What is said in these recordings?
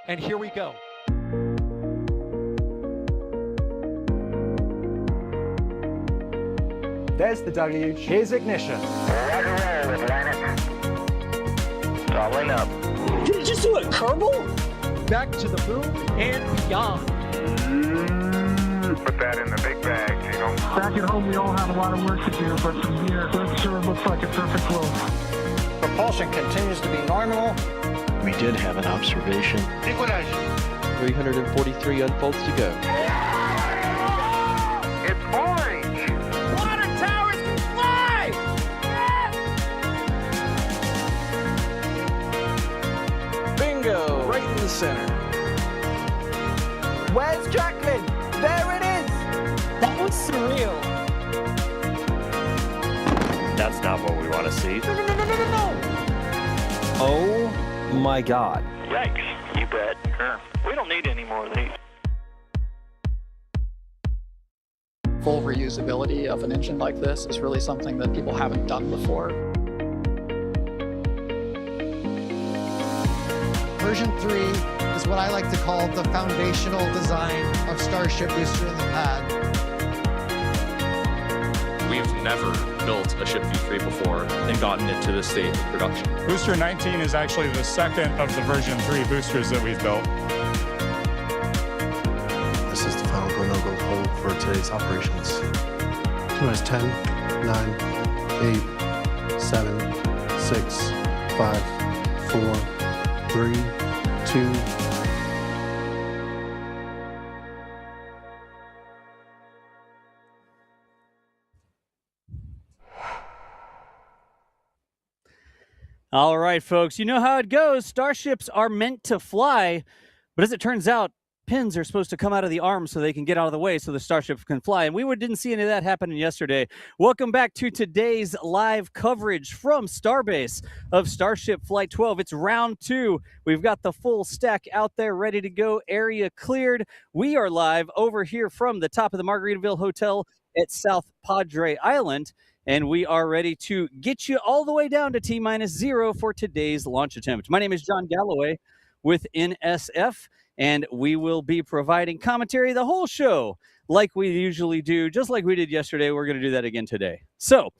and here we go. There's the deluge. Here's ignition. Traveling up. Did it just do a Kerbal? Back to the moon and beyond. Put that in the big bag, you know. Back at home, we all have a lot of work to do, but from here, this sure looks like a perfect flow. Propulsion continues to be normal. We did have an observation. Equalize. 343 unfolds to go. It's orange. Water towers can fly! Bingo! Right in the center. Where's Jacqueline? There it is! That was surreal. That's not what we want to see. No. Oh my God. Yikes. You bet. Sure. We don't need any more of these. Full reusability of an engine like this is really something that people haven't done before. Version 3 is what I like to call the foundational design of Starship booster in the pad. We've never built a ship V3 before and gotten it to this state of production. Booster 19 is actually the second of the version 3 boosters that we've built. This is the final go-no-go hole for today's operations. Tomorrow's 10, 9, 8, 7, 6, 5, 4, 3, 2. All right, folks, you know how it goes. Starships are meant to fly, but as it turns out, pins are supposed to come out of the arms so they can get out of the way so the Starship can fly. And we didn't see any of that happening yesterday. Welcome back to today's live coverage from Starbase of Starship Flight 12. It's round 2. We've got the full stack out there ready to go. Area cleared. We are live over here from the top of the Margaritaville Hotel at South Padre Island. And we are ready to get you all the way down to T-0 for today's launch attempt. My name is John Galloway with NSF, and we will be providing commentary the whole show like we usually do, just like we did yesterday. We're going to do that again today. So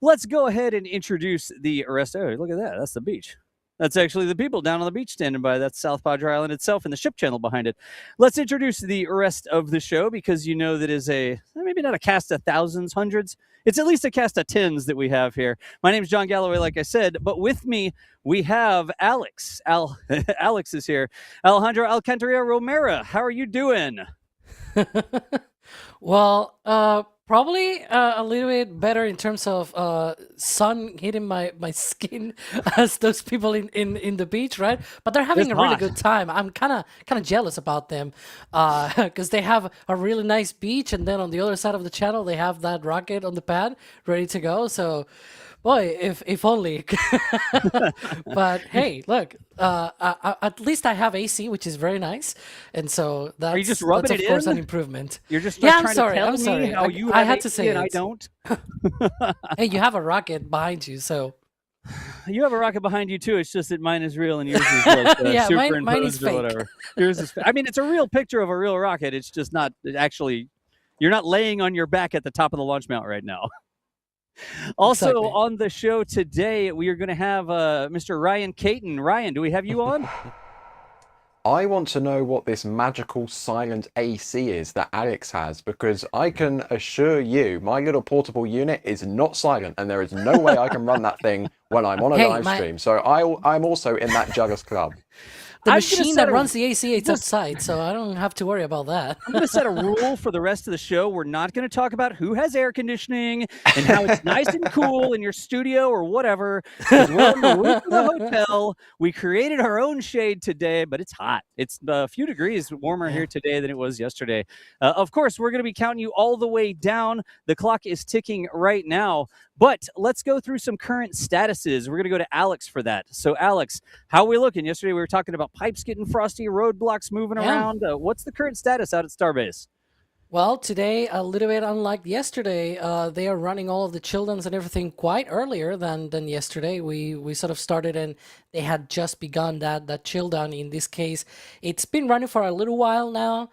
let's go ahead and introduce the rest. Oh, look at that. That's the beach. That's actually the people down on the beach standing by. That's South Padre Island itself and the ship channel behind it. Let's introduce the rest of the show because you know that is maybe not a cast of thousands, hundreds. It's at least a cast of tens that we have here. My name is John Galloway, like I said, but with me we have Alex. Alex is here. Alejandro Alcantara Romero, how are you doing? Well, probably a little bit better in terms of sun hitting my skin as those people in the beach, right? But they're having a really good time. I'm kind of jealous about them because they have a really nice beach, and then on the other side of the channel they have that rocket on the pad ready to go. So, boy, if only. But hey, look, at least I have AC, which is very nice, and so that's, are you just rubbing that's it of course in? an improvement. You're just yeah. I'm sorry. How you I had to AC say and it. I don't. Hey, you have a rocket behind you, so you have a rocket behind you too. It's just that mine is real and yours is like, yeah, superimposed mine is or fake. whatever. Yours is. I mean, it's a real picture of a real rocket. It's just not actually. You're not laying on your back at the top of the launch mount right now. Also Exactly. on the show today, we are going to have Mr. Ryan Caton. Ryan, do we have you on? I want to know what this magical silent AC is that Alex has, because I can assure you my little portable unit is not silent, and there is no way I can run that thing when I'm on a live stream. So I'm also in that Juggers Club. The machine that runs the AC is outside, so I don't have to worry about that. I'm going to set a rule for the rest of the show. We're not going to talk about who has air conditioning and how it's nice and cool in your studio or whatever. 'Cause we're on the roof of the hotel. We created our own shade today, but it's hot. It's a few degrees warmer here today than it was yesterday. Of course, we're going to be counting you all the way down. The clock is ticking right now. But let's go through some current statuses. We're going to go to Alex for that. So, Alex, how are we looking? Yesterday, we were talking about pipes getting frosty, roadblocks moving around. What's the current status out at Starbase? Well, today, a little bit unlike yesterday, they are running all of the chill downs and everything quite earlier than yesterday. We sort of started and they had just begun that chill down. In this case, it's been running for a little while now.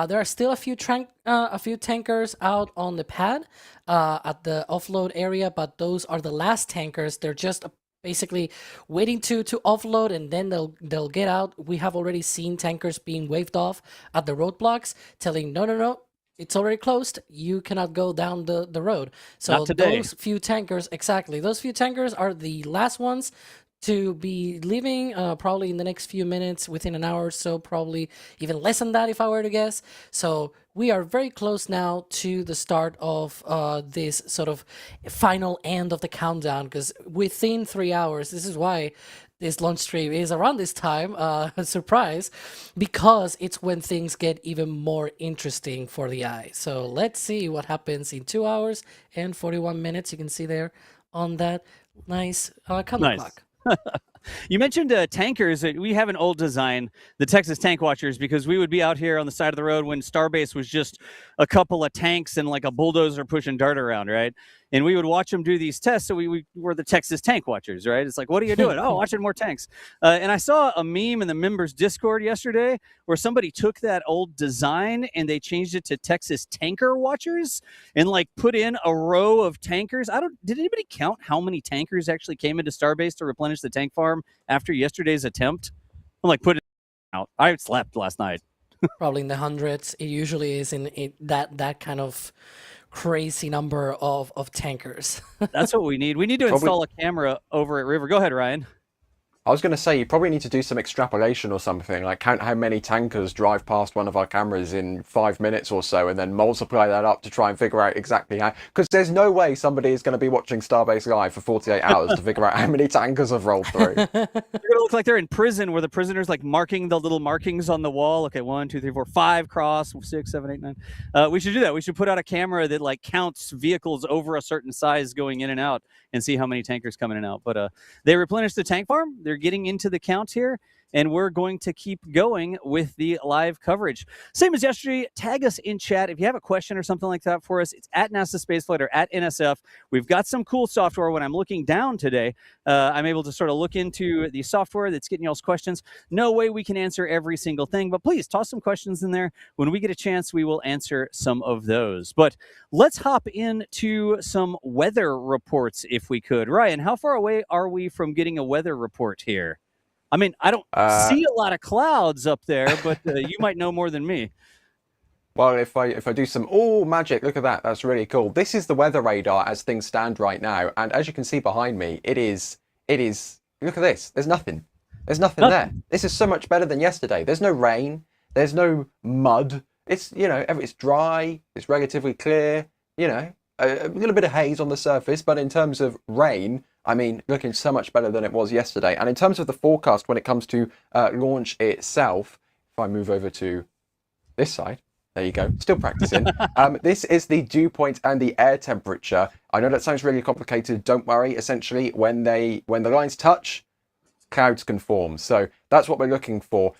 There are still a few tankers out on the pad at the offload area, but those are the last tankers. They're just basically waiting to offload, and then they'll get out. We have already seen tankers being waved off at the roadblocks, telling no, it's already closed. You cannot go down the road. So those few tankers, those few tankers are the last ones to be leaving, probably in the next few minutes, within an hour or so, probably even less than that if I were to guess. So we are very close now to the start of this sort of final end of the countdown, because within 3 hours, this is why this launch stream is around this time, a surprise, because it's when things get even more interesting for the eye. So let's see what happens in 2 hours and 41 minutes. You can see there on that nice countdown clock. You mentioned tankers. We have an old design, the Texas Tank Watchers, because we would be out here on the side of the road when Starbase was just a couple of tanks and like a bulldozer pushing dirt around, right? And we would watch them do these tests. So we were the Texas Tank Watchers, right? It's like, what are you doing? Oh, watching more tanks. And I saw a meme in the members Discord yesterday where somebody took that old design and they changed it to Texas Tanker Watchers and like put in a row of tankers. Did anybody count how many tankers actually came into Starbase to replenish the tank farm after yesterday's attempt? I'm like, put it out. I slept last night. Probably in the hundreds. It usually is in that kind of crazy number of tankers. That's what we need. We need to install a camera over at River. Go ahead, Ryan. I was going to say, you probably need to do some extrapolation or something, like count how many tankers drive past one of our cameras in 5 minutes or so, and then multiply that up to try and figure out exactly how. Because there's no way somebody is going to be watching Starbase Live for 48 hours to figure out how many tankers have rolled through. They're going to look like they're in prison, where the prisoner's like marking the little markings on the wall. Okay, 1, 2, 3, 4, 5 cross, 6, 7, 8, 9. We should do that. We should put out a camera that like counts vehicles over a certain size going in and out and see how many tankers come in and out. But they replenished the tank farm. They're getting into the count here, and we're going to keep going with the live coverage. Same as yesterday, tag us in chat if you have a question or something like that for us. It's at NASA Spaceflight or at NSF. We've got some cool software. When I'm looking down today, I'm able to sort of look into the software that's getting y'all's questions. No way we can answer every single thing, but please toss some questions in there. When we get a chance, we will answer some of those. But let's hop into some weather reports if we could. Ryan, how far away are we from getting a weather report here? I mean, I don't see a lot of clouds up there, but you might know more than me. Well, if I do some, magic, look at that, that's really cool. This is the weather radar as things stand right now, and as you can see behind me, it is, look at this, there's nothing there. This is so much better than yesterday. There's no rain, there's no mud, it's, it's dry, it's relatively clear, a little bit of haze on the surface, but in terms of rain, I mean, looking so much better than it was yesterday. And in terms of the forecast, when it comes to launch itself, if I move over to this side, there you go, still practicing. This is the dew point and the air temperature. I know that sounds really complicated. Don't worry. Essentially, when the lines touch, clouds can form. So that's what we're looking for.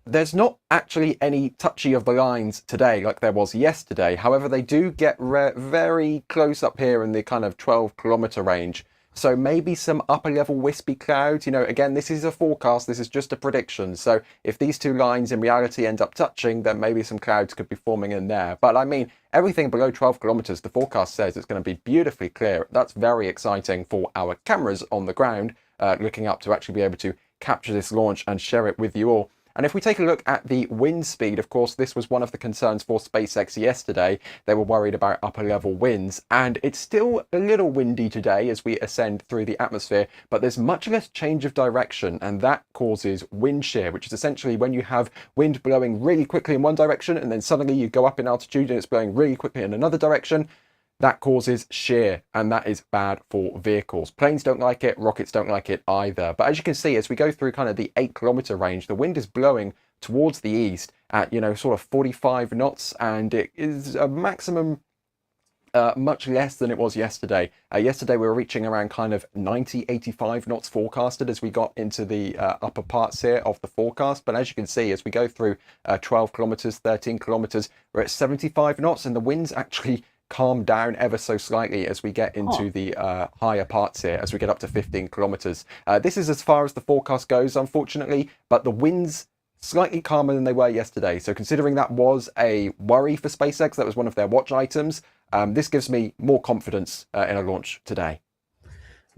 There's not actually any touchy of the lines today like there was yesterday. However, they do get very close up here in the kind of 12-kilometer range. So maybe some upper level wispy clouds. Again, this is a forecast. This is just a prediction. So if these two lines in reality end up touching, then maybe some clouds could be forming in there. But I mean, everything below 12 kilometers, the forecast says it's going to be beautifully clear. That's very exciting for our cameras on the ground, looking up to actually be able to capture this launch and share it with you all. And if we take a look at the wind speed, of course, this was one of the concerns for SpaceX yesterday. They were worried about upper level winds, and it's still a little windy today as we ascend through the atmosphere, but there's much less change of direction, and that causes wind shear, which is essentially when you have wind blowing really quickly in one direction, and then suddenly you go up in altitude and it's blowing really quickly in another direction. That causes shear, and that is bad for vehicles. Planes don't like it, rockets don't like it either. But as you can see, as we go through kind of the 8-kilometer range, the wind is blowing towards the east at, sort of 45 knots, and it is a maximum Much less than it was yesterday. Yesterday we were reaching around kind of 90, 85 knots forecasted as we got into the upper parts here of the forecast. But as you can see, as we go through 12 kilometers, 13 kilometers, we're at 75 knots, and the winds actually calm down ever so slightly as we get into the higher parts here, as we get up to 15 kilometers. This is as far as the forecast goes, unfortunately, but the winds slightly calmer than they were yesterday. So considering that was a worry for SpaceX, that was one of their watch items, this gives me more confidence in a launch today.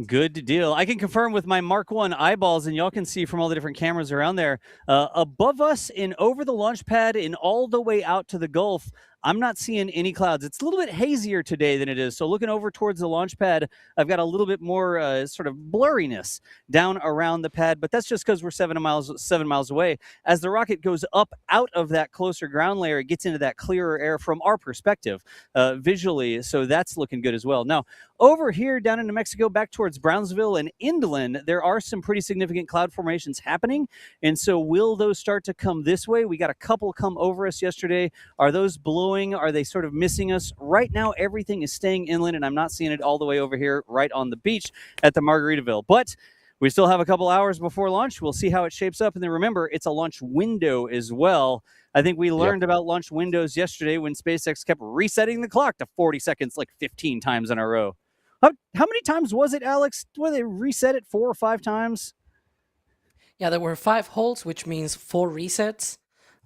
Good deal. I can confirm with my Mark 1 eyeballs, and y'all can see from all the different cameras around there, above us and over the launch pad and all the way out to the Gulf, I'm not seeing any clouds. It's a little bit hazier today than it is. So looking over towards the launch pad, I've got a little bit more sort of blurriness down around the pad, but that's just because we're 7 miles away. As the rocket goes up out of that closer ground layer, it gets into that clearer air from our perspective visually. So that's looking good as well. Now, over here down in New Mexico, back towards Brownsville and Inland, there are some pretty significant cloud formations happening. And so will those start to come this way? We got a couple come over us yesterday. Are those blowing? Are they sort of missing us? Right now, everything is staying inland, and I'm not seeing it all the way over here right on the beach at the Margaritaville. But we still have a couple hours before launch. We'll see how it shapes up. And then remember, it's a launch window as well. I think we learned about launch windows yesterday when SpaceX kept resetting the clock to 40 seconds like 15 times in a row. How many times was it, Alex? Were they reset it 4 or 5 times? Yeah, there were 5 holds, which means 4 resets.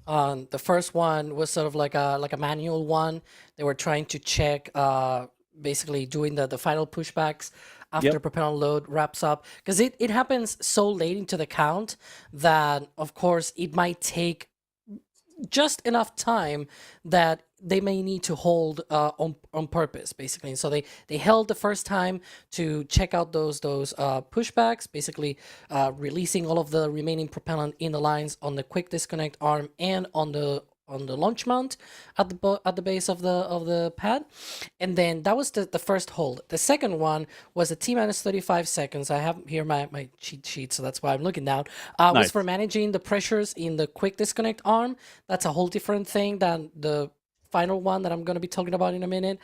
The first one was sort of like a manual one. They were trying to check, basically doing the final pushbacks after propellant load wraps up, because it happens so late into the count that, of course, it might take just enough time that they may need to hold on purpose, basically. And so they held the first time to check out those pushbacks, basically releasing all of the remaining propellant in the lines on the quick disconnect arm and on the launch mount at the base of the pad. And then that was the first hold. The second one was a T-minus 35 seconds. I have here my cheat sheet, so that's why I'm looking down. Nice. Was for managing the pressures in the quick disconnect arm. That's a whole different thing than the final one that I'm going to be talking about in a minute.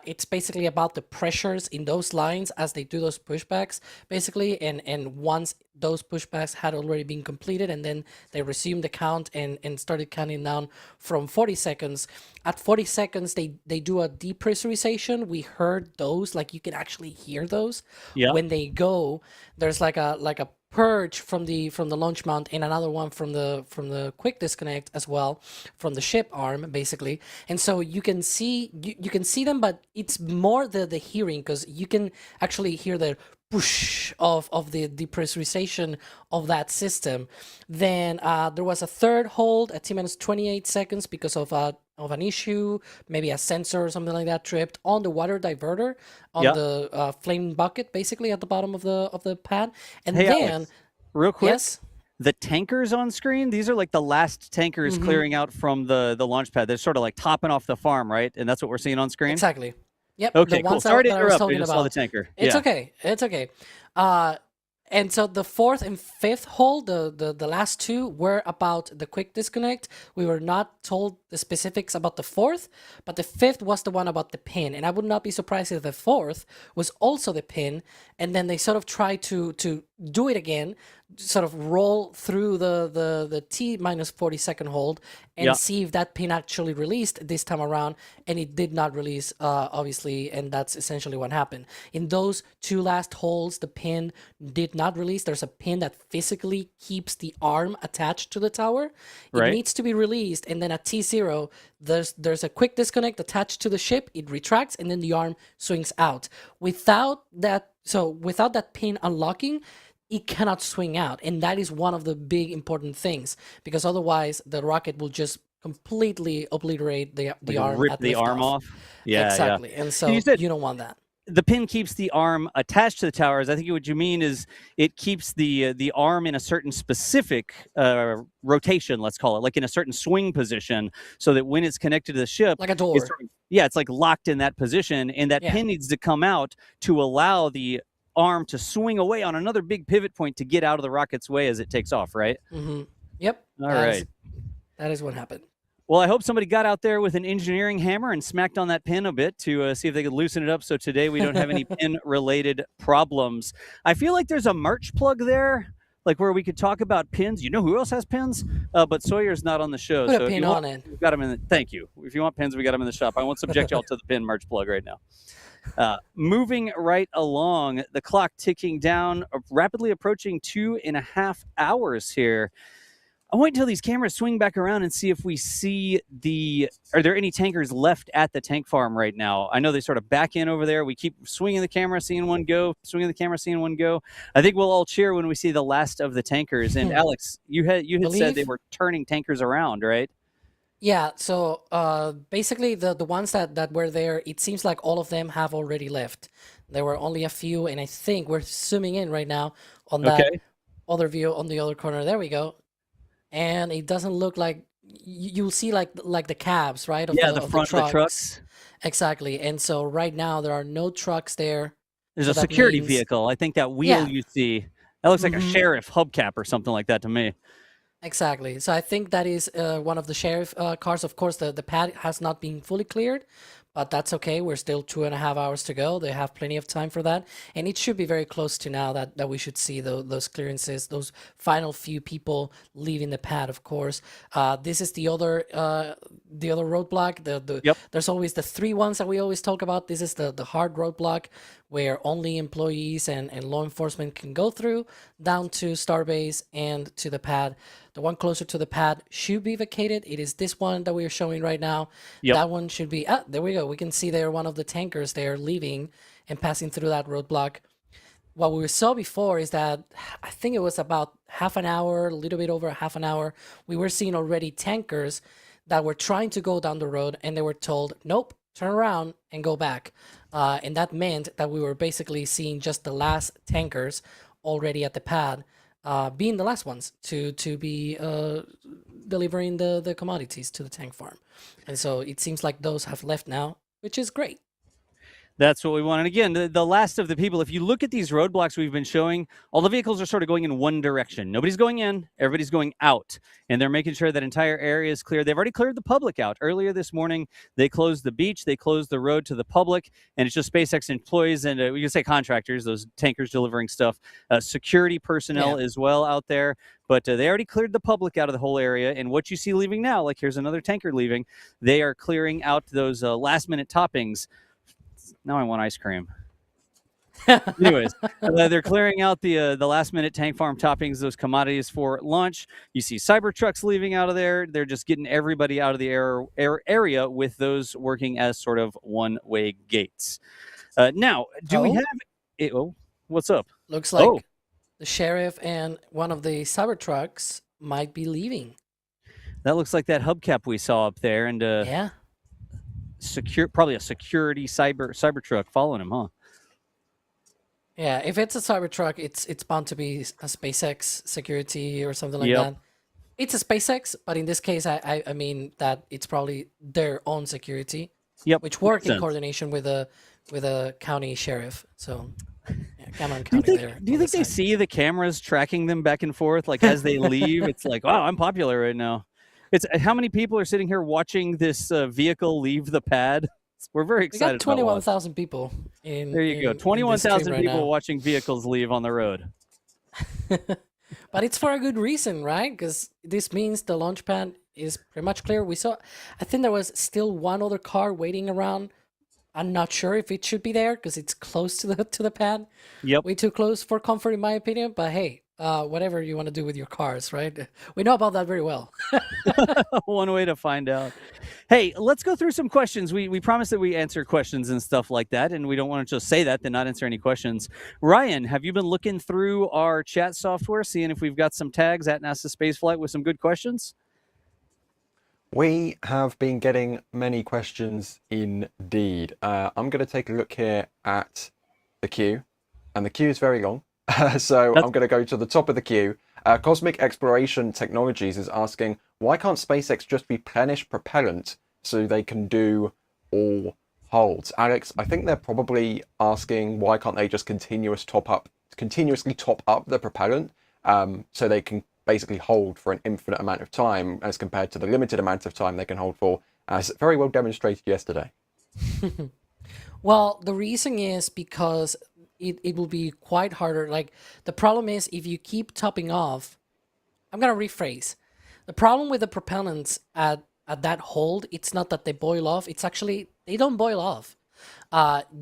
It's basically about the pressures in those lines as they do those pushbacks, basically. And once those pushbacks had already been completed, and then they resumed the count and started counting down from 40 seconds. At 40 seconds, they do a depressurization. We heard those, like you can actually hear those. When they go, there's like a purge from the launch mount and another one from the quick disconnect as well, from the ship arm, basically. And so you can see them, but it's more the hearing, because you can actually hear the push of the depressurization of that system. Then there was a third hold at T-minus 28 seconds because of an issue, maybe a sensor or something like that tripped on the water diverter on the flame bucket, basically at the bottom of the pad. And then, Alex, real quick, yes? The tankers on screen, these are like the last tankers clearing out from the launch pad. They're sort of like topping off the farm, right? And that's what we're seeing on screen? Exactly. Yep. Okay, the cool. ones Sorry to that I was interrupt. I talking just about. saw the tanker. It's okay. It's okay. And so the fourth and fifth hold, the last two, were about the quick disconnect. We were not told the specifics about the fourth, but the fifth was the one about the pin. And I would not be surprised if the fourth was also the pin. And then they sort of tried to do it again, sort of roll through the T-minus 40 second hold and see if that pin actually released this time around. And it did not release, obviously, and that's essentially what happened. In those two last holds, the pin did not release. There's a pin that physically keeps the arm attached to the tower. It needs to be released, and then at T0, there's a quick disconnect attached to the ship. It retracts, and then the arm swings out. Without that pin unlocking, it cannot swing out, and that is one of the big important things, because otherwise the rocket will just completely obliterate the arm. Rip the arm off. Yeah, exactly. And so you don't want that. The pin keeps the arm attached to the towers. I think what you mean is it keeps the arm in a certain specific rotation, let's call it, like in a certain swing position, so that when it's connected to the ship, like a door. It's like locked in that position, and that pin needs to come out to allow the arm to swing away on another big pivot point to get out of the rocket's way as it takes off, right? Yep. All right. That is what happened. Well, I hope somebody got out there with an engineering hammer and smacked on that pin a bit to see if they could loosen it up so today we don't have any pin-related problems. I feel like there's a merch plug there, like where we could talk about pins. You know who else has pins? But Sawyer's not on the show. Put so a pin on it. We've got him in the, thank you. If you want pins, we got them in the shop. I won't subject y'all to the pin merch plug right now. Moving right along, the clock ticking down, rapidly approaching 2.5 hours here. I'll wait until these cameras swing back around and see if we see are there any tankers left at the tank farm right now? I know they sort of back in over there. We keep swinging the camera, seeing one go, swinging the camera, seeing one go. I think we'll all cheer when we see the last of the tankers. And Alex, you had said they were turning tankers around, right? Yeah, so basically the ones that were there, it seems like all of them have already left. There were only a few, and I think we're zooming in right now on that other view on the other corner. There we go. And it doesn't look like you'll see like the cabs, right? Of the front of the trucks. Exactly. And so right now there are no trucks there. There's a security vehicle. I think that wheel you see, that looks like a sheriff hubcap or something like that to me. Exactly. So I think that is one of the sheriff cars. Of course, the pad has not been fully cleared, but that's okay. We're still 2.5 hours to go. They have plenty of time for that. And it should be very close to now that we should see those clearances, those final few people leaving the pad, of course. This is the other roadblock. There's always the 3 ones that we always talk about. This is the hard roadblock where only employees and law enforcement can go through down to Starbase and to the pad. The one closer to the pad should be vacated. It is this one that we are showing right now. That one should be, there we go. We can see there one of the tankers there leaving and passing through that roadblock. What we saw before is that I think it was about half an hour, a little bit over half an hour. We were seeing already tankers that were trying to go down the road and they were told, nope, turn around and go back. And that meant that we were basically seeing just the last tankers already at the pad, being the last ones to be delivering the commodities to the tank farm. And so it seems like those have left now, which is great. That's what we want. And again, the last of the people, if you look at these roadblocks we've been showing, all the vehicles are sort of going in one direction. Nobody's going in, everybody's going out. And they're making sure that entire area is clear. They've already cleared the public out. Earlier this morning, they closed the beach, they closed the road to the public, and it's just SpaceX employees and we can say contractors, those tankers delivering stuff, security personnel as well out there. But they already cleared the public out of the whole area. And what you see leaving now, like here's another tanker leaving, they are clearing out those last-minute toppings. Now I want ice cream. Anyways, they're clearing out the last-minute tank farm toppings, those commodities for launch. You see Cybertrucks leaving out of there. They're just getting everybody out of the area with those working as sort of one-way gates. Now, do we have... what's up? Looks like the sheriff and one of the Cybertrucks might be leaving. That looks like that hubcap we saw up there. And probably a security Cybertruck following him, huh? Yeah, if it's a Cybertruck, it's bound to be a SpaceX security or something like that. It's a SpaceX, but in this case, I mean that it's probably their own security, which work in coordination with a county sheriff. So, Cameron County there. Do you think they see the cameras tracking them back and forth, like as they leave? It's like, wow, I'm popular right now. It's how many people are sitting here watching this vehicle leave the pad? We're very excited. We got 21,000 people. There you go. 21,000 people watching vehicles leave on the road. But it's for a good reason, right? Because this means the launch pad is pretty much clear. I think there was still one other car waiting around. I'm not sure if it should be there because it's close to the pad. Way too close for comfort, in my opinion. But hey, whatever you want to do with your cars, right? We know about that very well. One way to find out. Hey, let's go through some questions. We promised that we answer questions and stuff like that, and we don't want to just say that, then not answer any questions. Ryan, have you been looking through our chat software, seeing if we've got some tags at NASA Spaceflight with some good questions? We have been getting many questions indeed. I'm going to take a look here at the queue, and the queue is very long. So I'm going to go to the top of the queue. Cosmic Exploration Technologies is asking, why can't SpaceX just replenish propellant so they can do all holds? Alex, I think they're probably asking why can't they just continuously top up the propellant so they can basically hold for an infinite amount of time as compared to the limited amount of time they can hold for, as very well demonstrated yesterday. Well, the reason is because it will be quite harder. Like, the problem is if you keep topping off, I'm going to rephrase. The problem with the propellants at that hold, it's not that they boil off. It's actually, they don't boil off.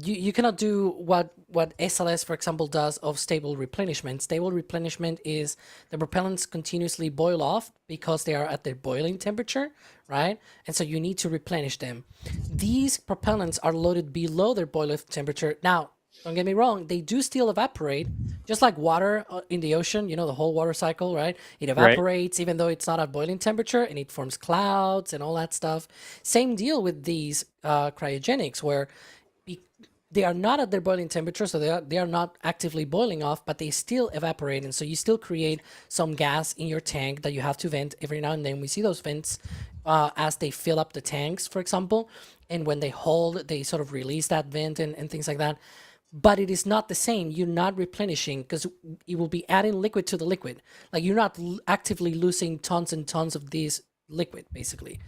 You cannot do what SLS, for example, does of stable replenishment. Stable replenishment is the propellants continuously boil off because they are at their boiling temperature, right? And so you need to replenish them. These propellants are loaded below their boiling temperature. Now, don't get me wrong, they do still evaporate, just like water in the ocean, you know, the whole water cycle, right? It evaporates even though it's not at boiling temperature, and it forms clouds and all that stuff. Same deal with these cryogenics, where they are not at their boiling temperature, so they are not actively boiling off, but they still evaporate, and so you still create some gas in your tank that you have to vent every now and then. We see those vents as they fill up the tanks, for example, and when they hold, they sort of release that vent and things like that. But it is not the same. You're not replenishing because it will be adding liquid to the liquid. Like, you're not actively losing tons and tons of this liquid, basically.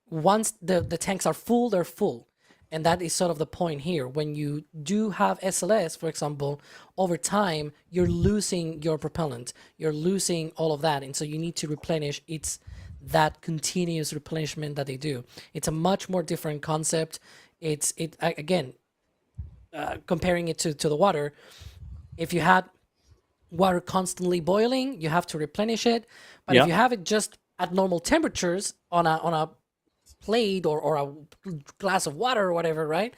Once the tanks are full, they're full. And that is sort of the point here. When you do have SLS, for example, over time, you're losing your propellant. You're losing all of that. And so you need to replenish. It's that continuous replenishment that they do. It's a much more different concept. Again, comparing it to the water, if you had water constantly boiling, you have to replenish it. But if you have it just at normal temperatures on a plate or a glass of water or whatever, right?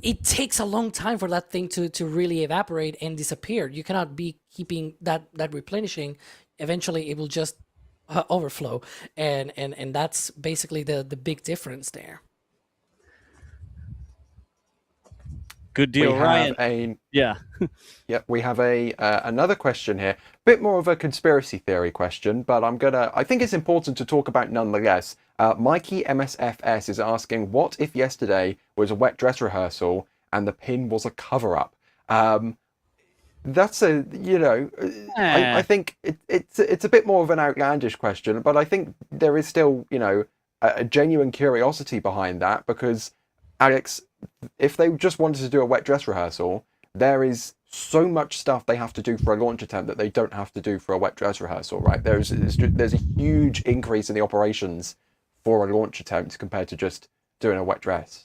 It takes a long time for that thing to really evaporate and disappear. You cannot be keeping that replenishing. Eventually, it will just overflow, and that's basically the big difference there. Good deal, Ryan. Yep, we have another question here. Bit more of a conspiracy theory question, but I think it's important to talk about nonetheless. Mikey MSFS is asking, what if yesterday was a wet dress rehearsal and the pin was a cover-up? That's I think it's a bit more of an outlandish question, but I think there is still, a genuine curiosity behind that, because Alex, if they just wanted to do a wet dress rehearsal, there is so much stuff they have to do for a launch attempt that they don't have to do for a wet dress rehearsal, right? There's a huge increase in the operations for a launch attempt compared to just doing a wet dress.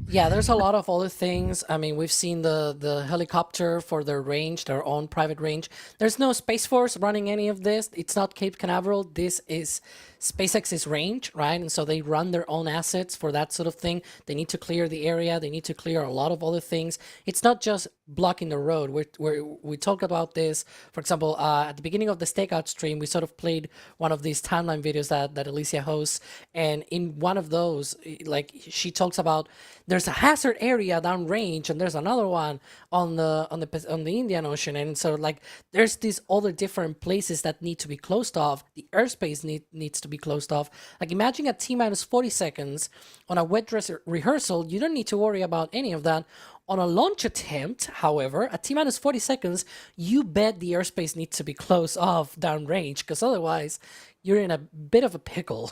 Yeah, there's a lot of other things. I mean, we've seen the helicopter for their range, their own private range. There's no Space Force running any of this. It's not Cape Canaveral. This is SpaceX's range, right? And so they run their own assets for that sort of thing. They need to clear the area. They need to clear a lot of other things. It's not just blocking the road. We talked about this, for example, at the beginning of the stakeout stream, we sort of played one of these timeline videos that Alicia hosts. And in one of those, like, she talks about there's a hazard area downrange, and there's another one on the Indian Ocean. And so, like, there's these other different places that need to be closed off. The airspace needs to be closed off. Like, imagine at T-minus 40 seconds on a wet dress rehearsal, you don't need to worry about any of that. On a launch attempt, however, at T-minus 40 seconds, you bet the airspace needs to be closed off downrange, because otherwise you're in a bit of a pickle.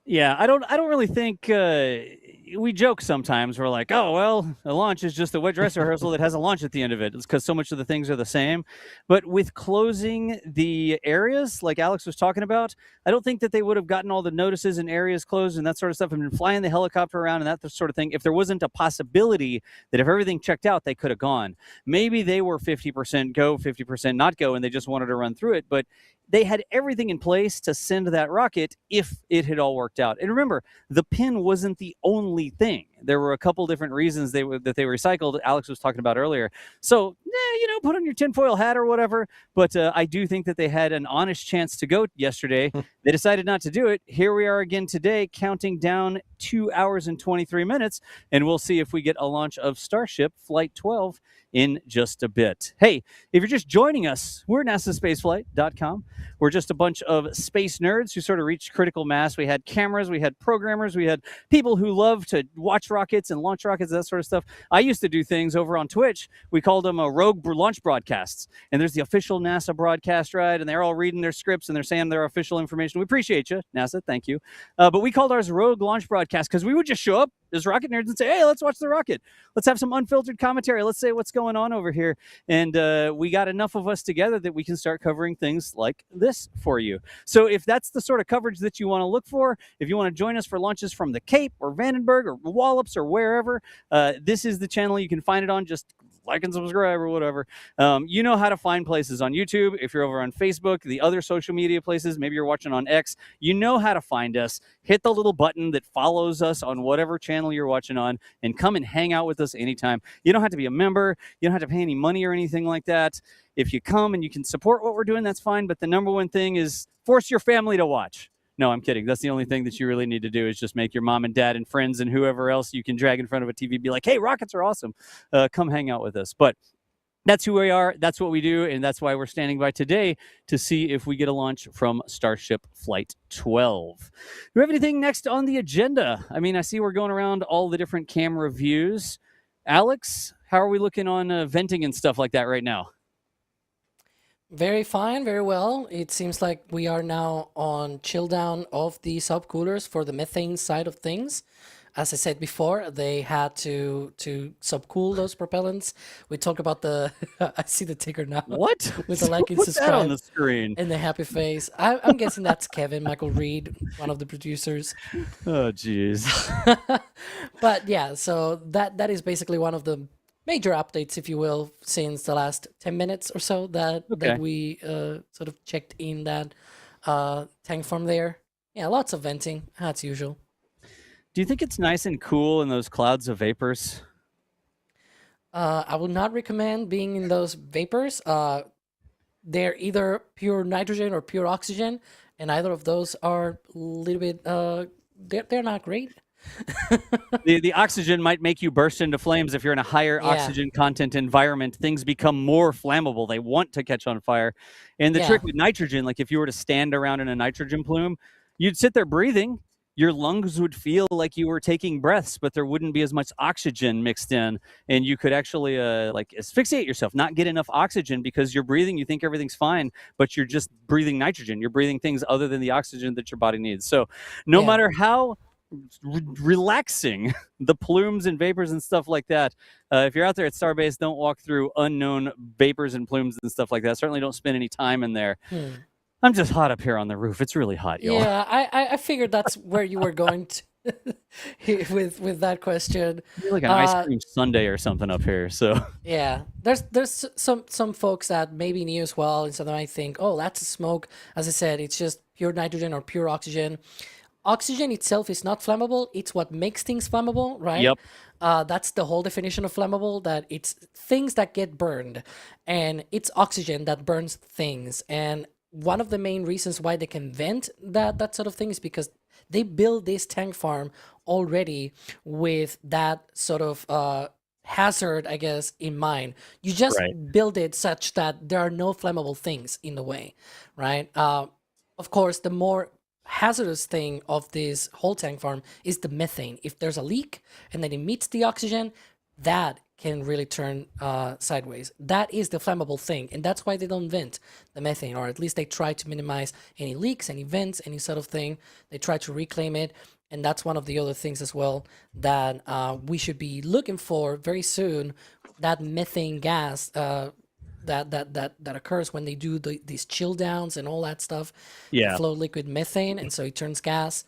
Yeah, I don't really think we joke sometimes. We're like, oh, well, a launch is just a wet dress rehearsal that has a launch at the end of it. It's because so much of the things are the same. But with closing the areas, like Alex was talking about, I don't think that they would have gotten all the notices and areas closed and that sort of stuff, and been flying the helicopter around and that sort of thing if there wasn't a possibility that if everything checked out, they could have gone. Maybe they were 50% go, 50% not go, and they just wanted to run through it. But they had everything in place to send that rocket if it had all worked out. And remember, the pin wasn't the only thing. There were a couple different reasons that they recycled. Alex was talking about earlier. So, put on your tinfoil hat or whatever. But I do think that they had an honest chance to go yesterday. They decided not to do it. Here we are again today, counting down 2 hours and 23 minutes. And we'll see if we get a launch of Starship Flight 12 in just a bit. Hey, if you're just joining us, we're NASAspaceflight.com. We're just a bunch of space nerds who sort of reached critical mass. We had cameras, we had programmers, we had people who love to watch rockets and launch rockets, that sort of stuff. I used to do things over on Twitch. We called them rogue launch broadcasts. And there's the official NASA broadcast, right? And they're all reading their scripts and they're saying their official information. We appreciate you, NASA. Thank you. But we called ours rogue launch broadcast because we would just show up as rocket nerds and say, hey, let's watch the rocket. Let's have some unfiltered commentary. Let's say what's going on over here. And we got enough of us together that we can start covering things like this for you. So if that's the sort of coverage that you want to look for, if you want to join us for launches from the Cape or Vandenberg or Wallops or wherever, this is the channel. You can find it on. Just like and subscribe or whatever. You know how to find places on YouTube. If you're over on Facebook, the other social media places, maybe you're watching on X, you know how to find us. Hit the little button that follows us on whatever channel you're watching on and come and hang out with us anytime. You don't have to be a member. You don't have to pay any money or anything like that. If you come and you can support what we're doing, that's fine. But the number one thing is force your family to watch. No, I'm kidding. That's the only thing that you really need to do is just make your mom and dad and friends and whoever else you can drag in front of a TV be like, hey, rockets are awesome. Come hang out with us. But that's who we are. That's what we do. And that's why we're standing by today to see if we get a launch from Starship Flight 12. Do we have anything next on the agenda? I mean, I see we're going around all the different camera views. Alex, how are we looking on venting and stuff like that right now? Very fine, very well. It seems like we are now on chill down of the subcoolers for the methane side of things. As I said before, they had to subcool those propellants. We talked about the I see the ticker now. What? With the like and What's that subscribe on the screen? and the happy face. I'm guessing that's Kevin Michael Reed, one of the producers. Oh, jeez. But yeah, so that is basically one of the major updates, if you will, since the last 10 minutes or so that we sort of checked in that tank farm there. Yeah, lots of venting, as usual. Do you think it's nice and cool in those clouds of vapors? I would not recommend being in those vapors. They're either pure nitrogen or pure oxygen, and either of those are a little bit, they're not great. The oxygen might make you burst into flames if you're in a higher oxygen content environment. Things become more flammable. They want to catch on fire. And the trick with nitrogen, like if you were to stand around in a nitrogen plume, you'd sit there breathing. Your lungs would feel like you were taking breaths, but there wouldn't be as much oxygen mixed in. And you could actually like asphyxiate yourself, not get enough oxygen because you're breathing. You think everything's fine, but you're just breathing nitrogen. You're breathing things other than the oxygen that your body needs. So no matter how relaxing the plumes and vapors and stuff like that, if you're out there at Starbase, don't walk through unknown vapors and plumes and stuff like that. Certainly don't spend any time in there. I'm just hot up here on the roof. It's really hot, y'all. Yeah, I figured that's where you were going to with that question. You're like an ice cream sundae or something up here. So yeah, there's some folks that maybe knew as well, and so they might think, oh, that's a smoke. As I said, it's just pure nitrogen or pure oxygen. Oxygen itself is not flammable. It's what makes things flammable, right? Yep. That's the whole definition of flammable, that it's things that get burned. And it's oxygen that burns things. And one of the main reasons why they can vent that sort of thing is because they build this tank farm already with that sort of hazard, I guess, in mind. You just build it such that there are no flammable things in the way, right? Of course, the more hazardous thing of this whole tank farm is the methane. If there's a leak and then it meets the oxygen, that can really turn sideways. That is the flammable thing, and that's why they don't vent the methane, or at least they try to minimize any leaks, any vents, any sort of thing. They try to reclaim it, and that's one of the other things as well that we should be looking for very soon. That methane gas that occurs when they do these chill downs and all that stuff. Yeah, flow liquid methane, and so it turns gas.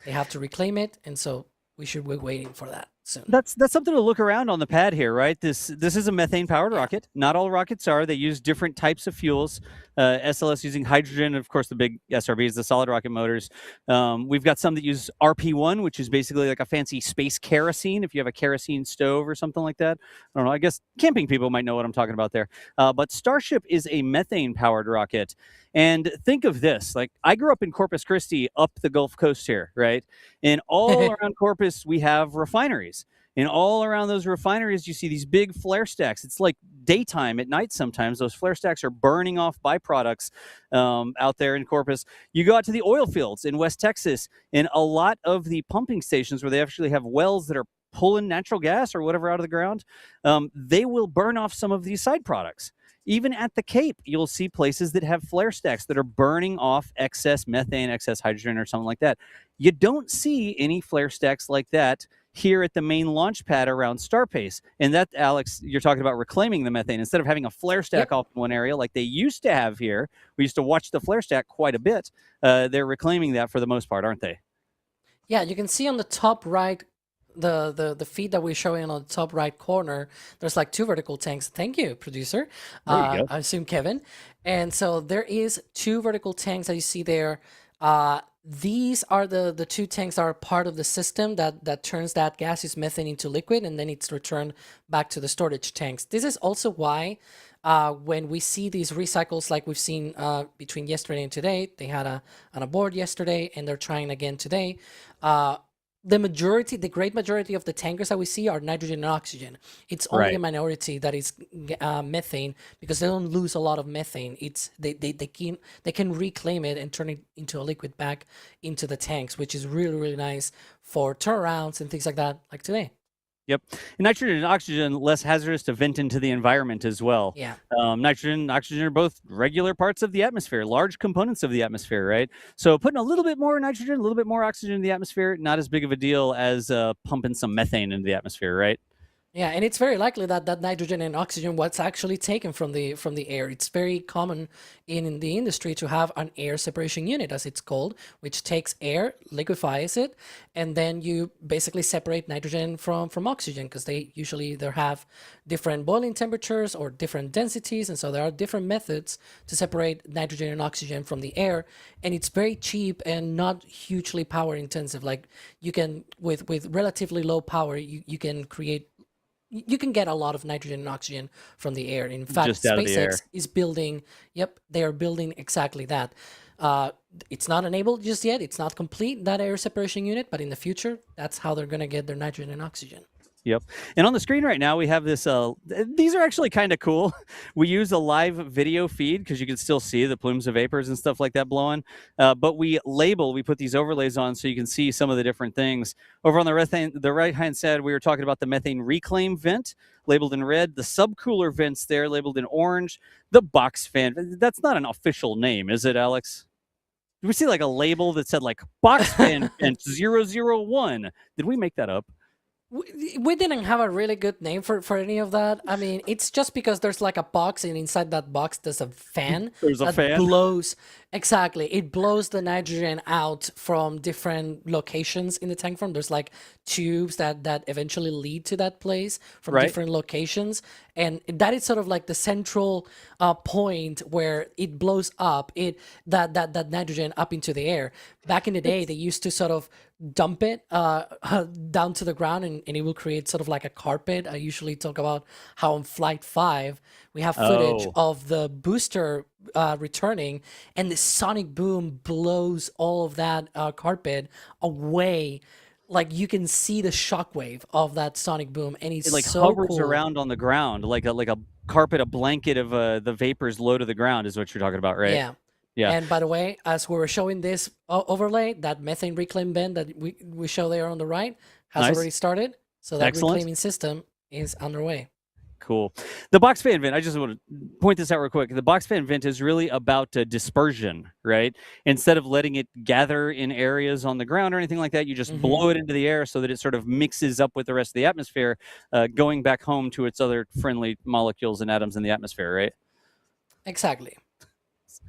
They have to reclaim it, and so we should be waiting for that soon. That's something to look around on the pad here, right? This is a methane powered rocket. Not all rockets are. They use different types of fuels. SLS using hydrogen. Of course, the big SRBs, the solid rocket motors. We've got some that use RP1, which is basically like a fancy space kerosene. If you have a kerosene stove or something like that, I don't know. I guess camping people might know what I'm talking about there. But Starship is a methane powered rocket. And think of this, like I grew up in Corpus Christi up the Gulf Coast here, right? And all around Corpus, we have refineries. And all around those refineries, you see these big flare stacks. It's like daytime. At night sometimes those flare stacks are burning off byproducts out there in Corpus. You go out to the oil fields in West Texas, and a lot of the pumping stations where they actually have wells that are pulling natural gas or whatever out of the ground, they will burn off some of these side products. Even at the Cape, you'll see places that have flare stacks that are burning off excess methane, excess hydrogen, or something like that. You don't see any flare stacks like that here at the main launch pad around Starbase. And that, Alex, you're talking about reclaiming the methane. Instead of having a flare stack off in one area like they used to have here, we used to watch the flare stack quite a bit. They're reclaiming that for the most part, aren't they? Yeah, you can see on the top right, the feed that we're showing on the top right corner, there's like 2 vertical tanks. Thank you, producer. I assume Kevin. And so there is 2 vertical tanks that you see there. These are the 2 tanks that are part of the system that turns that gaseous methane into liquid, and then it's returned back to the storage tanks. This is also why when we see these recycles like we've seen between yesterday and today, they had on a board yesterday and they're trying again today. The great majority of the tankers that we see are nitrogen and oxygen. It's only a minority that is methane, because they don't lose a lot of methane. It's they can reclaim it and turn it into a liquid back into the tanks, which is really, really nice for turnarounds and things like that, like today. Yep. And nitrogen and oxygen, less hazardous to vent into the environment as well. Yeah. Nitrogen and oxygen are both regular parts of the atmosphere, large components of the atmosphere, right? So putting a little bit more nitrogen, a little bit more oxygen in the atmosphere, not as big of a deal as pumping some methane into the atmosphere, right? Yeah, and it's very likely that nitrogen and oxygen was actually taken from the air. It's very common in the industry to have an air separation unit, as it's called, which takes air, liquefies it, and then you basically separate nitrogen from oxygen, because they have different boiling temperatures or different densities, and so there are different methods to separate nitrogen and oxygen from the air, and it's very cheap and not hugely power intensive. Like you can, with relatively low power, you can create. You can get a lot of nitrogen and oxygen from the air. In fact, SpaceX is building, they are building exactly that. It's not enabled just yet. It's not complete, that air separation unit, but in the future, that's how they're going to get their nitrogen and oxygen. Yep. And on the screen right now, we have this, these are actually kind of cool. We use a live video feed because you can still see the plumes of vapors and stuff like that blowing. But we put these overlays on so you can see some of the different things. Over on the right-hand side, we were talking about the methane reclaim vent, labeled in red, the subcooler vents there, labeled in orange, the box fan. That's not an official name, is it, Alex? Did we see like a label that said like box fan vent 001? Did we make that up? We didn't have a really good name for any of that. I mean, it's just because there's like a box, and inside that box there's a fan. There's a fan? Blows. Exactly. It blows the nitrogen out from different locations in the tank farm. There's like tubes that eventually lead to that place from different locations. And that is sort of like the central point where it blows up that nitrogen up into the air. Back in the day, they used to sort of dump it down to the ground, and it will create sort of like a carpet. I usually talk about how on Flight 5, we have footage of the booster returning, and the sonic boom blows all of that carpet away. Like you can see the shockwave of that sonic boom, and it's like so hovers cool. around on the ground like a carpet, a blanket of the vapors low to the ground is what you're talking about, right? Yeah. Yeah. And by the way, as we were showing this overlay, that methane reclaim vent that we show there on the right has already started. So that reclaiming system is underway. Cool. The box fan vent, I just want to point this out real quick. The box fan vent is really about dispersion, right? Instead of letting it gather in areas on the ground or anything like that, you just blow it into the air so that it sort of mixes up with the rest of the atmosphere, going back home to its other friendly molecules and atoms in the atmosphere, right? Exactly.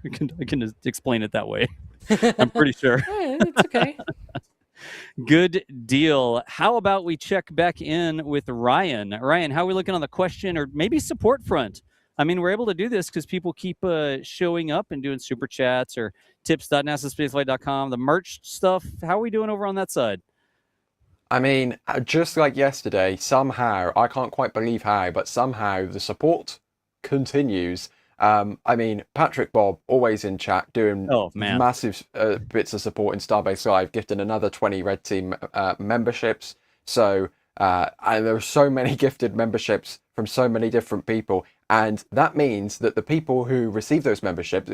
I can just explain it that way. I'm pretty sure. It's okay. Good deal. How about we check back in with Ryan? Ryan, how are we looking on the question or maybe support front? I mean, we're able to do this because people keep showing up and doing super chats or tips.nasaspaceflight.com, the merch stuff. How are we doing over on that side? I mean, just like yesterday, somehow, I can't quite believe how, but somehow the support continues. I mean, Patrick Bob, always in chat, doing massive bits of support in Starbase Live, gifting another 20 Red Team memberships. So and there are so many gifted memberships from so many different people. And that means that the people who receive those memberships,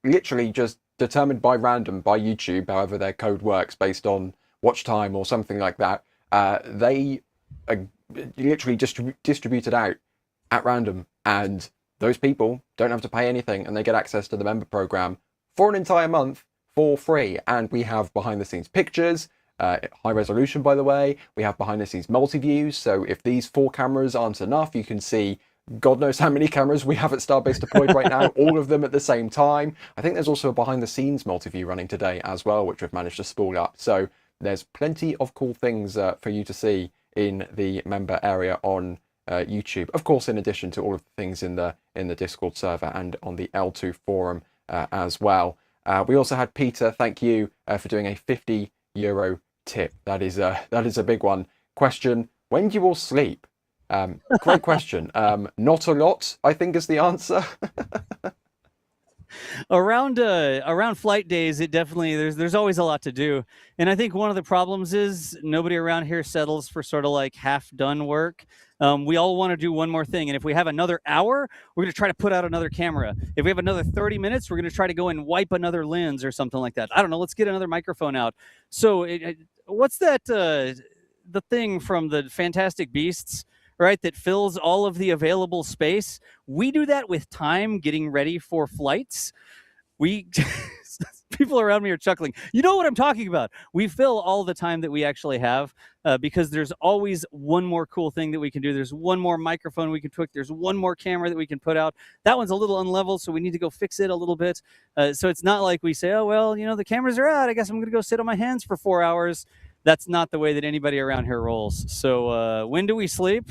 literally just determined by random, by YouTube, however their code works, based on watch time or something like that, they literally distributed out at random, and those people don't have to pay anything, and they get access to the member program for an entire month for free. And we have behind the scenes pictures, high resolution, by the way. We have behind the scenes multi-views, so if these 4 cameras aren't enough, you can see God knows how many cameras we have at Starbase deployed right now, all of them at the same time. I think there's also a behind the scenes multi-view running today as well, which we've managed to spool up. So there's plenty of cool things for you to see in the member area on YouTube. Of course, in addition to all of the things in the Discord server and on the L2 forum as well. We also had Peter, thank you for doing a €50 tip. That is a big one. Question, when do you all sleep? Great question. Not a lot, I think, is the answer. Around flight days, it definitely there's always a lot to do, and I think one of the problems is nobody around here settles for sort of like half done work. We all want to do one more thing, and if we have another hour, we're going to try to put out another camera. If we have another 30 minutes, we're going to try to go and wipe another lens or something like that. I don't know. Let's get another microphone out. So what's that? The thing from the Fantastic Beasts, right, that fills all of the available space. We do that with time getting ready for flights. People around me are chuckling. You know what I'm talking about. We fill all the time that we actually have because there's always one more cool thing that we can do. There's one more microphone we can tweak. There's one more camera that we can put out. That one's a little unleveled, so we need to go fix it a little bit. So it's not like we say, oh, well, you know, the cameras are out. I guess I'm going to go sit on my hands for 4 hours. That's not the way that anybody around here rolls. So when do we sleep?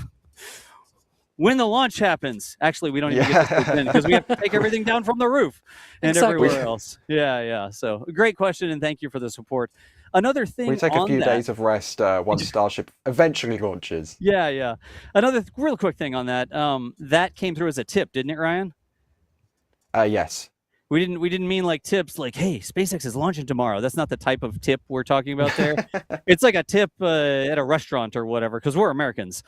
When the launch happens. Actually, we don't even get to sleep in because we have to take everything down from the roof and everywhere else. Yeah. So great question, and thank you for the support. Another thing, we take a few days of rest once Starship eventually launches. Yeah. Another real quick thing on that. That came through as a tip, didn't it, Ryan? Yes. We didn't mean like tips like, hey, SpaceX is launching tomorrow. That's not the type of tip we're talking about there. It's like a tip at a restaurant or whatever, because we're Americans.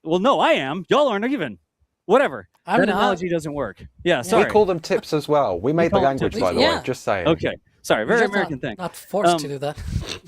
Well, no, I am. Y'all aren't even. Whatever. That analogy doesn't work. Yeah, sorry. We call them tips as well. We made the language, by the way. Just saying. Okay. Sorry, very American thing. Not forced to do that.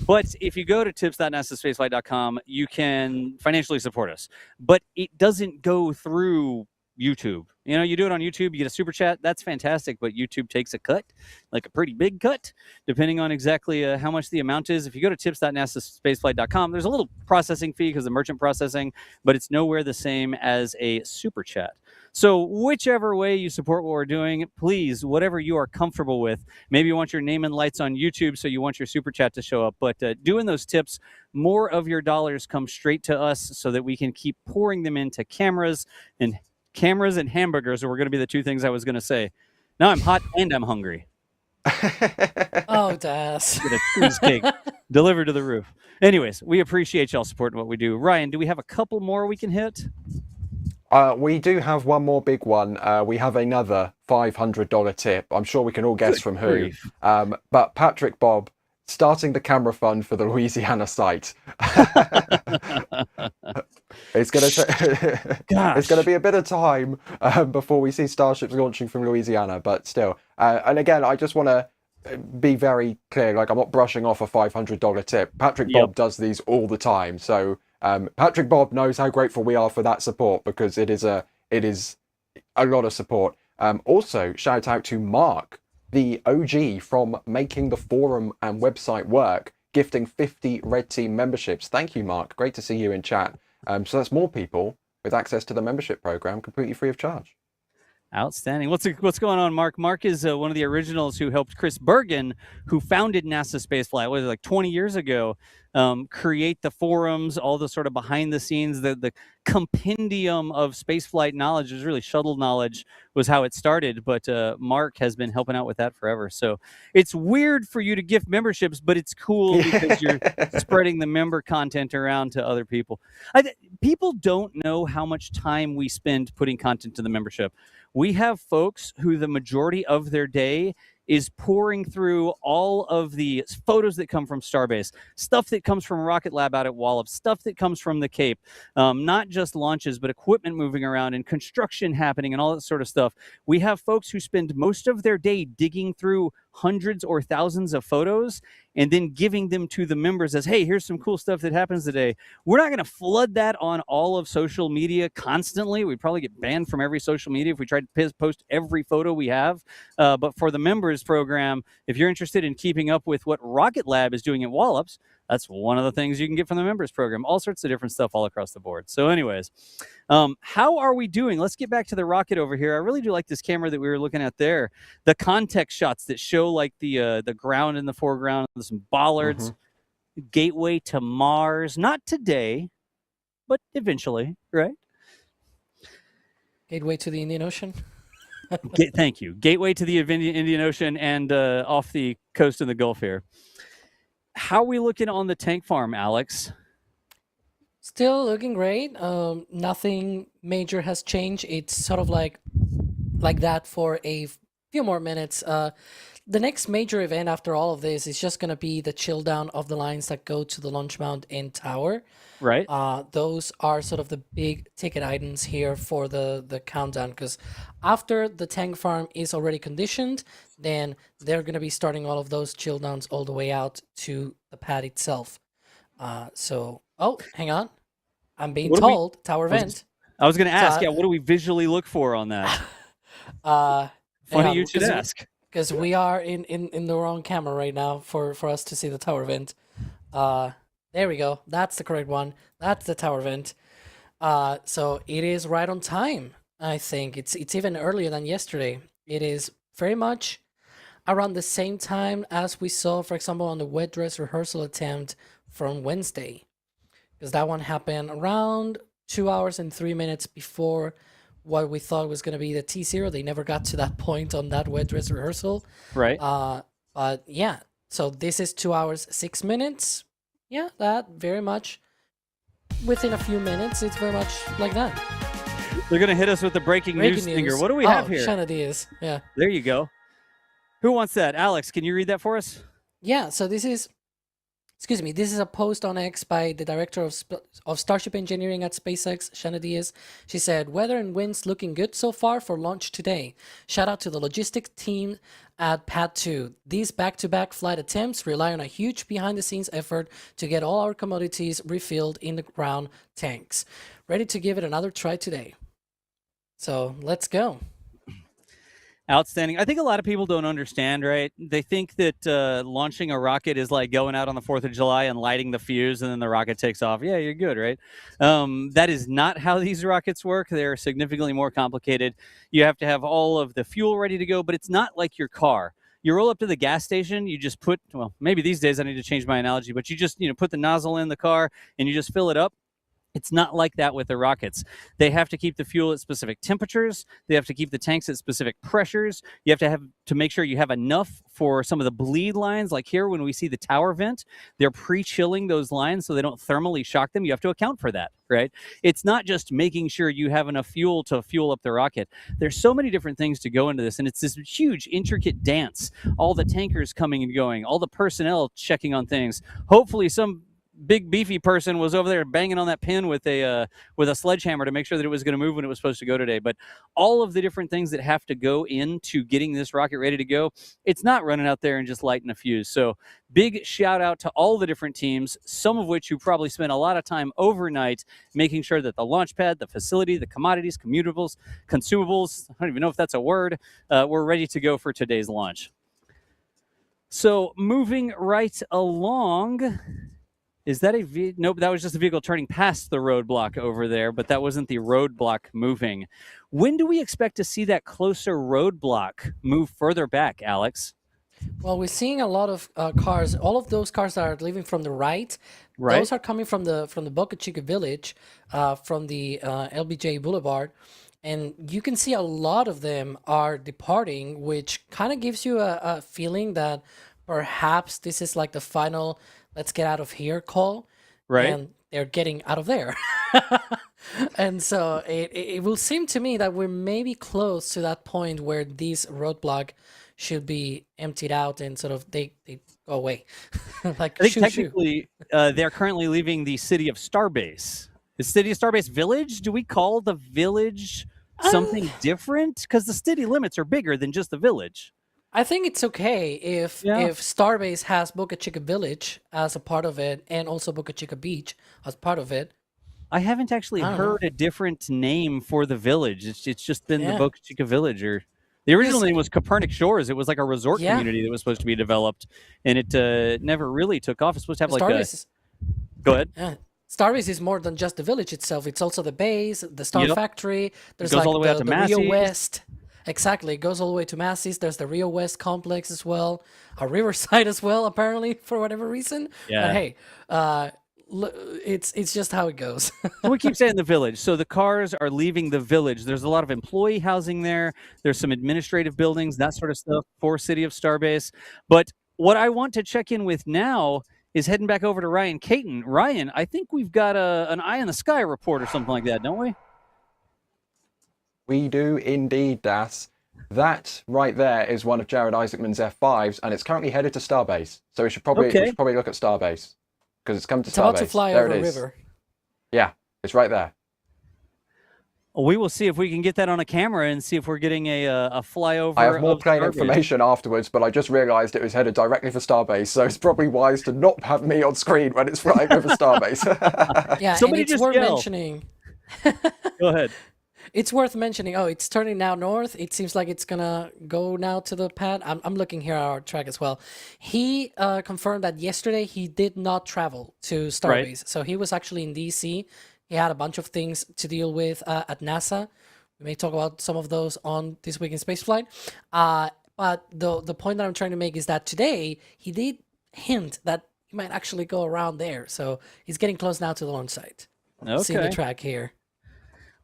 But if you go to tips.nasaspaceflight.com, you can financially support us. But it doesn't go through YouTube. You know, you do it on YouTube, you get a super chat. That's fantastic, but YouTube takes a cut, like a pretty big cut, depending on exactly how much the amount is. If you go to tips.nasaspaceflight.com, there's a little processing fee because of merchant processing, but it's nowhere the same as a super chat. So whichever way you support what we're doing, please, whatever you are comfortable with. Maybe you want your name and lights on YouTube, so you want your super chat to show up. But doing those tips, more of your dollars come straight to us so that we can keep pouring them into cameras and hamburgers were going to be the two things I was going to say. Now I'm hot and I'm hungry. Oh, Das. Get a cheesecake delivered to the roof. Anyways, we appreciate y'all supporting what we do. Ryan, do we have a couple more we can hit? We do have one more big one. We have another $500 tip. I'm sure we can all guess from who. But Patrick Bob, starting the camera fund for the Louisiana site. It's going to be a bit of time before we see Starships launching from Louisiana, but still. And again, I just want to be very clear, like I'm not brushing off a $500 tip. Patrick Bob does these all the time. So Patrick Bob knows how grateful we are for that support, because it is a lot of support. Also, shout out to Mark, the OG from making the forum and website work, gifting 50 Red Team memberships. Thank you, Mark. Great to see you in chat. So that's more people with access to the membership program completely free of charge. Outstanding. What's going on, Mark? Mark is one of the originals who helped Chris Bergen, who founded NASA Spaceflight, was it like 20 years ago, create the forums, all the sort of behind the scenes, the compendium of spaceflight knowledge. It was really shuttle knowledge was how it started, but Mark has been helping out with that forever. So it's weird for you to gift memberships, but it's cool because you're spreading the member content around to other people. People don't know how much time we spend putting content to the membership. We have folks who the majority of their day is pouring through all of the photos that come from Starbase, stuff that comes from Rocket Lab out at Wallops, stuff that comes from the Cape, not just launches, but equipment moving around and construction happening and all that sort of stuff. We have folks who spend most of their day digging through hundreds or thousands of photos and then giving them to the members as, hey, here's some cool stuff that happens today. We're not going to flood that on all of social media constantly. We'd probably get banned from every social media if we tried to post every photo we have. But for the members program, if you're interested in keeping up with what Rocket Lab is doing at Wallops, that's one of the things you can get from the members program. All sorts of different stuff all across the board. So anyways, how are we doing? Let's get back to the rocket over here. I really do like this camera that we were looking at there. The context shots that show like the ground in the foreground, some bollards, gateway to Mars. Not today, but eventually, right? Gateway to the Indian Ocean. Thank you. Gateway to the Indian Ocean and off the coast of the Gulf here. How are we looking on the tank farm, Alex? Still looking great. Nothing major has changed. It's sort of like that for a few more minutes. The next major event after all of this is just going to be the chill down of the lines that go to the launch mount and tower. Right. Those are sort of the big ticket items here for the countdown, because after the tank farm is already conditioned, then they're going to be starting all of those chill downs all the way out to the pad itself. Oh, hang on. I'm being told tower vent. I was going to ask, what do we visually look for on that? Funny you should ask. Because we are in the wrong camera right now for us to see the tower vent. There we go. That's the correct one. That's the tower vent. So it is right on time, I think. It's even earlier than yesterday. It is very much around the same time as we saw, for example, on the wet dress rehearsal attempt from Wednesday. Because that one happened around 2 hours and 3 minutes before what we thought was going to be the T0. They never got to that point on that wet dress rehearsal. Right. But yeah, so this is 2 hours, 6 minutes. Yeah, that very much within a few minutes. It's very much like that. They're going to hit us with the breaking news stinger. What do we have here? Shanna Diaz. Yeah. There you go. Who wants that? Alex, can you read that for us? Yeah, so this is a post on X by the director of Starship Engineering at SpaceX, Shanna Diaz. She said, weather and winds looking good so far for launch today. Shout out to the logistics team at Pad 2. These back-to-back flight attempts rely on a huge behind-the-scenes effort to get all our commodities refilled in the ground tanks. Ready to give it another try today. So let's go. Outstanding. I think a lot of people don't understand, right? They think that launching a rocket is like going out on the 4th of July and lighting the fuse and then the rocket takes off. Yeah, you're good, right? That is not how these rockets work. They're significantly more complicated. You have to have all of the fuel ready to go, but it's not like your car. You roll up to the gas station, you just put, well, maybe these days I need to change my analogy, but you just, put the nozzle in the car and you just fill it up. It's not like that with the rockets. They have to keep the fuel at specific temperatures. They have to keep the tanks at specific pressures. You have to make sure you have enough for some of the bleed lines. Like here, when we see the tower vent, they're pre-chilling those lines so they don't thermally shock them. You have to account for that, right? It's not just making sure you have enough fuel to fuel up the rocket. There's so many different things to go into this, and it's this huge, intricate dance. All the tankers coming and going, all the personnel checking on things. Hopefully some big beefy person was over there banging on that pin with a sledgehammer to make sure that it was going to move when it was supposed to go today. But all of the different things that have to go into getting this rocket ready to go, it's not running out there and just lighting a fuse. So big shout out to all the different teams, some of which who probably spent a lot of time overnight making sure that the launch pad, the facility, the commodities, consumables, I don't even know if that's a word, were ready to go for today's launch. So moving right along. Is that nope, that was just a vehicle turning past the roadblock over there, but that wasn't the roadblock moving. When do we expect to see that closer roadblock move further back, Alex? Well, we're seeing a lot of cars. All of those cars that are leaving from the right, those are coming from the Boca Chica village, from the LBJ Boulevard. And you can see a lot of them are departing, which kind of gives you a feeling that perhaps this is like the final let's get out of here call. Right. And they're getting out of there. And so it will seem to me that we're maybe close to that point where this roadblock should be emptied out and sort of they go away. Like I think technically they're currently leaving the city of Starbase. The city of Starbase Village? Do we call the village something different? Because the city limits are bigger than just the village. I think it's okay if Starbase has Boca Chica Village as a part of it, and also Boca Chica Beach as part of it. I haven't actually heard a different name for the village. It's just been the Boca Chica Village, or the original name was Copernic Shores. It was like a resort community that was supposed to be developed, and it never really took off. It's supposed to have like Starbase Go ahead. Yeah. Starbase is more than just the village itself. It's also the base, the Star Factory. There's goes like all the way out to Rio Massey's. West. Exactly. It goes all the way to Massey's. There's the Rio West complex as well. A Riverside as well, apparently, for whatever reason. Yeah. But hey, it's just how it goes. We keep saying the village. So the cars are leaving the village. There's a lot of employee housing there. There's some administrative buildings, that sort of stuff for City of Starbase. But what I want to check in with now is heading back over to Ryan Caton. Ryan, I think we've got an eye in the sky report or something like that, don't we? We do indeed, Das. That right there is one of Jared Isaacman's F5s, and it's currently headed to Starbase. So we should probably look at Starbase, because it's come to Starbase. It's about to fly there over it a is. river. Yeah, it's right there. We will see if we can get that on a camera and see if we're getting a flyover. I have more of plane Starbase. information afterwards, but I just realised it was headed directly for Starbase, so it's probably wise to not have me on screen when it's flying over Starbase. Yeah, Somebody and it's just worth yell. mentioning. Go ahead. It's worth mentioning. Oh, it's turning now north. It seems like it's gonna go now to the pad. I'm looking here at our track as well. He confirmed that yesterday he did not travel to Starbase, Right. so he was actually in DC. He had a bunch of things to deal with at NASA. We may talk about some of those on This Week in Spaceflight. But the point that I'm trying to make is that today he did hint that he might actually go around there. So he's getting close now to the launch site. Seeing the track here.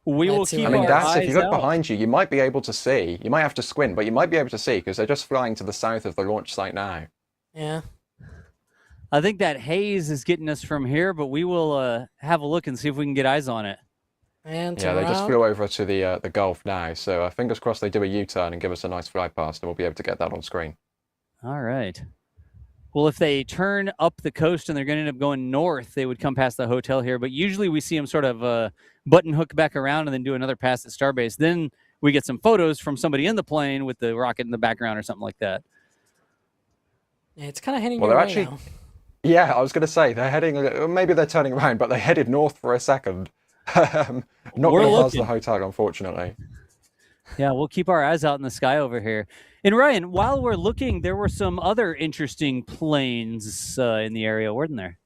We will Let's see keep what I mean, our Das, if you eyes look out. behind you, you might be able to see. You might have to squint, but you might be able to see, because they're just flying to the south of the launch site now. Yeah. I think that haze is getting us from here, but we will have a look and see if we can get eyes on it. And Yeah, they just flew over to the Gulf now, so fingers crossed they do a U-turn and give us a nice fly past, and we'll be able to get that on screen. All right. Well, if they turn up the coast and they're going to end up going north, they would come past the hotel here. But usually we see them sort of button hook back around and then do another pass at Starbase. Then we get some photos from somebody in the plane with the rocket in the background or something like that. Yeah, it's kind of heading Well, your they're way actually, now. yeah, I was going to say they're heading. Maybe they're turning around, but they headed north for a second. Not We're going to pass the looking. hotel, unfortunately. Yeah, we'll keep our eyes out in the sky over here. And Ryan, while we're looking, there were some other interesting planes in the area, weren't there?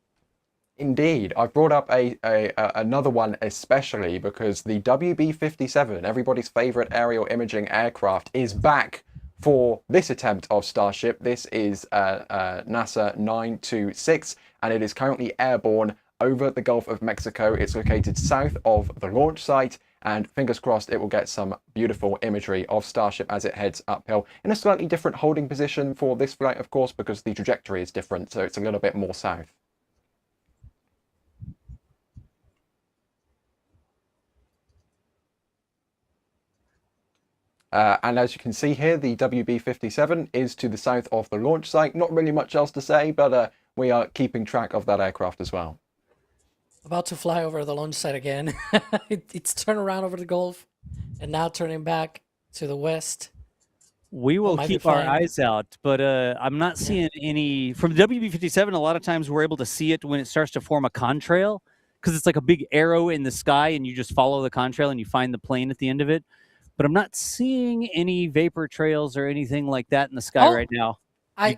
Indeed, I've brought up another one especially because the WB-57, everybody's favorite aerial imaging aircraft, is back for this attempt of Starship. This is NASA 926, and it is currently airborne over the Gulf of Mexico. It's located south of the launch site, and fingers crossed it will get some beautiful imagery of Starship as it heads uphill in a slightly different holding position for this flight, of course, because the trajectory is different, so it's a little bit more south. And as you can see here, the WB-57 is to the south of the launch site. Not really much else to say, but we are keeping track of that aircraft as well. About to fly over the launch site again. It's turned around over the Gulf and now turning back to the west. We will might be keep our fine. eyes out, but I'm not seeing any from the WB-57. A lot of times we're able to see it when it starts to form a contrail, because it's like a big arrow in the sky, and you just follow the contrail and you find the plane at the end of it. But I'm not seeing any vapor trails or anything like that in the sky right now.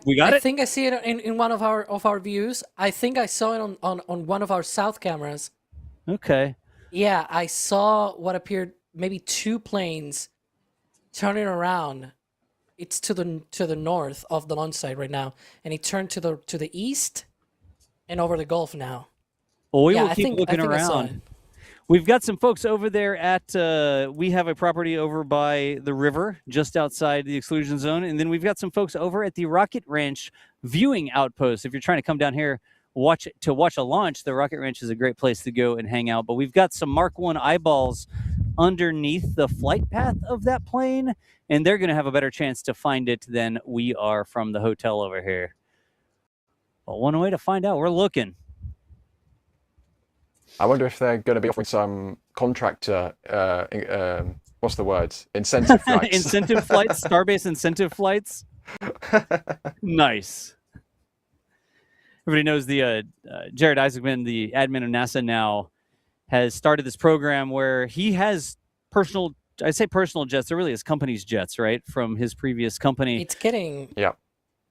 We got I it? think I see it in one of our views. I think I saw it on one of our south cameras. Okay. Yeah, I saw what appeared maybe two planes turning around. It's to the north of the launch site right now, and it turned to the east and over the Gulf now. Well, we Yeah, will I keep think- looking I think I saw around. We've got some folks over there at, we have a property over by the river, just outside the exclusion zone. And then we've got some folks over at the Rocket Ranch viewing outpost. If you're trying to come down here, watch a launch, the Rocket Ranch is a great place to go and hang out. But we've got some Mark I eyeballs underneath the flight path of that plane, and they're going to have a better chance to find it than we are from the hotel over here. But one way to find out, we're looking. I wonder if they're going to be offering some contractor, what's the word? Incentive flights. Incentive flights, Starbase incentive flights. Nice. Everybody knows the Jared Isaacman, the admin of NASA now, has started this program where he has personal, I say personal jets, they're really his company's jets, right? From his previous company. It's getting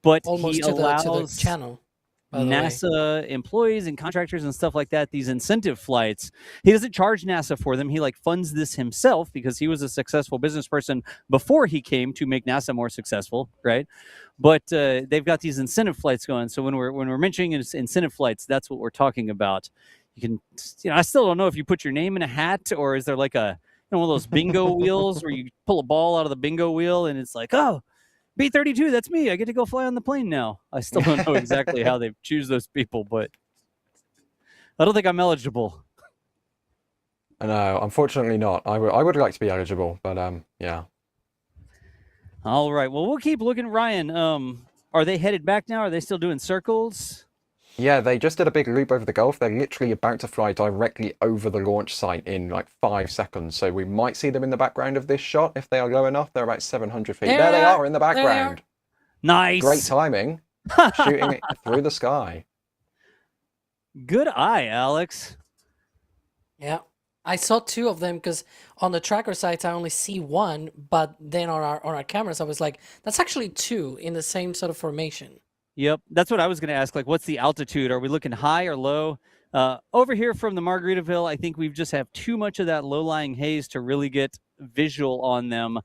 But almost he to allows the channel. By the way. NASA employees and contractors and stuff like that, these incentive flights. He doesn't charge NASA for them. He like funds this himself because he was a successful business person before he came to make NASA more successful, right? But they've got these incentive flights going. So when we're mentioning incentive flights, that's what we're talking about. You can, I still don't know if you put your name in a hat or is there like one of those bingo wheels where you pull a ball out of the bingo wheel and it's like, oh, B-32, that's me. I get to go fly on the plane now. I still don't know exactly how they choose those people, but I don't think I'm eligible. No, unfortunately not. I would like to be eligible, but yeah. All right. Well, we'll keep looking. Ryan, are they headed back now? Are they still doing circles? Yeah, they just did a big loop over the Gulf. They're literally about to fly directly over the launch site in like 5 seconds. So we might see them in the background of this shot if they are low enough. They're about 700 feet. There they are in the background. Nice. Great timing. Shooting it through the sky. Good eye, Alex. Yeah. I saw 2 of them because on the tracker sites I only see 1, but then on our cameras I was like, that's actually 2 in the same sort of formation. Yep, that's what I was going to ask. Like, what's the altitude? Are we looking high or low? Over here from the Margaritaville, I think we just have too much of that low-lying haze to really get visual on them.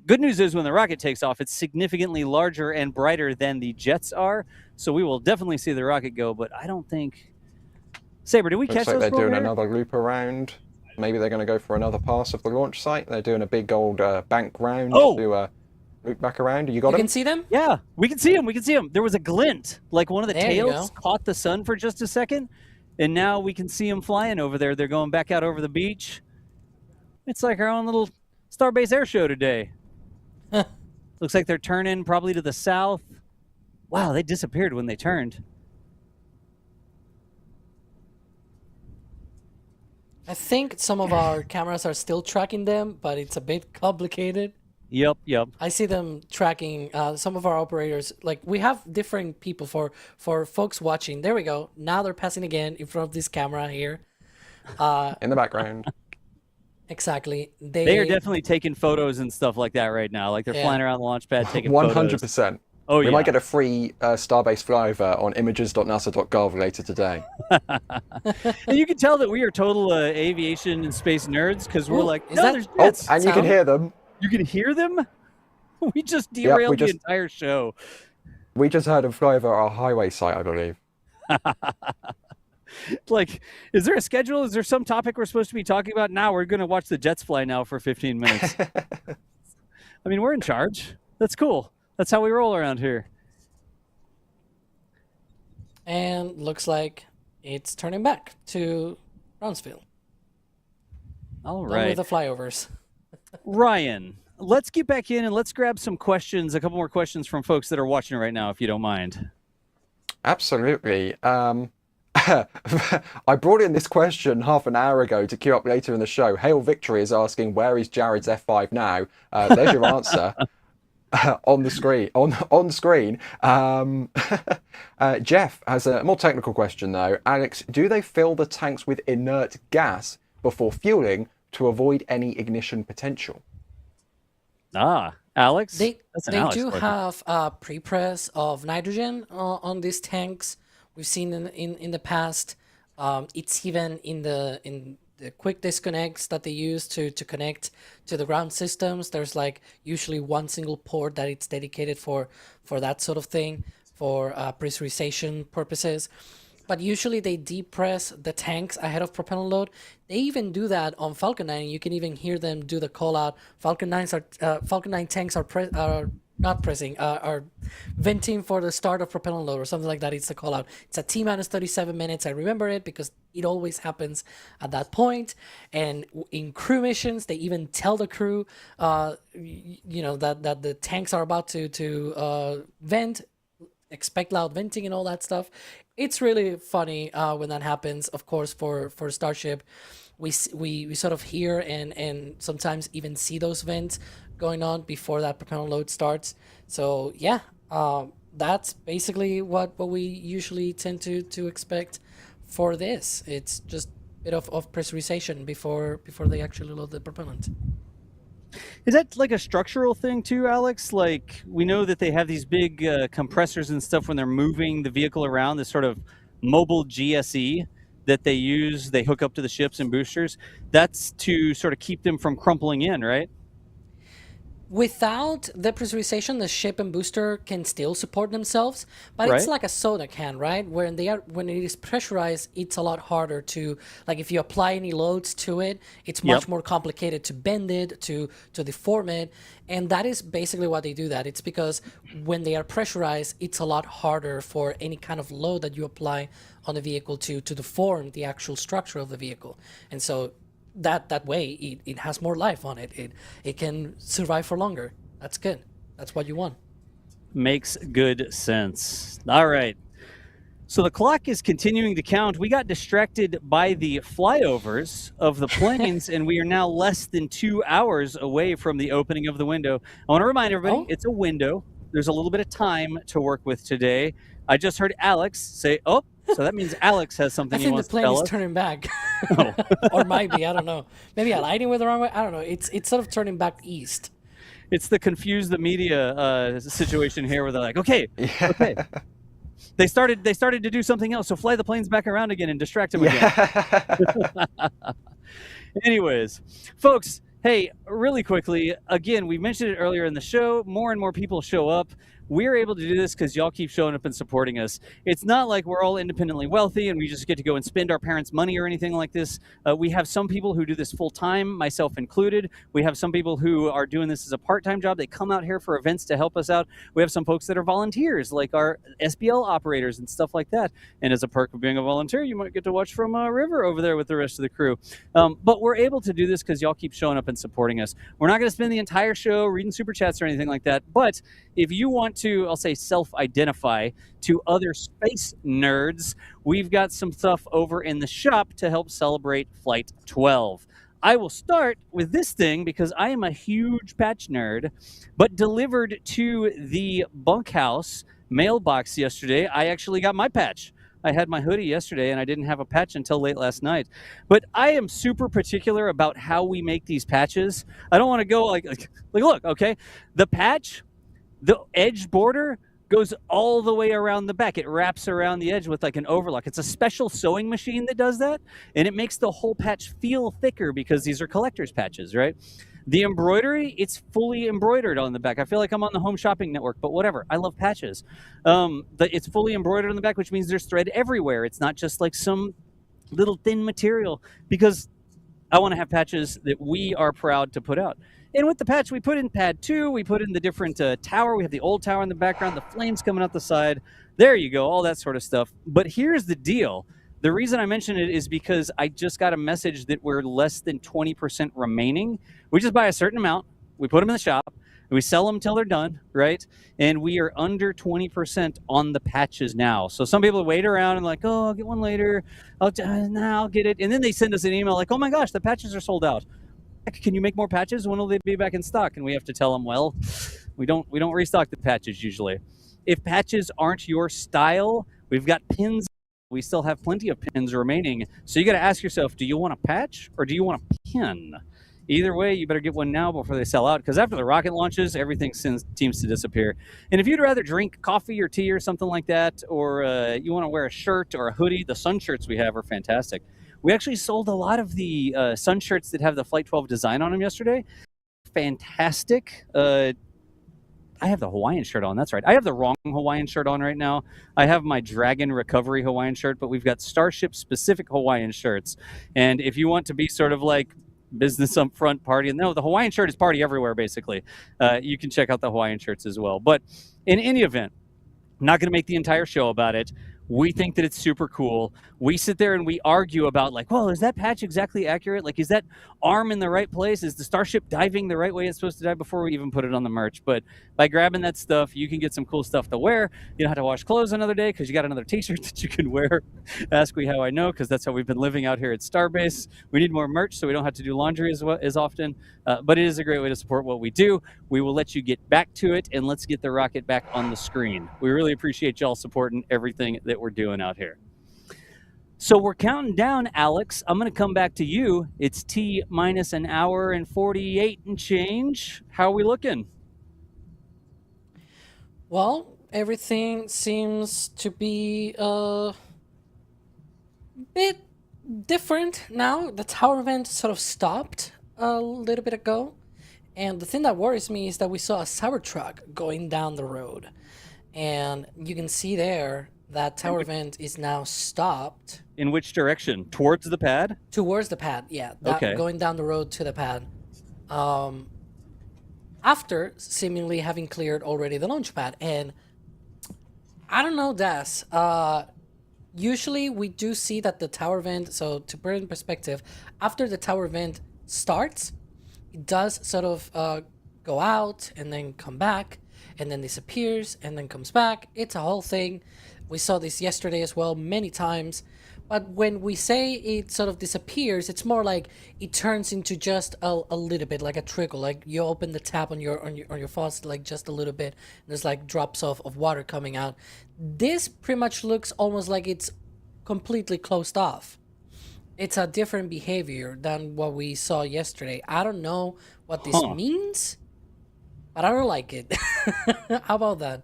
Good news is when the rocket takes off, it's significantly larger and brighter than the jets are. So we will definitely see the rocket go, but I don't think... Saber, did we catch Looks like those? they're doing another loop around. Maybe they're going to go for another pass of the launch site. They're doing a big old bank round to loop back around. You got them? You can see them? Yeah, we can see them. We can see them. There was a glint, like one of the There you tails go. caught the sun for just a second, and now we can see them flying over there. They're going back out over the beach. It's like our own little Starbase air show today. Looks like they're turning probably to the south. Wow, they disappeared when they turned. I think some of our cameras are still tracking them, but it's a bit complicated. Yep. I see them tracking some of our operators. Like we have different people for folks watching. There we go. Now they're passing again in front of this camera here. In the background. Exactly. They are definitely taking photos and stuff like that right now. Like they're flying around the launch pad taking 100%. photos. Oh, we might get a free Starbase flyover on images.nasa.gov later today. And you can tell that we are total aviation and space nerds because we're like, there's jets. And you can hear them. You can hear them? We just derailed the entire show. We just heard them fly over our highway site, I believe. Like, is there a schedule? Is there some topic we're supposed to be talking about? Now we're going to watch the jets fly now for 15 minutes. I mean, we're in charge. That's cool. That's how we roll around here. And looks like it's turning back to Brownsville. All Done right. with the flyovers. Ryan, let's get back in and let's grab some questions, a couple more questions from folks that are watching right now, if you don't mind. Absolutely. I brought in this question half an hour ago to queue up later in the show. Hail Victory is asking, where is Jared's F5 now? There's your answer. On the screen. On screen. Jeff has a more technical question, though. Alex, do they fill the tanks with inert gas before fueling to avoid any ignition potential? Alex? They Alex do question. have a pre-press of nitrogen on these tanks. We've seen in the past. It's even in the quick disconnects that they use to connect to the ground systems. There's like usually one single port that it's dedicated for that sort of thing, for pressurization purposes. But usually they depress the tanks ahead of propellant load. They even do that on Falcon 9. You can even hear them do the call out. Falcon 9 tanks are not pressing, are venting for the start of propellant load or something like that. It's the call out. It's at T-minus 37 minutes. I remember it because it always happens at that point. And in crew missions, they even tell the crew, that the tanks are about to vent. Expect loud venting and all that stuff. It's really funny when that happens. Of course, for Starship, we sort of hear and sometimes even see those vents going on before that propellant load starts. So yeah, that's basically what we usually tend to expect for this. It's just a bit of pressurization before they actually load the propellant. Is that like a structural thing too, Alex? Like, we know that they have these big compressors and stuff when they're moving the vehicle around, this sort of mobile GSE that they use, they hook up to the ships and boosters. That's to sort of keep them from crumpling in, right? Without the pressurization, the ship and booster can still support themselves, but it's like a soda can, right? When it is pressurized, it's a lot harder to, like, if you apply any loads to it, it's much more complicated to bend it, to deform it, and that is basically why they do that. It's because when they are pressurized, it's a lot harder for any kind of load that you apply on the vehicle to deform the actual structure of the vehicle, and so that way it has more life on it. It can survive for longer. That's good. That's what you want. Makes good sense. All right. So the clock is continuing to count. We got distracted by the flyovers of the planes, and we are now less than 2 hours away from the opening of the window. I want to remind everybody, it's a window. There's a little bit of time to work with today. I just heard Alex say, oh, so that means Alex has something he wants to tell us. I think the plane is turning back. Or might be, I don't know. Maybe aligning with the wrong way. I don't know. It's sort of turning back east. It's the confuse the media situation here where they're like, okay. They started to do something else, so fly the planes back around again and distract them again. Anyways, folks, hey, really quickly, again, we mentioned it earlier in the show, more and more people show up. We're able to do this because y'all keep showing up and supporting us. It's not like we're all independently wealthy and we just get to go and spend our parents' money or anything like this. We have some people who do this full time, myself included. We have some people who are doing this as a part-time job. They come out here for events to help us out. We have some folks that are volunteers, like our SBL operators and stuff like that. And as a perk of being a volunteer, you might get to watch from a river over there with the rest of the crew. But we're able to do this because y'all keep showing up and supporting us. We're not going to spend the entire show reading super chats or anything like that. But if you want to, I'll say, self-identify to other space nerds, we've got some stuff over in the shop to help celebrate Flight 12. I will start with this thing because I am a huge patch nerd, but delivered to the bunkhouse mailbox yesterday, I actually got my patch. I had my hoodie yesterday and I didn't have a patch until late last night. But I am super particular about how we make these patches. I don't want to go like look, okay, the patch, the edge border goes all the way around the back. It wraps around the edge with like an overlock. It's a special sewing machine that does that, and it makes the whole patch feel thicker because these are collector's patches, right? The embroidery, it's fully embroidered on the back. I feel like I'm on the Home Shopping Network, but whatever. I love patches. It's fully embroidered on the back, which means there's thread everywhere. It's not just like some little thin material, because I want to have patches that we are proud to put out. And with the patch, we put in pad 2, we put in the different tower. We have the old tower in the background, the flames coming out the side. There you go, all that sort of stuff. But here's the deal. The reason I mention it is because I just got a message that we're less than 20% remaining. We just buy a certain amount, we put them in the shop, and we sell them until they're done, right? And we are under 20% on the patches now. So some people wait around and like, oh, I'll get one later. I'll get it. And then they send us an email like, oh my gosh, the patches are sold out. Can you make more patches? When will they be back in stock? And we have to tell them, well, we don't restock the patches usually. If patches aren't your style, we've got pins. We still have plenty of pins remaining. So you got to ask yourself, do you want a patch or do you want a pin? Either way, you better get one now before they sell out, because after the rocket launches, everything seems to disappear. And if you'd rather drink coffee or tea or something like that, or you want to wear a shirt or a hoodie, the sun shirts we have are fantastic. We actually sold a lot of the sun shirts that have the Flight 12 design on them yesterday. Fantastic. I have the Hawaiian shirt on. That's right. I have the wrong Hawaiian shirt on right now. I have my Dragon Recovery Hawaiian shirt, but we've got Starship specific Hawaiian shirts. And if you want to be sort of like business up front party, no, the Hawaiian shirt is party everywhere, basically. You can check out the Hawaiian shirts as well. But in any event, I'm not going to make the entire show about it. We think that it's super cool. We sit there and we argue about like, well, is that patch exactly accurate? Like, is that arm in the right place? Is the Starship diving the right way it's supposed to dive before we even put it on the merch? But by grabbing that stuff, you can get some cool stuff to wear. You don't have to wash clothes another day because you got another t-shirt that you can wear. Ask me how I know, because that's how we've been living out here at Starbase. We need more merch so we don't have to do laundry as often. But it is a great way to support what we do. We will let you get back to it, and let's get the rocket back on the screen. We really appreciate y'all supporting everything that we're doing out here. So we're counting down, Alex. I'm going to come back to you. It's T minus an hour and 48 and change. How are we looking? Well, everything seems to be a bit different now. The tower event sort of stopped a little bit ago. And the thing that worries me is that we saw a Cybertruck going down the road. And you can see there that tower vent is now stopped. In which direction? Towards the pad? Towards the pad, yeah. Okay. Going down the road to the pad. After seemingly having cleared already the launch pad. And I don't know, Des. Usually we do see that the tower vent, so to put it in perspective, after the tower vent starts, it does sort of go out and then come back and then disappears and then comes back. It's a whole thing. We saw this yesterday as well many times. But when we say it sort of disappears, it's more like it turns into just a little bit, like a trickle. Like you open the tap on your faucet, like just a little bit, and there's like drops of water coming out. This pretty much looks almost like it's completely closed off. It's a different behavior than what we saw yesterday. I don't know what this means, but I don't like it. How about that?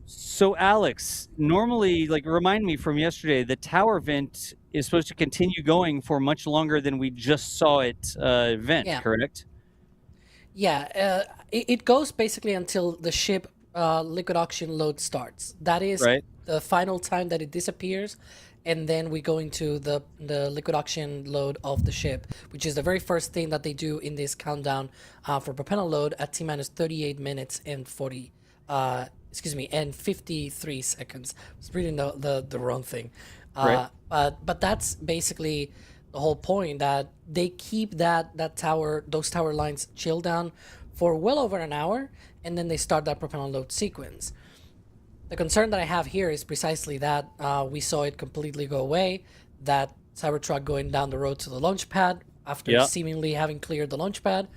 So Alex, normally, like, remind me from yesterday, the tower vent is supposed to continue going for much longer than we just saw it vent, correct? Yeah, it goes basically until the ship liquid oxygen load starts. That is the final time that it disappears, and then we go into the liquid oxygen load of the ship, which is the very first thing that they do in this countdown for propellant load at T-minus 38 minutes and 53 seconds. I was reading the wrong thing. But that's basically the whole point, that they keep those tower lines chilled down for well over an hour, and then they start that propellant load sequence. The concern that I have here is precisely that we saw it completely go away, that Cybertruck going down the road to the launch pad after seemingly having cleared the launch pad.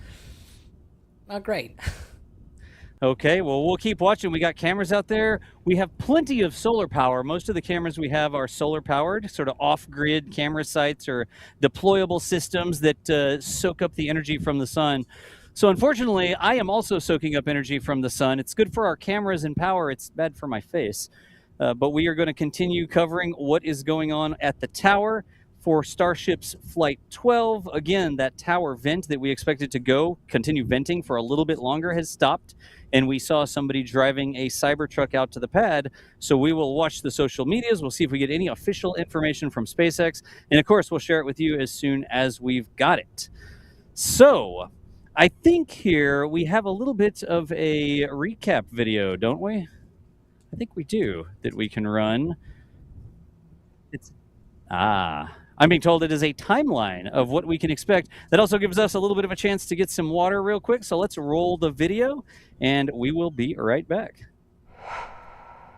Not great. Okay, well, we'll keep watching. We got cameras out there. We have plenty of solar power. Most of the cameras we have are solar powered, sort of off-grid camera sites or deployable systems that soak up the energy from the sun. So unfortunately, I am also soaking up energy from the sun. It's good for our cameras and power. It's bad for my face. But we are going to continue covering what is going on at the tower for Starship's Flight 12. Again, that tower vent that we expected to continue venting for a little bit longer has stopped. And we saw somebody driving a Cybertruck out to the pad. So we will watch the social medias. We'll see if we get any official information from SpaceX. And of course, we'll share it with you as soon as we've got it. So I think here we have a little bit of a recap video, don't we? I think we do, that we can run. I'm being told it is a timeline of what we can expect. That also gives us a little bit of a chance to get some water real quick. So let's roll the video, and we will be right back.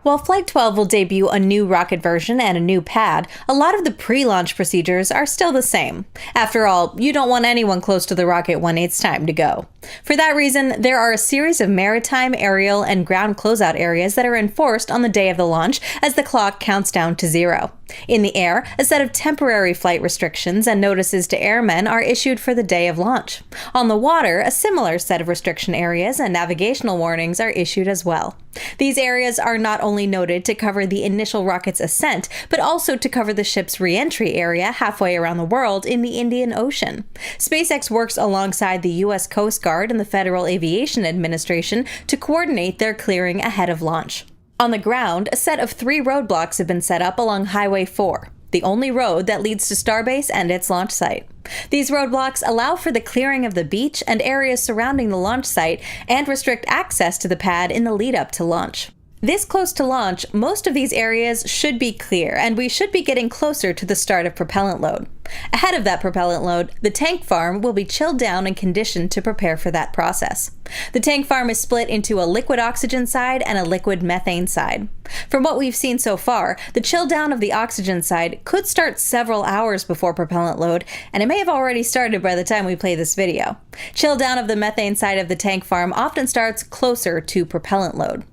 While Flight 12 will debut a new rocket version and a new pad, a lot of the pre-launch procedures are still the same. After all, you don't want anyone close to the rocket when it's time to go. For that reason, there are a series of maritime, aerial, and ground closeout areas that are enforced on the day of the launch as the clock counts down to 0. In the air, a set of temporary flight restrictions and notices to airmen are issued for the day of launch. On the water, a similar set of restriction areas and navigational warnings are issued as well. These areas are not only noted to cover the initial rocket's ascent, but also to cover the ship's re-entry area halfway around the world in the Indian Ocean. SpaceX works alongside the U.S. Coast Guard and the Federal Aviation Administration to coordinate their clearing ahead of launch. On the ground, a set of 3 roadblocks have been set up along Highway 4, the only road that leads to Starbase and its launch site. These roadblocks allow for the clearing of the beach and areas surrounding the launch site and restrict access to the pad in the lead-up to launch. This close to launch, most of these areas should be clear, and we should be getting closer to the start of propellant load. Ahead of that propellant load, the tank farm will be chilled down and conditioned to prepare for that process. The tank farm is split into a liquid oxygen side and a liquid methane side. From what we've seen so far, the chill down of the oxygen side could start several hours before propellant load, and it may have already started by the time we play this video. Chill down of the methane side of the tank farm often starts closer to propellant load.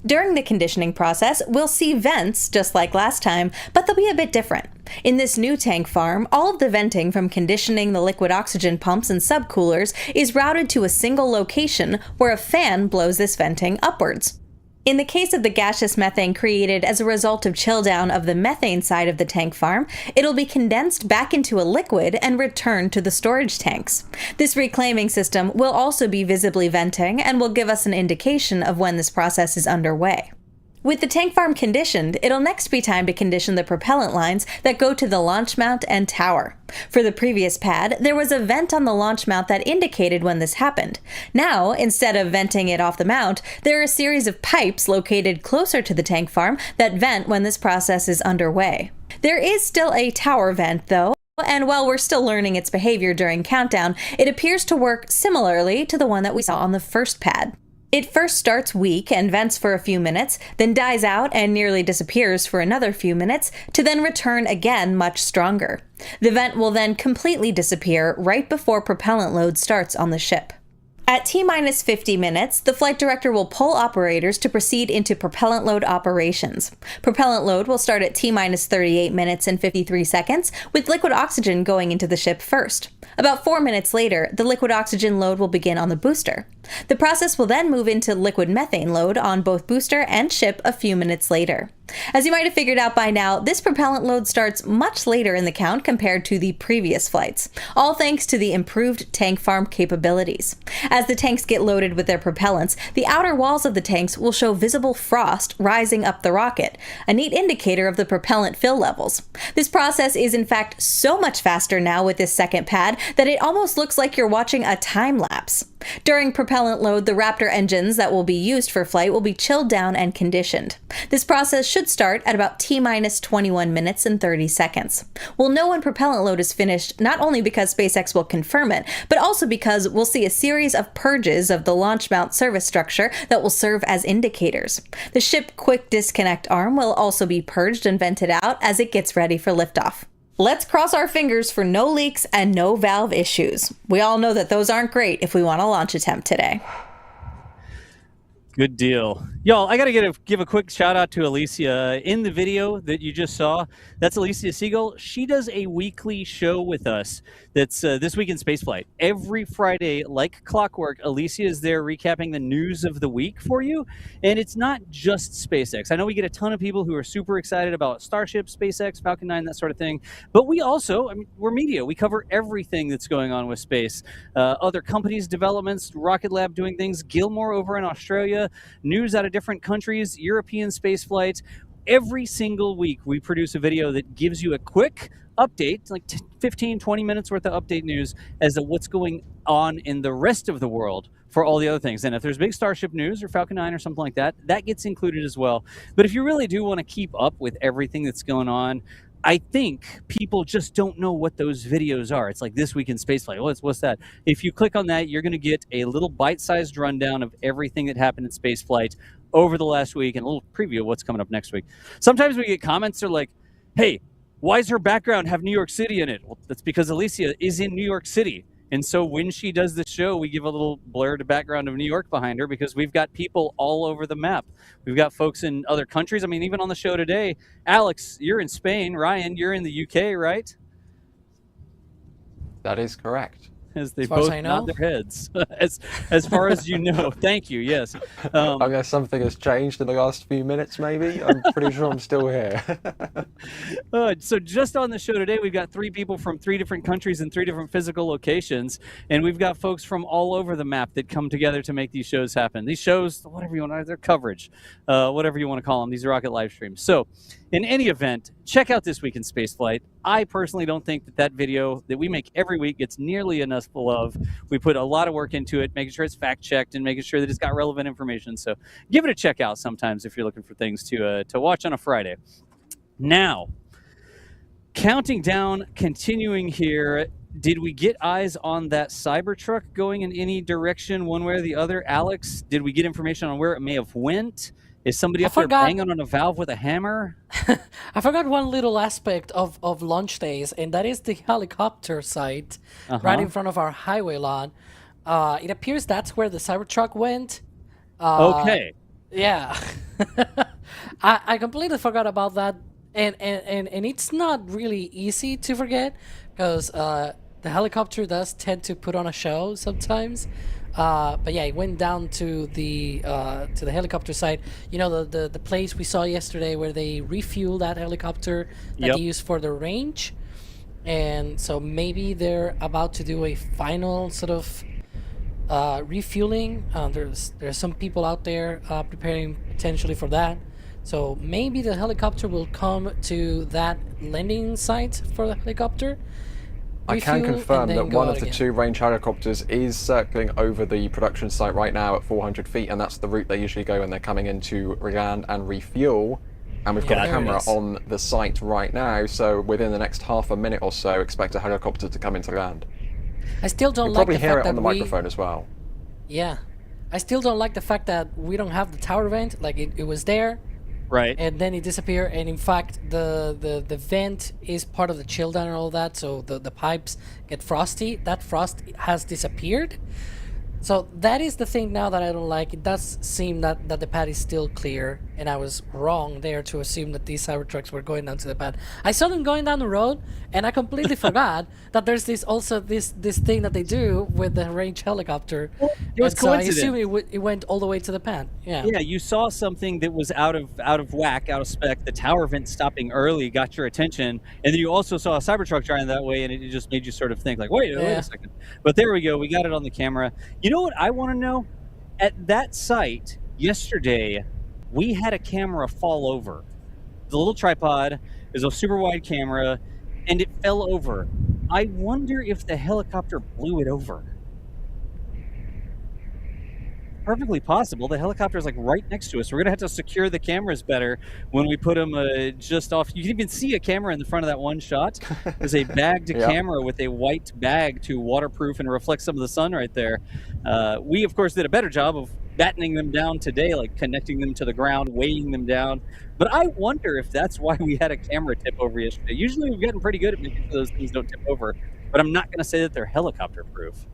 During the conditioning process, we'll see vents, just like last time, but they'll be a bit different. In this new tank farm, all of the venting from conditioning the liquid oxygen pumps and subcoolers is routed to a single location where a fan blows this venting upwards. In the case of the gaseous methane created as a result of chill down of the methane side of the tank farm, it'll be condensed back into a liquid and returned to the storage tanks. This reclaiming system will also be visibly venting and will give us an indication of when this process is underway. With the tank farm conditioned, it'll next be time to condition the propellant lines that go to the launch mount and tower. For the previous pad, there was a vent on the launch mount that indicated when this happened. Now, instead of venting it off the mount, there are a series of pipes located closer to the tank farm that vent when this process is underway. There is still a tower vent, though, and while we're still learning its behavior during countdown, it appears to work similarly to the one that we saw on the first pad. It first starts weak and vents for a few minutes, then dies out and nearly disappears for another few minutes, to then return again much stronger. The vent will then completely disappear right before propellant load starts on the ship. At T-minus 50 minutes, the flight director will pull operators to proceed into propellant load operations. Propellant load will start at T-minus 38 minutes and 53 seconds, with liquid oxygen going into the ship first. About 4 minutes later, the liquid oxygen load will begin on the booster. The process will then move into liquid methane load on both booster and ship a few minutes later. As you might have figured out by now, this propellant load starts much later in the count compared to the previous flights, all thanks to the improved tank farm capabilities. As the tanks get loaded with their propellants, the outer walls of the tanks will show visible frost rising up the rocket, a neat indicator of the propellant fill levels. This process is in fact so much faster now with this second pad that it almost looks like you're watching a time lapse. During propellant load, the Raptor engines that will be used for flight will be chilled down and conditioned. This process should start at about T-minus 21 minutes and 30 seconds. We'll know when propellant load is finished not only because SpaceX will confirm it, but also because we'll see a series of purges of the launch mount service structure that will serve as indicators. The ship quick disconnect arm will also be purged and vented out as it gets ready for liftoff. Let's cross our fingers for no leaks and no valve issues. We all know that those aren't great if we want a launch attempt today. Good deal. Y'all, I got to give a quick shout out to Alicia. In the video that you just saw, that's Alicia Siegel. She does a weekly show with us that's This Week in Spaceflight. Every Friday, like clockwork, Alicia is there recapping the news of the week for you. And it's not just SpaceX. I know we get a ton of people who are super excited about Starship, SpaceX, Falcon 9, that sort of thing. But we also, I mean, we're media. We cover everything that's going on with space. Other companies, developments, Rocket Lab doing things, Gilmore over in Australia, news out of different countries, European space flights. Every single week we produce a video that gives you a quick update, like 15, 20 minutes worth of update news as to what's going on in the rest of the world for all the other things. And if there's big Starship news or Falcon 9 or something like that, that gets included as well. But if you really do want to keep up with everything that's going on, I think people just don't know what those videos are. It's like This Week in Spaceflight. What's that? If you click on that, you're going to get a little bite-sized rundown of everything that happened in spaceflight over the last week and a little preview of what's coming up next week. Sometimes we get comments that are like, hey, why does her background have New York City in it? Well, that's because Alicia is in New York City. And so when she does the show, we give a little blurred background of New York behind her because we've got people all over the map. We've got folks in other countries. I mean, even on the show today, Alex, you're in Spain. Ryan, you're in the UK, right? That is correct. As they both nod their heads. as far as you know. Thank you, yes. I guess something has changed in the last few minutes, maybe. I'm pretty sure I'm still here. So just on the show today, we've got 3 people from 3 different countries and 3 different physical locations, and we've got folks from all over the map that come together to make these shows happen. These shows, whatever you want, their coverage, whatever you want to call them, these rocket live streams. So in any event, check out This Week in Spaceflight. I personally don't think that video that we make every week gets nearly enough love. We put a lot of work into it, making sure it's fact-checked and making sure that it's got relevant information. So give it a check out sometimes if you're looking for things to watch on a Friday. Now, counting down, continuing here. Did we get eyes on that Cybertruck going in any direction, one way or the other? Alex, did we get information on where it may have went? Is somebody up there banging on a valve with a hammer? I forgot one little aspect of launch days, and that is the helicopter site right in front of our highway lot. It appears that's where the Cybertruck went. Okay. Yeah. I completely forgot about that. And it's not really easy to forget because the helicopter does tend to put on a show sometimes. But yeah, it went down to the helicopter site. You know, the place we saw yesterday where they refuel that helicopter that they use for the range. And so maybe they're about to do a final sort of refueling. There's some people out there preparing potentially for that. So maybe the helicopter will come to that landing site for the helicopter. I can confirm that one of the 2 range helicopters is circling over the production site right now at 400 feet, and that's the route they usually go when they're coming in to land and refuel. And we've got a camera on the site right now, so within the next half a minute or so, expect a helicopter to come into land. I still don't You'll like probably the hear fact it on that the microphone as well. Yeah. I still don't like the fact that we don't have the tower vent. Like, it was there. Right. And then it disappeared, and in fact the vent is part of the chill down and all that, so the pipes get frosty. That frost has disappeared. So that is the thing now that I don't like. It does seem that the pad is still clear, and I was wrong there to assume that these Cybertrucks were going down to the pad. I saw them going down the road, and I completely forgot that there's this thing that they do with the range helicopter. Well, it was coincidence. So I assume it went all the way to the pad. Yeah. Yeah, you saw something that was out of whack, out of spec. The tower vent stopping early got your attention, and then you also saw a Cybertruck driving that way, and it just made you sort of think like, wait a second. But there we go. We got it on the camera. You know what I want to know? At that site yesterday, we had a camera fall over. The little tripod is a super wide camera, and it fell over. I wonder if the helicopter blew it over. Perfectly possible. The helicopter is like right next to us. We're going to have to secure the cameras better when we put them just off. You can even see a camera in the front of that one shot. There's a bagged camera with a white bag to waterproof and reflect some of the sun right there. We, of course, did a better job of battening them down today, like connecting them to the ground, weighing them down. But I wonder if that's why we had a camera tip over yesterday. Usually we've gotten pretty good at making sure those things don't tip over, but I'm not going to say that they're helicopter proof.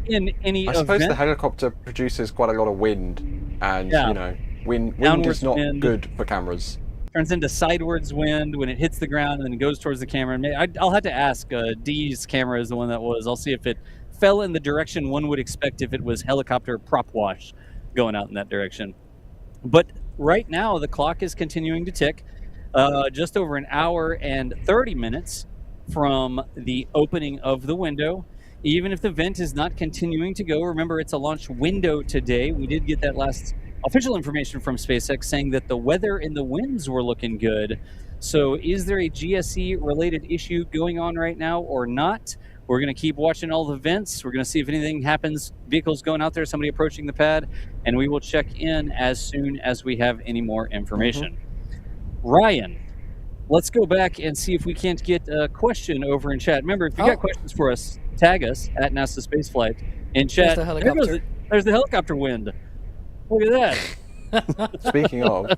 In any I suppose the helicopter produces quite a lot of wind, and you know, wind is not good for cameras. Turns into sidewards wind when it hits the ground and then it goes towards the camera. I'll have to ask. Dee's camera is the one that was. I'll see if it fell in the direction one would expect if it was helicopter prop wash going out in that direction. But right now the clock is continuing to tick. Just over an hour and 30 minutes from the opening of the window. Even if the vent is not continuing to go, remember it's a launch window today. We did get that last official information from SpaceX saying that the weather and the winds were looking good. So is there a GSE related issue going on right now or not? We're going to keep watching all the vents. We're going to see if anything happens, vehicles going out there, somebody approaching the pad, and we will check in as soon as we have any more information. Ryan, let's go back and see if we can't get a question over in chat. Remember, if you got questions for us, tag us at NASA Spaceflight in chat. There's the helicopter wind. Look at that. Speaking of,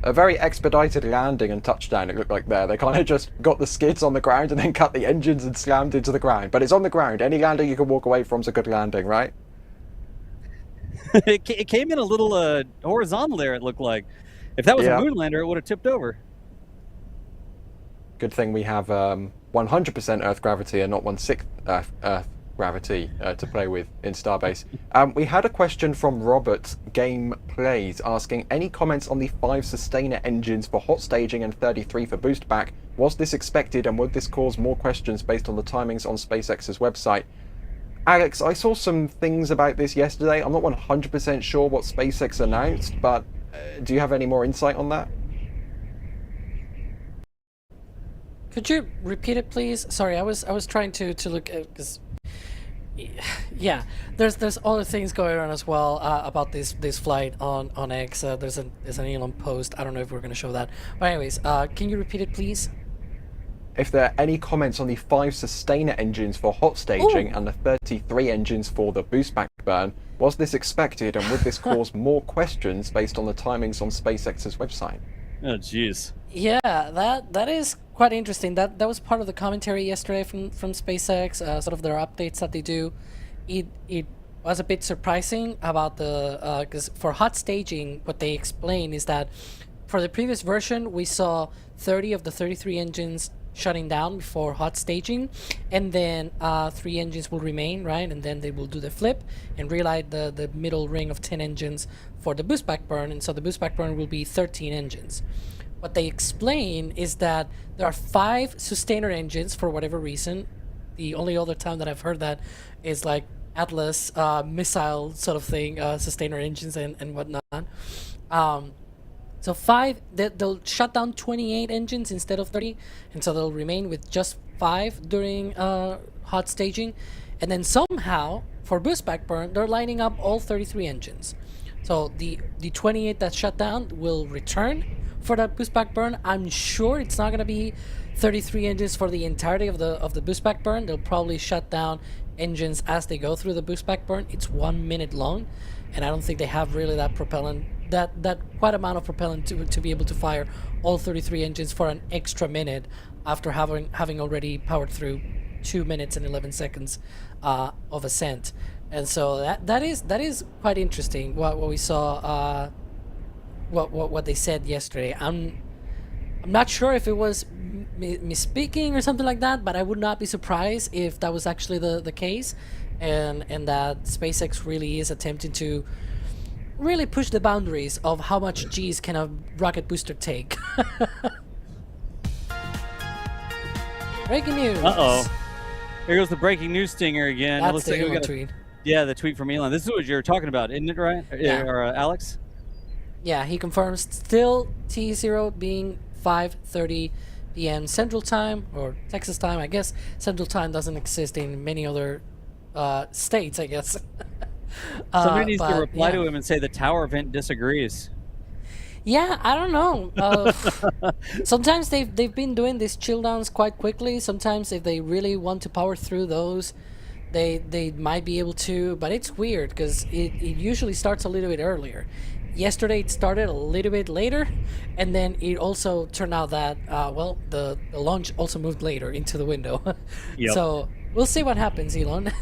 a very expedited landing and touchdown it looked like there. They kind of just got the skids on the ground and then cut the engines and slammed into the ground. But it's on the ground. Any landing you can walk away from is a good landing, right? It came in a little horizontal there, it looked like. If that was a moon lander, it would have tipped over. Good thing we have 100% Earth gravity and not 1/6 Earth gravity to play with in Starbase. We had a question from Robert Game Plays asking, any comments on the 5 sustainer engines for hot staging and 33 for boost back? Was this expected, and would this cause more questions based on the timings on SpaceX's website? Alex, I saw some things about this yesterday. I'm not 100% sure what SpaceX announced, but do you have any more insight on that? Could you repeat it, please? Sorry, I was trying to look at, because yeah, there's other things going on as well about this flight on X. There's an Elon post. I don't know if we're gonna show that, but anyways, can you repeat it, please? If there are any comments on the 5 sustainer engines for hot staging and the 33 engines for the boost back burn, was this expected, and would this cause more questions based on the timings on SpaceX's website? Oh, jeez. Yeah, that is quite interesting. That was part of the commentary yesterday from SpaceX, sort of their updates that they do. It was a bit surprising about the because for hot staging, what they explain is that for the previous version, we saw 30 of the 33 engines shutting down before hot staging, and then 3 engines will remain, right? And then they will do the flip and relight the middle ring of 10 engines for the boost back burn, and so the boost back burn will be 13 engines. What they explain is that there are 5 sustainer engines for whatever reason. The only other time that I've heard that is like Atlas missile sort of thing, sustainer engines and whatnot. So 5, they'll shut down 28 engines instead of 30, and so they'll remain with just 5 during hot staging. And then somehow, for boost back burn, they're lining up all 33 engines. So the 28 that shut down will return for that boost back burn. I'm sure it's not going to be 33 engines for the entirety of the boost back burn. They'll probably shut down engines as they go through the boost back burn. It's 1 minute long, and I don't think they have really that propellant, that quite amount of propellant to be able to fire all 33 engines for an extra minute after having already powered through 2 minutes and 11 seconds of ascent. And so that is quite interesting what we saw, what they said yesterday. I'm not sure if it was misspeaking or something like that, but I would not be surprised if that was actually the case, and that SpaceX really is attempting to really push the boundaries of how much G's can a rocket booster take. Breaking news. Uh-oh. Here goes the breaking news stinger again. That's it looks the like we Elon got tweet. Yeah, the tweet from Elon. This is what you're talking about, isn't it, right? Yeah. Or Alex? Yeah, he confirms still T0 being 5:30 p.m. Central Time, or Texas time. I guess Central Time doesn't exist in many other states, I guess. Somebody needs to reply to him and say the tower vent disagrees. Yeah, I don't know. Sometimes they've been doing these chill downs quite quickly. Sometimes if they really want to power through those, they might be able to. But it's weird because it usually starts a little bit earlier. Yesterday it started a little bit later, and then it also turned out that well, the launch also moved later into the window. Yep. So we'll see what happens, Elon.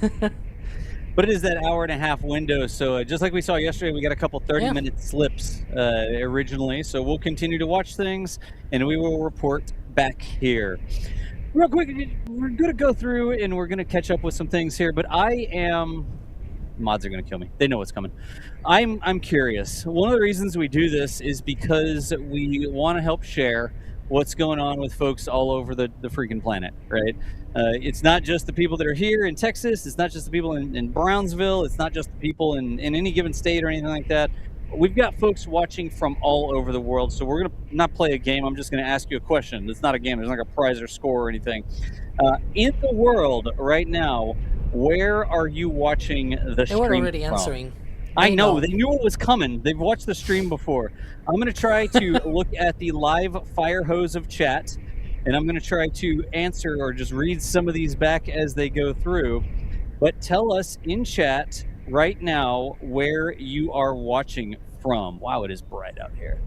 But it is that hour-and-a-half window, so just like we saw yesterday, we got a couple 30-minute slips originally, so we'll continue to watch things, and we will report back here. Real quick, we're going to go through, and we're going to catch up with some things here, but mods are going to kill me. They know what's coming. I'm curious. One of the reasons we do this is because we want to help share what's going on with folks all over the freaking planet, right? It's not just the people that are here in Texas. It's not just the people in Brownsville. It's not just the people in any given state or anything like that. We've got folks watching from all over the world. So we're going to not play a game. I'm just going to ask you a question. It's not a game. There's not a prize or score or anything. In the world right now, where are you watching the stream They were already from? answering. I know. They knew it was coming. They've watched the stream before. I'm going to try to look at the live fire hose of chat, and I'm going to try to answer or just read some of these back as they go through. But tell us in chat right now where you are watching from. Wow, it is bright out here.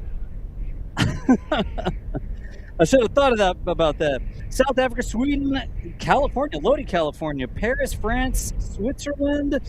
I should have thought about that. South Africa, Sweden, California, Lodi, California, Paris, France, Switzerland,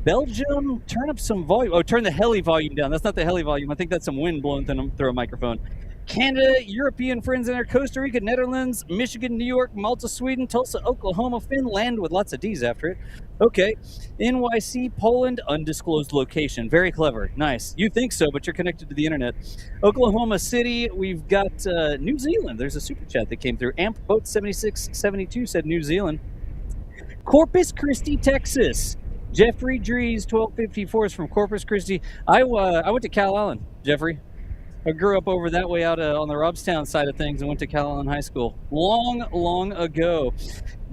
Belgium. Turn up some volume. Oh, turn the heli volume down. That's not the heli volume. I think that's some wind blowing through a microphone. Canada, European friends in there, Costa Rica, Netherlands, Michigan, New York, Malta, Sweden, Tulsa, Oklahoma, Finland with lots of D's after it, Okay. NYC, Poland, undisclosed location. Very clever. Nice. You think so, but you're connected to the internet. Oklahoma City, we've got New Zealand. There's a super chat that came through. Amp Boat 7672 said New Zealand. Corpus Christi, Texas. Jeffrey Drees, 1254 is from Corpus Christi. I went to Cal Allen, Jeffrey. I grew up over that way out on the Robstown side of things and went to Cal Allen High School long ago.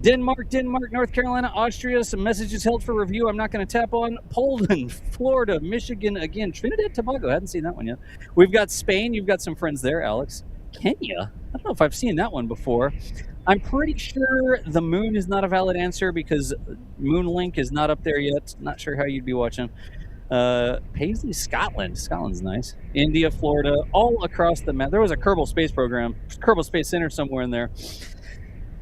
Denmark, North Carolina, Austria, some messages held for review I'm not going to tap on. Poland, Florida, Michigan, again, Trinidad, Tobago, hadn't seen that one yet. We've got Spain, you've got some friends there, Alex. Kenya, I don't know if I've seen that one before. I'm pretty sure the moon is not a valid answer because Moonlink is not up there yet. Not sure how you'd be watching. Paisley, Scotland. Scotland's nice. India, Florida, all across the map. There was a Kerbal Space Program, Kerbal Space Center somewhere in there.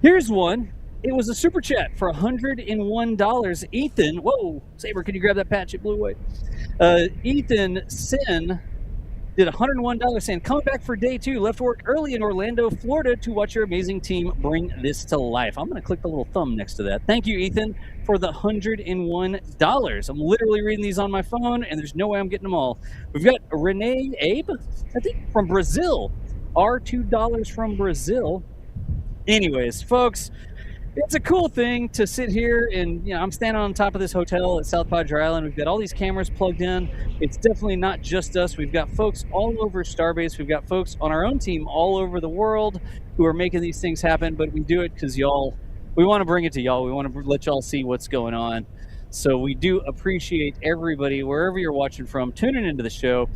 Here's one. It was a super chat for $101. Ethan, whoa, Saber, can you grab that patch? It blew away. Ethan Sin did $101 saying, coming back for day 2, left work early in Orlando, Florida to watch your amazing team bring this to life. I'm going to click the little thumb next to that. Thank you, Ethan, for the $101. I'm literally reading these on my phone, and there's no way I'm getting them all. We've got Renee Abe, I think, from Brazil. $2 from Brazil. Anyways, folks, it's a cool thing to sit here and, I'm standing on top of this hotel at South Padre Island. We've got all these cameras plugged in. It's definitely not just us. We've got folks all over Starbase. We've got folks on our own team all over the world who are making these things happen, but we do it because we want to bring it to y'all. We want to let y'all see what's going on. So we do appreciate everybody, wherever you're watching from, tuning into the show.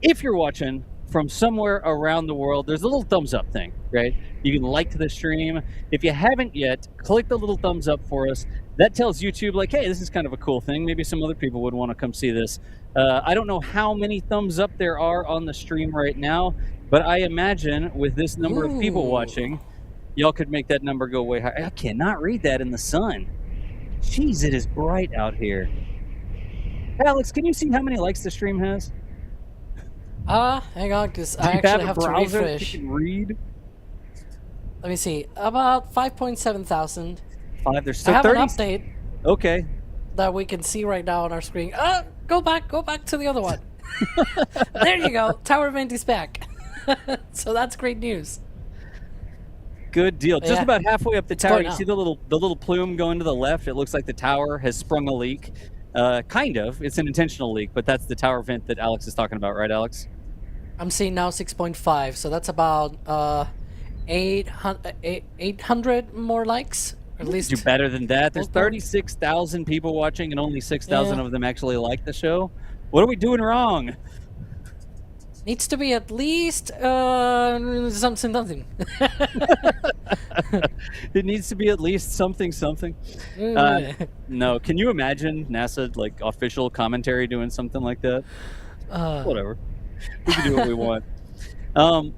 If you're watching from somewhere around the world, there's a little thumbs up thing, right? You can like the stream. If you haven't yet, click the little thumbs up for us. That tells YouTube, like, hey, this is kind of a cool thing. Maybe some other people would want to come see this. I don't know how many thumbs up there are on the stream right now, but I imagine with this number of people watching, y'all could make that number go way higher. I cannot read that in the sun. Jeez, it is bright out here. Alex, can you see how many likes the stream has? Hang on, because I actually have to refresh. You can read? Let me see. About 5.7 thousand. There's still I have 30. an update. Okay. That we can see right now on our screen. Go back to the other one. There you go. Tower Vent is back. So that's great news. Good deal. Just about halfway up the tower, you out. see the little plume going to the left. It looks like the tower has sprung a leak. Kind of. It's an intentional leak, but that's the tower vent that Alex is talking about, right, Alex? I'm seeing now 6.5, so that's about 800 more likes, or at least. Do better than that. There's 36,000 people watching, and only 6,000 of them actually like the show. What are we doing wrong? Needs to be at least something. It needs to be at least something. No, can you imagine NASA official commentary doing something like that? Whatever, we can do what we want.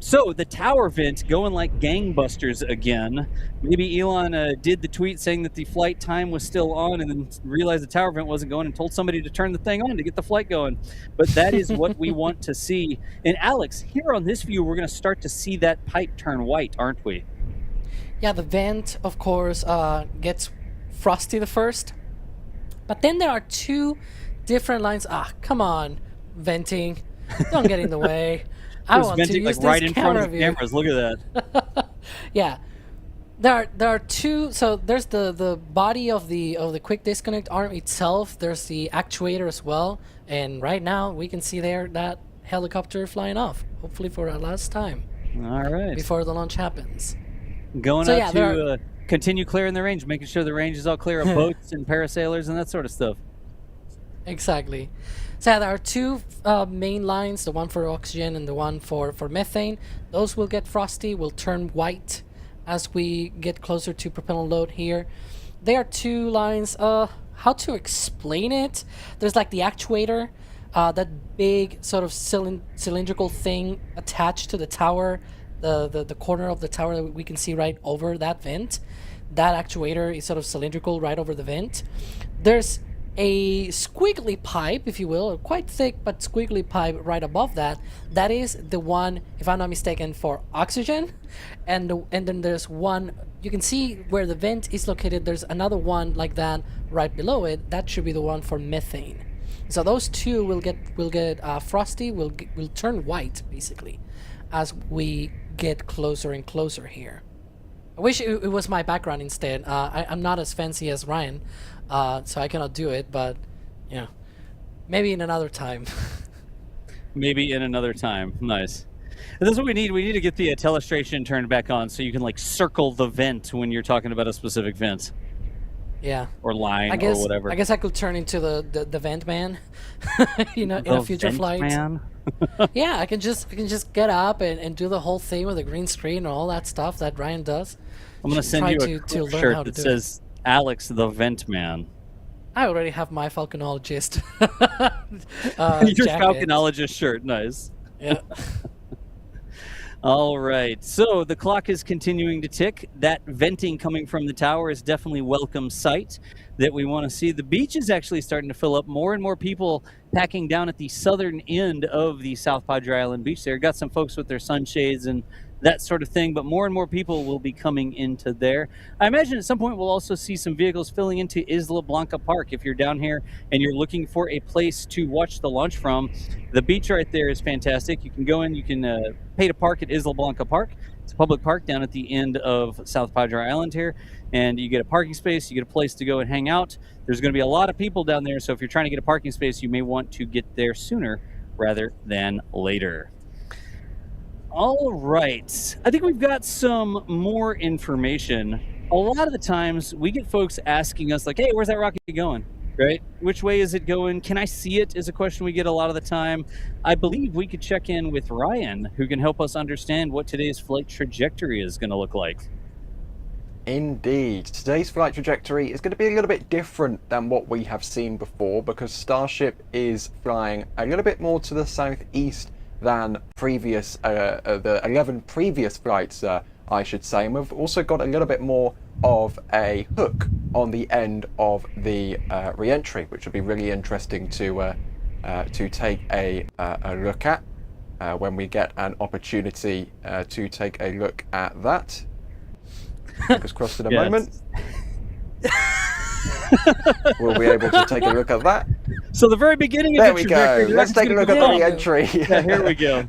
So the tower vent going like gangbusters again. Maybe Elon did the tweet saying that the flight time was still on and then realized the tower vent wasn't going and told somebody to turn the thing on to get the flight going. But that is what we want to see. And Alex, here on this view, we're going to start to see that pipe turn white, aren't we? Yeah, the vent, of course, gets frosty the first. But then there are two different lines. Come on, venting. Don't get in the way. I want to use this right in front camera of the view. cameras. Look at that. Yeah, there are two. So there's the body of the quick disconnect arm itself. There's the actuator as well. And right now we can see there that helicopter flying off. Hopefully for a last time. All right. Before the launch happens. Going out to continue clearing the range, making sure the range is all clear of boats and parasailers and that sort of stuff. Exactly. So there are two main lines, the one for oxygen and the one for methane. Those will get frosty, will turn white as we get closer to propellant load here. There are two lines. How to explain it? There's like the actuator, that big sort of cylindrical thing attached to the tower, the corner of the tower that we can see right over that vent. That actuator is sort of cylindrical right over the vent. There's a squiggly pipe, if you will, quite thick but squiggly pipe right above that. That is the one, if I'm not mistaken, for oxygen. And then there's one, you can see where the vent is located. There's another one like that right below it. That should be the one for methane. So those two will get frosty, will turn white basically as we get closer and closer here. I wish it was my background instead. I'm not as fancy as Ryan, so I cannot do it, but yeah, maybe in another time. Maybe in another time. Nice. And that's what we need. We need to get the telestration turned back on so you can like circle the vent when you're talking about a specific vent. Yeah. Or line or whatever. I guess I could turn into the vent man, in a future vent flight. Man? Yeah, I can just get up and do the whole thing with the green screen and all that stuff that Ryan does. I'm gonna send you a shirt that says Alex the Vent Man. I already have my falconologist. Your jacket. falconologist shirt, nice. Yeah. All right, so the clock is continuing to tick. That venting coming from the tower is definitely welcome sight that we want to see. The beach is actually starting to fill up. More and more people packing down at the southern end of the South Padre Island beach there. Got some folks with their sunshades and that sort of thing, but more and more people will be coming into there. I imagine at some point we'll also see some vehicles filling into Isla Blanca Park. If you're down here and you're looking for a place to watch the launch from, the beach right there is fantastic. You can go in, you can pay to park at Isla Blanca Park. It's a public park down at the end of South Padre Island here, and you get a parking space, you get a place to go and hang out. There's going to be a lot of people down there, so if you're trying to get a parking space, you may want to get there sooner rather than later. All right, I think we've got some more information. A lot of the times we get folks asking us like, hey, where's that rocket going, right? Which way is it going? Can I see it is a question we get a lot of the time. I believe we could check in with Ryan, who can help us understand what today's flight trajectory is going to look like. Indeed. Today's flight trajectory is going to be a little bit different than what we have seen before because Starship is flying a little bit more to the southeast than previous, the 11 previous flights, I should say. And we've also got a little bit more of a hook on the end of the re-entry, which will be really interesting to take a look at when we get an opportunity to take a look at that. Fingers crossed in a moment. We'll be able to take a look at that. So the very beginning of there we go. Let's take a look at the re-entry. Yeah, here we go.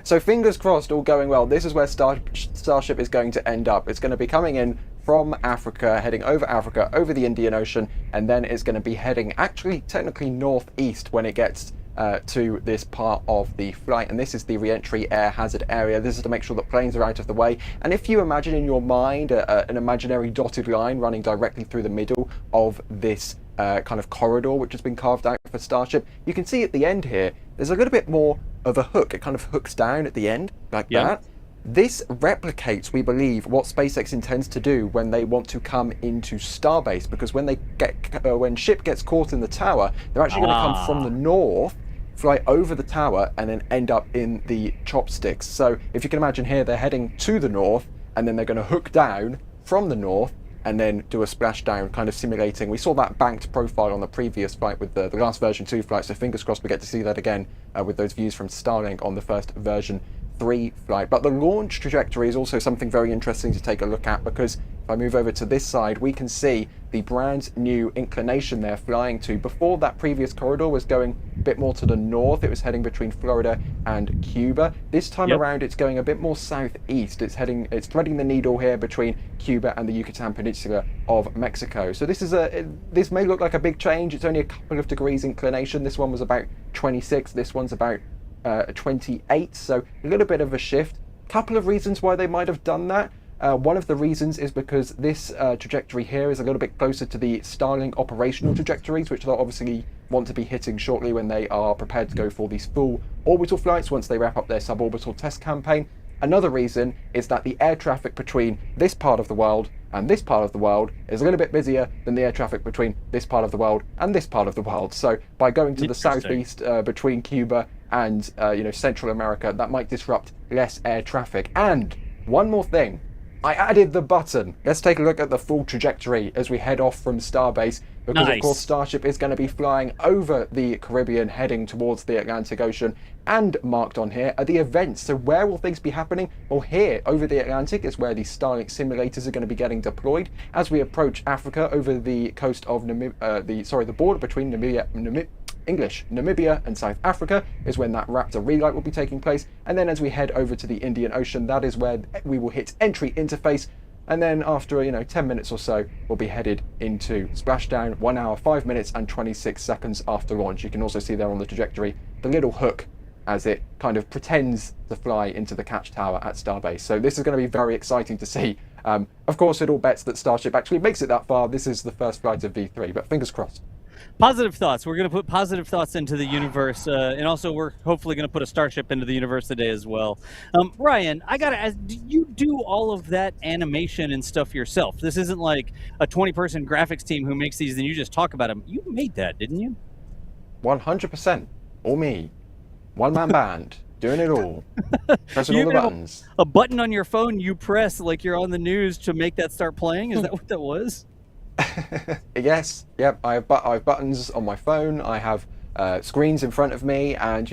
So fingers crossed, all going well. This is where Starship is going to end up. It's going to be coming in from Africa, heading over Africa, over the Indian Ocean, and then it's going to be heading actually technically northeast when it gets to this part of the flight. And this is the re-entry air hazard area. This is to make sure that planes are out of the way. And if you imagine in your mind an imaginary dotted line running directly through the middle of this kind of corridor which has been carved out for Starship, you can see at the end here there's a little bit more of a hook. It kind of hooks down at the end like that. This replicates, we believe, what SpaceX intends to do when they want to come into Starbase, because when they when ship gets caught in the tower, they're actually going to come from the north, fly over the tower, and then end up in the chopsticks. So if you can imagine here, they're heading to the north, and then they're going to hook down from the north, and then do a splashdown, kind of simulating. We saw that banked profile on the previous flight with the last version 2 flight, so fingers crossed we get to see that again with those views from Starlink on the first version 3 flight. But the launch trajectory is also something very interesting to take a look at, because if I move over to this side, we can see the brand new inclination they're flying to. Before, that previous corridor was going a bit more to the north. It was heading between Florida and Cuba. This time around, it's going a bit more southeast. It's threading the needle here between Cuba and the Yucatan Peninsula of Mexico. So this may look like a big change. It's only a couple of degrees inclination. This one was about 26. This one's about 28, so a little bit of a shift. Couple of reasons why they might have done that. One of the reasons is because this trajectory here is a little bit closer to the Starlink operational trajectories, which they'll obviously want to be hitting shortly when they are prepared to go for these full orbital flights once they wrap up their suborbital test campaign. Another reason is that the air traffic between this part of the world and this part of the world is a little bit busier than the air traffic between this part of the world and this part of the world. So by going to the southeast between Cuba and Central America, that might disrupt less air traffic. And one more thing, I added the button. Let's take a look at the full trajectory as we head off from Starbase, because of course Starship is going to be flying over the Caribbean, heading towards the Atlantic Ocean, and marked on here are the events. So where will things be happening? Well, here over the Atlantic is where the Starlink simulators are going to be getting deployed as we approach Africa over the coast of the border between Namibia and South Africa is when that Raptor relight will be taking place. And then as we head over to the Indian Ocean, that is where we will hit entry interface. And then after 10 minutes or so, we'll be headed into splashdown, 1 hour, 5 minutes and 26 seconds after launch. You can also see there on the trajectory the little hook as it kind of pretends to fly into the catch tower at Starbase. So this is going to be very exciting to see. Of course, it all bets that Starship actually makes it that far. This is the first flight of V3, but fingers crossed. Positive thoughts. We're going to put positive thoughts into the universe, and also we're hopefully going to put a Starship into the universe today as well. Ryan, I got to ask, do you do all of that animation and stuff yourself? This isn't like a 20-person graphics team who makes these and you just talk about them. You made that, didn't you? 100%. All me. One-man band. Doing it all. Pressing all the buttons. A button on your phone you press like you're on the news to make that start playing? Is that what that was? Yes, yep. I have buttons on my phone. I have screens in front of me, and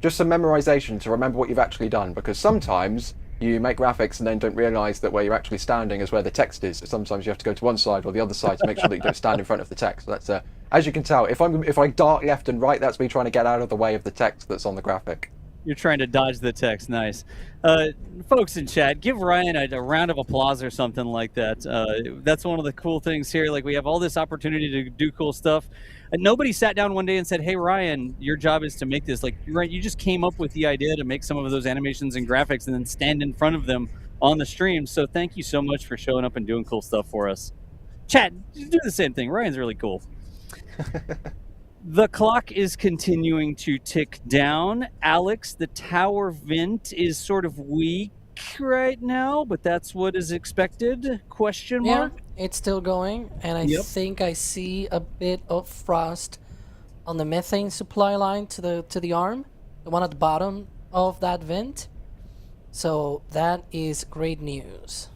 just some memorization to remember what you've actually done. Because sometimes you make graphics and then don't realize that where you're actually standing is where the text is. Sometimes you have to go to one side or the other side to make sure that you don't stand in front of the text. That's as you can tell, if I dart left and right, that's me trying to get out of the way of the text that's on the graphic. You're trying to dodge the text. Nice. Folks in chat, give Ryan a round of applause or something like that. That's one of the cool things here. Like, we have all this opportunity to do cool stuff. Nobody sat down one day and said, hey, Ryan, your job is to make this. Like, you just came up with the idea to make some of those animations and graphics and then stand in front of them on the stream. So thank you so much for showing up and doing cool stuff for us. Chat, do the same thing. Ryan's really cool. The clock is continuing to tick down. Alex, the tower vent is sort of weak right now, but that's what is expected? Question mark? Yeah, it's still going, and I think I see a bit of frost on the methane supply line to the arm, the one at the bottom of that vent. So that is great news.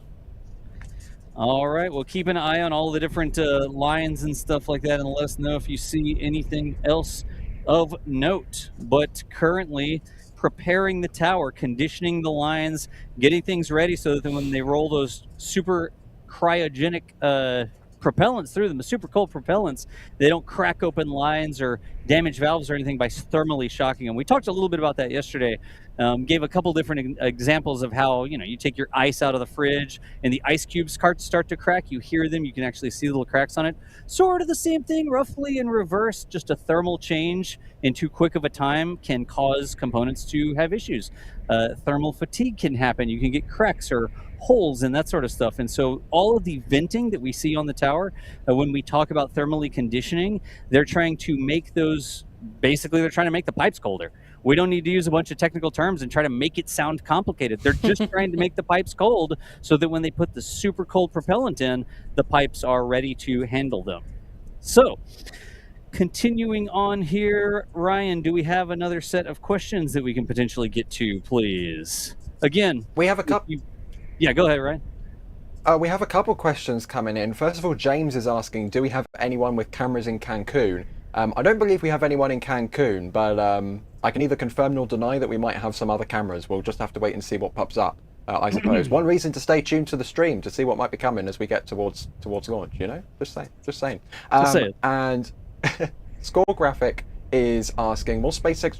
All right, well, keep an eye on all the different lines and stuff like that, and let us know if you see anything else of note. But currently, preparing the tower, conditioning the lines, getting things ready so that when they roll those super cryogenic propellants through them, the super cold propellants, they don't crack open lines or damage valves or anything by thermally shocking them. We talked a little bit about that yesterday. Gave a couple different examples of how, you take your ice out of the fridge and the ice cubes start to crack. You hear them. You can actually see little cracks on it. Sort of the same thing, roughly in reverse. Just a thermal change in too quick of a time can cause components to have issues. Thermal fatigue can happen. You can get cracks or holes and that sort of stuff. And so all of the venting that we see on the tower, when we talk about thermally conditioning, they're trying to make those, basically they're trying to make the pipes colder. We don't need to use a bunch of technical terms and try to make it sound complicated. They're just trying to make the pipes cold so that when they put the super cold propellant in, the pipes are ready to handle them. So, continuing on here, Ryan, do we have another set of questions that we can potentially get to, please? Again, we have a couple. Yeah, go ahead, Ryan. We have a couple questions coming in. First of all, James is asking, do we have anyone with cameras in Cancun? I don't believe we have anyone in Cancun, but I can neither confirm nor deny that we might have some other cameras. We'll just have to wait and see what pops up, I suppose. One reason to stay tuned to the stream to see what might be coming as we get towards launch, Just saying. And Score Graphic is asking, will SpaceX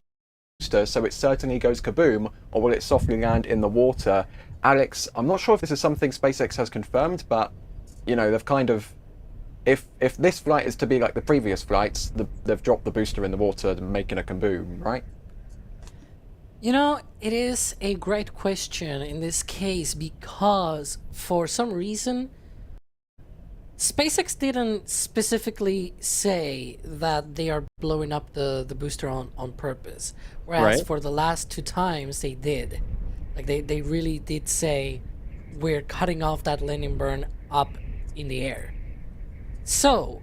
booster so it certainly goes kaboom, or will it softly land in the water? Alex, I'm not sure if this is something SpaceX has confirmed, but, they've kind of... If this flight is to be like the previous flights, they've dropped the booster in the water, making a kaboom, right? It is a great question in this case because for some reason, SpaceX didn't specifically say that they are blowing up the booster on purpose. Whereas for the last 2 times they did. Like they really did say, we're cutting off that landing burn up in the air. So,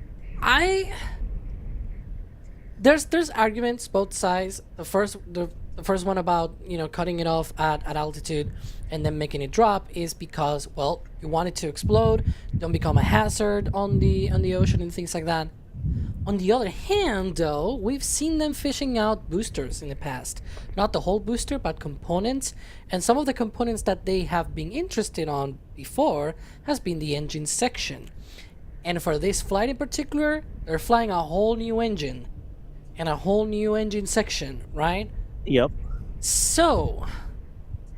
there's arguments both sides. The the first one about, you know, cutting it off at altitude and then making it drop is because, well, you want it to explode, don't become a hazard on the ocean and things like that. On the other hand, though, we've seen them fishing out boosters in the past. Not the whole booster, but components. And some of the components that they have been interested on before has been the engine section. And for this flight in particular, they're flying a whole new engine and a whole new engine section, right? Yep. So,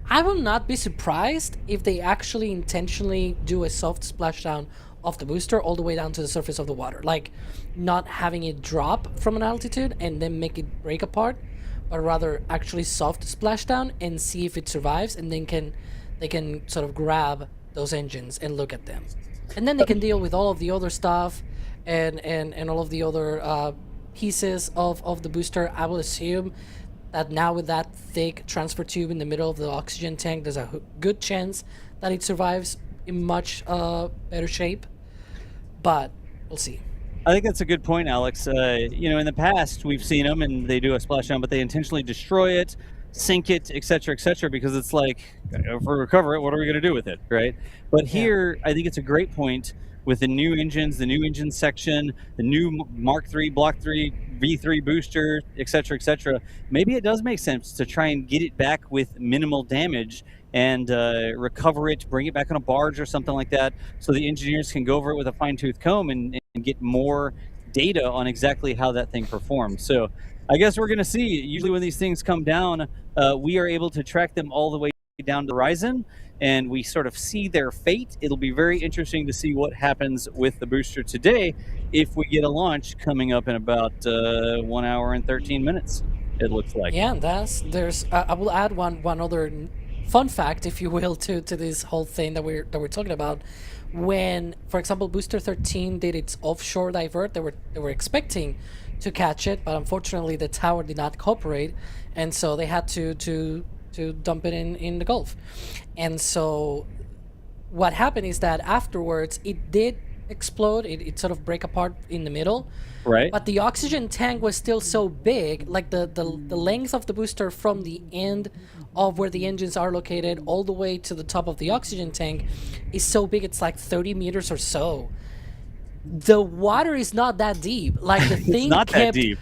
I will not be surprised if they actually intentionally do a soft splashdown of the booster all the way down to the surface of the water. Like, not having it drop from an altitude and then make it break apart, but rather actually soft splashdown and see if it survives, and then they can sort of grab those engines and look at them. And then they can deal with all of the other stuff and all of the other pieces of the booster. I will assume that now with that thick transfer tube in the middle of the oxygen tank, there's a good chance that it survives in much better shape. But we'll see. I think that's a good point, Alex. You know, in the past, we've seen them and they do a splashdown, but they intentionally destroy it, sink it, etc., because it's like, if we recover it, what are we going to do with it, right? But here, I think it's a great point with the new engines, the new engine section, the new Mark III, Block 3, V3 booster, etc. Maybe it does make sense to try and get it back with minimal damage and recover it, bring it back on a barge or something like that, so the engineers can go over it with a fine-tooth comb and get more data on exactly how that thing performed. So I guess we're going to see. Usually when these things come down, we are able to track them all the way down the horizon, and we sort of see their fate. It'll be very interesting to see what happens with the booster today if we get a launch coming up in about 1 hour and 13 minutes, it looks like. Yeah, there's I will add one other fun fact, if you will, to this whole thing that we're talking about. When, for example, Booster 13 did its offshore divert, they were expecting to catch it, but unfortunately the tower did not cooperate, and so they had to dump it in the Gulf. And so what happened is that afterwards it did explode, it sort of break apart in the middle, right? But the oxygen tank was still so big, like the length of the booster from the end of where the engines are located all the way to the top of the oxygen tank is so big, it's like 30 meters or so. The water is not that deep. Like, the thing it's not kept, that deep.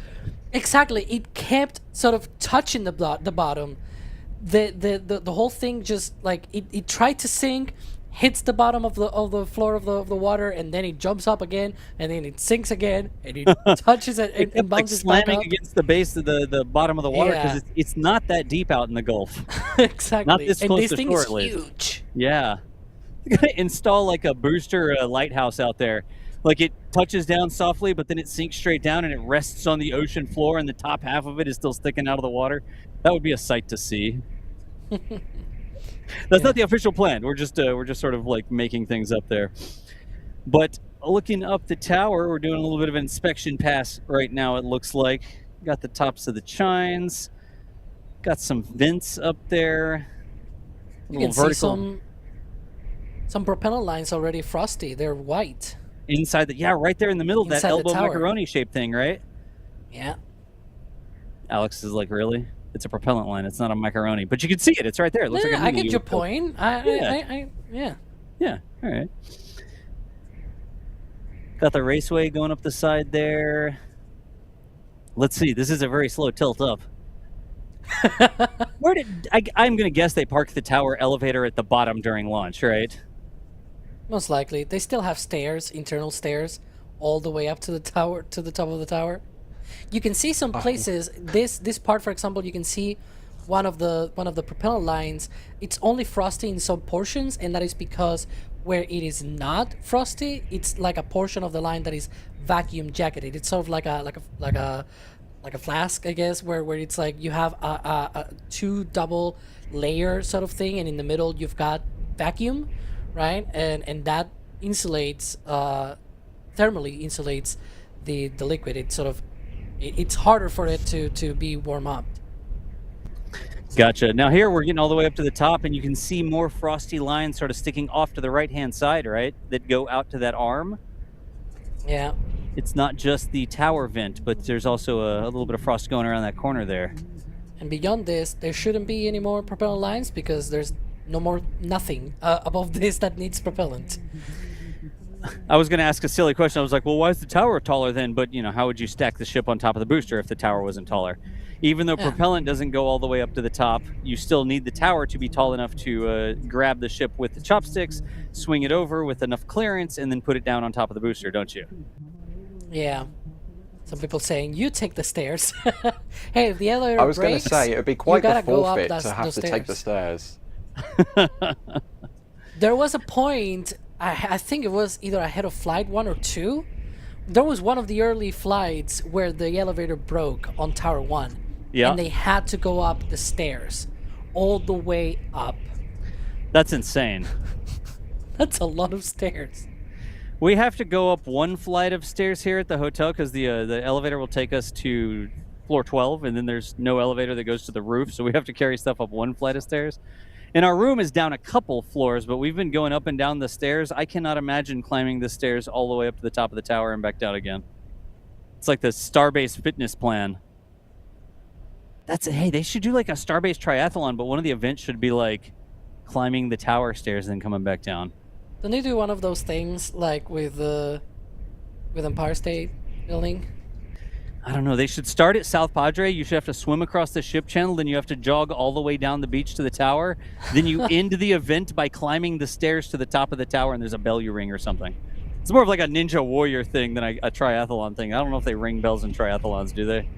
Exactly, it kept sort of touching the bottom. The whole thing just, like, it tried to sink, hits the bottom of the floor of the water, and then it jumps up again, and then it sinks again, and it touches it and bounces like back slamming up against the base of the bottom of the water, because it's not that deep out in the Gulf. Exactly. Not this and close this to thing shore, is at least. huge. Yeah. You gotta install like a booster lighthouse out there. Like, it touches down softly, but then it sinks straight down and it rests on the ocean floor, and the top half of it is still sticking out of the water. That would be a sight to see. That's not the official plan. We're just sort of like making things up there. But looking up the tower, we're doing a little bit of an inspection pass right now, it looks like. Got the tops of the chines. Got some vents up there. You can see some propellant lines already frosty. They're white. Inside the, yeah, right there in the middle, that elbow macaroni shaped thing, right? Yeah. Alex is like, really? It's a propellant line. It's not a macaroni, but you can see it. It's right there. It looks like a I get your point. Yeah. All right. Got the raceway going up the side there. Let's see. This is a very slow tilt up. Where did I'm going to guess they parked the tower elevator at the bottom during launch, right? Most likely. They still have stairs, internal stairs, all the way up to the tower, to the top of the tower. You can see some places. This part, for example, you can see one of the propellant lines. It's only frosty in some portions, and that is because where it is not frosty, it's like a portion of the line that is vacuum jacketed. It's sort of like a flask, I guess, where it's like you have a two double layer sort of thing, and in the middle you've got vacuum, right? And that insulates, thermally insulates the liquid. It sort of, it's harder for it to be warm up. Gotcha. Now here we're getting all the way up to the top, and you can see more frosty lines sort of sticking off to the right-hand side, right? That go out to that arm. Yeah. It's not just the tower vent, but there's also a little bit of frost going around that corner there. And beyond this, there shouldn't be any more propellant lines because there's nothing above this that needs propellant. I was going to ask a silly question. I was like, well, why is the tower taller then? But, you know, how would you stack the ship on top of the booster if the tower wasn't taller? Even though propellant doesn't go all the way up to the top, you still need the tower to be tall enough to grab the ship with the chopsticks, swing it over with enough clearance, and then put it down on top of the booster, don't you? Yeah. Some people saying, you take the stairs. Hey, if the elevator breaks, I was going to say, it would be quite the forfeit to have to stairs. take the stairs. There was a point, I think it was either ahead of flight 1 or 2. There was one of the early flights where the elevator broke on Tower 1. Yeah. And they had to go up the stairs. All the way up. That's insane. That's a lot of stairs. We have to go up one flight of stairs here at the hotel because the elevator will take us to floor 12, and then there's no elevator that goes to the roof, so we have to carry stuff up one flight of stairs. And our room is down a couple floors, but we've been going up and down the stairs. I cannot imagine climbing the stairs all the way up to the top of the tower and back down again. It's like the Starbase fitness plan. Hey, they should do like a Starbase triathlon, but one of the events should be like climbing the tower stairs and then coming back down. Don't they do one of those things like with Empire State Building? I don't know. They should start at South Padre. You should have to swim across the ship channel. Then you have to jog all the way down the beach to the tower. Then you end the event by climbing the stairs to the top of the tower, and there's a bell you ring or something. It's more of like a Ninja Warrior thing than a triathlon thing. I don't know if they ring bells in triathlons, do they?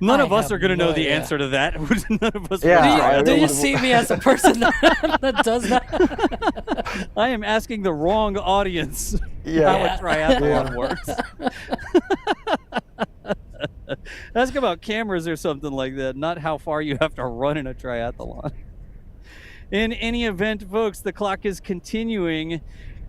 None of us are going to know the answer to that. None of us. Yeah. Do you see me as a person that does that? I am asking the wrong audience how a triathlon works. Ask about cameras or something like that, not how far you have to run in a triathlon. In any event, folks, the clock is continuing.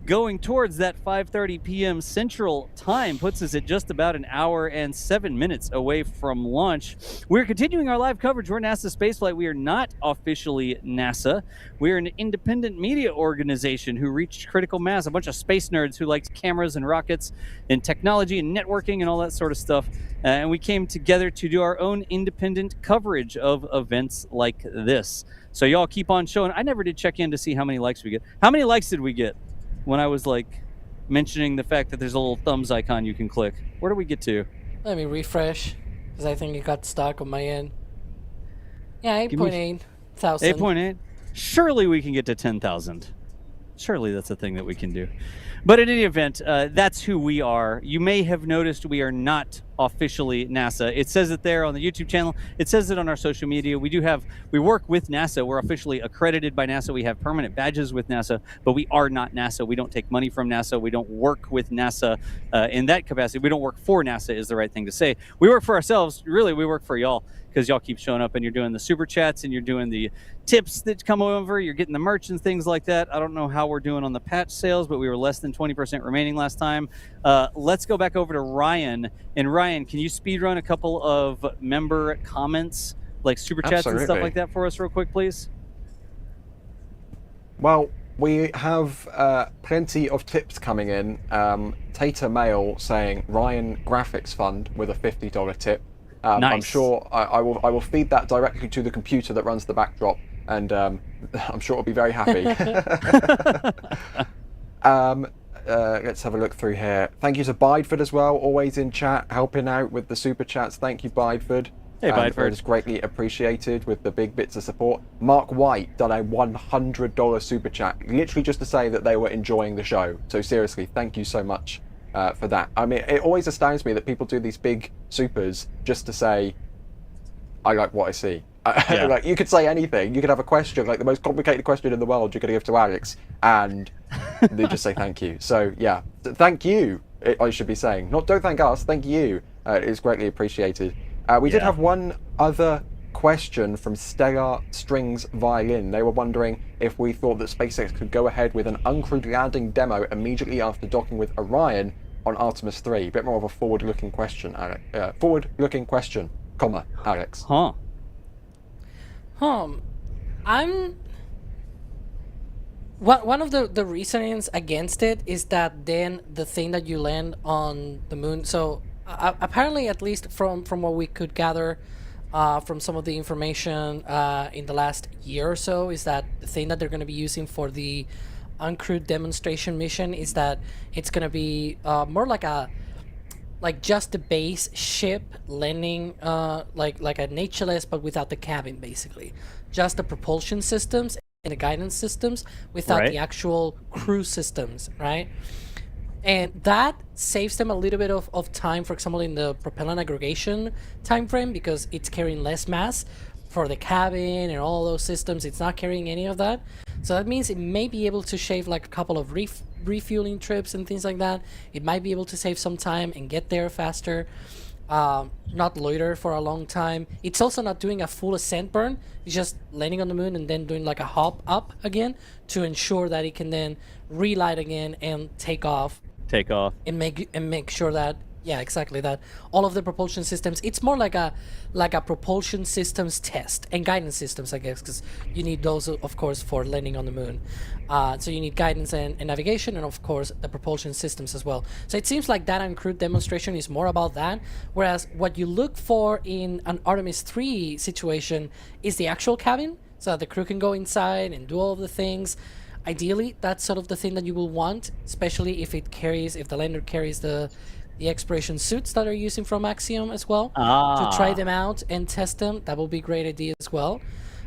Going towards that 5:30 p.m. Central Time puts us at just about an hour and 7 minutes away from launch. We're continuing our live coverage. We're NASA Spaceflight. We are not officially NASA. We're an independent media organization who reached critical mass, a bunch of space nerds who liked cameras and rockets and technology and networking and all that sort of stuff. And we came together to do our own independent coverage of events like this. So y'all keep on showing. I never did check in to see how many likes we get. How many likes did we get? When I was like mentioning the fact that there's a little thumbs icon you can click. Where do we get to? Let me refresh, because I think it got stuck on my end. Yeah, 8.8 thousand. 8.8? Surely we can get to 10,000. Surely that's a thing that we can do. But in any event, that's who we are. You may have noticed we are not officially NASA. It says it there on the YouTube channel. It says it on our social media. We work with NASA. We're officially accredited by NASA. We have permanent badges with NASA, but we are not NASA. We don't take money from NASA. We don't work with NASA in that capacity. We don't work for NASA is the right thing to say. We work for ourselves. Really, we work for y'all, because y'all keep showing up and you're doing the super chats and you're doing the tips that come over. You're getting the merch and things like that. I don't know how we're doing on the patch sales, but we were less than 20% remaining last time. Let's go back over to Ryan. And Ryan, can you speed run a couple of member comments, like super chats and stuff like that for us real quick, please? Well, we have plenty of tips coming in. Tater Mail saying Ryan Graphics Fund with a $50 tip. Nice. I'm sure I will feed that directly to the computer that runs the backdrop, and I'm sure it'll be very happy. Let's have a look through here. Thank you to Bideford as well, always in chat, helping out with the super chats. Thank you, Bideford. Hey, Bideford. It is greatly appreciated with the big bits of support. Mark White done a $100 super chat, literally just to say that they were enjoying the show. So seriously, thank you so much for that. I mean, it always astounds me that people do these big supers just to say, I like what I see. Yeah. Like, you could say anything. You could have a question, like the most complicated question in the world you're going to give to Alex, and they just say thank you. So yeah, thank you, I should be saying. Don't thank us, thank you. It's greatly appreciated. We did have one other question from Stellar Strings Violin. They were wondering if we thought that SpaceX could go ahead with an uncrewed landing demo immediately after docking with Orion on Artemis 3. A bit more of a forward-looking question, Alex. Forward-looking question, comma, Alex. Huh. One of the reasonings against it is that then the thing that you land on the moon. So apparently, at least from what we could gather, from some of the information in the last year or so, is that the thing that they're going to be using for the uncrewed demonstration mission is that it's going to be more like just the base ship landing, like an HLS, but without the cabin, basically. Just the propulsion systems and the guidance systems without the actual crew systems, right? And that saves them a little bit of time, for example, in the propellant aggregation time frame, because it's carrying less mass for the cabin and all those systems. It's not carrying any of that. So that means it may be able to shave like a couple of refueling trips and things like that. It might be able to save some time and get there faster, not loiter for a long time. It's also not doing a full ascent burn. It's just landing on the moon and then doing like a hop up again to ensure that it can then relight again and take off and make sure that, yeah, exactly, that all of the propulsion systems, it's more like a propulsion systems test and guidance systems, I guess, because you need those, of course, for landing on the moon. So you need guidance and navigation, and of course the propulsion systems as well. So it seems like that uncrewed demonstration is more about that, whereas what you look for in an Artemis 3 situation is the actual cabin, so that the crew can go inside and do all of the things. Ideally, that's sort of the thing that you will want, especially if the lander carries the exploration suits that are using from Axiom as well, to try them out and test them. That will be a great idea as well.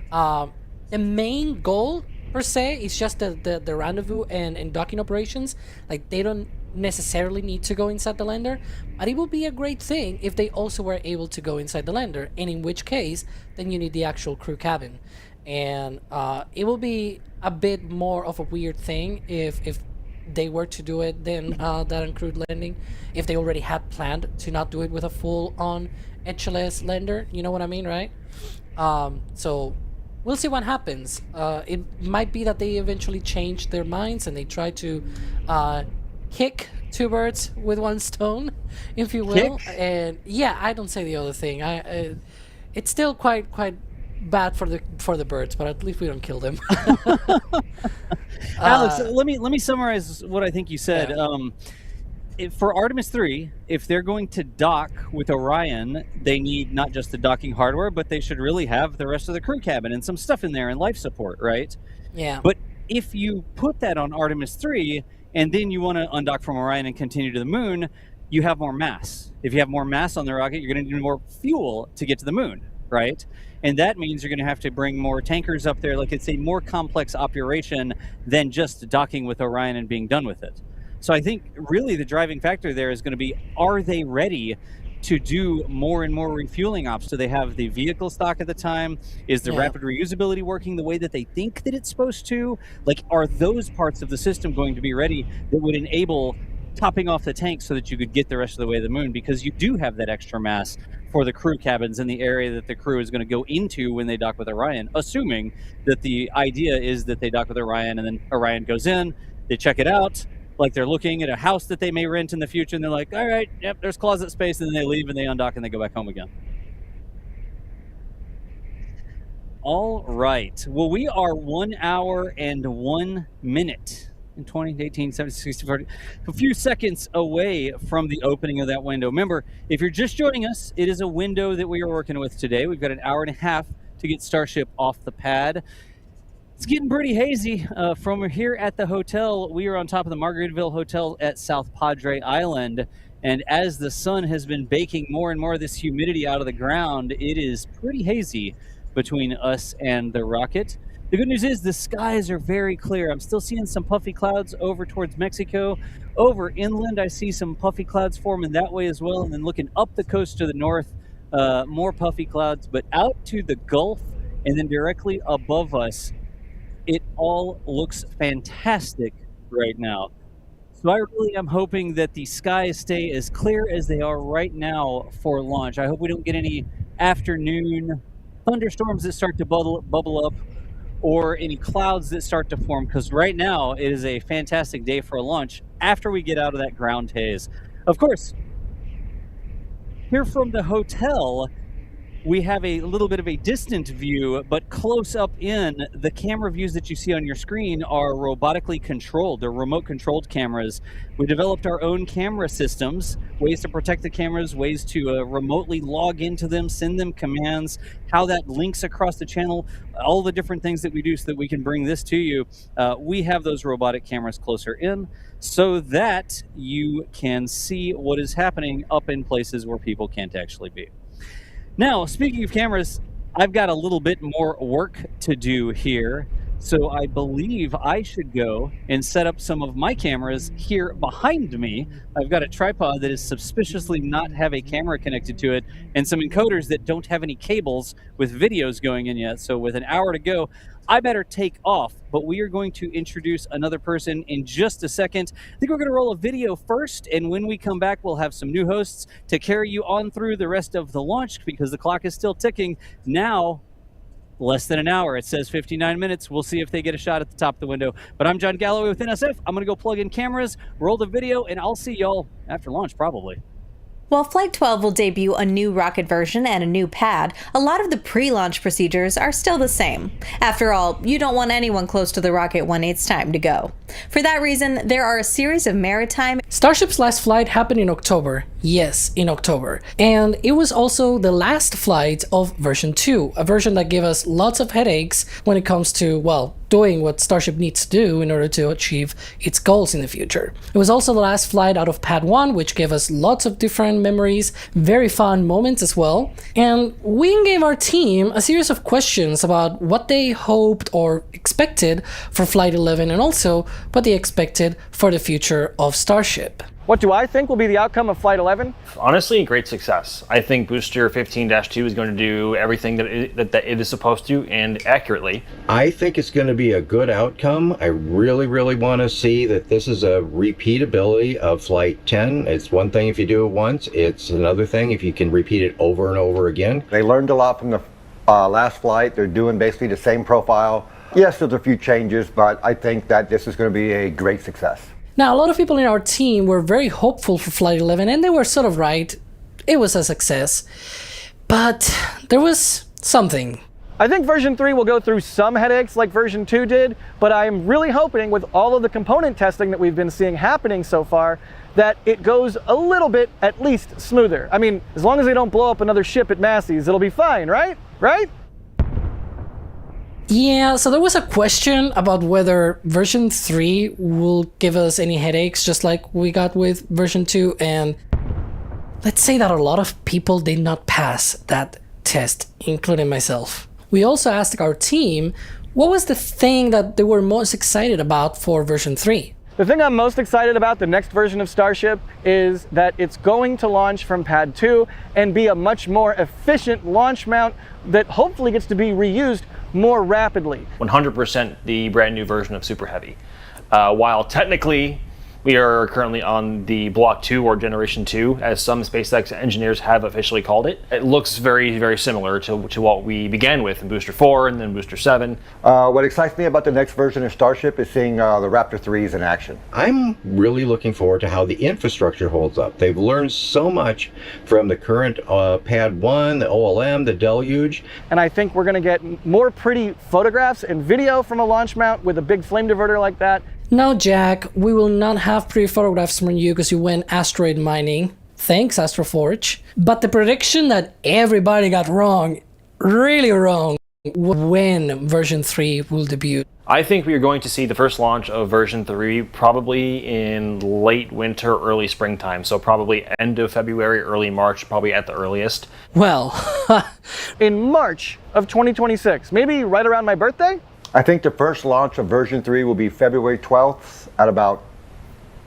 The main goal, per se, is just the rendezvous and docking operations. Like, they don't necessarily need to go inside the lander, but it will be a great thing if they also were able to go inside the lander, and in which case, then you need the actual crew cabin. And it will be a bit more of a weird thing if they were to do it than that uncrewed landing, if they already had planned to not do it with a full-on HLS lander. You know what I mean, right? So we'll see what happens. It might be that they eventually change their minds and they try to kick two birds with one stone, if you will. And yeah, I don't say the other thing. It's still quite bad for the birds, but at least we don't kill them. Alex, let me summarize what I think you said. For Artemis 3, if they're going to dock with Orion, they need not just the docking hardware, but they should really have the rest of the crew cabin and some stuff in there and life support, right? Yeah. But if you put that on Artemis 3 and then you want to undock from Orion and continue to the moon, you have more mass. If you have more mass on the rocket, you're going to need more fuel to get to the moon, right? And that means you're going to have to bring more tankers up there. Like, it's a more complex operation than just docking with Orion and being done with it. So I think really the driving factor there is going to be, are they ready to do more and more refueling ops? Do they have the vehicle stock at the time? Is the rapid reusability working the way that they think that it's supposed to? Like, are those parts of the system going to be ready that would enable topping off the tank so that you could get the rest of the way to the moon? Because you do have that extra mass for the crew cabins in the area that the crew is going to go into when they dock with Orion, assuming that the idea is that they dock with Orion and then Orion goes in, they check it out, like they're looking at a house that they may rent in the future, and they're like, all right, yep, there's closet space, and then they leave and they undock and they go back home again. All right. Well, we are 1 hour and 1 minute in 20, 18, 17, 16, 40, a few seconds away from the opening of that window. Remember, if you're just joining us, it is a window that we are working with today. We've got an hour and a half to get Starship off the pad. It's getting pretty hazy from here at the hotel. We are on top of the Margaritaville Hotel at South Padre Island, and as the sun has been baking more and more of this humidity out of the ground, it is pretty hazy between us and the rocket. The good news is the skies are very clear. I'm still seeing some puffy clouds over towards Mexico. Over inland, I see some puffy clouds forming that way as well. And then looking up the coast to the north, more puffy clouds. But out to the Gulf and then directly above us, it all looks fantastic right now. So I really am hoping that the skies stay as clear as they are right now for launch. I hope we don't get any afternoon thunderstorms that start to bubble up, or any clouds that start to form, because right now it is a fantastic day for a launch after we get out of that ground haze. Of course, here from the hotel, we have a little bit of a distant view, but close up in, the camera views that you see on your screen are robotically controlled. They're remote controlled cameras. We developed our own camera systems, ways to protect the cameras, ways to remotely log into them, send them commands, how that links across the channel, all the different things that we do so that we can bring this to you. We have those robotic cameras closer in so that you can see what is happening up in places where people can't actually be. Now, speaking of cameras, I've got a little bit more work to do here. So I believe I should go and set up some of my cameras here behind me. I've got a tripod that is suspiciously not have a camera connected to it, and some encoders that don't have any cables with videos going in yet. So with an hour to go, I better take off, but we are going to introduce another person in just a second. I think we're going to roll a video first, and when we come back, we'll have some new hosts to carry you on through the rest of the launch because the clock is still ticking. Now, less than an hour. It says 59 minutes. We'll see if they get a shot at the top of the window. But I'm John Galloway with NSF. I'm going to go plug in cameras, roll the video, and I'll see y'all after launch, probably. While Flight 12 will debut a new rocket version and a new pad, a lot of the pre-launch procedures are still the same. After all, you don't want anyone close to the rocket when it's time to go. For that reason, there are a series of maritime... Starship's last flight happened in October. Yes, in October. And it was also the last flight of version 2, a version that gave us lots of headaches when it comes to, well, doing what Starship needs to do in order to achieve its goals in the future. It was also the last flight out of Pad 1, which gave us lots of different memories, very fun moments as well. And we gave our team a series of questions about what they hoped or expected for Flight 11 and also what they expected for the future of Starship. What do I think will be the outcome of Flight 11? Honestly, great success. I think Booster 15-2 is going to do everything that it is supposed to and accurately. I think it's going to be a good outcome. I really want to see that this is a repeatability of Flight 10. It's one thing if you do it once. It's another thing if you can repeat it over and over again. They learned a lot from the last flight. They're doing basically the same profile. Yes, there's a few changes, but I think that this is going to be a great success. Now, a lot of people in our team were very hopeful for Flight 11, and they were sort of right. It was a success. But there was something. I think version 3 will go through some headaches like version 2 did, but I'm really hoping with all of the component testing that we've been seeing happening so far, that it goes a little bit, at least, smoother. I mean, as long as they don't blow up another ship at Massey's, it'll be fine, right? Right? Yeah, so there was a question about whether version 3 will give us any headaches, just like we got with version 2, and let's say that a lot of people did not pass that test, including myself. We also asked our team, what was the thing that they were most excited about for version 3? The thing I'm most excited about the next version of Starship is that it's going to launch from Pad 2 and be a much more efficient launch mount that hopefully gets to be reused more rapidly. 100% the brand new version of Super Heavy. While technically we are currently on the Block 2 or Generation 2, as some SpaceX engineers have officially called it. It looks very similar to what we began with in Booster 4 and then Booster 7. What excites me about the next version of Starship is seeing the Raptor 3s in action. I'm really looking forward to how the infrastructure holds up. They've learned so much from the current Pad 1, the OLM, the Deluge. And I think we're going to get more pretty photographs and video from a launch mount with a big flame diverter like that. No, Jack, we will not have pretty photographs from you because you went asteroid mining. Thanks, Astroforge. But the prediction that everybody got wrong, really wrong, when version 3 will debut. I think we are going to see the first launch of version 3 probably in late winter, early springtime. So probably end of February, early March, probably at the earliest. Well, in March of 2026, maybe right around my birthday? I think the first launch of version 3 will be February 12th at about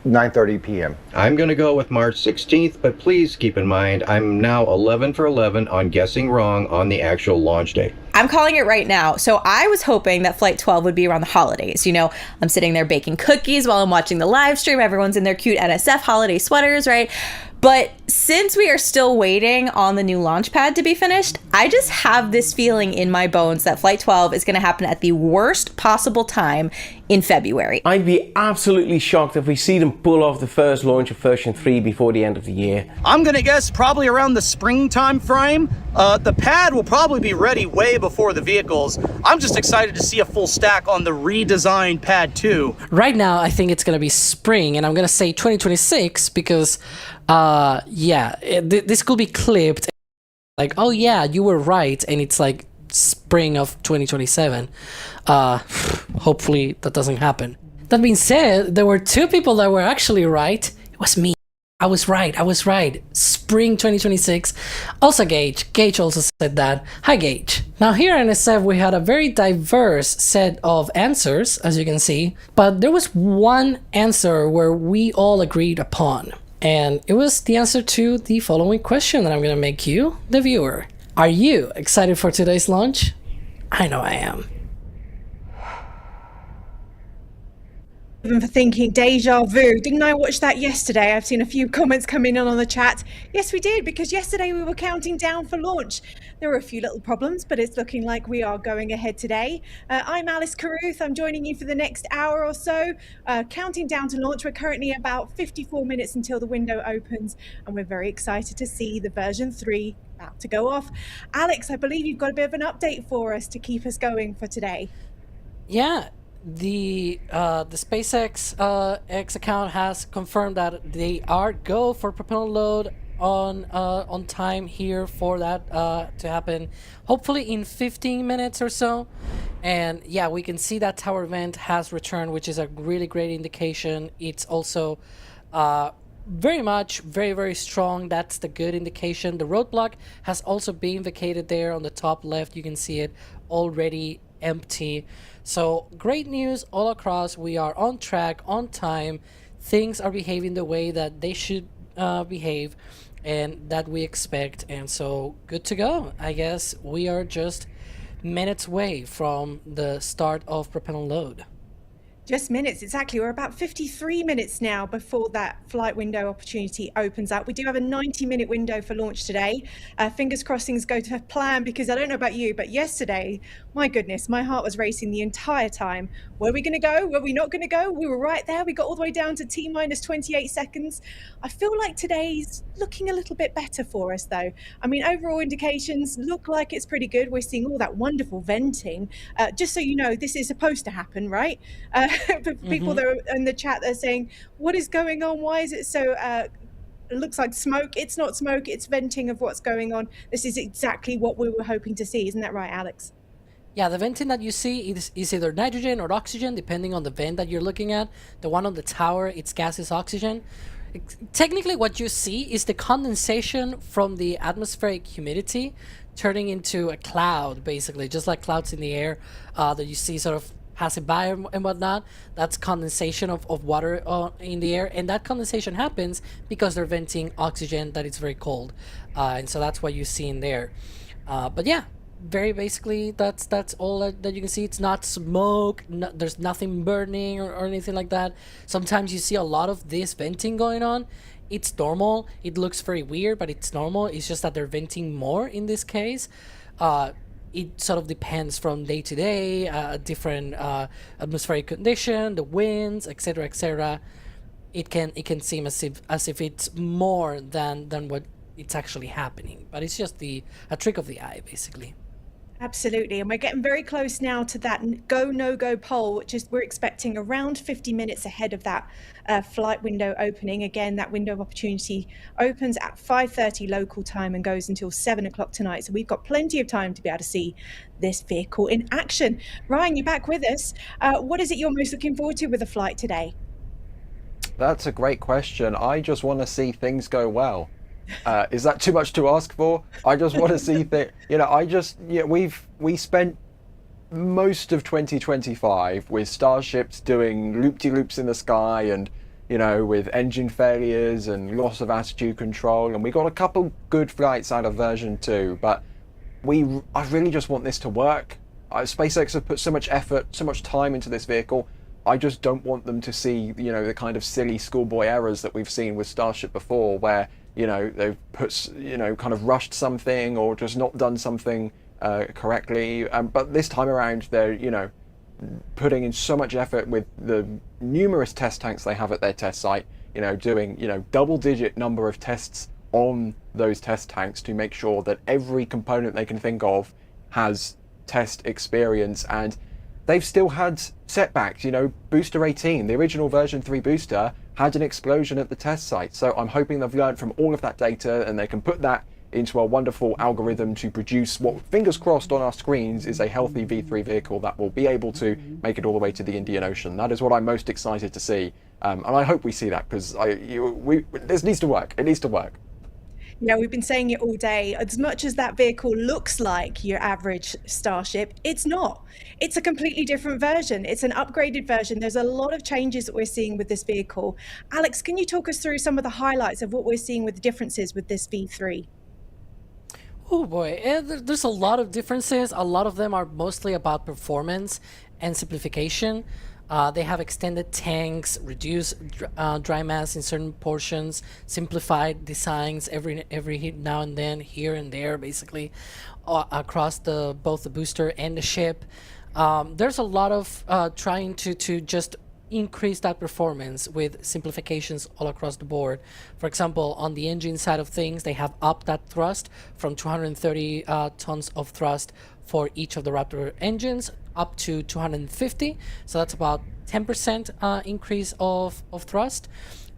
9:30 p.m. I'm going to go with March 16th, but please keep in mind, I'm now 11 for 11 on guessing wrong on the actual launch date. I'm calling it right now. So I was hoping that Flight 12 would be around the holidays. You know, I'm sitting there baking cookies while I'm watching the live stream. Everyone's in their cute NSF holiday sweaters, right? But since we are still waiting on the new launch pad to be finished, I just have this feeling in my bones that Flight 12 is going to happen at the worst possible time in February. I'd be absolutely shocked if we see them pull off the first launch of version 3 before the end of the year. I'm gonna guess probably around the spring time frame. The pad will probably be ready way before the vehicles. I'm just excited to see a full stack on the redesigned pad 2. Right now, I think it's gonna be spring, and I'm gonna say 2026 because, this could be clipped. Like, oh yeah, you were right, and it's like spring of 2027. Hopefully that doesn't happen. That being said, there were 2 people that were actually right. It was me. I was right. Spring 2026. Also Gage. Gage also said that. Hi Gage. Now here in SF we had a very diverse set of answers, as you can see, but there was one answer where we all agreed upon. And it was the answer to the following question that I'm gonna make you, the viewer. Are you excited for today's launch? I know I am. For thinking deja vu. Didn't I watch that yesterday? I've seen a few comments coming on the chat. Yes, we did, because yesterday we were counting down for launch. There were a few little problems, but it's looking like we are going ahead today. I'm Alice Carruth. I'm joining you for the next hour or so, counting down to launch. We're currently about 54 minutes until the window opens, and we're very excited to see the version 3 about to go off. Alex, I believe you've got a bit of an update for us to keep us going for today. Yeah. The SpaceX X account has confirmed that they are go for propellant load on time here for that to happen, hopefully in 15 minutes or so. And yeah, we can see that tower vent has returned, which is a really great indication. It's also very strong. That's the good indication. The roadblock has also been vacated there on the top left. You can see it already empty. So great news all across. We are on track, on time. Things are behaving the way that they should behave and that we expect. And so good to go. I guess we are just minutes away from the start of propellant load. Just minutes, exactly. We're about 53 minutes now before that flight window opportunity opens up. We do have a 90-minute window for launch today. Fingers crossed things go to plan, because I don't know about you, but yesterday, my goodness, my heart was racing the entire time. Were we going to go? Were we not going to go? We were right there. We got all the way down to T-minus 28 seconds. I feel like today's looking a little bit better for us, though. I mean, overall indications look like it's pretty good. We're seeing all that wonderful venting. Just so you know, this is supposed to happen, right? People that are in the chat, they're saying, what is going on? Why is it so it looks like smoke? It's not smoke, it's venting of what's going on. This is exactly what we were hoping to see. Isn't that right, Alex? Yeah, the venting that you see is either nitrogen or oxygen, depending on the vent that you're looking at. The one on the tower, it's gaseous oxygen. Technically, what you see is the condensation from the atmospheric humidity turning into a cloud, basically, just like clouds in the air that you see sort of passing by and whatnot. That's condensation of water in the air, and that condensation happens because they're venting oxygen that is very cold, and so that's what you see in there. But yeah, very basically that's all that you can see. It's not smoke, there's nothing burning or anything like that. Sometimes you see a lot of this venting going on. It's normal. It looks very weird, but it's normal. It's just that they're venting more in this case. It sort of depends from day to day, different atmospheric condition, the winds, etc., etc. It can seem as if it's more than what it's actually happening, but it's just a trick of the eye, basically. Absolutely, and we're getting very close now to that go no go poll, which is we're expecting around 50 minutes ahead of that flight window opening. Again, that window of opportunity opens at 5:30 local time and goes until 7 o'clock tonight. So we've got plenty of time to be able to see this vehicle in action. Ryan, you're back with us. What is it you're most looking forward to with the flight today? That's a great question. I just want to see things go well. Is that too much to ask for? I just want to see things, we spent most of 2025 with starships doing loop-de-loops in the sky and, with engine failures and loss of attitude control, and we got a couple good flights out of version 2, but I really just want this to work. SpaceX have put so much effort, so much time into this vehicle. I just don't want them to see, you know, the kind of silly schoolboy errors that we've seen with Starship before, where, you know, they've put, you know, kind of rushed something or just not done something correctly. But this time around, they're, you know, putting in so much effort with the numerous test tanks they have at their test site, you know, doing, you know, double-digit number of tests on those test tanks to make sure that every component they can think of has test experience. And they've still had setbacks. You know, Booster 18, the original version 3 booster, had an explosion at the test site. So I'm hoping they've learned from all of that data and they can put that into a wonderful algorithm to produce what, fingers crossed on our screens, is a healthy V3 vehicle that will be able to make it all the way to the Indian Ocean. That is what I'm most excited to see. And I hope we see that, because this needs to work. It needs to work. Yeah, we've been saying it all day. As much as that vehicle looks like your average Starship, it's not. It's a completely different version. It's an upgraded version. There's a lot of changes that we're seeing with this vehicle. Alex, can you talk us through some of the highlights of what we're seeing with the differences with this V3? Oh boy, there's a lot of differences. A lot of them are mostly about performance and simplification. They have extended tanks, reduced dry mass in certain portions, simplified designs every now and then, here and there, basically, across both the booster and the ship. There's a lot of trying to just increase that performance with simplifications all across the board. For example, on the engine side of things, they have upped that thrust from 230 tons of thrust for each of the Raptor engines up to 250. So that's about 10% increase of thrust.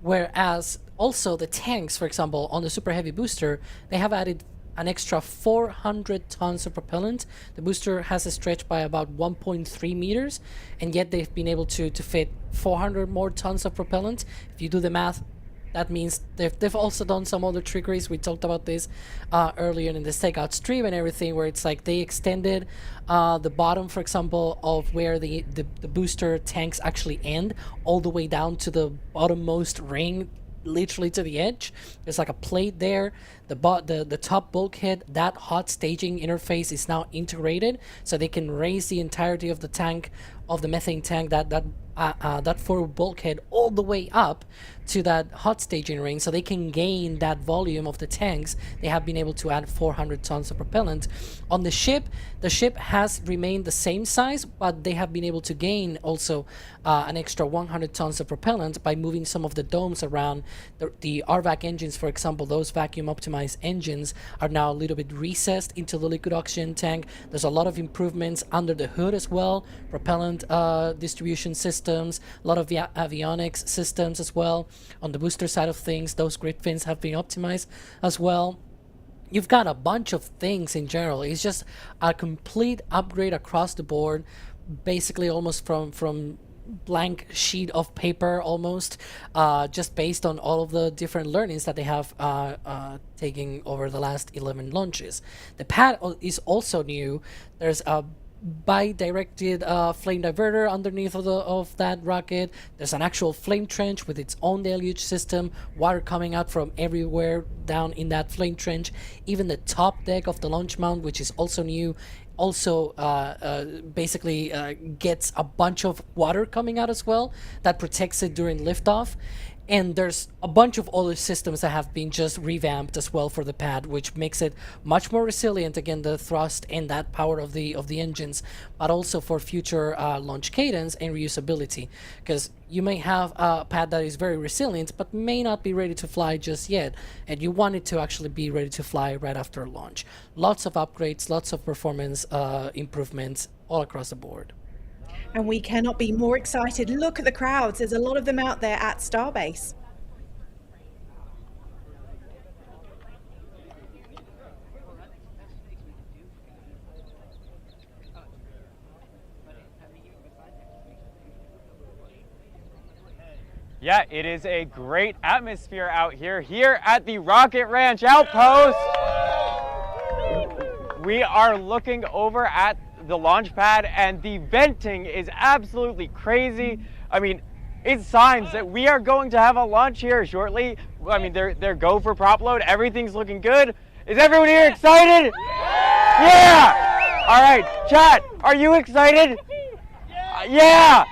Whereas also the tanks, for example, on the Super Heavy booster, they have added an extra 400 tons of propellant. The booster has a stretch by about 1.3 meters, and yet they've been able to fit 400 more tons of propellant. If you do the math, that means they've also done some other trickeries. We talked about this earlier in the stakeout stream and everything, where it's like they extended the bottom, for example, of where the booster tanks actually end, all the way down to the bottommost ring, literally to the edge. There's like a plate there. The top bulkhead, that hot staging interface is now integrated, so they can raise the entirety of the tank, of the methane tank, that forward bulkhead all the way up to that hot staging ring, so they can gain that volume of the tanks. They have been able to add 400 tons of propellant. On the ship has remained the same size, but they have been able to gain also an extra 100 tons of propellant by moving some of the domes around. The RVAC engines, for example, those vacuum optimized engines, are now a little bit recessed into the liquid oxygen tank. There's a lot of improvements under the hood as well, propellant distribution systems, a lot of avionics systems as well. On the booster side of things, those grid fins have been optimized as well. You've got a bunch of things in general. It's just a complete upgrade across the board, basically almost from blank sheet of paper almost, just based on all of the different learnings that they have taken over the last 11 launches. The pad is also new. There's a bi-directed flame diverter underneath of that rocket. There's an actual flame trench with its own deluge system, water coming out from everywhere down in that flame trench. Even the top deck of the launch mount, which is also new, also basically gets a bunch of water coming out as well that protects it during liftoff. And there's a bunch of other systems that have been just revamped as well for the pad, which makes it much more resilient, again, the thrust and that power of the engines, but also for future launch cadence and reusability. Because you may have a pad that is very resilient, but may not be ready to fly just yet, and you want it to actually be ready to fly right after launch. Lots of upgrades, lots of performance improvements all across the board. And we cannot be more excited. Look at the crowds. There's a lot of them out there at Starbase. Yeah, it is a great atmosphere out here at the Rocket Ranch Outpost. We are looking over at the launch pad, and the venting is absolutely crazy. I mean, it signs that we are going to have a launch here shortly. I mean, they're go for prop load. Everything's looking good. Is everyone here excited? Yeah! All right, chat, are you excited? Yeah!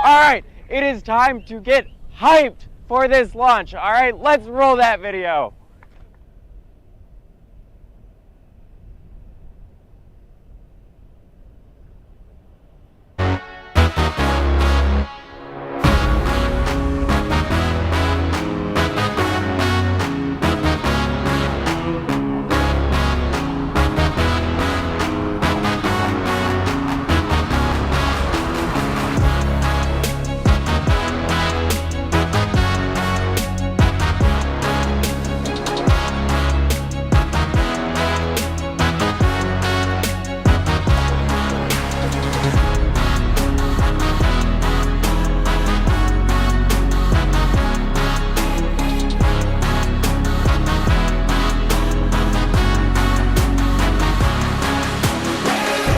All right, it is time to get hyped for this launch. All right, let's roll that video.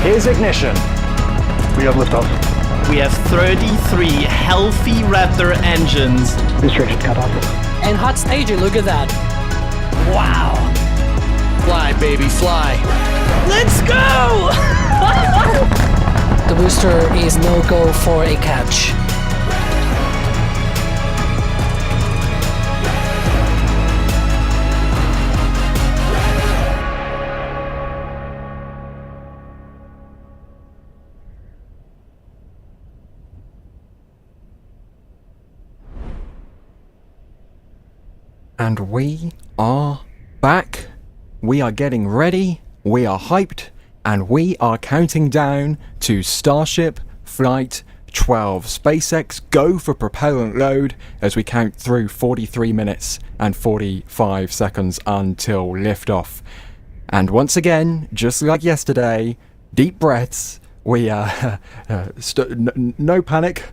Here's ignition. We have liftoff. We have 33 healthy Raptor engines. Restriction cut off. And hot staging, look at that. Wow. Fly, baby, fly. Let's go! The booster is no go for a catch. And we are back. We are getting ready. We are hyped. And we are counting down to Starship Flight 12. SpaceX go for propellant load as we count through 43 minutes and 45 seconds until liftoff. And once again, just like yesterday, deep breaths. We no panic,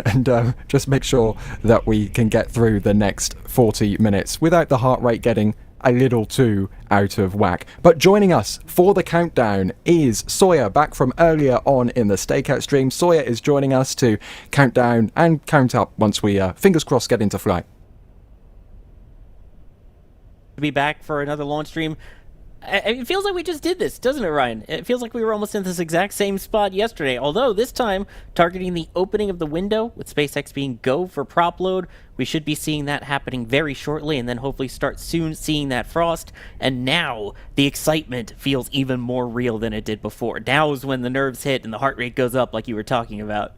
and just make sure that we can get through the next 40 minutes without the heart rate getting a little too out of whack. But joining us for the countdown is Sawyer, back from earlier on in the stakeout stream. Sawyer is joining us to count down and count up once we, fingers crossed, get into flight. To be back for another launch stream. It feels like we just did this, doesn't it, Ryan? It feels like we were almost in this exact same spot yesterday, although this time targeting the opening of the window, with SpaceX being go for prop load. We should be seeing that happening very shortly, and then hopefully start soon seeing that frost. And now the excitement feels even more real than it did before. Now is when the nerves hit and the heart rate goes up like you were talking about.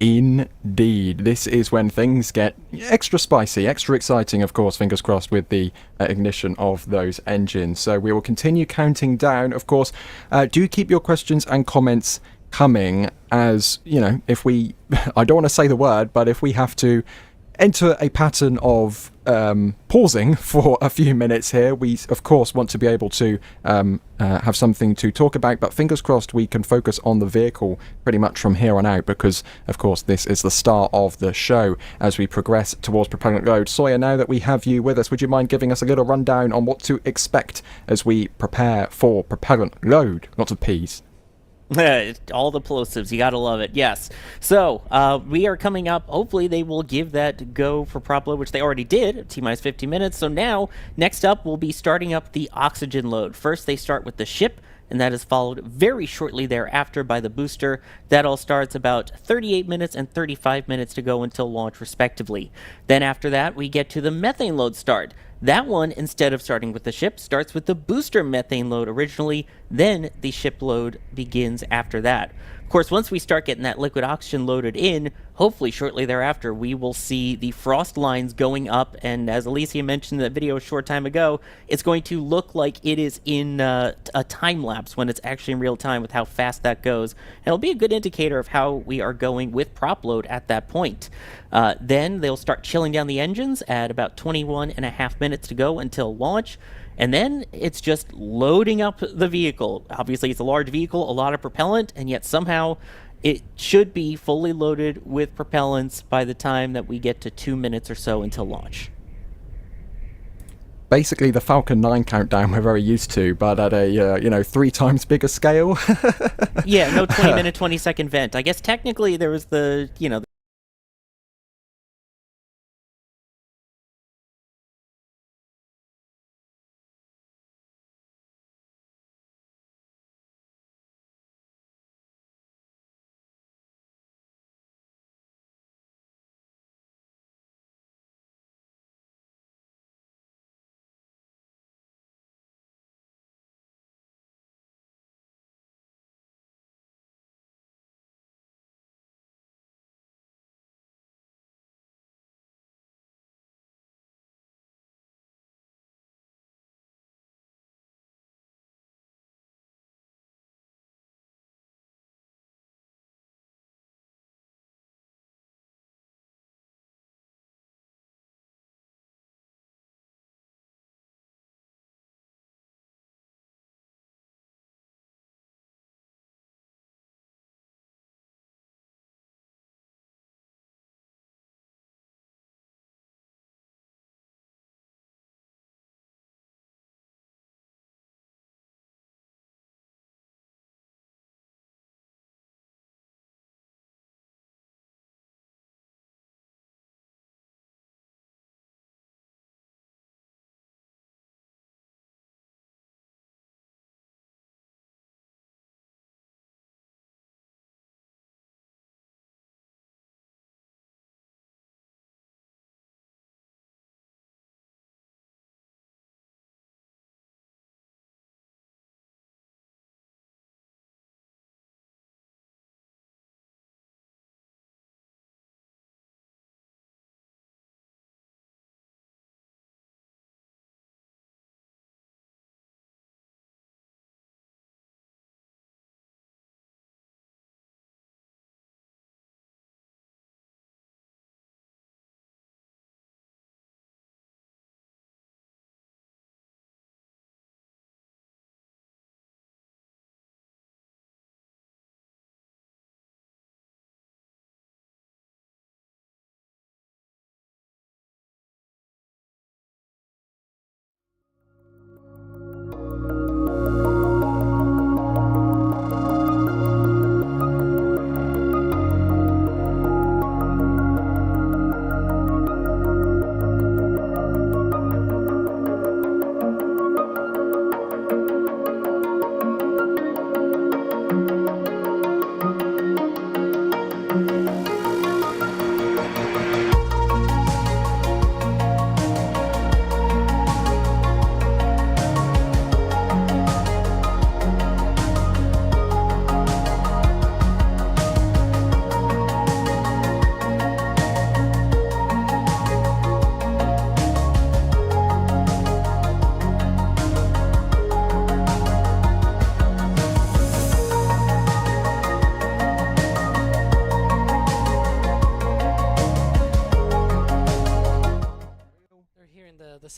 Indeed. This is when things get extra spicy, extra exciting, of course, fingers crossed, with the ignition of those engines. So we will continue counting down, of course. Do keep your questions and comments coming, as, you know, if we, I don't want to say the word, but if we have to enter a pattern of pausing for a few minutes here, we of course want to be able to have something to talk about, but fingers crossed we can focus on the vehicle pretty much from here on out, because of course this is the start of the show as we progress towards propellant load. Sawyer, now that we have you with us, would you mind giving us a little rundown on what to expect as we prepare for propellant load? Lots of P's. All the plosives, you gotta love it. Yes. So we are coming up. Hopefully they will give that go for prop load, which they already did, T-minus 50 minutes. So now, next up, we'll be starting up the oxygen load. First, they start with the ship, and that is followed very shortly thereafter by the booster. That all starts about 38 minutes and 35 minutes to go until launch, respectively. Then after that, we get to the methane load start. That one, instead of starting with the ship, starts with the booster methane load originally, then the ship load begins after that. Of course, once we start getting that liquid oxygen loaded in, hopefully shortly thereafter, we will see the frost lines going up, and as Alicia mentioned in that video a short time ago, it's going to look like it is in a time lapse when it's actually in real time with how fast that goes. And it'll be a good indicator of how we are going with prop load at that point. Then they'll start chilling down the engines at about 21.5 minutes to go until launch. And then it's just loading up the vehicle. Obviously, it's a large vehicle, a lot of propellant, and yet somehow it should be fully loaded with propellants by the time that we get to 2 minutes or so until launch. Basically, the Falcon 9 countdown we're very used to, but at a, 3 times bigger scale. Yeah, no 20-minute, 20-second vent. I guess technically there was the,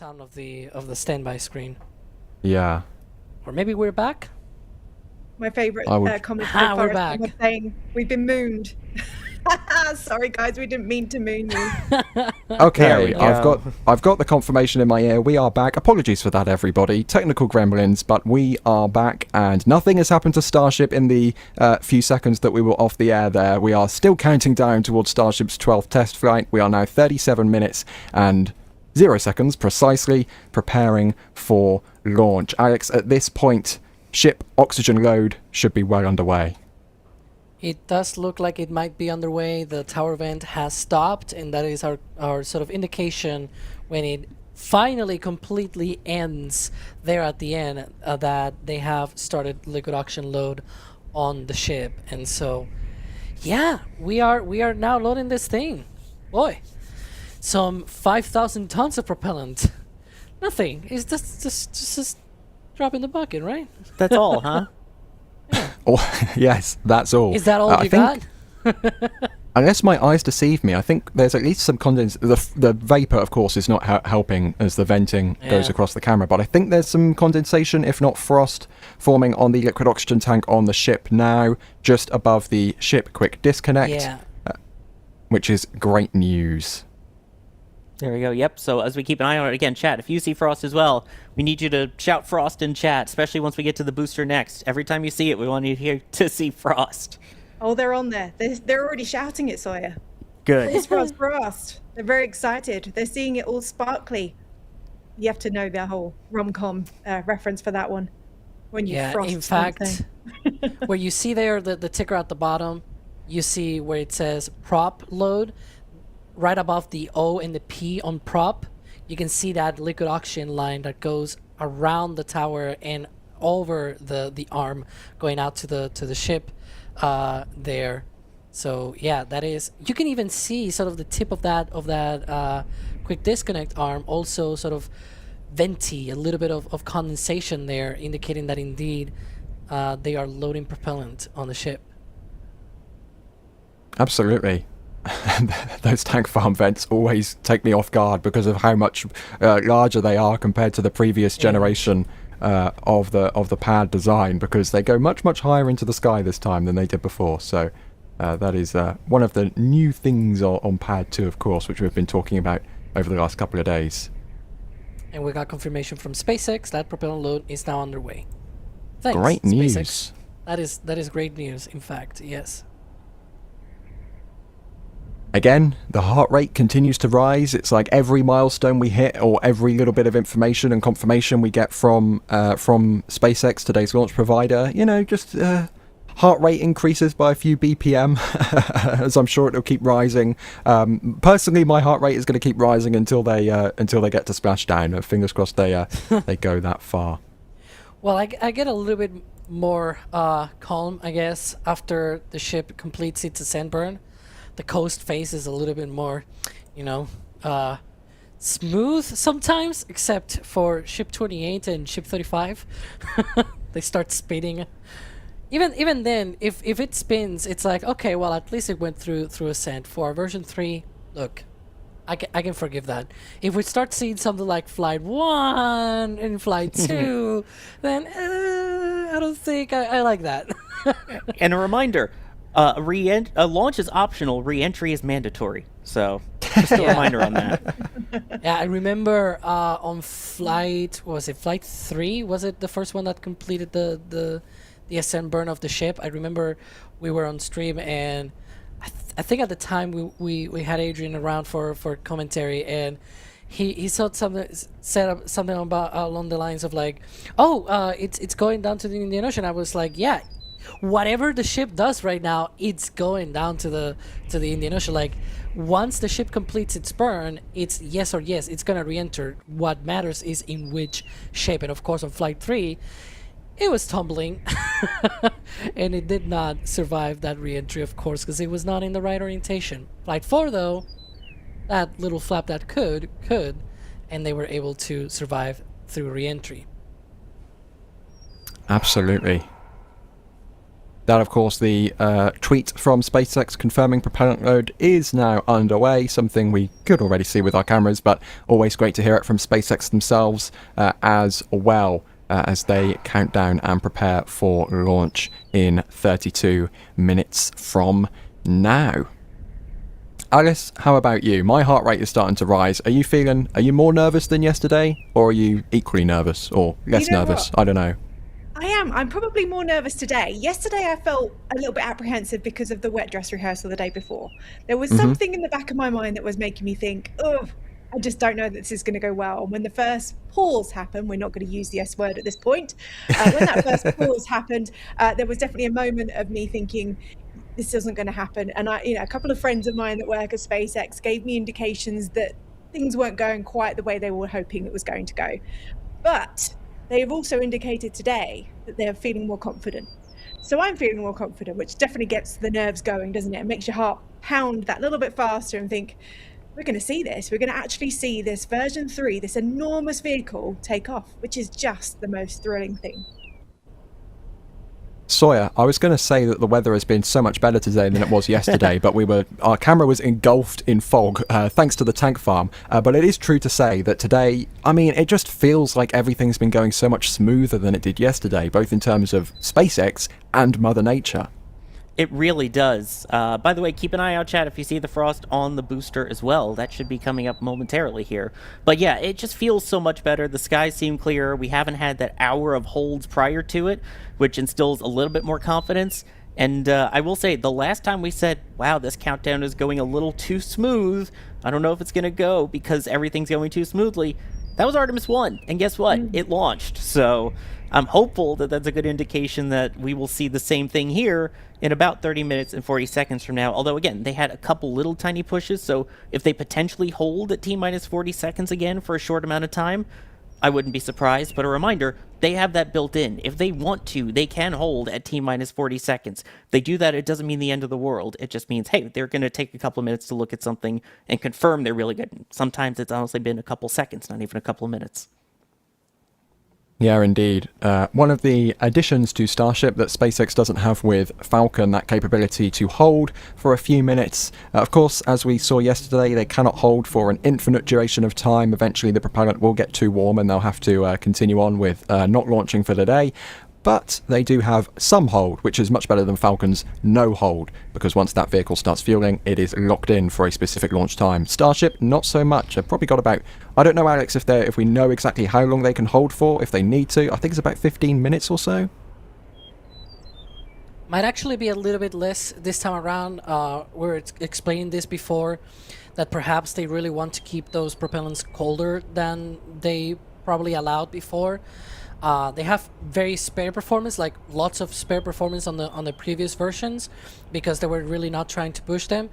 sound of the standby screen. Yeah. Or maybe we're back. My favorite comment so we're far back. is someone saying we've been mooned. Sorry guys, we didn't mean to moon you. Okay, I've got the confirmation in my ear. We are back. Apologies for that, everybody. Technical gremlins, but we are back, and nothing has happened to Starship in the few seconds that we were off the air there. We are still counting down towards Starship's 12th test flight. We are now 37 minutes and 0 seconds precisely preparing for launch. Alex, at this point, ship oxygen load should be well underway. It does look like it might be underway. The tower vent has stopped, and that is our sort of indication when it finally completely ends there at the end that they have started liquid oxygen load on the ship. And so, yeah, we are now loading this thing. Boy, some 5,000 tons of propellant. Nothing. It's just drop in the bucket, right? That's all, huh? Oh, yes, that's all. Is that all you got? Unless my eyes deceive me, I think there's at least some condensation. The vapor, of course, is not helping as the venting goes across the camera, but I think there's some condensation, if not frost, forming on the liquid oxygen tank on the ship now, just above the ship quick disconnect, which is great news. There we go. Yep. So as we keep an eye on it, again, chat, if you see frost as well, we need you to shout frost in chat, especially once we get to the booster next. Every time you see it, we want you to see frost. Oh, they're on there. They're already shouting it, Sawyer. Good. It's frost. They're very excited. They're seeing it all sparkly. You have to know the whole rom-com reference for that one. When you frost in fact, something. where you see there the ticker at the bottom, you see where it says prop load. Right above the O and the P on prop, you can see that liquid oxygen line that goes around the tower and over the arm going out to the ship there. So yeah, that is. You can even see sort of the tip of that quick disconnect arm also sort of venti, a little bit of condensation there, indicating that indeed they are loading propellant on the ship. Absolutely. Those tank farm vents always take me off guard because of how much larger they are compared to the previous generation of the pad design, because they go much higher into the sky this time than they did before. So that is one of the new things on pad 2, of course, which we've been talking about over the last couple of days. And we got confirmation from SpaceX that propellant load is now underway. Thanks, great news. SpaceX. That is great news, in fact, yes. Again, the heart rate continues to rise. It's like every milestone we hit, or every little bit of information and confirmation we get from SpaceX, today's launch provider, just heart rate increases by a few BPM, as I'm sure it'll keep rising. Personally, my heart rate is going to keep rising until they get to splashdown. Fingers crossed they go that far. Well, I get a little bit more calm, I guess, after the ship completes its ascent burn. The coast face is a little bit more, smooth sometimes, except for ship 28 and ship 35. They start spinning. Even then, if it spins, it's like, okay, well, at least it went through ascent. For version 3, look, I can forgive that. If we start seeing something like Flight 1 and Flight 2, then I don't think I like that. And a reminder, launch is optional, re-entry is mandatory. So, just a reminder on that. Yeah, I remember on Flight 3? Was it the first one that completed the ascent burn of the ship? I remember we were on stream, and I think at the time we had Adrian around for commentary, and he said something about along the lines of like, it's going down to the Indian Ocean. I was like, yeah. Whatever the ship does right now, it's going down to the Indian Ocean. Like, once the ship completes its burn, it's yes or yes, it's gonna re-enter. What matters is in which shape. And of course, on Flight 3, it was tumbling, and it did not survive that re-entry, of course, because it was not in the right orientation. Flight 4, though, that little flap that could, and they were able to survive through re-entry. Absolutely. That, of course, the tweet from SpaceX confirming propellant load is now underway, something we could already see with our cameras, but always great to hear it from SpaceX themselves as well, as they count down and prepare for launch in 32 minutes from now. Alice, how about you? My heart rate is starting to rise. Are you more nervous than yesterday, or are you equally nervous, or less nervous? I don't know. I am. I'm probably more nervous today. Yesterday, I felt a little bit apprehensive because of the wet dress rehearsal the day before. There was something in the back of my mind that was making me think, oh, I just don't know that this is going to go well. And when the first pause happened, we're not going to use the S word at this point. When that first pause happened, there was definitely a moment of me thinking, this isn't going to happen. And a couple of friends of mine that work at SpaceX gave me indications that things weren't going quite the way they were hoping it was going to go. But they have also indicated today that they're feeling more confident. So I'm feeling more confident, which definitely gets the nerves going, doesn't it? It makes your heart pound that little bit faster and think, we're going to see this. We're going to actually see this version 3, this enormous vehicle take off, which is just the most thrilling thing. Sawyer, I was going to say that the weather has been so much better today than it was yesterday, but our camera was engulfed in fog, thanks to the tank farm. But it is true to say that today, I mean, it just feels like everything's been going so much smoother than it did yesterday, both in terms of SpaceX and Mother Nature. It really does. By the way, keep an eye out, chat, if you see the frost on the booster as well. That should be coming up momentarily here. But yeah, it just feels so much better. The skies seem clearer. We haven't had that hour of holds prior to it, which instills a little bit more confidence. And I will say, the last time we said, wow, this countdown is going a little too smooth, I don't know if it's going to go because everything's going too smoothly, that was Artemis 1. And guess what? It launched. So I'm hopeful that that's a good indication that we will see the same thing here in about 30 minutes and 40 seconds from now. Although, again, they had a couple little tiny pushes, so if they potentially hold at T-minus 40 seconds again for a short amount of time, I wouldn't be surprised. But a reminder, they have that built in. If they want to, they can hold at T-minus 40 seconds. If they do that, it doesn't mean the end of the world. It just means, hey, they're going to take a couple of minutes to look at something and confirm they're really good. Sometimes it's honestly been a couple seconds, not even a couple of minutes. Yeah, indeed. One of the additions to Starship that SpaceX doesn't have with Falcon, that capability to hold for a few minutes. Of course, as we saw yesterday, they cannot hold for an infinite duration of time. Eventually, the propellant will get too warm and they'll have to continue on with not launching for the day. But they do have some hold, which is much better than Falcon's no hold, because once that vehicle starts fueling, it is locked in for a specific launch time. Starship, not so much. They've probably got about, I don't know, Alex, if we know exactly how long they can hold for, if they need to. I think it's about 15 minutes or so. Might actually be a little bit less this time around. We were explaining this before, that perhaps they really want to keep those propellants colder than they probably allowed before. They have very spare performance, like lots of spare performance on the previous versions, because they were really not trying to push them.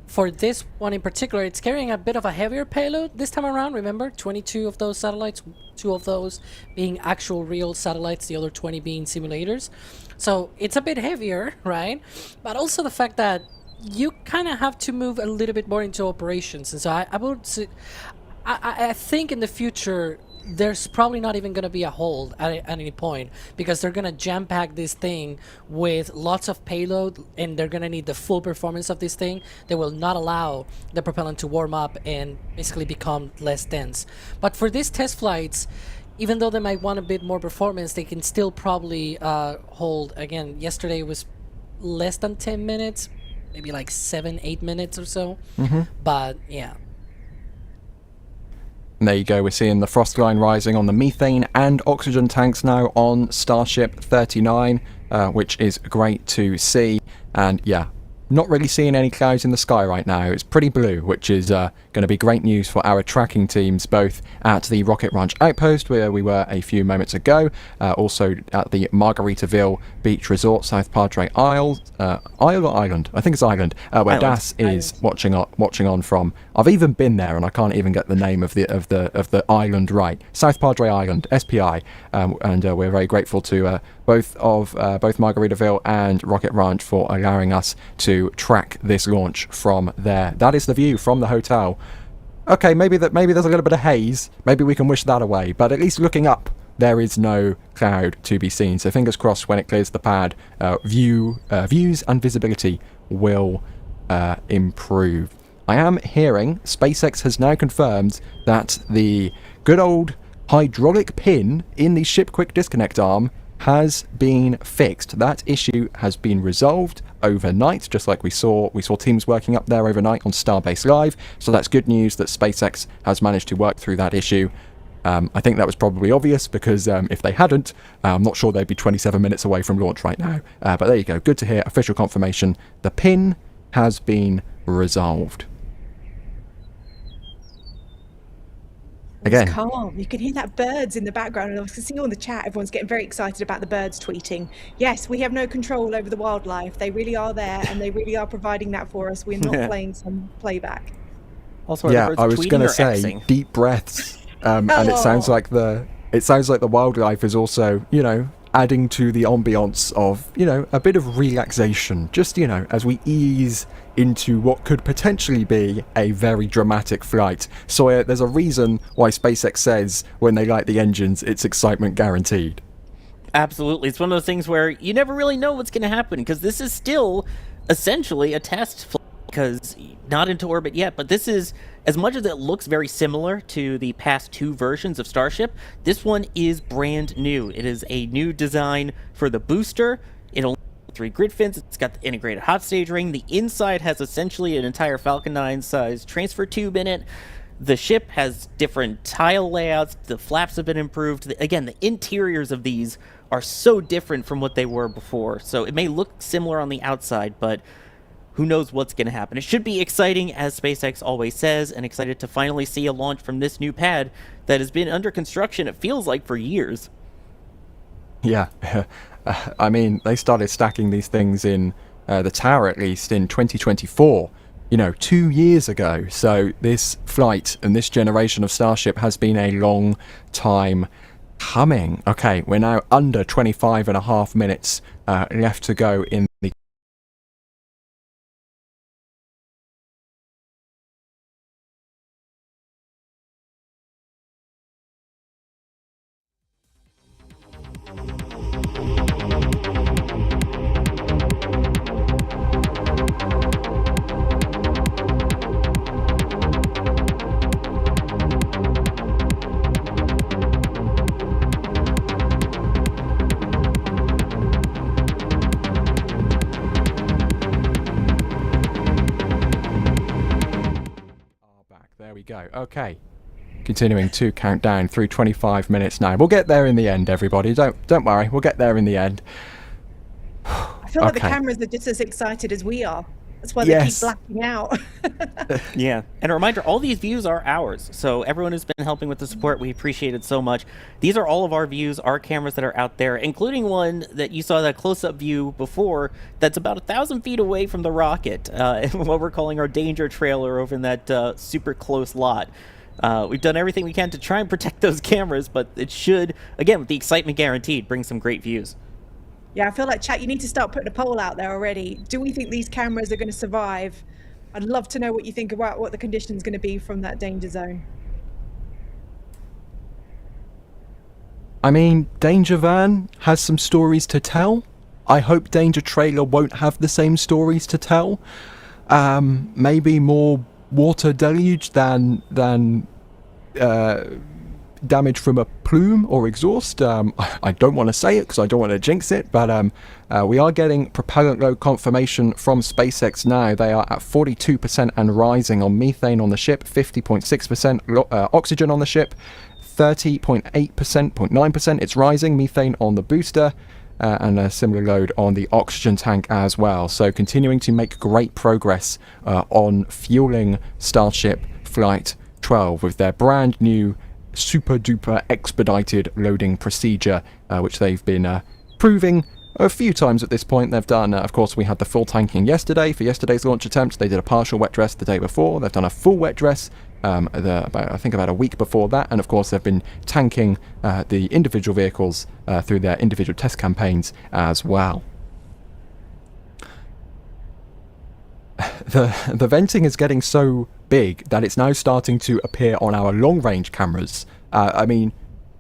For this one in particular, it's carrying a bit of a heavier payload this time around. Remember, 22 of those satellites, 2 of those being actual real satellites, the other 20 being simulators. So it's a bit heavier, right? But also the fact that you kind of have to move a little bit more into operations. And so I would say, I think in the future, there's probably not even going to be a hold at any point, because they're going to jam pack this thing with lots of payload and they're going to need the full performance of this thing. They will not allow the propellant to warm up and basically become less dense. But for these test flights, even though they might want a bit more performance, they can still probably hold. Again, yesterday was less than 10 minutes, maybe like 7-8 minutes or so. But yeah. And there you go, we're seeing the frost line rising on the methane and oxygen tanks now on Starship 39, which is great to see. And yeah, not really seeing any clouds in the sky right now. It's pretty blue, which is going to be great news for our tracking teams, both at the Rocket Ranch Outpost, where we were a few moments ago, also at the Margaritaville Beach Resort, South Padre Isle or Island? I think it's Island, where Das is watching on from. I've even been there, and I can't even get the name of the island right. South Padre Island, SPI, and we're very grateful to both Margaritaville and Rocket Ranch for allowing us to track this launch from there. That is the view from the hotel. Okay, maybe there's a little bit of haze. Maybe we can wish that away. But at least looking up there is no cloud to be seen. So fingers crossed when it clears the pad, views and visibility will improve. I am hearing SpaceX has now confirmed that the good old hydraulic pin in the ship quick disconnect arm has been fixed. That issue has been resolved overnight, just like we saw teams working up there overnight on Starbase Live. So that's good news that SpaceX has managed to work through that issue. I think that was probably obvious because if they hadn't, I'm not sure they'd be 27 minutes away from launch right now. But there you go. Good to hear. Official confirmation. The pin has been resolved. Again, it's calm. You can hear that birds in the background, and I can see on the chat everyone's getting very excited about the birds tweeting. Yes, we have no control over the wildlife. They really are there, and they really are providing that for us. We're not playing some playback. Also, yeah, I was going to say deep breaths, and it sounds like the wildlife is also, you know, adding to the ambience of, you know, a bit of relaxation. Just, you know, as we ease into what could potentially be a very dramatic flight. So there's a reason why SpaceX says when they light the engines, it's excitement guaranteed. Absolutely. It's one of those things where you never really know what's going to happen, because this is still essentially a test flight, because not into orbit yet, but this is, as much as it looks very similar to the past two versions of Starship, this one is brand new. It is a new design for the booster. It'll 3 grid fins. It's got the integrated hot stage ring. The inside has essentially an entire Falcon 9 size transfer tube in it. The ship has different tile layouts. The flaps have been improved. Again, the interiors of these are so different from what they were before. So it may look similar on the outside, but who knows what's going to happen. It should be exciting, as SpaceX always says, and excited to finally see a launch from this new pad that has been under construction, it feels like, for years. Yeah. I mean, they started stacking these things in the tower, at least, in 2024, you know, 2 years ago. So this flight and this generation of Starship has been a long time coming. Okay, we're now under 25.5 minutes left to go in the go. Okay, continuing to count down through 25 minutes now. We'll get there in the end, everybody. Don't worry, we'll get there in the end. I feel like the cameras are just as excited as we are. That's why they keep blacking out. Yeah, and a reminder, all these views are ours, so everyone who's been helping with the support, we appreciate it so much. These are all of our views, our cameras that are out there, including one that you saw, that close-up view before, that's about 1,000 feet away from the rocket, what we're calling our danger trailer over in that super close lot. We've done everything we can to try and protect those cameras, but it should, again, with the excitement guaranteed, bring some great views. Yeah, I feel like, chat, you need to start putting a poll out there already. Do we think these cameras are going to survive? I'd love to know what you think about what the condition's going to be from that danger zone. I mean, Danger Van has some stories to tell. I hope Danger Trailer won't have the same stories to tell. Maybe more water deluge than damage from a plume or exhaust. I don't want to say it because I don't want to jinx it, but we are getting propellant load confirmation from SpaceX now. They are at 42% and rising on methane on the ship, 50.6% oxygen on the ship, 30.8%, 0.9% it's rising, methane on the booster, and a similar load on the oxygen tank as well. So continuing to make great progress on fueling Starship Flight 12 with their brand new super duper expedited loading procedure, which they've been proving a few times at this point. They've done, of course, we had the full tanking yesterday for yesterday's launch attempt. They did a partial wet dress the day before. They've done a full wet dress I think about a week before that, and of course they've been tanking the individual vehicles through their individual test campaigns as well. The venting is getting so big that it's now starting to appear on our long-range cameras. I mean,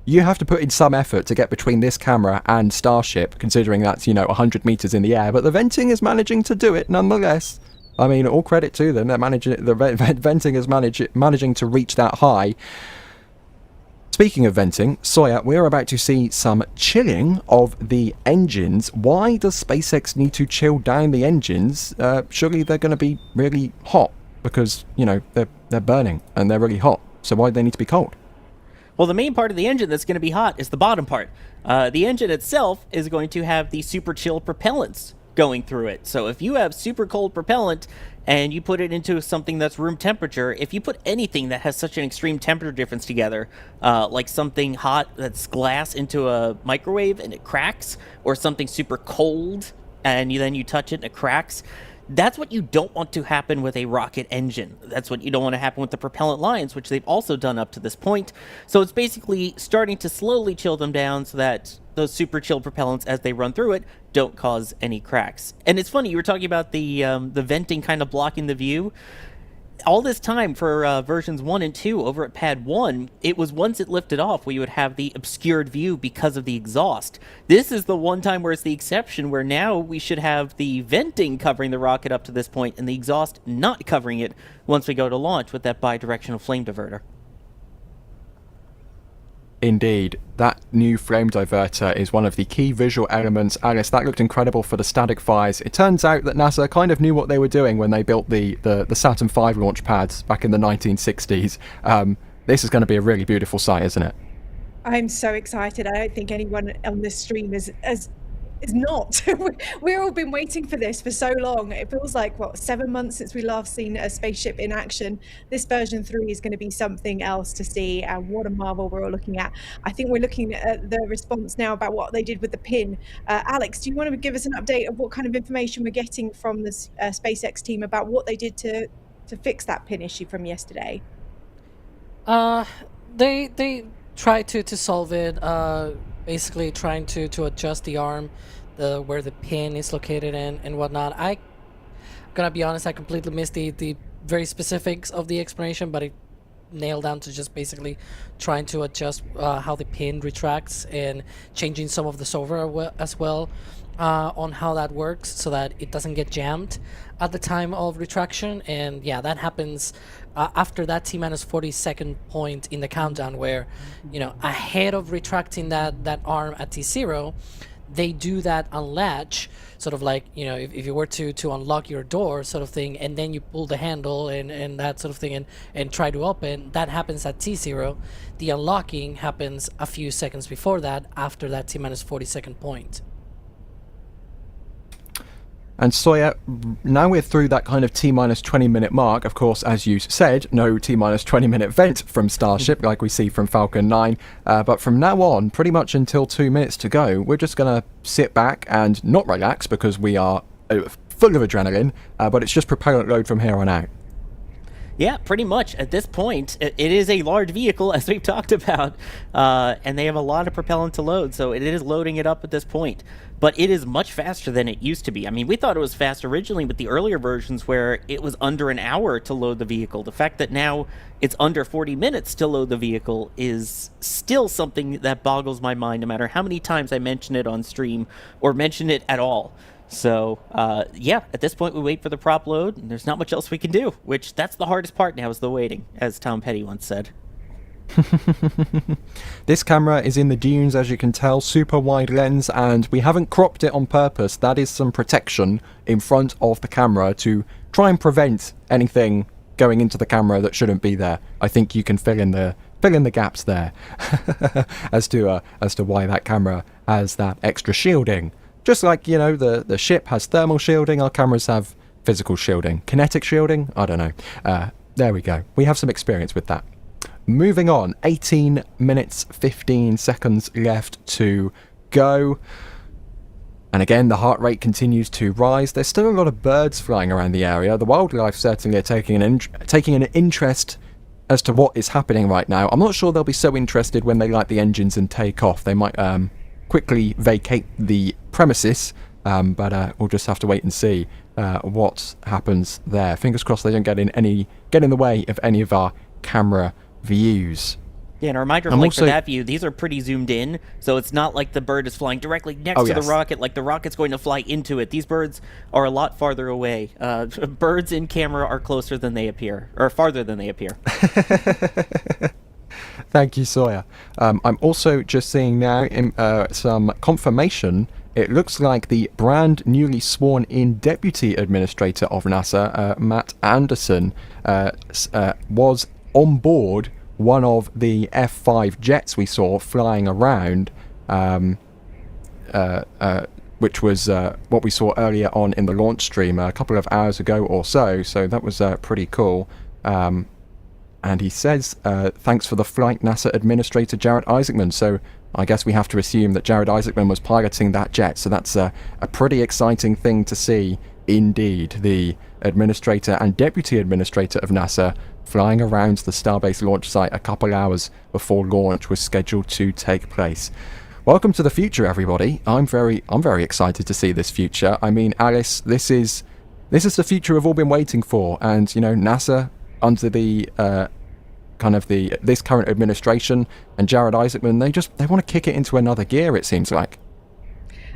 you have to put in some effort to get between this camera and Starship, considering that's, 100 meters in the air, but the venting is managing to do it nonetheless. I mean, all credit to them. They're managing, the venting is managing to reach that high. Speaking of venting, Sawyer, we're about to see some chilling of the engines. Why does SpaceX need to chill down the engines? Surely they're going to be really hot because, they're burning and they're really hot. So why do they need to be cold? Well, the main part of the engine that's going to be hot is the bottom part. The engine itself is going to have the super chill propellants going through it. So if you have super cold propellant and you put it into something that's room temperature, if you put anything that has such an extreme temperature difference together, like something hot that's glass into a microwave and it cracks, or something super cold and then you touch it and it cracks, that's what you don't want to happen with a rocket engine. That's what you don't want to happen with the propellant lines, which they've also done up to this point. So it's basically starting to slowly chill them down so that those super chill propellants, as they run through it, don't cause any cracks. And it's funny, you were talking about the venting kind of blocking the view. All this time for versions 1 and 2 over at pad 1, it was once it lifted off where you would have the obscured view because of the exhaust. This is the one time where it's the exception, where now we should have the venting covering the rocket up to this point and the exhaust not covering it once we go to launch with that bidirectional flame diverter. Indeed, that new flame diverter is one of the key visual elements. Alice, that looked incredible for the static fires. It turns out that NASA kind of knew what they were doing when they built the Saturn V launch pads back in the 1960s. This is going to be a really beautiful sight, isn't it? I'm so excited. I don't think anyone on this stream is not. We've all been waiting for this for so long. It feels like, 7 months since we last seen a spaceship in action. This version 3 is going to be something else to see, and what a marvel we're all looking at. I think we're looking at the response now about what they did with the pin. Alex, do you want to give us an update of what kind of information we're getting from the SpaceX team about what they did to fix that pin issue from yesterday? They tried to solve it, basically trying to adjust the arm, where the pin is located and whatnot. I'm gonna be honest, I completely missed the very specifics of the explanation, but it nailed down to just basically trying to adjust how the pin retracts and changing some of the software as well on how that works so that it doesn't get jammed at the time of retraction. And yeah, that happens after that T-minus 40-second point in the countdown, where ahead of retracting that arm at T0, they do that unlatch, sort of like, if you were to unlock your door sort of thing, and then you pull the handle and that sort of thing and try to open. That happens at T0. The unlocking happens a few seconds before that, after that T-minus 40-second point. And Sawyer, now we're through that kind of T-minus 20-minute mark. Of course, as you said, no T-minus 20-minute vent from Starship like we see from Falcon 9. But from now on, pretty much until 2 minutes to go, we're just going to sit back and not relax because we are full of adrenaline. But it's just propellant load from here on out. Yeah, pretty much. At this point, it is a large vehicle, as we've talked about, and they have a lot of propellant to load, so it is loading it up at this point. But it is much faster than it used to be. I mean, we thought it was fast originally with the earlier versions where it was under an hour to load the vehicle. The fact that now it's under 40 minutes to load the vehicle is still something that boggles my mind, no matter how many times I mention it on stream or mention it at all. So, yeah, at this point we wait for the prop load, and there's not much else we can do, which that's the hardest part now, is the waiting, as Tom Petty once said. This camera is in the dunes, as you can tell, super wide lens, and we haven't cropped it on purpose. That is some protection in front of the camera to try and prevent anything going into the camera that shouldn't be there. I think you can fill in the gaps there as to why that camera has that extra shielding. Just like, the ship has thermal shielding, our cameras have physical shielding. Kinetic shielding? I don't know. There we go. We have some experience with that. Moving on, 18 minutes, 15 seconds left to go. And again, the heart rate continues to rise. There's still a lot of birds flying around the area. The wildlife certainly are taking an interest as to what is happening right now. I'm not sure they'll be so interested when they light the engines and take off. They might quickly vacate the premises, but we'll just have to wait and see what happens there. Fingers crossed they don't get in the way of any of our camera views. Yeah, and a reminder, I'm like also- for that view, these are pretty zoomed in, so it's not like the bird is flying directly next Oh, to yes. the rocket, like the rocket's going to fly into it. These birds are a lot farther away. Birds in camera are closer than they appear, or farther than they appear. Thank you, Sawyer. I'm also just seeing now some confirmation. It looks like the brand newly sworn in Deputy Administrator of NASA, Matt Anderson, was on board one of the F-5 jets we saw flying around, which was what we saw earlier on in the launch stream a couple of hours ago or so. So that was pretty cool. And he says, thanks for the flight, NASA Administrator Jared Isaacman. So I guess we have to assume that Jared Isaacman was piloting that jet. So that's a pretty exciting thing to see indeed. The Administrator and Deputy Administrator of NASA flying around the Starbase launch site a couple hours before launch was scheduled to take place. Welcome to the future, everybody. I'm very excited to see this future. I mean, Alice, this is the future we've all been waiting for, and you know, NASA under the this current administration and Jared Isaacman, they want to kick it into another gear, it seems like.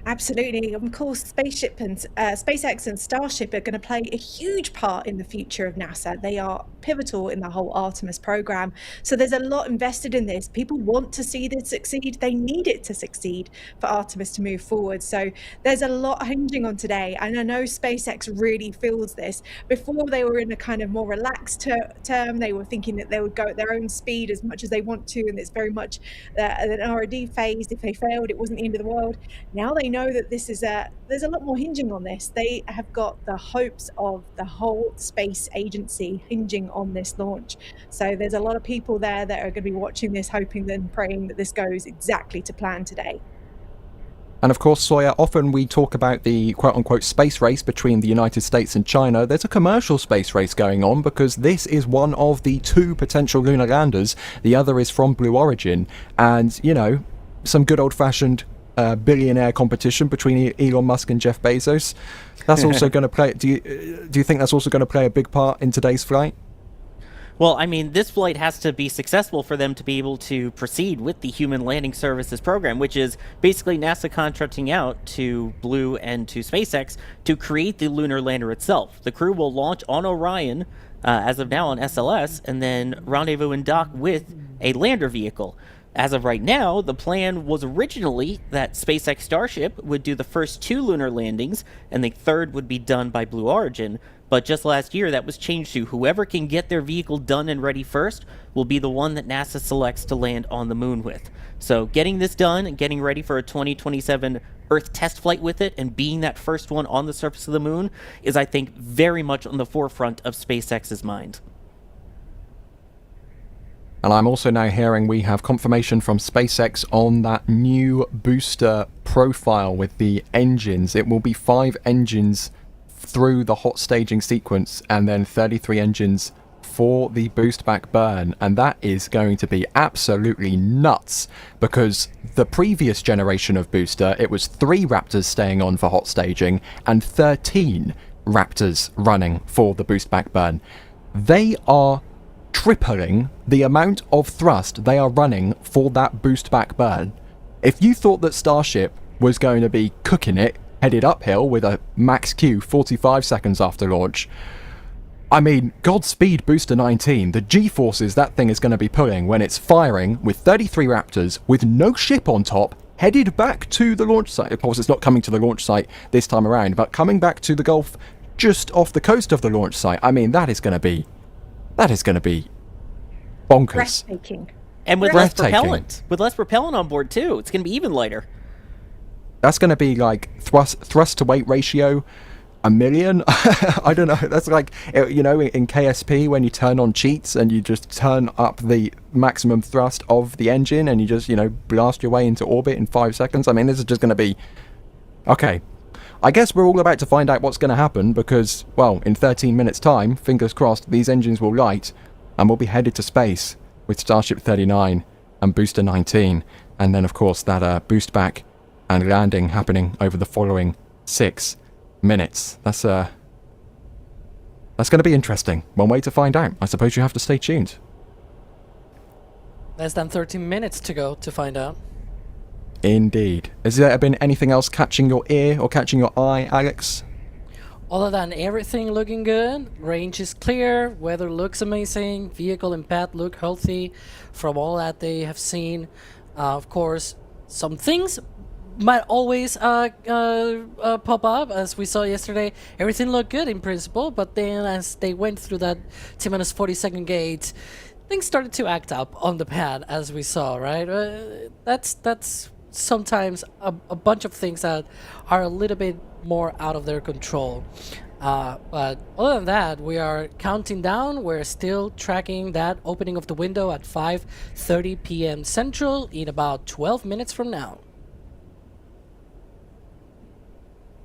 Absolutely. Of course, SpaceX and Starship are going to play a huge part in the future of NASA. They are pivotal in the whole Artemis program. So there's a lot invested in this. People want to see this succeed. They need it to succeed for Artemis to move forward. So there's a lot hinging on today. And I know SpaceX really feels this. Before, they were in a kind of more relaxed term. They were thinking that they would go at their own speed as much as they want to. And it's very much an R&D phase. If they failed, it wasn't the end of the world. Now they know that there's a lot more hinging on this. They have got the hopes of the whole space agency hinging on this launch. So there's a lot of people there that are going to be watching this, hoping and praying that this goes exactly to plan today. And of course, Sawyer, often we talk about the quote-unquote space race between the United States and China. There's a commercial space race going on because this is one of the two potential lunar landers. The other is from Blue Origin. And, you know, some good old-fashioned billionaire competition between Elon Musk and Jeff Bezos. That's also going to play. Do you think that's also going to play a big part in today's flight? Well, I mean, this flight has to be successful for them to be able to proceed with the Human Landing Services program, which is basically NASA contracting out to Blue and to SpaceX to create the lunar lander itself. The crew will launch on Orion, as of now on SLS, and then rendezvous and dock with a lander vehicle. As of right now, the plan was originally that SpaceX Starship would do the first 2 lunar landings, and the third would be done by Blue Origin. But just last year, that was changed to whoever can get their vehicle done and ready first will be the one that NASA selects to land on the moon with. So getting this done and getting ready for a 2027 Earth test flight with it and being that first one on the surface of the moon is, I think, very much on the forefront of SpaceX's mind. And I'm also now hearing we have confirmation from SpaceX on that new booster profile with the engines. It will be 5 engines through the hot staging sequence and then 33 engines for the boost back burn. And that is going to be absolutely nuts because the previous generation of booster, it was 3 Raptors staying on for hot staging and 13 Raptors running for the boost back burn. They are tripling the amount of thrust they are running for that boost back burn. If you thought that Starship was going to be cooking it, headed uphill with a max Q 45 seconds after launch, I mean, Godspeed Booster 19, the G-forces that thing is going to be pulling when it's firing with 33 Raptors with no ship on top, headed back to the launch site. Of course, it's not coming to the launch site this time around, but coming back to the Gulf just off the coast of the launch site. I mean, that is going to be bonkers. Breathtaking. And with less propellant. With less propellant on board, too. It's going to be even lighter. That's going to be like thrust to weight ratio 1,000,000. I don't know. That's like, you know, in KSP when you turn on cheats and you just turn up the maximum thrust of the engine and you just, you know, blast your way into orbit in 5 seconds. I mean, this is just going to be... Okay. I guess we're all about to find out what's going to happen because, well, in 13 minutes time, fingers crossed, these engines will light and we'll be headed to space with Starship 39 and Booster 19. And then, of course, that boost back and landing happening over the following 6 minutes. That's going to be interesting. One way to find out. I suppose you have to stay tuned. Less than 13 minutes to go to find out. Indeed. Has there been anything else catching your ear or catching your eye, Alex? Other than everything looking good, range is clear, weather looks amazing, vehicle and pad look healthy from all that they have seen. Of course, some things might always pop up, as we saw yesterday. Everything looked good in principle, but then as they went through that T-40-second gate, things started to act up on the pad, as we saw, right? That's sometimes a bunch of things that are a little bit more out of their control. But other than that, we are counting down. We're still tracking that opening of the window at 5:30 p.m. Central in about 12 minutes from now.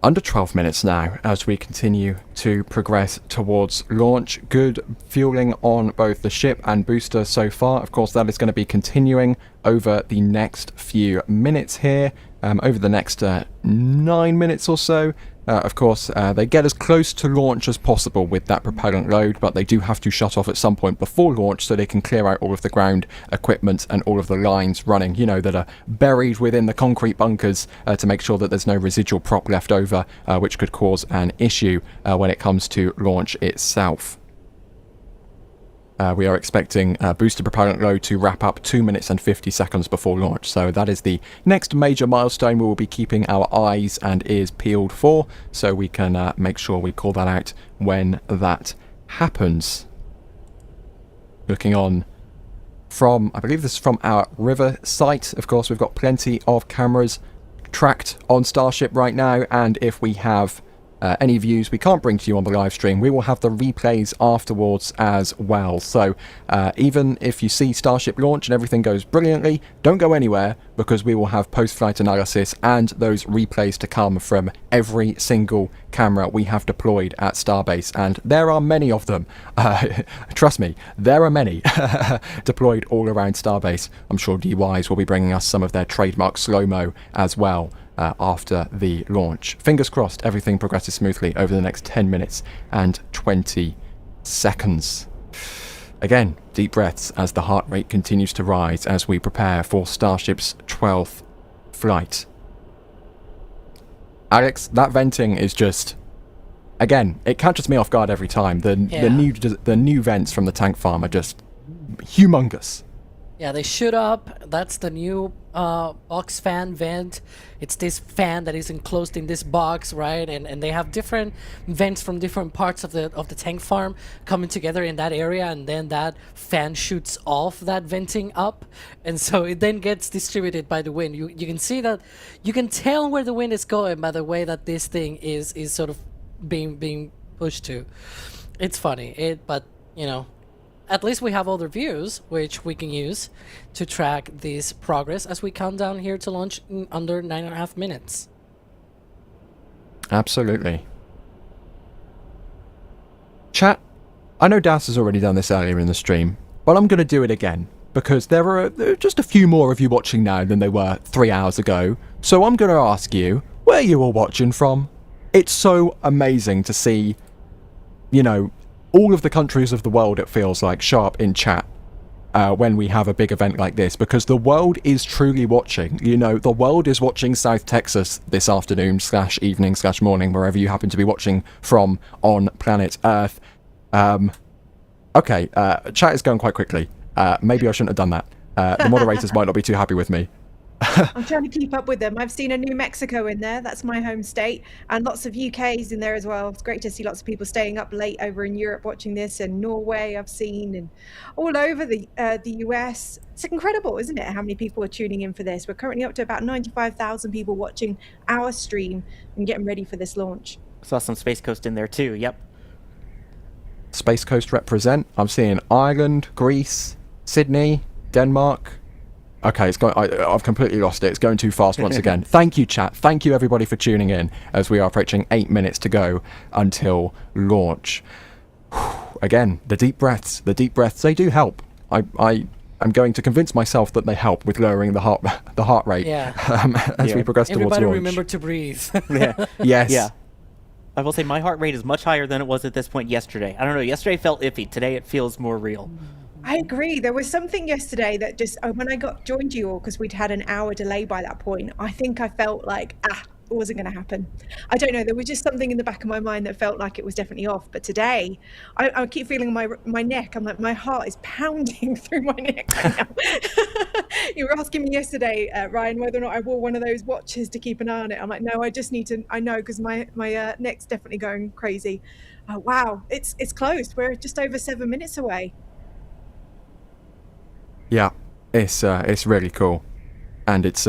Under 12 minutes now as we continue to progress towards launch. Good fueling on both the ship and booster so far. Of course, that is going to be continuing over the next few minutes here, over the next 9 minutes or so. Of course, they get as close to launch as possible with that propellant load, but they do have to shut off at some point before launch so they can clear out all of the ground equipment and all of the lines running, you know, that are buried within the concrete bunkers to make sure that there's no residual prop left over, which could cause an issue when it comes to launch itself. We are expecting booster propellant load to wrap up 2 minutes and 50 seconds before launch. So that is the next major milestone we will be keeping our eyes and ears peeled for, so we can make sure we call that out when that happens. Looking on from, I believe this is from our river site. Of course, we've got plenty of cameras tracked on Starship right now, and if we have any views we can't bring to you on the live stream, we will have the replays afterwards as well. So even if you see Starship launch and everything goes brilliantly, don't go anywhere, because we will have post-flight analysis and those replays to come from every single camera we have deployed at Starbase, and there are many of them. Trust me, there are many deployed all around Starbase. I'm sure DYs will be bringing us some of their trademark slow-mo as well after the launch. Fingers crossed everything progresses smoothly over the next 10 minutes and 20 seconds. Again, deep breaths as the heart rate continues to rise as we prepare for Starship's 12th flight. Alex, that venting is just, again, it catches me off guard every time. The new vents from the tank farm are just humongous. Yeah, they shoot up. That's the new box fan vent. It's this fan that is enclosed in this box, right? And they have different vents from different parts of the tank farm coming together in that area, and then that fan shoots off that venting up, and so it then gets distributed by the wind. You can see that, you can tell where the wind is going by the way that this thing is sort of being pushed to. It's funny, but you know, at least we have other views which we can use to track this progress as we count down here to launch in under 9.5 minutes. Absolutely. Chat, I know Das has already done this earlier in the stream, but I'm going to do it again, because there are just a few more of you watching now than there were 3 hours ago. So I'm going to ask you, where you all watching from? It's so amazing to see, you know, all of the countries of the world, it feels like, show up in chat when we have a big event like this, because the world is truly watching. You know, the world is watching South Texas this afternoon / evening / morning, wherever you happen to be watching from on planet Earth. Okay, chat is going quite quickly. Maybe I shouldn't have done that. The moderators might not be too happy with me. I'm trying to keep up with them. I've seen a New Mexico in there. That's my home state. And lots of UKs in there as well. It's great to see lots of people staying up late over in Europe watching this, and Norway I've seen, and all over the US. It's incredible, isn't it, how many people are tuning in for this? We're currently up to about 95,000 people watching our stream and getting ready for this launch. Saw some Space Coast in there too, yep. Space Coast represent. I'm seeing Ireland, Greece, Sydney, Denmark. Okay, it's going. I've completely lost it. It's going too fast once again. Thank you, chat. Thank you, everybody, for tuning in as we are approaching 8 minutes to go until launch. Again, the deep breaths. The deep breaths, they do help. I'm going to convince myself that they help with lowering the heart rate as we progress towards launch. Everybody remember to breathe. Yes. Yeah. I will say my heart rate is much higher than it was at this point yesterday. I don't know. Yesterday felt iffy. Today it feels more real. I agree. There was something yesterday that just when I joined you all, because we'd had an hour delay by that point, I think I felt like, it wasn't going to happen. I don't know. There was just something in the back of my mind that felt like it was definitely off. But today, I keep feeling my neck. I'm like, my heart is pounding through my neck right now. You were asking me yesterday, Ryan, whether or not I wore one of those watches to keep an eye on it. I'm like, no, I just need to. I know, because my neck's definitely going crazy. Wow, it's close. We're just over 7 minutes away. Yeah, it's really cool, and it's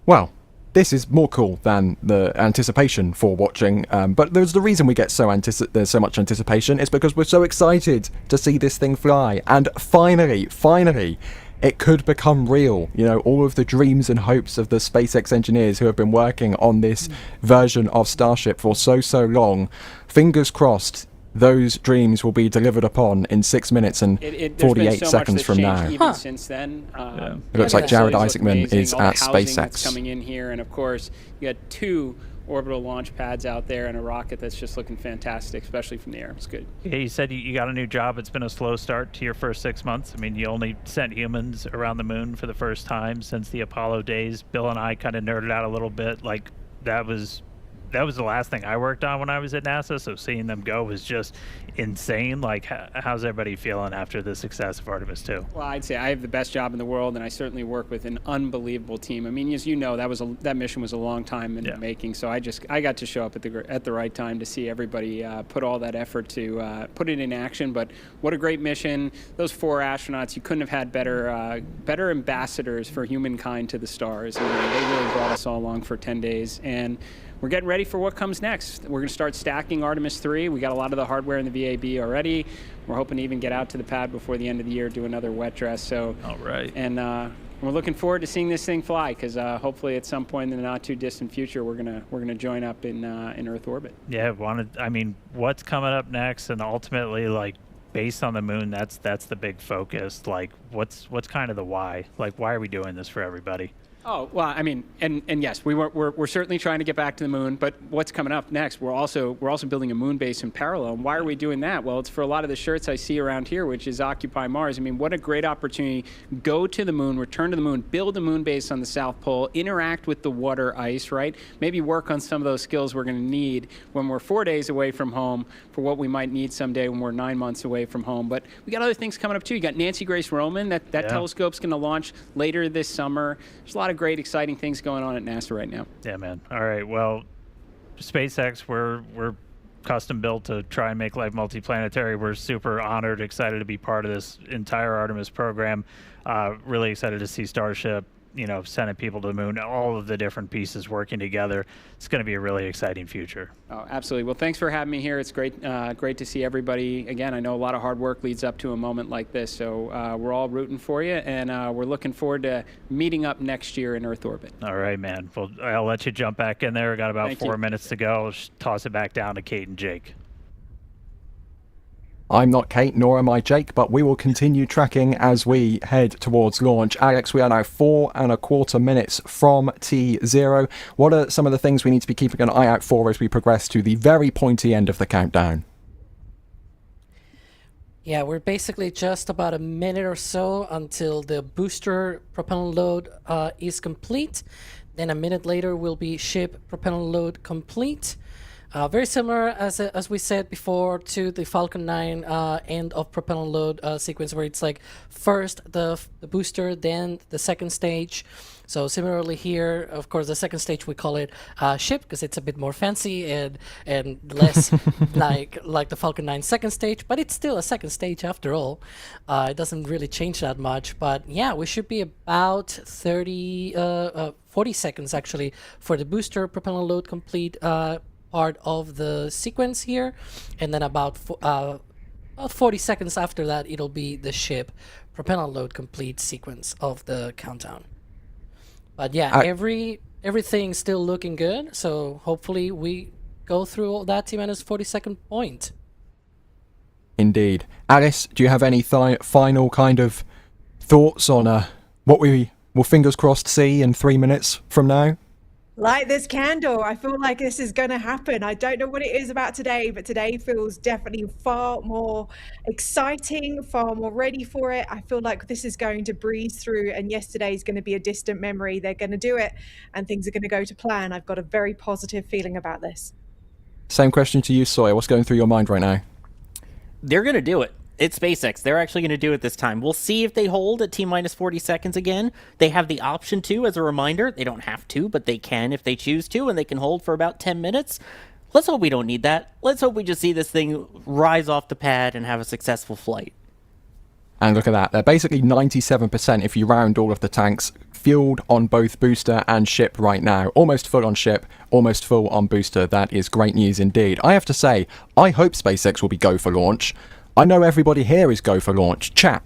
well, this is more cool than the anticipation for watching. But there's the reason we get there's so much anticipation is because we're so excited to see this thing fly, and finally, it could become real. You know, all of the dreams and hopes of the SpaceX engineers who have been working on this version of Starship for so long. Fingers crossed, those dreams will be delivered upon in 6 minutes and 48 seconds from now. Even since then, it looks like Jared Isaacman is all at the housing SpaceX. that's coming in here, and of course, you got 2 orbital launch pads out there and a rocket that's just looking fantastic, especially from the air. It's good. Yeah, you said you got a new job. It's been a slow start to your first 6 months. I mean, you only sent humans around the moon for the first time since the Apollo days. Bill and I kind of nerded out a little bit. Like, that was the last thing I worked on when I was at NASA, so seeing them go was just insane. Like, how's everybody feeling after the success of Artemis 2? Well, I'd say I have the best job in the world, and I certainly work with an unbelievable team. I mean, as you know, that mission was a long time in the making, so I got to show up at the right time to see everybody put all that effort to put it in action. But what a great mission. Those 4 astronauts, you couldn't have had better ambassadors for humankind to the stars. I mean, they really brought us all along for 10 days, and we're getting ready for what comes next. We're going to start stacking Artemis 3. We got a lot of the hardware in the VAB already. We're hoping to even get out to the pad before the end of the year, do another wet dress. So, all right. And we're looking forward to seeing this thing fly, because hopefully at some point in the not too distant future, we're gonna join up in Earth orbit. Yeah, I mean, what's coming up next, and ultimately, like, based on the moon, that's the big focus. Like, what's kind of the why? Like, why are we doing this for everybody? Oh, well, I mean, and yes, we're certainly trying to get back to the moon, but what's coming up next? We're also building a moon base in parallel. And why are we doing that? Well, it's for a lot of the shirts I see around here, which is Occupy Mars. I mean, what a great opportunity. Go to the moon, return to the moon, build a moon base on the South Pole, interact with the water ice, right? Maybe work on some of those skills we're going to need when we're 4 days away from home for what we might need someday when we're 9 months away from home. But we got other things coming up too. You got Nancy Grace Roman, that telescope's going to launch later this summer. There's a lot of great, exciting things going on at NASA right now. Yeah, man. All right. Well, SpaceX, we're custom built to try and make life multiplanetary. We're super honored, excited to be part of this entire Artemis program. Really excited to see Starship, sending people to the moon, all of the different pieces working together. It's going to be a really exciting future. Oh, absolutely. Well, thanks for having me here. It's great to see everybody. Again, I know a lot of hard work leads up to a moment like this, so we're all rooting for you, and we're looking forward to meeting up next year in Earth orbit. All right, man. Well, I'll let you jump back in there. We got about 4 minutes to go. I'll just toss it back down to Kate and Jake. I'm not Kate, nor am I Jake, but we will continue tracking as we head towards launch. Alex, we are now 4.25 minutes from T0. What are some of the things we need to be keeping an eye out for as we progress to the very pointy end of the countdown? Yeah, we're basically just about a minute or so until the booster propellant load is complete. Then a minute later will be ship propellant load complete. Very similar, as we said before, to the Falcon 9 end of propellant load sequence, where it's like first the booster, then the second stage. So similarly here, of course, the second stage we call it ship because it's a bit more fancy and less like the Falcon 9 second stage, but it's still a second stage after all. It doesn't really change that much, but yeah, we should be about 40 seconds actually for the booster propellant load complete part of the sequence here, and then about 40 seconds after that it'll be the ship propellant load complete sequence of the countdown. But yeah, everything's still looking good, so hopefully we go through all that T-minus 40-second point. Indeed. Alice, do you have any final kind of thoughts on what we will fingers crossed see in 3 minutes from now? Light this candle. I feel like this is going to happen. I don't know what it is about today, but today feels definitely far more exciting, far more ready for it. I feel like this is going to breeze through, and yesterday is going to be a distant memory. They're going to do it, and things are going to go to plan. I've got a very positive feeling about this. Same question to you, Sawyer. What's going through your mind right now? They're going to do it. It's SpaceX. They're actually going to do it this time. We'll see if they hold at T-minus 40 seconds again. They have the option to, as a reminder. They don't have to, but they can if they choose to, and they can hold for about 10 minutes. Let's hope we don't need that. Let's hope we just see this thing rise off the pad and have a successful flight. And look at that. They're basically 97% if you round all of the tanks, fueled on both booster and ship right now. Almost full on ship, almost full on booster. That is great news indeed. I have to say, I hope SpaceX will be go for launch. I know everybody here is go for launch. Chat,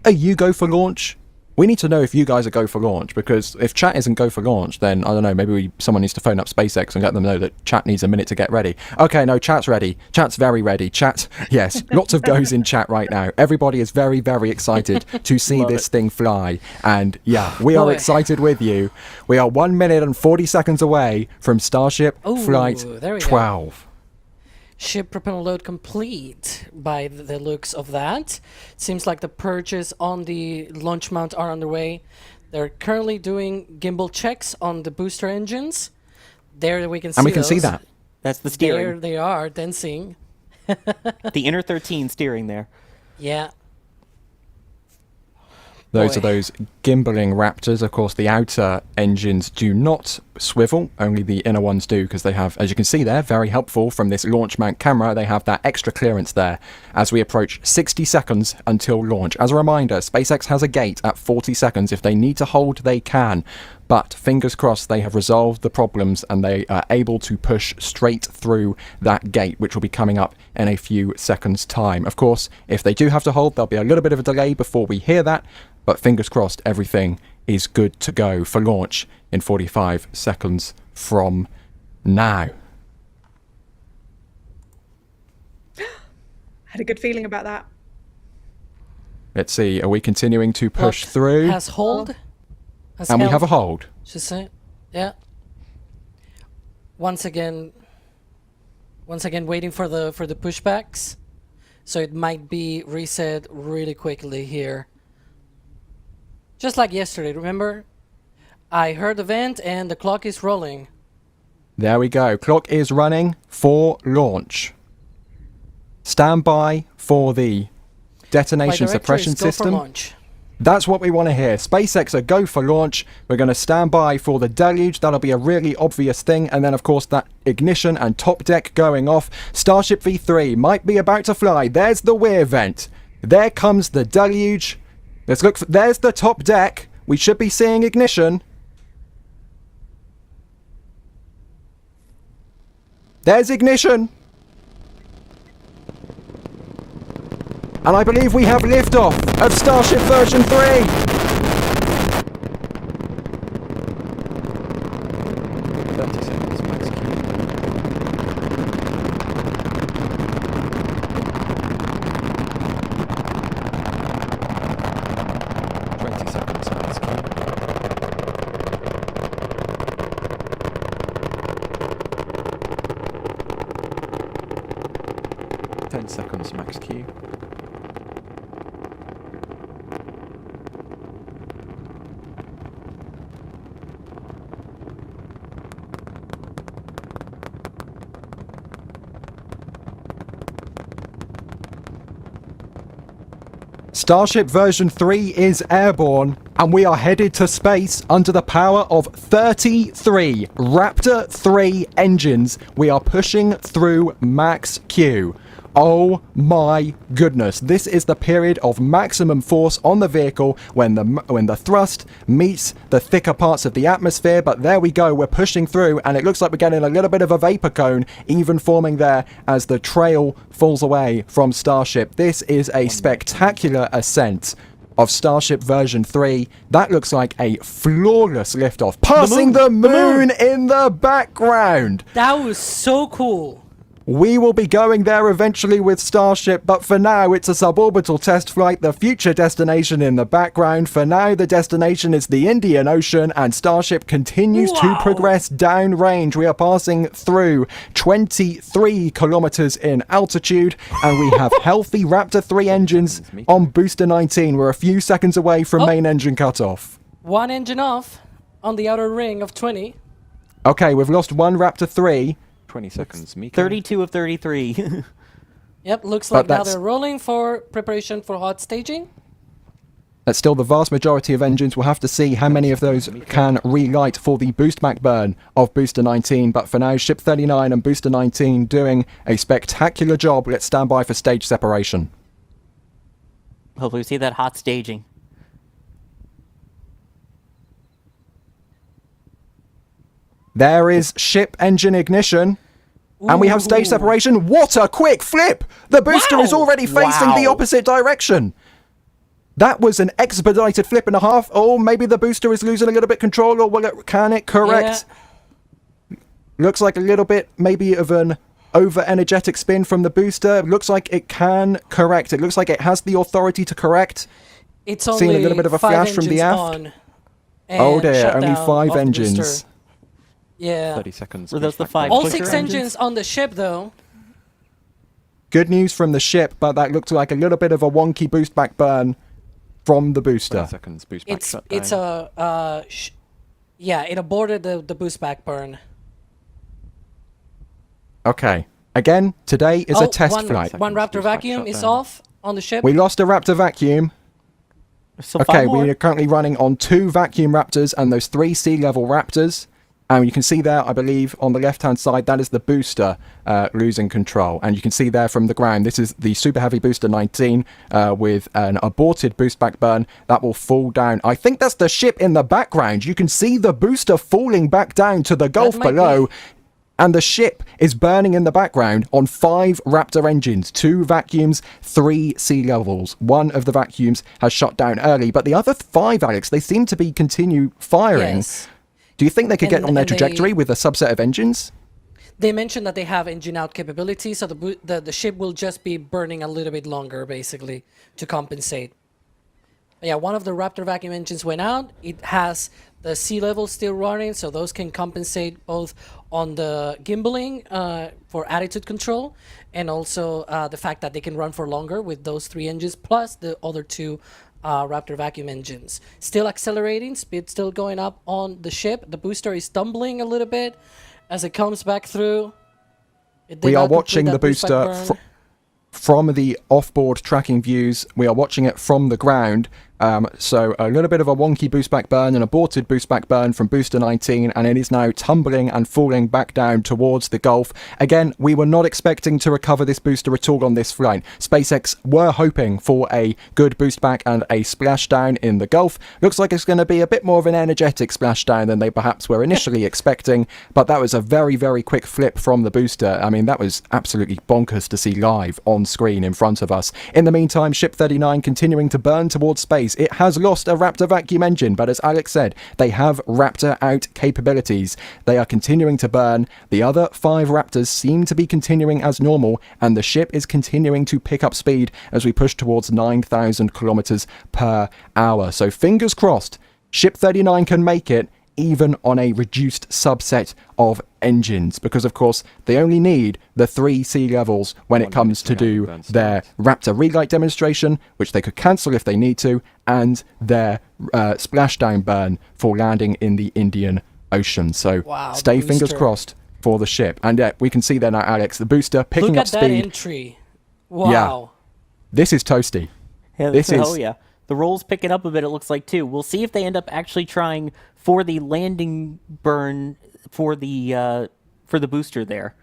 are you go for launch? We need to know if you guys are go for launch, because if chat isn't go for launch, then, I don't know, maybe someone needs to phone up SpaceX and let them know that chat needs a minute to get ready. Okay, no, chat's ready. Chat's very ready. Chat, yes, lots of goes in chat right now. Everybody is very, very excited to see this thing fly. And yeah, we are excited with you. We are 1 minute and 40 seconds away from Starship Flight 12. Ship propellant load complete by the looks of that. Seems like the purges on the launch mount are underway. They're currently doing gimbal checks on the booster engines. There we can see And we can those. see that. That's the steering. There they are, dancing. The inner 13 steering there. Yeah. Those are those gimbaling Raptors. Of course, the outer engines do not swivel, only the inner ones do, because they have, as you can see there, very helpful from this launch mount camera, they have that extra clearance there as we approach 60 seconds until launch. As a reminder, SpaceX has a gate at 40 seconds. If they need to hold, they can. But fingers crossed they have resolved the problems and they are able to push straight through that gate, which will be coming up in a few seconds' time. Of course, if they do have to hold, there'll be a little bit of a delay before we hear that. But fingers crossed, everything is good to go for launch in 45 seconds from now. Had a good feeling about that. Let's see, are we continuing to push through? Has hold. And we have a hold. Just say, yeah. Once again, waiting for the pushbacks. So it might be reset really quickly here. Just like yesterday, remember? I heard the vent and the clock is rolling. There we go. Clock is running for launch. Stand by for the detonation suppression system. That's what we want to hear. SpaceX are go for launch. We're going to stand by for the deluge. That'll be a really obvious thing. And then, of course, that ignition and top deck going off. Starship V3 might be about to fly. There's the weir vent. There comes the deluge. Let's look for, there's the top deck. We should be seeing ignition. There's ignition. And I believe we have liftoff of Starship version 3. 30 seconds, max Q. 20 seconds, max Q. 10 seconds, max Q. Starship version 3 is airborne, and we are headed to space under the power of 33 Raptor 3 engines. We are pushing through max Q. Oh my goodness, this is the period of maximum force on the vehicle when the thrust meets the thicker parts of the atmosphere. But there we go, we're pushing through, and it looks like we're getting a little bit of a vapor cone even forming there as the trail falls away from Starship. This is a spectacular ascent of Starship version 3. That looks like a flawless liftoff, passing the moon in the background. That was so cool. We will be going there eventually with Starship, but for now it's a suborbital test flight, the future destination in the background. For now, the destination is the Indian Ocean, and Starship continues to progress downrange. We are passing through 23 kilometers in altitude, and we have healthy Raptor 3 engines on booster 19. We're a few seconds away from main engine cutoff. One engine off on the outer ring of 20. Okay, we've lost one Raptor 3. 20 seconds, Miko. 32 of 33. Yep, looks like now they're rolling for preparation for hot staging. That's still the vast majority of engines. We'll have to see how many of those can relight for the boost back burn of booster 19. But for now, ship 39 and booster 19 doing a spectacular job. Let's stand by for stage separation. Hopefully we see that hot staging. There is ship engine ignition. And we have stage separation. What a quick flip! The booster is already facing the opposite direction. That was an expedited flip and a half. Oh, maybe the booster is losing a little bit control, or can it correct? Yeah. Looks like a little bit maybe of an over-energetic spin from the booster. Looks like it can correct. It looks like it has the authority to correct. It's only seeing a little bit of a flash from the aft. Oh dear, only 5 engines. Yeah. 30 seconds. Were those the 5 All 6 engines on the ship, though. Good news from the ship, but that looked like a little bit of a wonky boost back burn from the booster. Seconds boost back shutdown. It's a yeah, it aborted the boost back burn. Okay. Again, today is a test flight. One Raptor vacuum is off on the ship. We lost a Raptor vacuum. Okay, we are currently running on 2 vacuum Raptors and those 3 sea level Raptors. And you can see there, I believe, on the left-hand side, that is the booster losing control. And you can see there from the ground, this is the Super Heavy Booster 19 with an aborted boost back burn. That will fall down. I think that's the ship in the background. You can see the booster falling back down to the Gulf below. And the ship is burning in the background on 5 Raptor engines, 2 vacuums, 3 sea levels. One of the vacuums has shut down early, but the other 5, Alex, they seem to be continue firing. Yes. Do you think they could get on their trajectory with a subset of engines? They mentioned that they have engine out capability, so the ship will just be burning a little bit longer, basically, to compensate. Yeah, one of the Raptor vacuum engines went out. It has the sea level still running, so those can compensate both on the gimbaling for attitude control, and also the fact that they can run for longer with those 3 engines, plus the other 2 Raptor vacuum engines. Still accelerating, speed still going up on the ship. The booster is stumbling a little bit as it comes back through. We are watching the booster from the offboard tracking views. We are watching it from the ground. So a little bit of a wonky boost back burn, an aborted boost back burn from booster 19, and it is now tumbling and falling back down towards the Gulf. Again, we were not expecting to recover this booster at all on this flight. SpaceX were hoping for a good boost back and a splashdown in the Gulf. Looks like it's going to be a bit more of an energetic splashdown than they perhaps were initially expecting, but that was a very, very quick flip from the booster. I mean, that was absolutely bonkers to see live on screen in front of us. In the meantime, Ship 39 continuing to burn towards space. It has lost a Raptor vacuum engine, but as Alex said, they have Raptor out capabilities. They are continuing to burn. The other 5 Raptors seem to be continuing as normal, and the ship is continuing to pick up speed as we push towards 9,000 kilometers per hour. So fingers crossed, Ship 39 can make it, even on a reduced subset of engines, because of course they only need the 3 sea levels when it comes to do their Raptor relight demonstration, which they could cancel if they need to, and their splashdown burn for landing in the Indian Ocean. So stay fingers crossed for the ship. And we can see there now, Alex, the booster picking up speed. Look at that entry. Wow. Yeah. This is toasty. Yeah, oh yeah. The roll's picking up a bit, it looks like, too. We'll see if they end up actually trying for the landing burn for the booster there.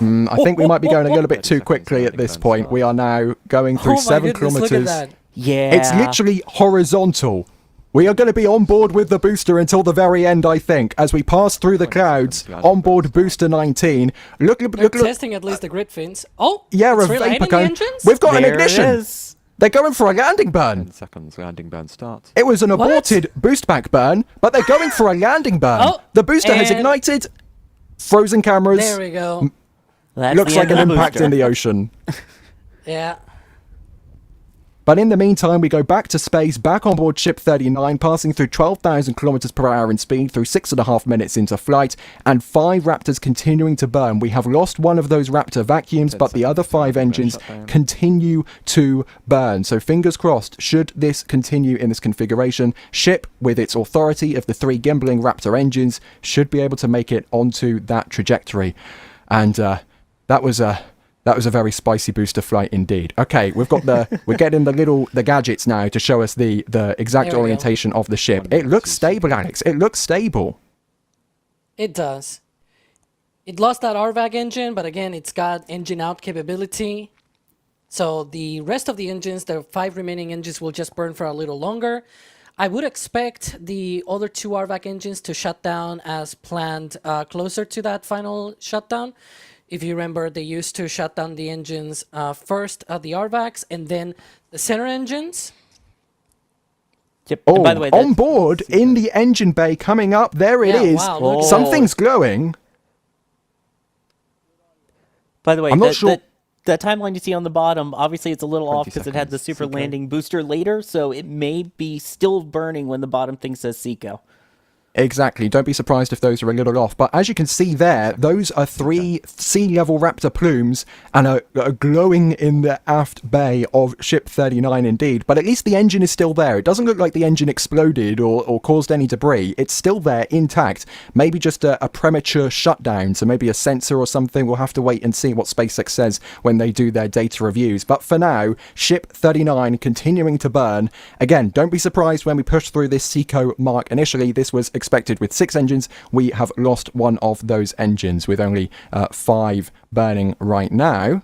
I think we might be going a little bit too quickly at this point. We are now going through 7 kilometers. Yeah. It's literally horizontal. We are going to be on board with the booster until the very end, I think, as we pass through the clouds on board booster 19. Look. Testing at least the grid fins. Oh, yeah, a vapor cone. We've got an ignition. It is. They're going for a landing burn. 10 seconds, landing burn starts. It was an aborted boost back burn, but they're going for a landing burn. The booster has ignited. Frozen cameras. There we go. That's Looks the like end an of the impact booster. in the ocean. Yeah. But in the meantime, we go back to space, back on board Ship 39, passing through 12,000 kilometers per hour in speed through 6.5 minutes into flight, and 5 Raptors continuing to burn. We have lost one of those Raptor vacuums, but the other 5 engines continue to burn. So fingers crossed, should this continue in this configuration, Ship, with its authority of the 3 gimbaling Raptor engines, should be able to make it onto that trajectory. And that was a very spicy booster flight indeed. Okay, we're getting the gadgets now to show us the exact orientation of the ship. It looks stable, Alex. It looks stable. It does. It lost that RVAC engine, but again, it's got engine out capability. So the rest of the engines, the 5 remaining engines, will just burn for a little longer. I would expect the other 2 RVAC engines to shut down as planned closer to that final shutdown. If you remember, they used to shut down the engines first, the RVACs, and then the center engines. Yep. Oh, by the way, on board in the engine bay coming up, there it is. Wow, Something's glowing. By the way, I'm not sure. The timeline you see on the bottom, obviously it's a little off because it had the super landing booster later, so it may be still burning when the bottom thing says SECO. Exactly. Don't be surprised if those are a little off. But as you can see there, those are 3 sea-level Raptor plumes and are glowing in the aft bay of Ship 39 indeed. But at least the engine is still there. It doesn't look like the engine exploded or caused any debris. It's still there, intact. Maybe just a premature shutdown, so maybe a sensor or something. We'll have to wait and see what SpaceX says when they do their data reviews. But for now, Ship 39 continuing to burn. Again, don't be surprised when we push through this SECO mark. Initially, this was expected with 6 engines. We have lost one of those engines with only 5 burning right now.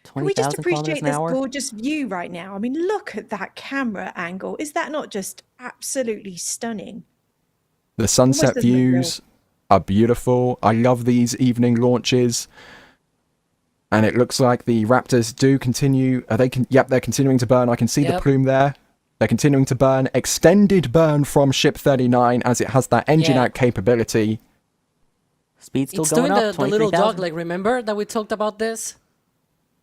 Can we just appreciate this gorgeous view right now? I mean, look at that camera angle. Is that not just absolutely stunning? The sunset views are beautiful. I love these evening launches. And it looks like the Raptors do continue. Yep, they're continuing to burn. I can see the plume there. They're continuing to burn. Extended burn from Ship 39 as it has that engine out capability. Speed still it's going doing up. the little dog leg. Remember that we talked about this?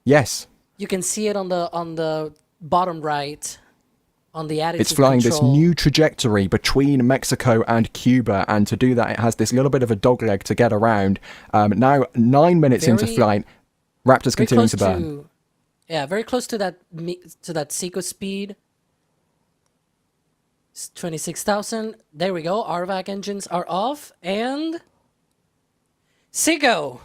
Yes. You can see it on the bottom right, on the attitude It's flying control. this new trajectory between Mexico and Cuba, and to do that, it has this little bit of a dog leg to get around. Now, 9 minutes into flight, Raptors continuing to burn. Yeah, very close to that SECO speed. 26,000. There we go. RVAC engines are off, and SECO.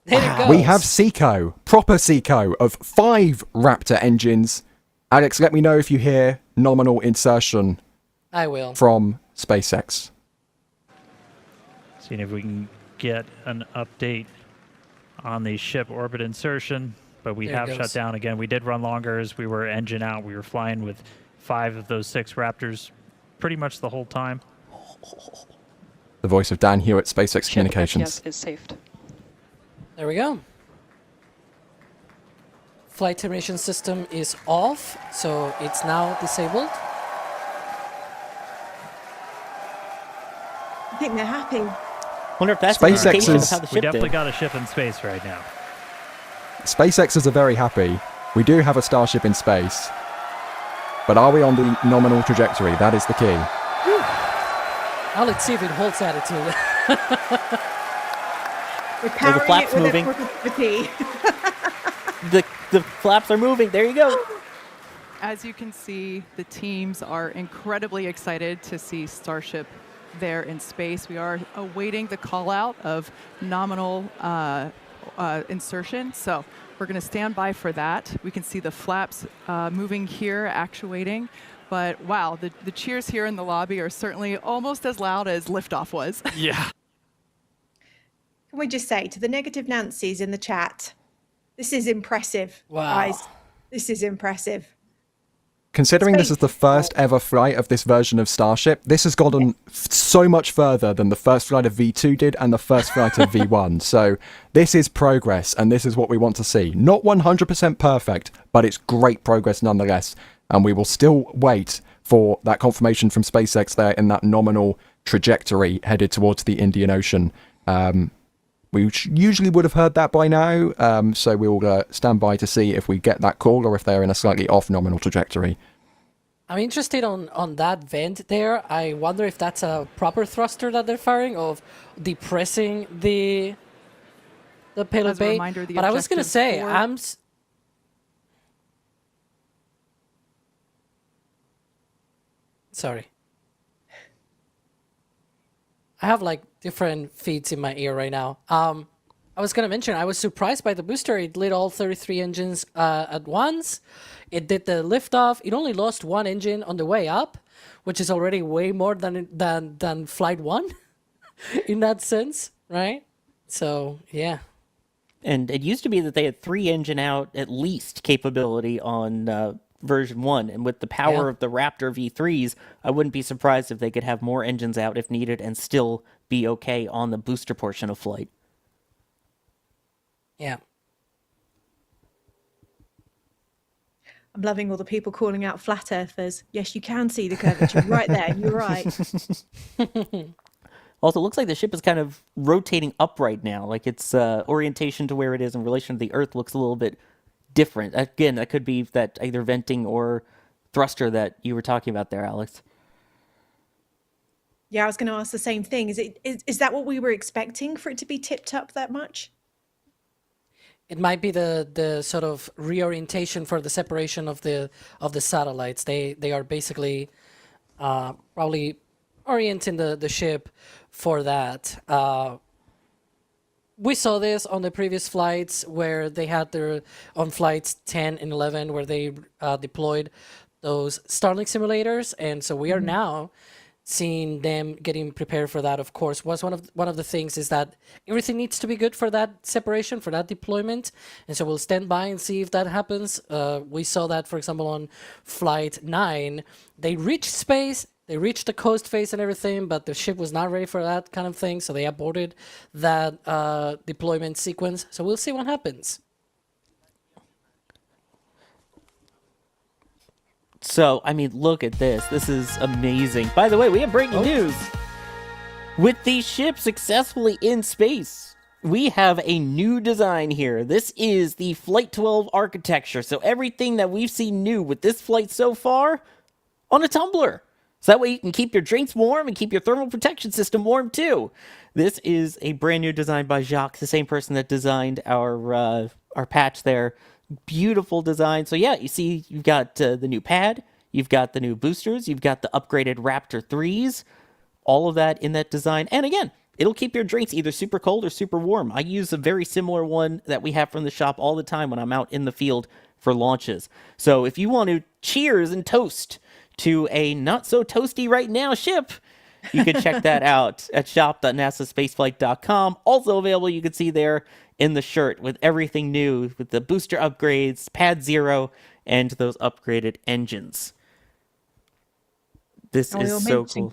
There it goes. We have SECO, proper SECO of 5 Raptor engines. Alex, let me know if you hear nominal insertion. I will. From SpaceX. Seeing if we can get an update on the ship orbit insertion, but we have shut down again. We did run longer as we were engine out. We were flying with 5 of those 6 Raptors pretty much the whole time. The voice of Dan Hewitt, SpaceX Communications. is saved. There we go. Flight termination system is off, so it's now disabled. I think they're happy. Wonder if that's SpaceX an indication of is- how the ship We definitely did. got a ship in space right now. SpaceXers are very happy. We do have a Starship in space. But are we on the nominal trajectory? That is the key. Now let's see if it holds attitude. We're powering flaps it with moving. a productivity. The flaps are moving. There you go. As you can see, the teams are incredibly excited to see Starship there in space. We are awaiting the call out of nominal insertion. So we're going to stand by for that. We can see the flaps moving here, actuating. But wow, the cheers here in the lobby are certainly almost as loud as liftoff was. Yeah. Can we just say to the negative Nancys in the chat, this is impressive, Wow. guys. This is impressive. Considering this is the first ever flight of this version of Starship, this has gotten so much further than the first flight of V2 did and the first flight of V1. So this is progress, and this is what we want to see. Not 100% perfect, but it's great progress nonetheless. And we will still wait for that confirmation from SpaceX there in that nominal trajectory headed towards the Indian Ocean. We usually would have heard that by now, so we'll stand by to see if we get that call or if they're in a slightly off nominal trajectory. I'm interested on that vent there. I wonder if that's a proper thruster that they're firing of depressing the payload As a bay. reminder, the But I was going to objective say, for- Sorry. I have like different feeds in my ear right now. I was gonna mention I was surprised by the booster. It lit all 33 engines at once. It did the liftoff. It only lost one engine on the way up, which is already way more than Flight 1 in that sense, right? So yeah. And it used to be that they had 3 engine out at least capability on version 1, and with the power of the Raptor V3s, I wouldn't be surprised if they could have more engines out if needed and still be okay on the booster portion of flight. Yeah. I'm loving all the people calling out flat earthers. Yes, you can see the curvature right there. You're right. Also, it looks like the ship is kind of rotating up right now. Like its orientation to where it is in relation to the Earth looks a little bit different. Again, that could be that either venting or thruster that you were talking about there, Alex. Yeah, I was going to ask the same thing. Is that what we were expecting, for it to be tipped up that much? It might be the sort of reorientation for the separation of the satellites. They are basically probably orienting the ship for that. We saw this on the previous flights where they had on flights 10 and 11 where they deployed those Starlink simulators, and so we are now seeing them getting prepared for that. Of course, one of the things is that everything needs to be good for that separation, for that deployment, and so we'll stand by and see if that happens. We saw that, for example, on Flight 9. They reached space, they reached the coast phase and everything, but the ship was not ready for that kind of thing, so they aborted that deployment sequence. So we'll see what happens. So, I mean, look at this. This is amazing. By the way, we have breaking news. With the ship successfully in space, we have a new design here. This is the Flight 12 architecture. So everything that we've seen new with this flight so far on a tumbler. So that way you can keep your drinks warm and keep your thermal protection system warm too. This is a brand new design by Jacques, the same person that designed our patch there. Beautiful design. So yeah, you see you've got the new pad, you've got the new boosters, you've got the upgraded Raptor 3s, all of that in that design. And again, it'll keep your drinks either super cold or super warm. I use a very similar one that we have from the shop all the time when I'm out in the field for launches. So if you want to cheers and toast to a not so toasty right now ship, you can check that out at shop.nasaspaceflight.com. Also available, you can see there in the shirt with everything new, with the booster upgrades, Pad 0, and those upgraded engines. This is so cool.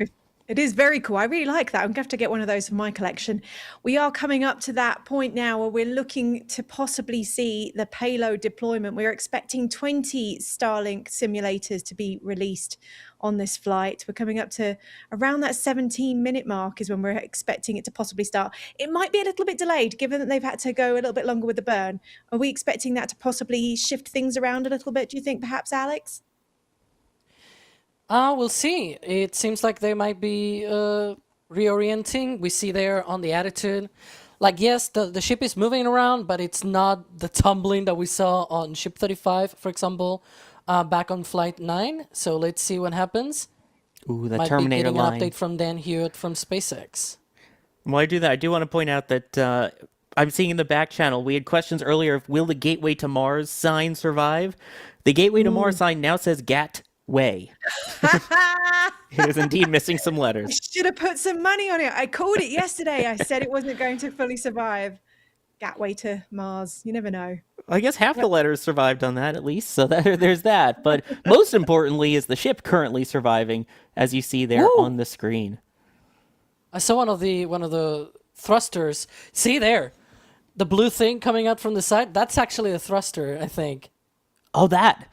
It is very cool. I really like that. I'm going to have to get one of those for my collection. We are coming up to that point now where we're looking to possibly see the payload deployment. We're expecting 20 Starlink simulators to be released on this flight. We're coming up to around that 17-minute mark is when we're expecting it to possibly start. It might be a little bit delayed given that they've had to go a little bit longer with the burn. Are we expecting that to possibly shift things around a little bit, do you think, perhaps, Alex? We'll see. It seems like they might be reorienting. We see there on the attitude. Like, yes, the ship is moving around, but it's not the tumbling that we saw on Ship 35, for example, back on Flight 9. So let's see what happens. Ooh, the might Terminator be getting line. an update from Dan Hewitt from SpaceX. While I do that, I do want to point out that I'm seeing in the back channel, we had questions earlier of will the Gateway to Mars sign survive? The Gateway to Mars sign now says Gatway. It is indeed missing some letters. I should have put some money on it. I called it yesterday. I said it wasn't going to fully survive. Gateway to Mars. You never know. I guess half the letters survived on that at least, so there's that. But most importantly is the ship currently surviving, as you see there on the screen. I saw one of the thrusters. See there, the blue thing coming out from the side. That's actually a thruster, I think. Oh, that.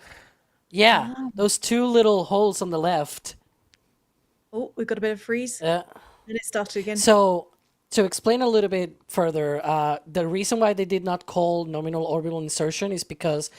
Yeah, those two little holes on the left. Oh, we've got a bit of freeze. Yeah. And it started again. So To explain a little bit further, the reason why they did not call nominal orbital insertion is because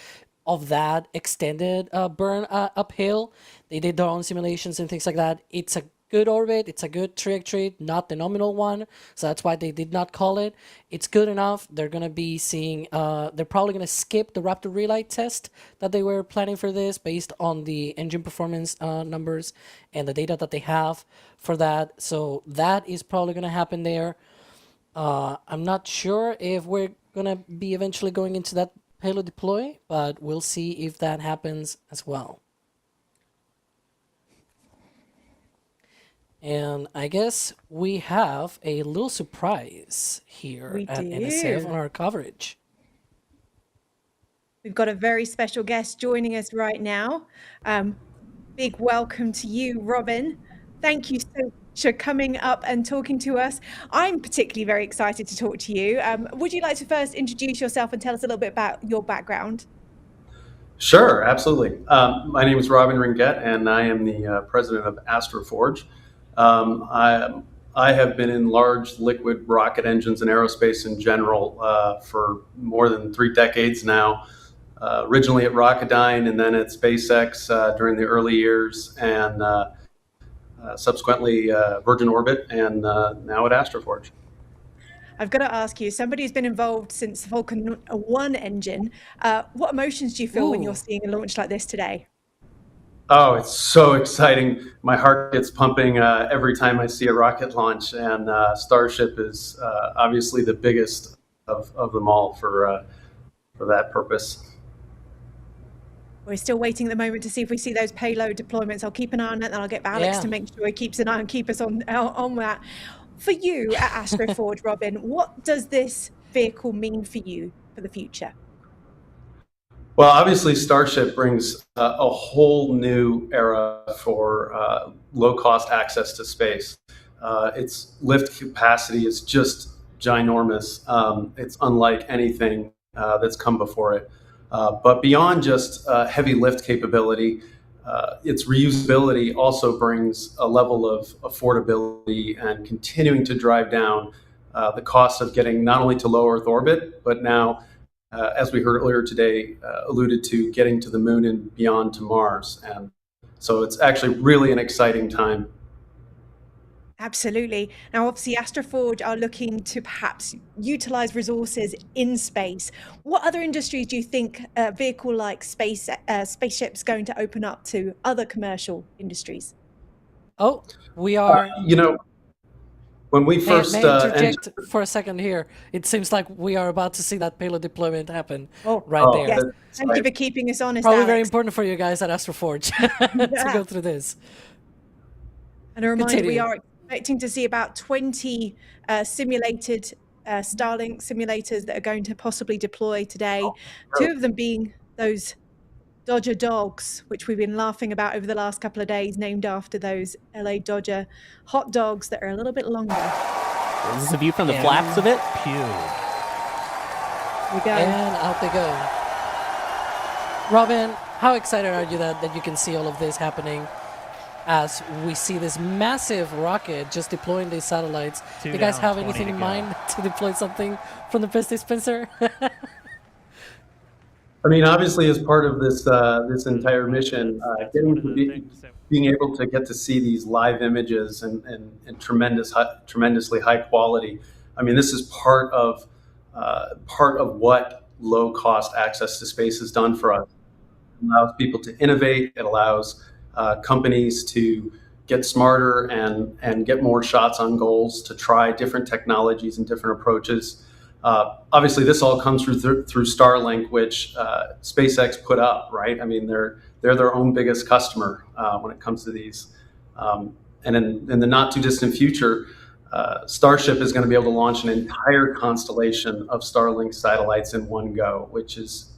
of that extended burn uphill. They did their own simulations and things like that. It's a good orbit, it's a good trajectory, not the nominal one, so that's why they did not call it. It's good enough. They're going to be seeing, they're probably going to skip the Raptor relight test that they were planning for this based on the engine performance numbers and the data that they have for that. So that is probably going to happen there. I'm not sure if we're going to be eventually going into that payload deploy, but we'll see if that happens as well. And I guess we have a little surprise here at NSF on our coverage. We've got a very special guest joining us right now. Big welcome to you, Robin. Thank you so much for coming up and talking to us. I'm particularly very excited to talk to you. Would you like to first introduce yourself and tell us a little bit about your background? Sure, absolutely. My name is Robin Ringett, and I am the president of Astroforge. I have been in large liquid rocket engines and aerospace in general for more than 3 decades now. Originally at Rocketdyne and then at SpaceX during the early years, and subsequently Virgin Orbit, and now at Astroforge. I've got to ask you, somebody who's been involved since the Vulcan 1 engine, what emotions do you feel when you're seeing a launch like this today? Oh, it's so exciting. My heart gets pumping every time I see a rocket launch, and Starship is obviously the biggest of them all for that purpose. We're still waiting at the moment to see if we see those payload deployments. I'll keep an eye on that, and I'll get Alex to make sure he keeps an eye and keep us on that. For you at Astroforge, Robin, what does this vehicle mean for you for the future? Well, obviously, Starship brings a whole new era for low-cost access to space. Its lift capacity is just ginormous. It's unlike anything that's come before it. But beyond just heavy lift capability, its reusability also brings a level of affordability and continuing to drive down the cost of getting not only to low Earth orbit, but now, as we heard earlier today, alluded to getting to the moon and beyond to Mars. And so it's actually really an exciting time. Absolutely. Now, obviously, Astroforge are looking to perhaps utilize resources in space. What other industries do you think a vehicle like Spaceship's going to open up to other commercial industries? Oh, we are... when we first... May I interject for a second here? It seems like we are about to see that payload deployment happen there. Yes. Thank you for keeping us honest, Probably Alex. very important for you guys at Astroforge to go through this. And a reminder, we are expecting to see about 20 simulated Starlink simulators that are going to possibly deploy today. 2 of them being those Dodger dogs, which we've been laughing about over the last couple of days, named after those LA Dodger hot dogs that are a little bit longer. This is a view from the flaps of it. We go. And out they go. Robin, how excited are you that you can see all of this happening as we see this massive rocket just deploying these satellites? Do you guys have anything in mind to deploy something from the piss dispenser? I mean, obviously, as part of this this entire mission, being able to get to see these live images and tremendously high quality. I mean, this is part of what low-cost access to space has done for us. It allows people to innovate. It allows companies to get smarter and get more shots on goals, to try different technologies and different approaches. Obviously, this all comes through Starlink, which SpaceX put up, right? I mean, they're their own biggest customer when it comes to these. And in the not too distant future, Starship is going to be able to launch an entire constellation of Starlink satellites in one go, which is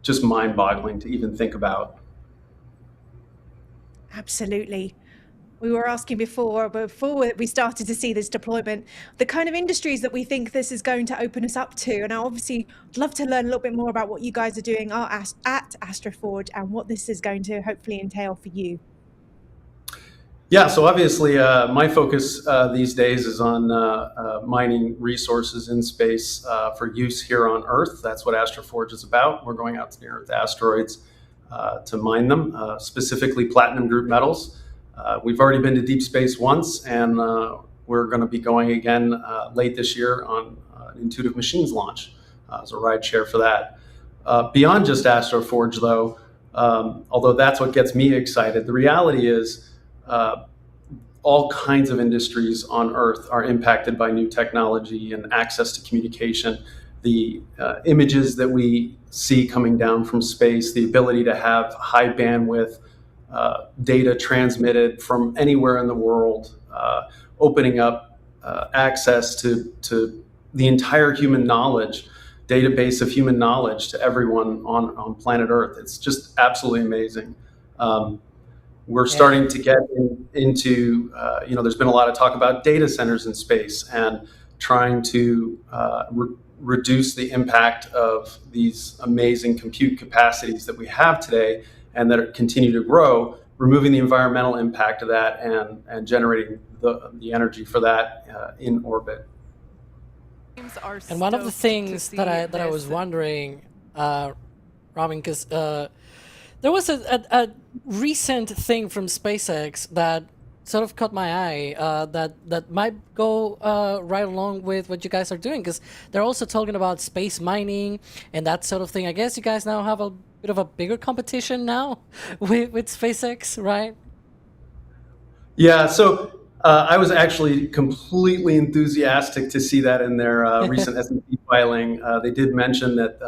just mind-boggling to even think about. Absolutely. We were asking before we started to see this deployment, the kind of industries that we think this is going to open us up to. And I obviously would love to learn a little bit more about what you guys are doing at Astroforge and what this is going to hopefully entail for you. Yeah, so obviously my focus these days is on mining resources in space for use here on Earth. That's what Astroforge is about. We're going out to near Earth asteroids to mine them, specifically platinum group metals. We've already been to deep space once, and we're going to be going again late this year on an Intuitive Machines launch as a ride share for that. Beyond just Astroforge, though, although that's what gets me excited, the reality is all kinds of industries on Earth are impacted by new technology and access to communication. The images that we see coming down from space, the ability to have high bandwidth data transmitted from anywhere in the world, opening up access to the entire human knowledge, database of human knowledge to everyone on planet Earth. It's just absolutely amazing. We're starting to get into, there's been a lot of talk about data centers in space and trying to reduce the impact of these amazing compute capacities that we have today and that continue to grow, removing the environmental impact of that and generating the energy for that in orbit. And one of the things that I was wondering, Robin, because there was a recent thing from SpaceX that sort of caught my eye that might go right along with what you guys are doing, because they're also talking about space mining and that sort of thing. I guess you guys now have a bit of a bigger competition now with SpaceX, right? Yeah, so I was actually completely enthusiastic to see that in their recent S&P filing. They did mention that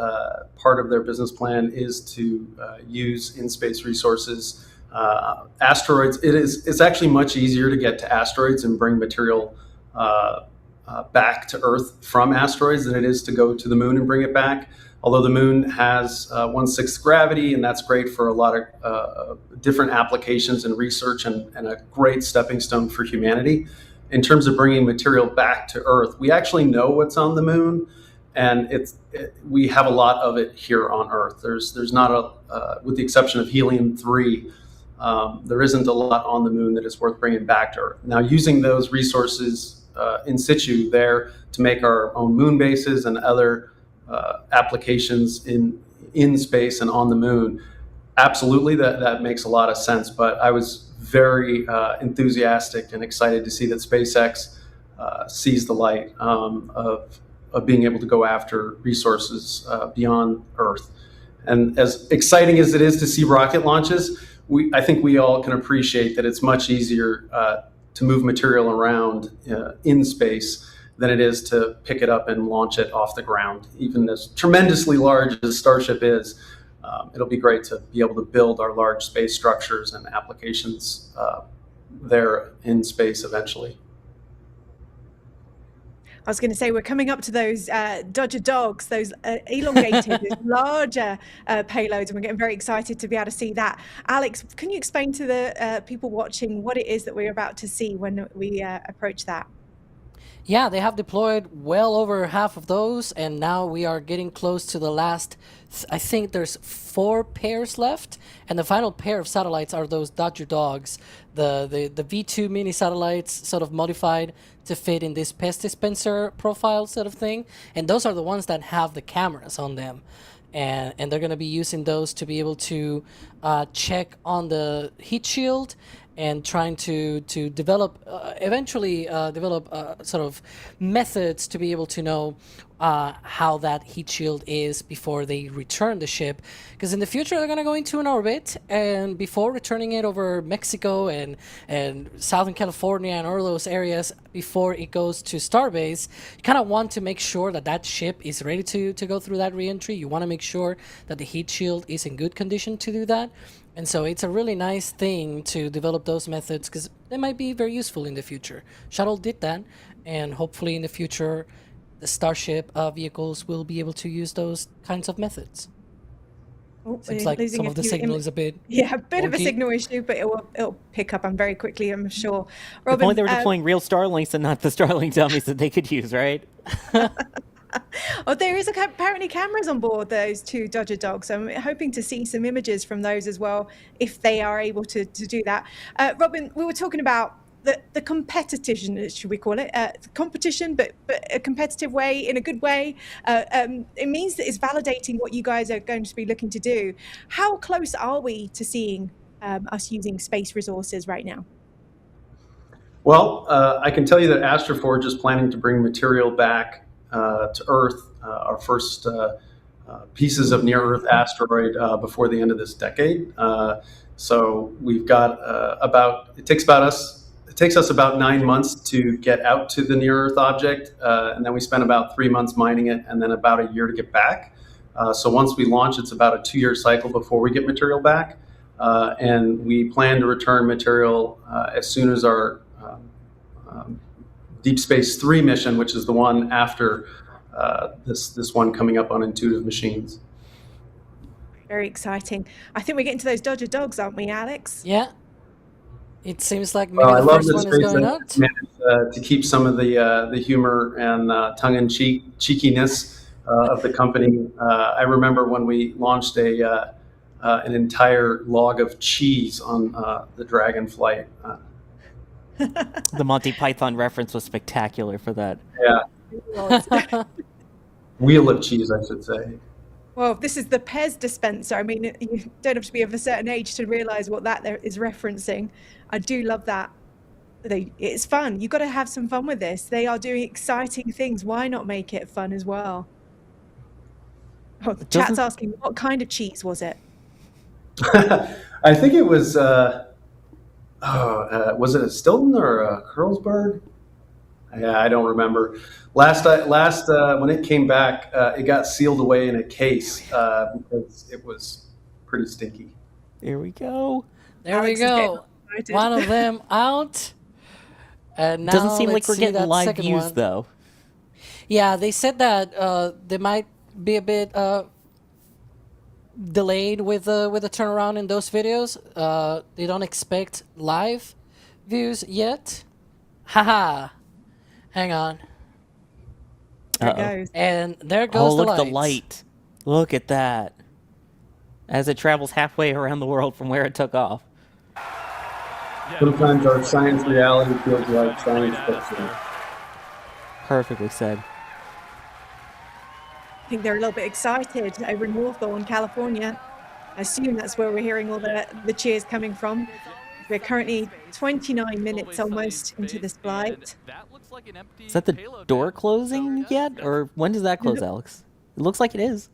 part of their business plan is to use in-space resources. Asteroids, it's actually much easier to get to asteroids and bring material back to Earth from asteroids than it is to go to the moon and bring it back. Although the moon has 1/6 gravity, and that's great for a lot of different applications and research and a great stepping stone for humanity. In terms of bringing material back to Earth, we actually know what's on the moon, and we have a lot of it here on Earth. There's not with the exception of helium-3, there isn't a lot on the moon that is worth bringing back to Earth. Now, using those resources in situ there to make our own moon bases and other applications in space and on the moon, absolutely, that makes a lot of sense. But I was very enthusiastic and excited to see that SpaceX sees the light of being able to go after resources beyond Earth. And as exciting as it is to see rocket launches, I think we all can appreciate that it's much easier to move material around in space than it is to pick it up and launch it off the ground. Even as tremendously large as Starship is, it'll be great to be able to build our large space structures and applications there in space eventually. I was going to say, we're coming up to those Dodger dogs, those elongated, those larger payloads, and we're getting very excited to be able to see that. Alex, can you explain to the people watching what it is that we're about to see when we approach that? Yeah, they have deployed well over half of those, and now we are getting close to the last. I think there's 4 pairs left, and the final pair of satellites are those Dodger dogs, the V2 mini satellites, sort of modified to fit in this pest dispenser profile sort of thing, and those are the ones that have the cameras on them. And they're going to be using those to be able to check on the heat shield and trying to develop, eventually develop sort of methods to be able to know how that heat shield is before they return the ship. Because in the future, they're going to go into an orbit, and before returning it over Mexico and Southern California and all those areas, before it goes to Starbase, you kind of want to make sure that that ship is ready to go through that reentry. You want to make sure that the heat shield is in good condition to do that. And so it's a really nice thing to develop those methods because they might be very useful in the future. Shuttle did that, and hopefully in the future, the Starship vehicles will be able to use those kinds of methods. Oh, seems like some of the signal is a bit a bit of a signal issue, but it'll pick up very quickly, I'm sure. Robin, if only they were deploying real Starlinks and not the Starlink dummies that they could use, right? Oh, there is apparently cameras on board those two Dodger dogs. I'm hoping to see some images from those as well, if they are able to do that. Robin, we were talking about the competition, should we call it? Competition, but a competitive way, in a good way. It means that it's validating what you guys are going to be looking to do. How close are we to seeing us using space resources right now? Well, I can tell you that Astroforge is planning to bring material back to Earth, our first pieces of near-Earth asteroid before the end of this decade. So we've got it takes us about 9 months to get out to the near-Earth object, and then we spend about 3 months mining it, and then about a year to get back. So once we launch, it's about a 2-year cycle before we get material back, and we plan to return material as soon as our Deep Space 3 mission, which is the one after this one coming up on Intuitive Machines. Very exciting. I think we're getting to those Dodger dogs, aren't we, Alex? Yeah. It seems like maybe the first one is going out. Managed to keep some of the humor and tongue-in-cheek cheekiness of the company. I remember when we launched an entire log of cheese on the Dragon flight. The Monty Python reference was spectacular for that. Yeah. Wheel of cheese, I should say. Well, this is the Pez dispenser. I mean, you don't have to be of a certain age to realize what that is referencing. I do love that. It's fun. You've got to have some fun with this. They are doing exciting things. Why not make it fun as well? Oh, the chat's asking, what kind of cheese was it? I think it was, was it a Stilton or a Carlsberg? Yeah, I don't remember. Last when it came back, it got sealed away in a case because it was pretty stinky. There we go. There we go. One of them out. And now doesn't seem like we're see getting that live second views one. though. Yeah, they said that they might be a bit delayed with the turnaround in those videos. They don't expect live views yet. Haha. Hang on. There it goes. And there goes look the at the light. Look at that. As it travels halfway around the world from where it took off. Sometimes our science reality feels like science fiction. Perfectly said. I think they're a little bit excited over in Hawthorne, California. I assume that's where we're hearing all the cheers coming from. We're currently 29 minutes almost into this flight. Is that the door closing yet? Or when does that close, Alex? It looks like it is.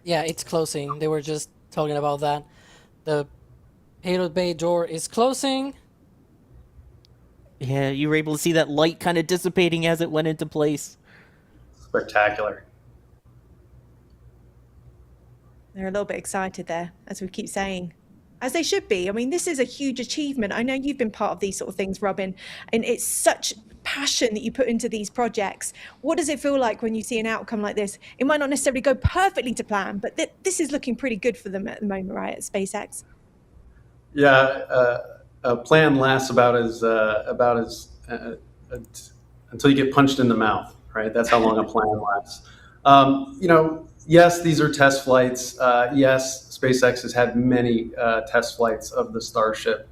Yeah, it's closing. They were just talking about that. The payload bay door is closing. Yeah, you were able to see that light kind of dissipating as it went into place. Spectacular. They're a little bit excited there, as we keep saying. As they should be. I mean, this is a huge achievement. I know you've been part of these sort of things, Robin, and it's such passion that you put into these projects. What does it feel like when you see an outcome like this? It might not necessarily go perfectly to plan, but this is looking pretty good for them at the moment, right, at SpaceX? Yeah, a plan lasts about as until you get punched in the mouth, right? That's how long a plan lasts. Yes, these are test flights. Yes, SpaceX has had many test flights of the Starship.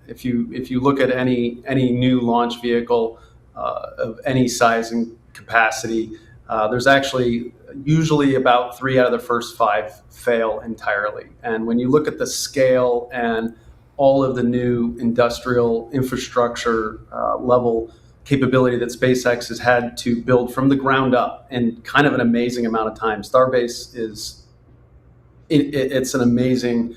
If you look at any new launch vehicle of any size and capacity, there's actually usually about 3 out of the first 5 fail entirely. And when you look at the scale and all of the new industrial infrastructure level capability that SpaceX has had to build from the ground up in kind of an amazing amount of time. Starbase it's an amazing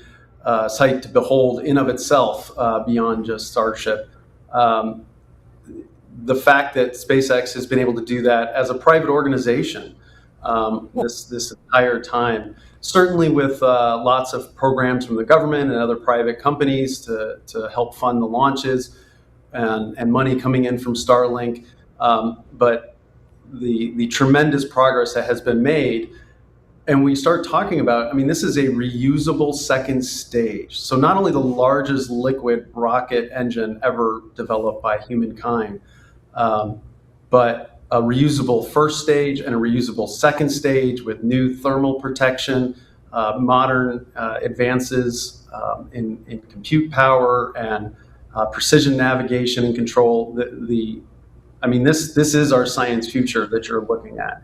sight to behold in of itself, beyond just Starship. The fact that SpaceX has been able to do that as a private organization this entire time, certainly with lots of programs from the government and other private companies to help fund the launches, and money coming in from Starlink, but the tremendous progress that has been made. And we start talking about, I mean, this is a reusable second stage. So not only the largest liquid rocket engine ever developed by humankind, but a reusable first stage and a reusable second stage with new thermal protection, modern advances in compute power and precision navigation and control. This is our science future that you're looking at.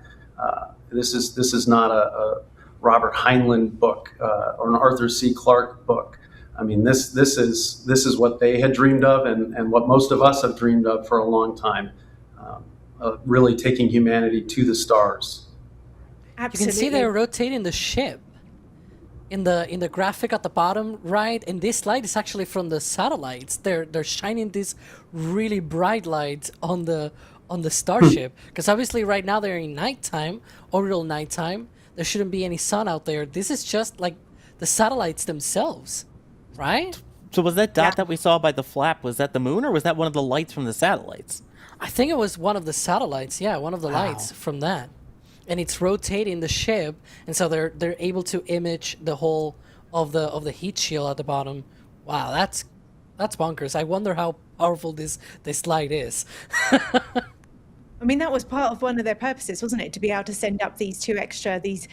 This is not a Robert Heinlein book or an Arthur C. Clarke book. I mean, this is what they had dreamed of and what most of us have dreamed of for a long time, really taking humanity to the stars. Absolutely. You can see they're rotating the ship. In the graphic at the bottom right, and this light is actually from the satellites. They're shining these really bright lights on the Starship, because obviously right now they're in nighttime, orbital nighttime. There shouldn't be any sun out there. This is just like the satellites themselves, right? So was that dot that we saw by the flap, was that the moon, or was that one of the lights from the satellites? I think it was one of the satellites. Yeah, one of the lights from that. And it's rotating the ship, and so they're able to image the whole of the heat shield at the bottom. Wow, that's bonkers. I wonder how powerful this light is. I mean, that was part of one of their purposes, wasn't it? To be able to send up these two extra, these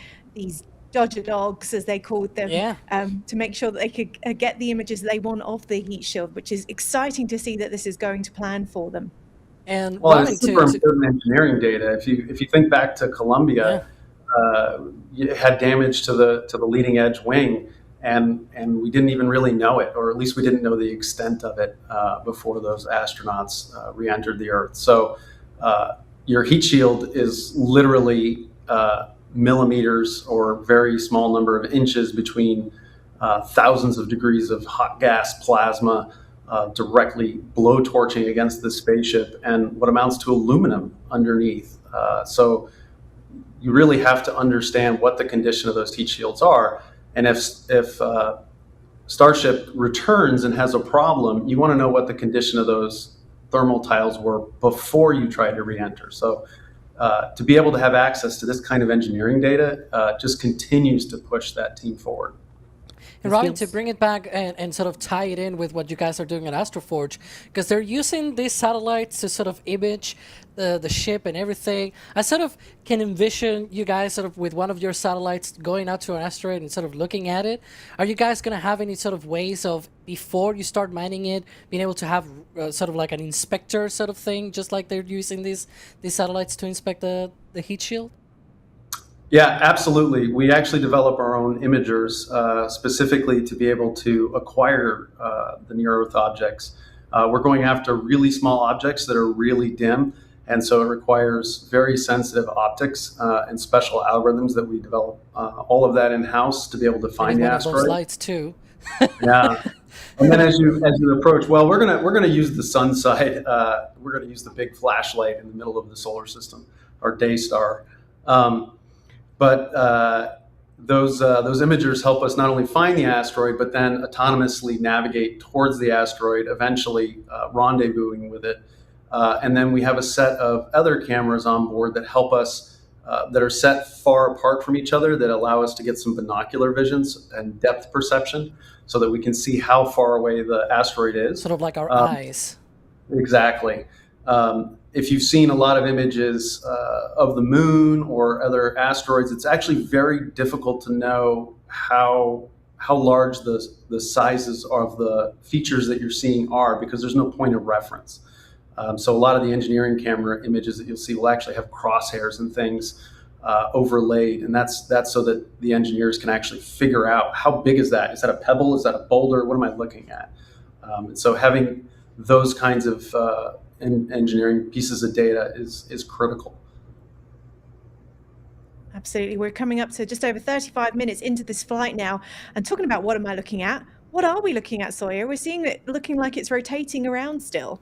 Dodger dogs, as they called them, to make sure that they could get the images they want of the heat shield, which is exciting to see that this is going to plan for them. And it's super important engineering data. If you think back to Columbia, it had damage to the leading edge wing, and we didn't even really know it, or at least we didn't know the extent of it before those astronauts re-entered the Earth. So your heat shield is literally millimeters or very small number of inches between thousands of degrees of hot gas plasma directly blowtorching against the spaceship and what amounts to aluminum underneath. So you really have to understand what the condition of those heat shields are. And if Starship returns and has a problem, you want to know what the condition of those thermal tiles were before you try to re-enter. So to be able to have access to this kind of engineering data just continues to push that team forward. And Robin, to bring it back and sort of tie it in with what you guys are doing at Astroforge, because they're using these satellites to sort of image the ship and everything. I sort of can envision you guys sort of with one of your satellites going out to an asteroid and sort of looking at it. Are you guys going to have any sort of ways of, before you start mining it, being able to have sort of like an inspector sort of thing, just like they're using these satellites to inspect the heat shield? Yeah, absolutely. We actually develop our own imagers specifically to be able to acquire the near-Earth objects. We're going after really small objects that are really dim, and so it requires very sensitive optics and special algorithms that we develop. All of that in-house to be able to find the asteroid. Those lights too. Yeah, and then as you approach, well, we're gonna use the sun side. We're gonna use the big flashlight in the middle of the solar system, our day star. But those imagers help us not only find the asteroid, but then autonomously navigate towards the asteroid, eventually rendezvousing with it. And then we have a set of other cameras on board that help us, that are set far apart from each other, that allow us to get some binocular visions and depth perception so that we can see how far away the asteroid is. Sort of like our eyes. Exactly. If you've seen a lot of images of the moon or other asteroids, it's actually very difficult to know how large the sizes of the features that you're seeing are, because there's no point of reference. So a lot of the engineering camera images that you'll see will actually have crosshairs and things overlaid, and that's so that the engineers can actually figure out how big is that? Is that a pebble? Is that a boulder? What am I looking at? And so having those kinds of engineering pieces of data is critical. Absolutely. We're coming up to just over 35 minutes into this flight now, and talking about what am I looking at? What are we looking at, Sawyer? We're seeing it looking like it's rotating around still.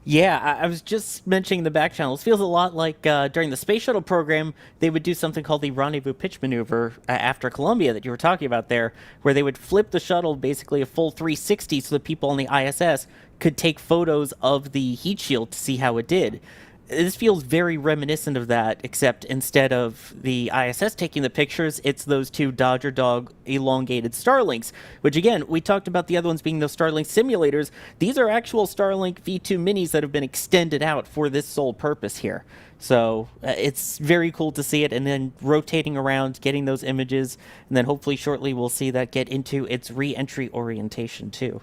Yeah, I was just mentioning the back channels. Feels a lot like during the space shuttle program, they would do something called the rendezvous pitch maneuver after Columbia that you were talking about there, where they would flip the shuttle basically a full 360 so the people on the ISS could take photos of the heat shield to see how it did. this feels very reminiscent of that, except instead of the ISS taking the pictures, it's those two Dodger Dog elongated Starlinks, which again, we talked about the other ones being those Starlink simulators. These are actual Starlink V2 minis that have been extended out for this sole purpose here. So it's very cool to see it, and then rotating around, getting those images, and then hopefully shortly we'll see that get into its re-entry orientation too.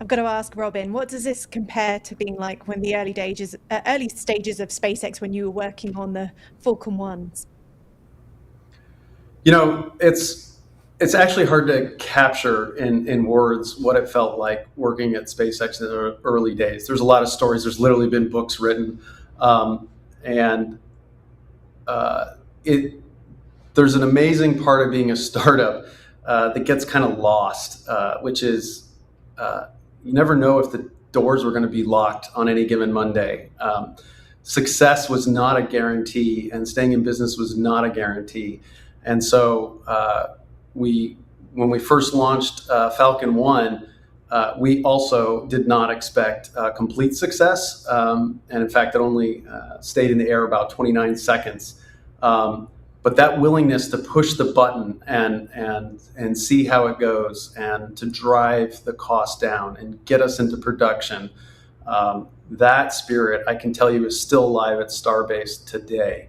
I've got to ask Robin, what does this compare to being like when the early stages of SpaceX when you were working on the Falcon 1s? You know, it's actually hard to capture in words what it felt like working at SpaceX in the early days. There's a lot of stories. There's literally been books written. There's an amazing part of being a startup that gets kind of lost, which is you never know if the doors were going to be locked on any given Monday. Success was not a guarantee, and staying in business was not a guarantee. And so when we first launched Falcon 1, we also did not expect complete success. And in fact, it only stayed in the air about 29 seconds. But that willingness to push the button and see how it goes, and to drive the cost down and get us into production, that spirit, I can tell you, is still alive at Starbase today.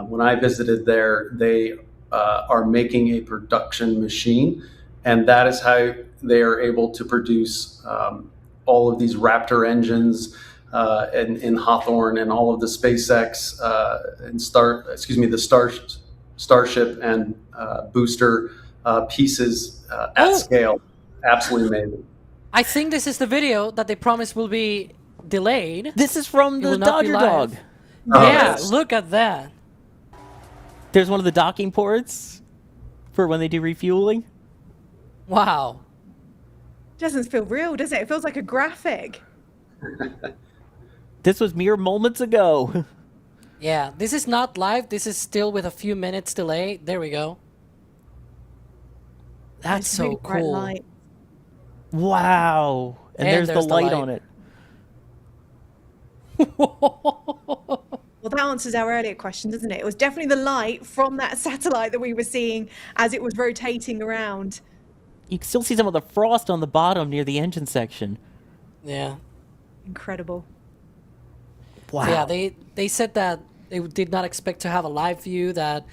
When I visited there, they are making a production machine, and that is how they are able to produce all of these Raptor engines in Hawthorne, and all of the SpaceX and Starship and booster pieces at scale. Absolutely amazing. I think this is the video that they promised will be delayed. This is from the Dodger Dog. Yeah, look at that. There's one of the docking ports for when they do refueling. Wow. Doesn't feel real, does it? It feels like a graphic. This was mere moments ago. Yeah, this is not live. This is still with a few minutes delay. There we go. That's so really bright cool. light. Wow. And there's the light on it. Well, that answers our earlier question, doesn't it? It was definitely the light from that satellite that we were seeing as it was rotating around. You can still see some of the frost on the bottom near the engine section. Yeah. Incredible. Wow. So yeah, they said that they did not expect to have a live view, that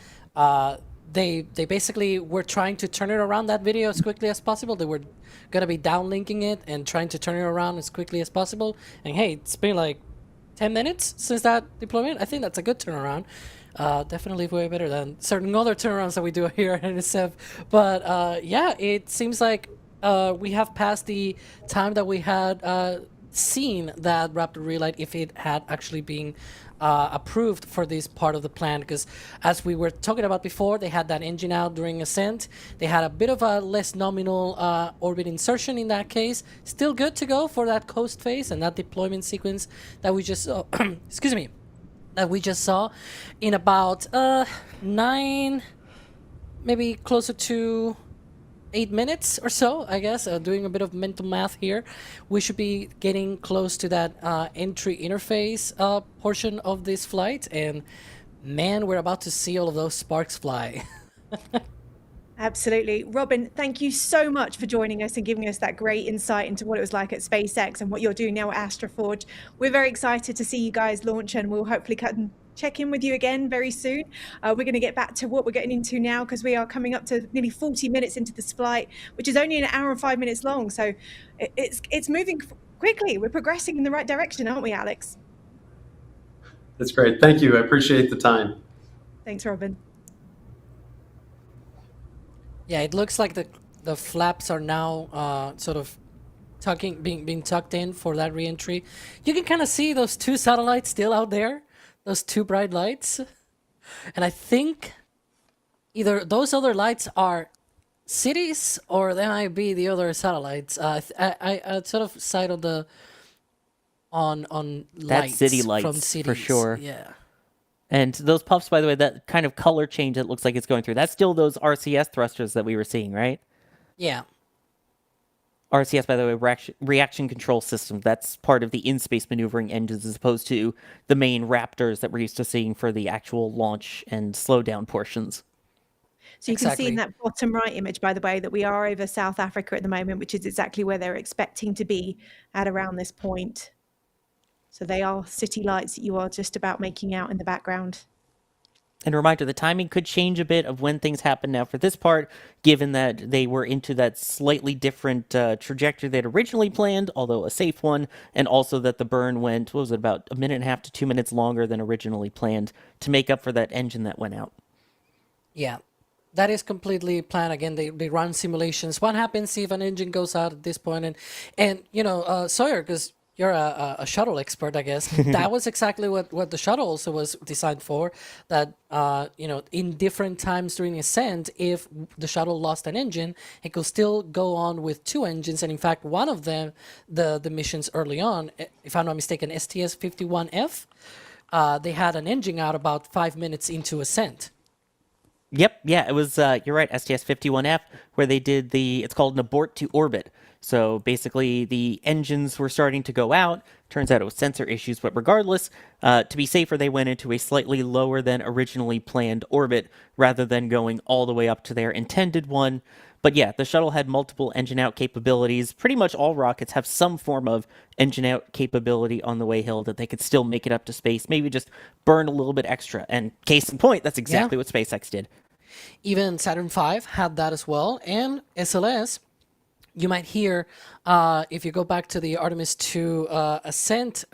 they basically were trying to turn it around, that video, as quickly as possible. They were going to be downlinking it and trying to turn it around as quickly as possible. And hey, it's been like 10 minutes since that deployment. I think that's a good turnaround. Definitely way better than certain other turnarounds that we do here at NSF. But yeah, it seems like we have passed the time that we had seen that Raptor relight, if it had actually been approved for this part of the plan, because as we were talking about before, they had that engine out during ascent. They had a bit of a less nominal orbit insertion in that case. Still good to go for that coast phase and that deployment sequence that we just saw, excuse me, that we just saw in about 9, maybe closer to 8 minutes or so, I guess. Doing a bit of mental math here, we should be getting close to that entry interface portion of this flight, and man, we're about to see all of those sparks fly. Absolutely. Robin, thank you so much for joining us and giving us that great insight into what it was like at SpaceX and what you're doing now at Astroforge. We're very excited to see you guys launch, and we'll hopefully check in with you again very soon. We're going to get back to what we're getting into now, because we are coming up to nearly 40 minutes into this flight, which is only an hour and 5 minutes long. So it's moving quickly. We're progressing in the right direction, aren't we, Alex? That's great. Thank you. I appreciate the time. Thanks, Robin. Yeah, it looks like the flaps are now sort of being tucked in for that reentry. You can kind of see those two satellites still out there, those two bright lights. And I think either those other lights are cities, or they might be the other satellites. I sort of side on the on that lights city lights from cities. for sure. Yeah. And those puffs, by the way, that kind of color change it looks like it's going through, that's still those RCS thrusters that we were seeing, right? Yeah. RCS, by the way, reaction control system. That's part of the in-space maneuvering engines as opposed to the main Raptors that we're used to seeing for the actual launch and slowdown portions. So you can see in that bottom right image, by the way, that we are over South Africa at the moment, which is exactly where they're expecting to be at around this point. So they are city lights that you are just about making out in the background. And a reminder, the timing could change a bit of when things happen now for this part, given that they were into that slightly different trajectory they'd originally planned, although a safe one, and also that the burn went, what was it, about 1.5 to 2 minutes longer than originally planned to make up for that engine that went out. Yeah, that is completely planned. Again, they run simulations. What happens if an engine goes out at this point? And you know, Sawyer, because you're a shuttle expert, I guess. That was exactly what the shuttle also was designed for. That you know, in different times during ascent, if the shuttle lost an engine, it could still go on with 2 engines. And in fact, one of them, the missions early on, if I'm not mistaken, STS-51F, they had an engine out about 5 minutes into ascent. Yep, yeah, it was, you're right, STS-51F, where they did it's called an abort to orbit. So basically the engines were starting to go out. Turns out it was sensor issues, but regardless, to be safer, they went into a slightly lower than originally planned orbit rather than going all the way up to their intended one. But yeah, the shuttle had multiple engine out capabilities. Pretty much all rockets have some form of engine out capability on the way hill that they could still make it up to space, maybe just burn a little bit extra. And case in point, that's exactly what SpaceX did. Even Saturn V had that as well, and SLS. You might hear, if you go back to the Artemis 2 ascent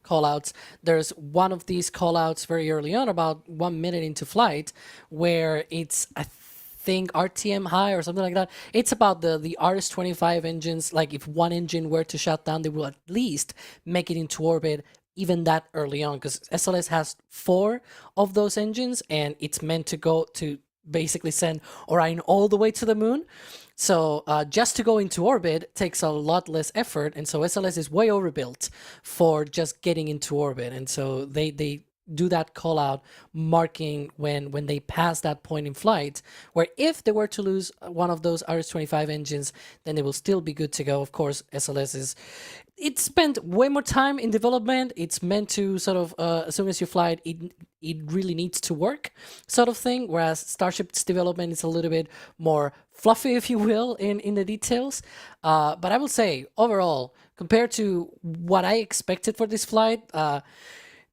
callouts, there's one of these callouts very early on, about 1 minute into flight, where it's, I think, RTM high or something like that. It's about the RS-25 engines. Like, if one engine were to shut down, they will at least make it into orbit even that early on, because SLS has 4 of those engines, and it's meant to go to basically send Orion all the way to the moon. So just to go into orbit takes a lot less effort, and so SLS is way overbuilt for just getting into orbit. And so they do that call out marking when they pass that point in flight, where if they were to lose one of those RS-25 engines, then they will still be good to go. Of course, SLS it spent way more time in development. It's meant to sort of, as soon as you fly it, it really needs to work sort of thing, whereas Starship's development is a little bit more fluffy, if you will, in the details. But I will say, overall, compared to what I expected for this flight,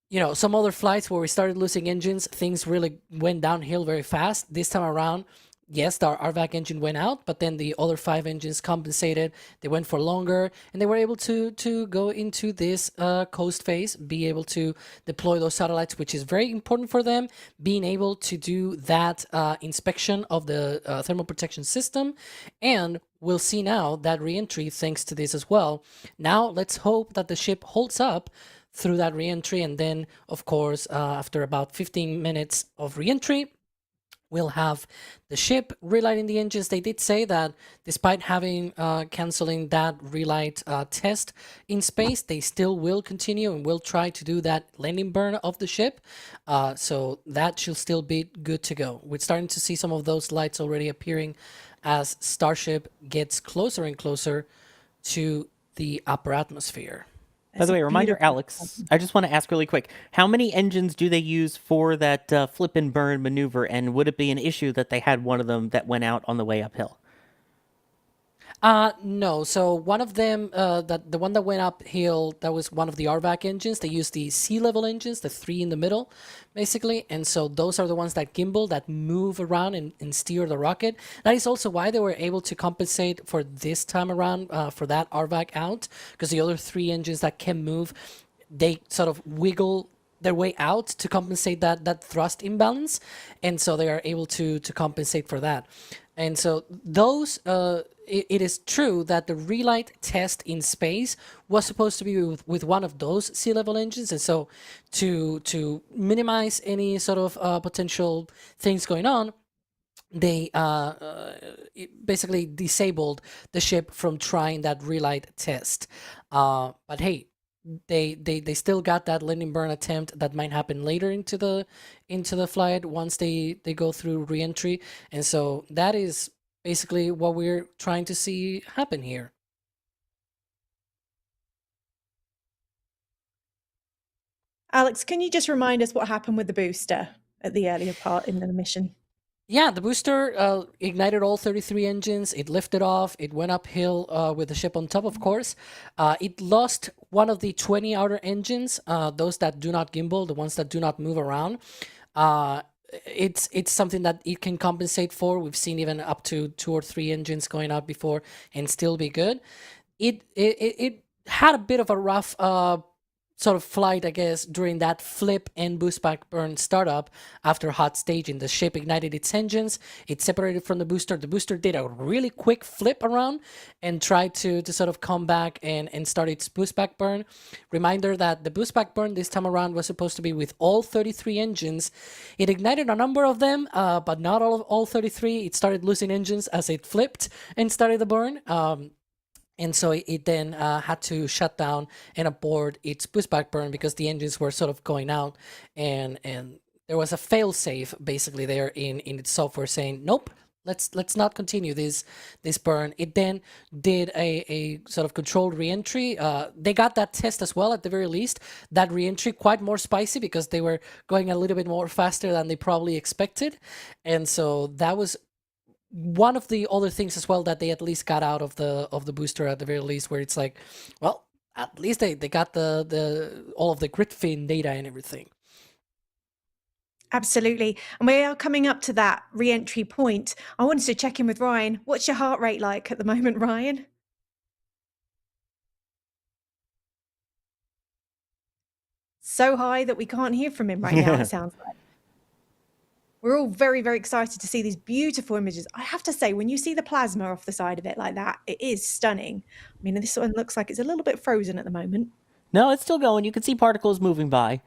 you know, some other flights where we started losing engines, things really went downhill very fast. This time around, yes, the RVAC engine went out, but then the other 5 engines compensated. They went for longer, and they were able to go into this coast phase, be able to deploy those satellites, which is very important for them, being able to do that inspection of the thermal protection system. And we'll see now that reentry thanks to this as well. Now, let's hope that the ship holds up through that reentry, and then, of course, after about 15 minutes of reentry, we'll have the ship relighting the engines. They did say that despite having canceling that relight test in space, they still will continue and will try to do that landing burn of the ship. So that should still be good to go. We're starting to see some of those lights already appearing as Starship gets closer and closer to the upper atmosphere. By the way, reminder, Alex, I just want to ask really quick, how many engines do they use for that flip and burn maneuver, and would it be an issue that they had one of them that went out on the way uphill? No. So one of them, the one that went uphill, that was one of the RVAC engines. They used the sea-level engines, the 3 in the middle, basically. And so those are the ones that gimbal, that move around and steer the rocket. That is also why they were able to compensate for this time around for that RVAC out, because the other 3 engines that can move, they sort of wiggle their way out to compensate that thrust imbalance. And so they are able to compensate for that. And so those, it is true that the relight test in space was supposed to be with one of those sea-level engines. And so to minimize any sort of potential things going on, they basically disabled the ship from trying that relight test. But hey, they still got that landing burn attempt that might happen later into the flight once they go through reentry. And so that is basically what we're trying to see happen here. Alex, can you just remind us what happened with the booster at the earlier part in the mission? Yeah, the booster ignited all 33 engines. It lifted off. It went uphill with the ship on top, of course. It lost one of the 20 outer engines, those that do not gimbal, the ones that do not move around. It's something that it can compensate for. We've seen even up to 2 or 3 engines going out before and still be good. It had a bit of a rough sort of flight, I guess, during that flip and boost back burn startup after hot staging. The ship ignited its engines, it separated from the booster. The booster did a really quick flip around and tried to sort of come back and start its boost back burn. Reminder that the boost back burn this time around was supposed to be with all 33 engines. It ignited a number of them, but not all 33. It started losing engines as it flipped and started the burn. And so it then had to shut down and abort its boost back burn because the engines were sort of going out, and there was a fail safe basically there in its software saying, nope, let's not continue this burn. It then did a sort of controlled reentry. They got that test as well at the very least. That reentry quite more spicy because they were going a little bit more faster than they probably expected, and so that was one of the other things as well that they at least got out of the booster at the very least, where it's like, well, at least they got the all of the grid fin data and everything. Absolutely. And we are coming up to that re-entry point. I wanted to check in with Ryan. What's your heart rate like at the moment, Ryan? So high that we can't hear from him right now, it sounds like. We're all very, very excited to see these beautiful images. I have to say, when you see the plasma off the side of it like that, it is stunning. I mean, this one looks like it's a little bit frozen at the moment. No, it's still going. You can see particles moving by.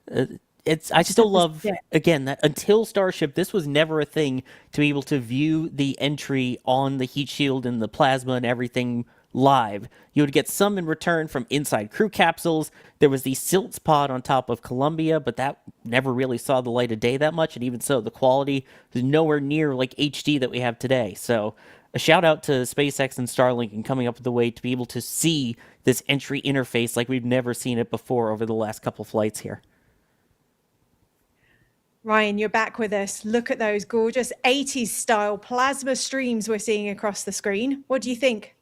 I still love, again, that until Starship, this was never a thing to be able to view the entry on the heat shield and the plasma and everything live. You would get some in return from inside crew capsules. There was the Silts pod on top of Columbia, but that never really saw the light of day that much, and even so, the quality is nowhere near like HD that we have today. So a shout out to SpaceX and Starlink and coming up with a way to be able to see this entry interface like we've never seen it before over the last couple flights here. Ryan, you're back with us. Look at those gorgeous 80s style plasma streams we're seeing across the screen. What do you think?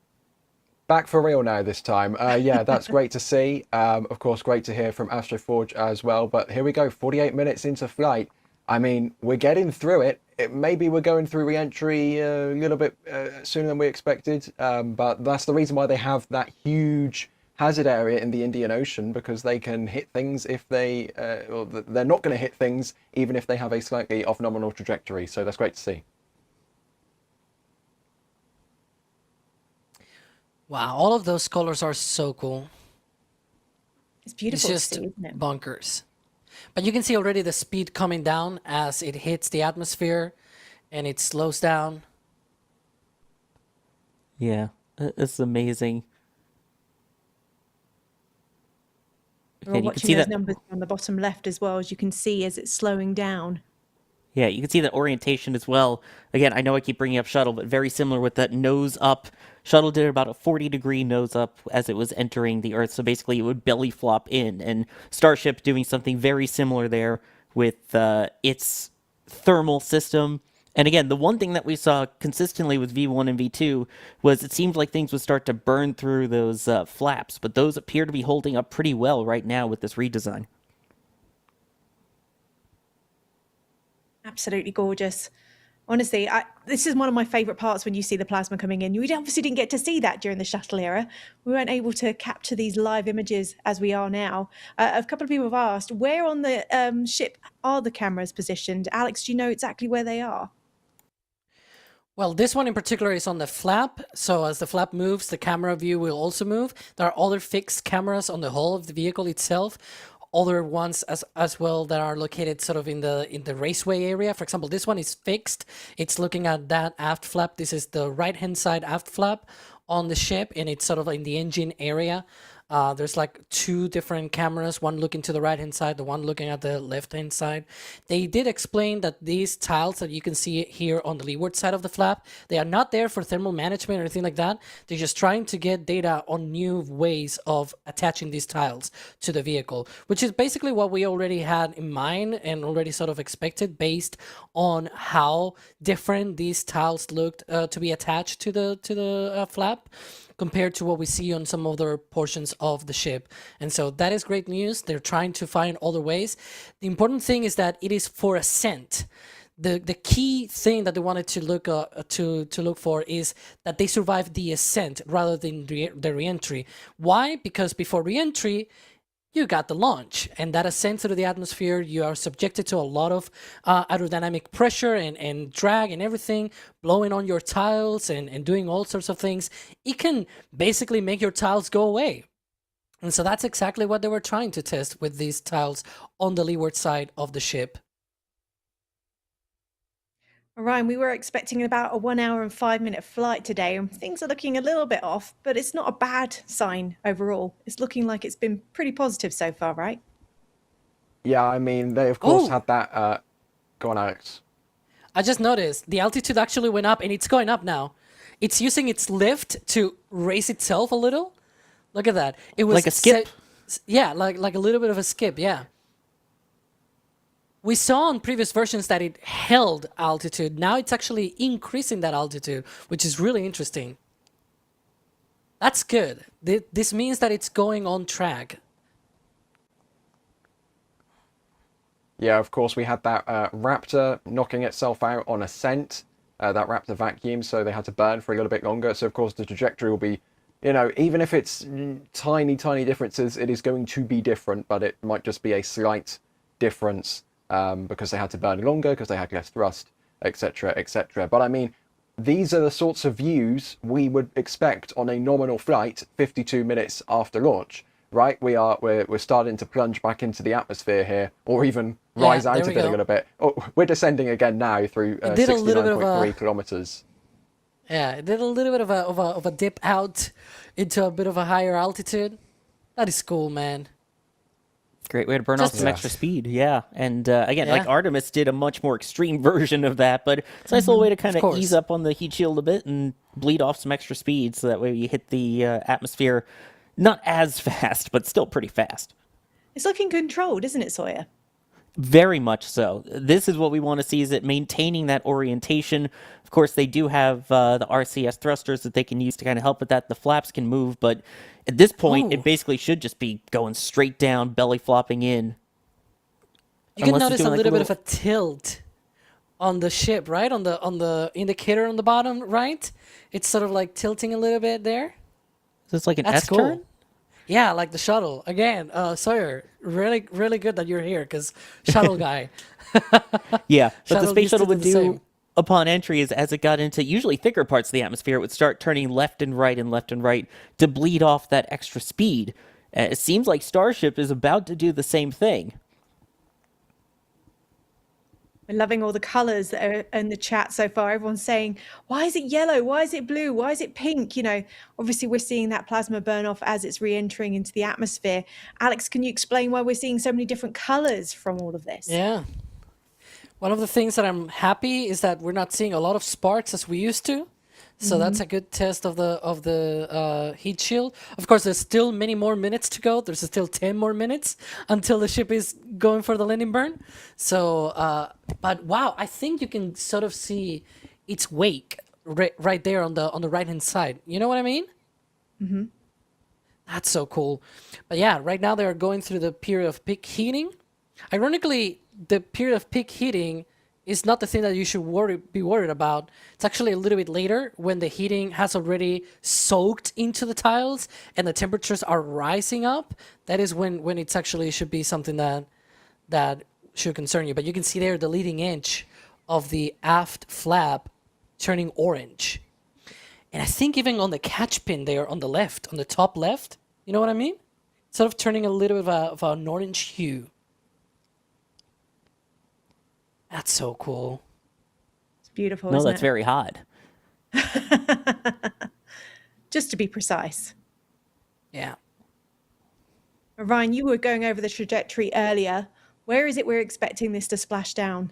Back for real now this time. Yeah, that's great to see. Of course, great to hear from Astroforge as well. But here we go, 48 minutes into flight. I mean, we're getting through it. Maybe we're going through re-entry a little bit sooner than we expected. But that's the reason why they have that huge hazard area in the Indian Ocean, because they can hit things if they, well, they're not going to hit things even if they have a slightly off nominal trajectory. So that's great to see. Wow, all of those colors are so cool. It's beautiful It's just to see, isn't it? bonkers. But you can see already the speed coming down as it hits the atmosphere and it slows down. Yeah, it's amazing. We're Again, you can watching see those that. numbers on the bottom left as well, as you can see as it's slowing down. Yeah, you can see that orientation as well. Again, I know I keep bringing up shuttle, but very similar with that nose up. Shuttle did about a 40-degree nose up as it was entering the Earth, so basically it would belly flop in. And Starship doing something very similar there with its thermal system. And again, the one thing that we saw consistently with V1 and V2 was it seemed like things would start to burn through those flaps, but those appear to be holding up pretty well right now with this redesign. Absolutely gorgeous. Honestly, this is one of my favorite parts when you see the plasma coming in. We obviously didn't get to see that during the shuttle era. We weren't able to capture these live images as we are now. A couple of people have asked, where on the ship are the cameras positioned? Alex, do you know exactly where they are? Well, this one in particular is on the flap. So as the flap moves, the camera view will also move. There are other fixed cameras on the hull of the vehicle itself. Other ones as well that are located sort of in the raceway area. For example, this one is fixed. It's looking at that aft flap. This is the right-hand side aft flap on the ship, and it's sort of in the engine area. There's like 2 different cameras, one looking to the right-hand side, the one looking at the left-hand side. They did explain that these tiles that you can see here on the leeward side of the flap, they are not there for thermal management or anything like that. They're just trying to get data on new ways of attaching these tiles to the vehicle, which is basically what we already had in mind and already sort of expected based on how different these tiles looked to be attached to the flap, compared to what we see on some other portions of the ship. And so that is great news. They're trying to find other ways. The important thing is that it is for ascent. The key thing that they wanted to look for is that they survive the ascent rather than the re-entry. Why? Because before re-entry, you got the launch, and that ascent through the atmosphere, you are subjected to a lot of aerodynamic pressure and drag and everything, blowing on your tiles and doing all sorts of things. It can basically make your tiles go away. And so that's exactly what they were trying to test with these tiles on the leeward side of the ship. Ryan, we were expecting about a 1 hour and 5-minute flight today, and things are looking a little bit off, but it's not a bad sign overall. It's looking like it's been pretty positive so far, right? Yeah, I mean, they of course had that. Go on, Alex. I just noticed the altitude actually went up, and it's going up now. It's using its lift to raise itself a little. Look at that. It was like a skip. Yeah, like a little bit of a skip. Yeah. We saw on previous versions that it held altitude. Now it's actually increasing that altitude, which is really interesting. That's good. This means that it's going on track. Yeah, of course, we had that Raptor knocking itself out on ascent, that Raptor vacuum, so they had to burn for a little bit longer. So, of course, the trajectory will be, you know, even if it's tiny, tiny differences, it is going to be different, but it might just be a slight difference. Because they had to burn longer, because they had less thrust, etc., etc. But I mean, these are the sorts of views we would expect on a nominal flight 52 minutes after launch, right? We're starting to plunge back into the atmosphere here, or even rise out of it a little bit. Oh, we're descending again now through 69.3 kilometers. Yeah, it did a little bit of a dip out into a bit of a higher altitude. That is cool, man. Great way to burn off some extra speed, yeah. And again, like Artemis did a much more extreme version of that, but it's a nice little way to kind of ease up on the heat shield a bit and bleed off some extra speed, so that way you hit the atmosphere not as fast, but still pretty fast. It's looking controlled, isn't it, Sawyer? Very much so. This is what we want to see, is it maintaining that orientation. Of course, they do have the RCS thrusters that they can use to kind of help with that. The flaps can move, but at this point, it basically should just be going straight down, belly flopping in. You can notice a little bit of a tilt on the ship, right? On the indicator on the bottom, right? It's sort of like tilting a little bit there. So it's like an S-turn? Cool. Yeah, like the shuttle. Again, Sawyer, really, really good that you're here, because shuttle guy. Yeah, but the space shuttle would do upon entry is, as it got into usually thicker parts of the atmosphere, it would start turning left and right to bleed off that extra speed. It seems like Starship is about to do the same thing. We're loving all the colors that are in the chat so far. Everyone's saying, why is it yellow? Why is it blue? Why is it pink? You know, obviously we're seeing that plasma burn off as it's re-entering into the atmosphere. Alex, can you explain why we're seeing so many different colors from all of this? Yeah. One of the things that I'm happy is that we're not seeing a lot of sparks as we used to. So that's a good test of the heat shield. Of course, there's still many more minutes to go. There's still 10 more minutes until the ship is going for the landing burn. So, but wow, I think you can sort of see its wake right there on the right-hand side. You know what I mean? Mm-hmm. That's so cool. But yeah, right now they're going through the period of peak heating. Ironically, the period of peak heating is not the thing that you should be worried about. It's actually a little bit later, when the heating has already soaked into the tiles and the temperatures are rising up. That is when it's actually should be something that should concern you. But you can see there the leading edge of the aft flap turning orange. And I think even on the catch pin there on the left, on the top left, you know what I mean? Sort of turning a little bit of an orange hue. That's so cool. It's beautiful, no, isn't that's it? very hot. Just to be precise. Yeah. Ryan, you were going over the trajectory earlier. Where is it we're expecting this to splash down?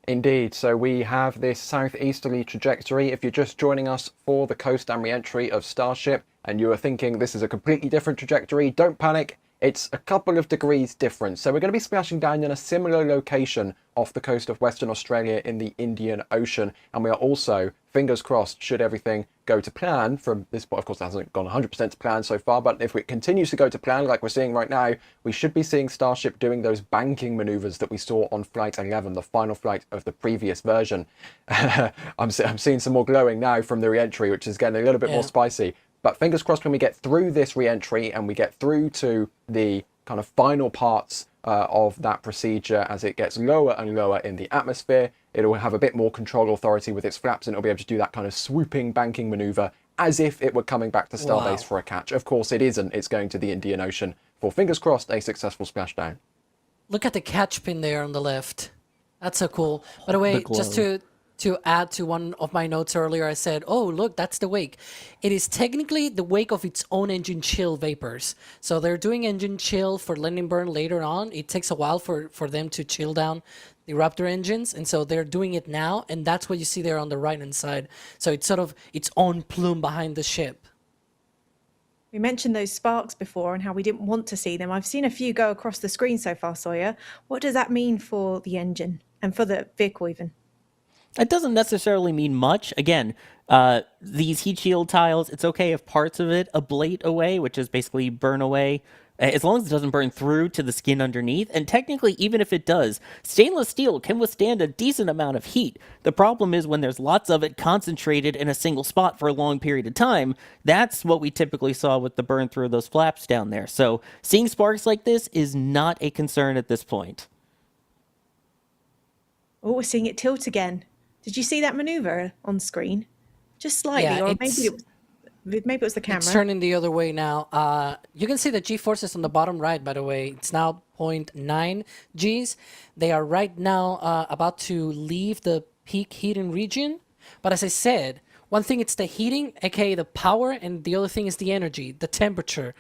Indeed, so we have this southeasterly trajectory. If you're just joining us for the coast and re-entry of Starship and you are thinking this is a completely different trajectory, don't panic. It's a couple of degrees different. So we're going to be splashing down in a similar location off the coast of Western Australia in the Indian Ocean. And we are also, fingers crossed, should everything go to plan from this point. Of course, it hasn't gone 100% to plan so far, but if it continues to go to plan like we're seeing right now, we should be seeing Starship doing those banking maneuvers that we saw on Flight 11, the final flight of the previous version. I'm seeing some more glowing now from the re-entry, which is getting a little bit more spicy. But fingers crossed when we get through this re-entry and we get through to the kind of final parts of that procedure as it gets lower and lower in the atmosphere, it'll have a bit more control authority with its flaps and it'll be able to do that kind of swooping banking maneuver as if it were coming back to Starbase for a catch. Of course it isn't. It's going to the Indian Ocean for, fingers crossed, a successful splashdown. Look at the catch pin there on the left. That's so cool. By the way, just to add to one of my notes earlier, I said, oh, look, that's the wake. It is technically the wake of its own engine chill vapors. So they're doing engine chill for landing burn later on. It takes a while for them to chill down the Raptor engines. And so they're doing it now. And that's what you see there on the right-hand side. So it's sort of its own plume behind the ship. We mentioned those sparks before and how we didn't want to see them. I've seen a few go across the screen so far, Sawyer. What does that mean for the engine and for the vehicle even? It doesn't necessarily mean much. Again, these heat shield tiles, it's okay if parts of it ablate away, which is basically burn away, as long as it doesn't burn through to the skin underneath. And technically, even if it does, stainless steel can withstand a decent amount of heat. The problem is when there's lots of it concentrated in a single spot for a long period of time, that's what we typically saw with the burn through of those flaps down there. So seeing sparks like this is not a concern at this point. Oh, we're seeing it tilt again. Did you see that maneuver on screen? Just slightly, Yeah, or maybe it was the camera. It's turning the other way now. You can see the G-forces on the bottom right, by the way. It's now 0.9 Gs. They are right now about to leave the peak heating region. But as I said, one thing it's the heating, aka the power, and the other thing is the energy, the temperature.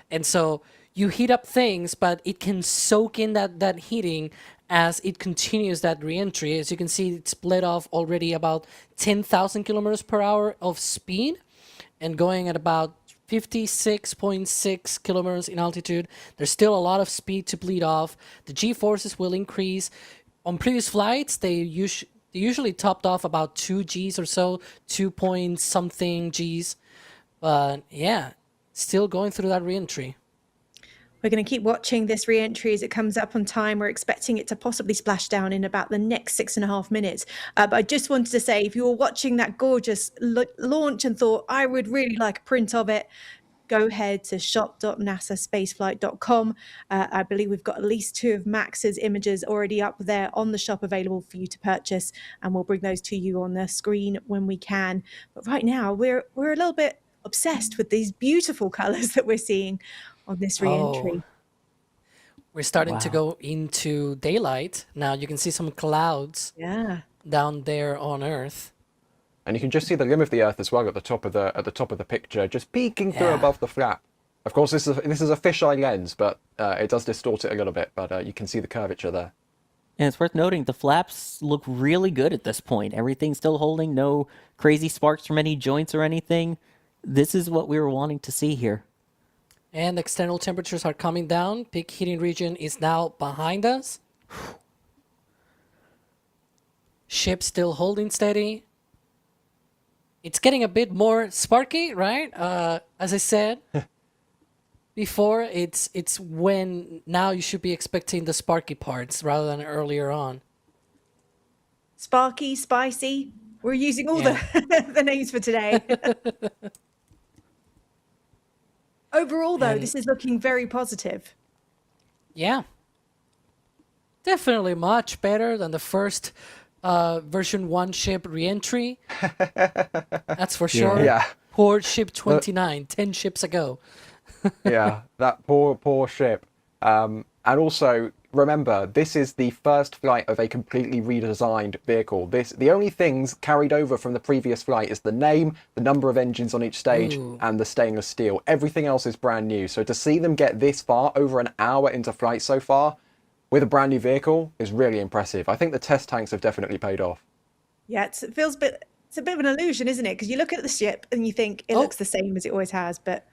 And so you heat up things, but it can soak in that heating as it continues that re-entry. As you can see, it's let off already about 10,000 kilometers per hour of speed and going at about 56.6 kilometers in altitude. There's still a lot of speed to bleed off. The G-forces will increase. On previous flights, they usually topped off about 2 Gs or so, 2 point something Gs. But yeah, still going through that re-entry. We're going to keep watching this re-entry as it comes up on time. We're expecting it to possibly splash down in about the next 6.5 minutes. But I just wanted to say, if you were watching that gorgeous launch and thought, I would really like a print of it, go ahead to shop.nasaspaceflight.com. I believe we've got at least 2 of Max's images already up there on the shop available for you to purchase, and we'll bring those to you on the screen when we can. But right now, we're a little bit obsessed with these beautiful colors that we're seeing on this re-entry. We're starting to go into daylight. Now you can see some clouds down there on Earth. And you can just see the limb of the Earth as well at the top of the picture, just peeking through above the flap. Of course, this is a fisheye lens, but it does distort it a little bit. But you can see the curvature there. And it's worth noting, the flaps look really good at this point. Everything's still holding, no crazy sparks from any joints or anything. This is what we were wanting to see here. And external temperatures are coming down. Peak heating region is now behind us. Ship still holding steady. It's getting a bit more sparky, right? As I said before, it's when now you should be expecting the sparky parts rather than earlier on. Sparky, spicy. We're using all the names for today. Overall, though, this is looking very positive. Yeah. Definitely much better than the first version 1 ship re-entry. That's for sure. Yeah. Poor ship 29, 10 ships ago. Yeah, that poor ship. And also, remember, this is the first flight of a completely redesigned vehicle. The only things carried over from the previous flight is the name, the number of engines on each stage, and the stainless steel. Everything else is brand new. So to see them get this far, over an hour into flight so far, with a brand new vehicle is really impressive. I think the test tanks have definitely paid off. Yeah, it's a bit of an illusion, isn't it? Because you look at the ship and you think it looks the same as it always has, but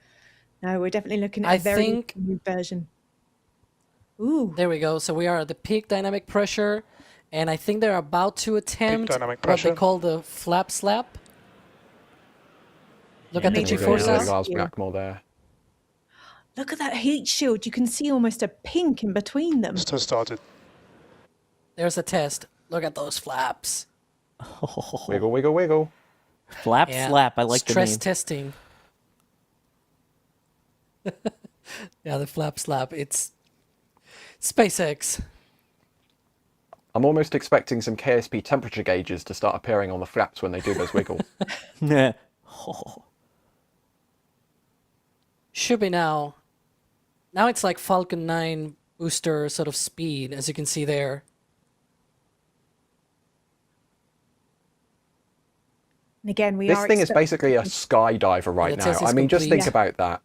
no, we're definitely looking at a very new version. Ooh. There we go. So we are at the peak dynamic pressure, and I think they're about to attempt what they call the flap slap. Look at the G-forces. Lars Blackmore there. Look at that heat shield. You can see almost a pink in between them. Just started. There's a test. Look at those flaps. Wiggle, wiggle, wiggle. Flap slap. I like the name. Stress testing. Yeah, the flap slap. It's SpaceX. I'm almost expecting some KSP temperature gauges to start appearing on the flaps when they do those wiggles. Should be now. Now it's like Falcon 9 booster sort of speed, as you can see there. And again, this thing is basically a skydiver right now. I mean, just think about that.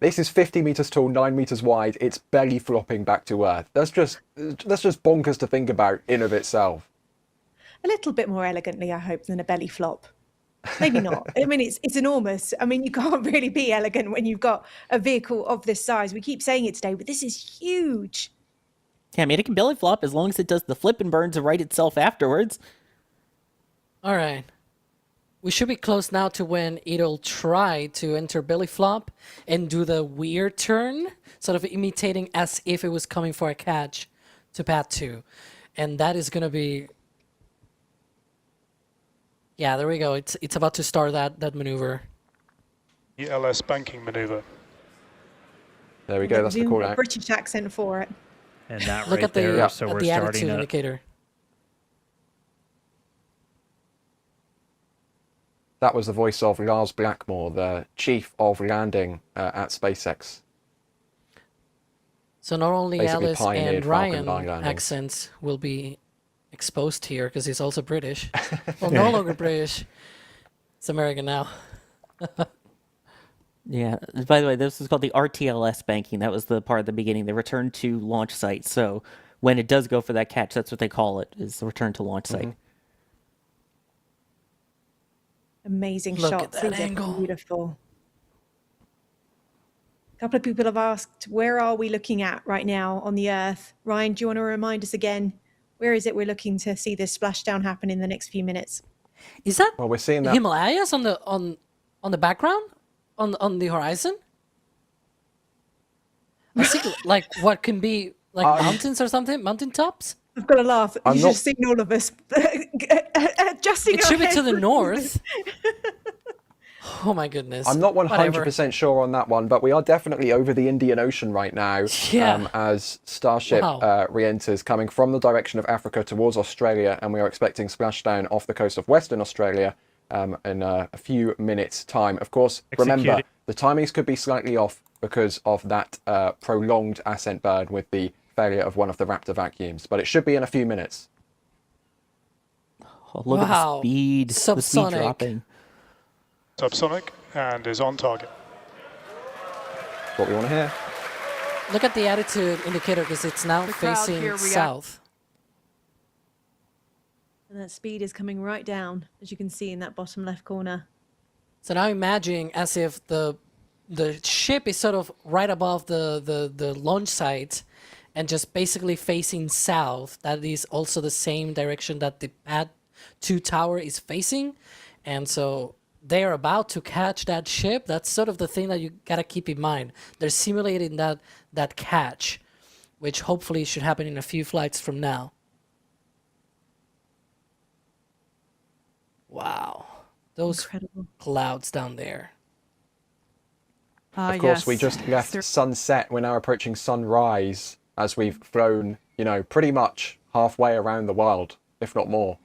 This is 50 meters tall, 9 meters wide. It's belly flopping back to Earth. That's just bonkers to think about in of itself. A little bit more elegantly, I hope, than a belly flop. Maybe not. I mean, it's enormous. I mean, you can't really be elegant when you've got a vehicle of this size. We keep saying it today, but this is huge. Yeah, I mean, it can belly flop as long as it does the flip and burn to right itself afterwards. All right. We should be close now to when it'll try to enter belly flop and do the weird turn, sort of imitating as if it was coming for a catch to pad 2. And that is going to be... Yeah, there we go. It's about to start that maneuver. The LS banking maneuver. There we go. That's the call out. British accent for it. And that Look right at the, there. So at we're the starting attitude to... indicator. That was the voice of Lars Blackmore, the chief of landing at SpaceX. So not only Basically Alice pioneered and Falcon Ryan 9 landings. accents will be exposed here because he's also British. Well, no longer British. It's American now. Yeah. By the way, this is called the RTLS banking. That was the part at the beginning, the return to launch site. So when it does go for that catch, that's what they call it, is the return to launch site. Amazing Look shots. at that These are angle. beautiful. A couple of people have asked, where are we looking at right now on the Earth? Ryan, do you want to remind us again? Where is it we're looking to see this splashdown happen in the next few minutes? Is that we're seeing that Himalayas on the background? On the horizon? I see like what can be like mountains or something? Mountain tops? I've got to laugh. You've just seen all of us adjusting. It should be to the north. Oh my goodness. I'm not 100% sure on that one, but we are definitely over the Indian Ocean right now. Yeah. As Starship re-enters, coming from the direction of Africa towards Australia, and we are expecting splashdown off the coast of Western Australia in a few minutes' time. Of course, remember, the timings could be slightly off because of that prolonged ascent burn with the failure of one of the Raptor vacuums, but it should be in a few minutes. Oh, look at the speed. The speed dropping. Subsonic and is on target. That's what we want to hear. Look at the attitude indicator because it's now facing south. And that speed is coming right down, as you can see in that bottom left corner. So now imagine as if the ship is sort of right above the launch site and just basically facing south. That is also the same direction that the pad 2 tower is facing. And so they're about to catch that ship. That's sort of the thing that you got to keep in mind. They're simulating that catch, which hopefully should happen in a few flights from now. Wow. Those incredible clouds down there. Of course, we just left sunset. We're now approaching sunrise as we've flown, pretty much halfway around the world, if not more.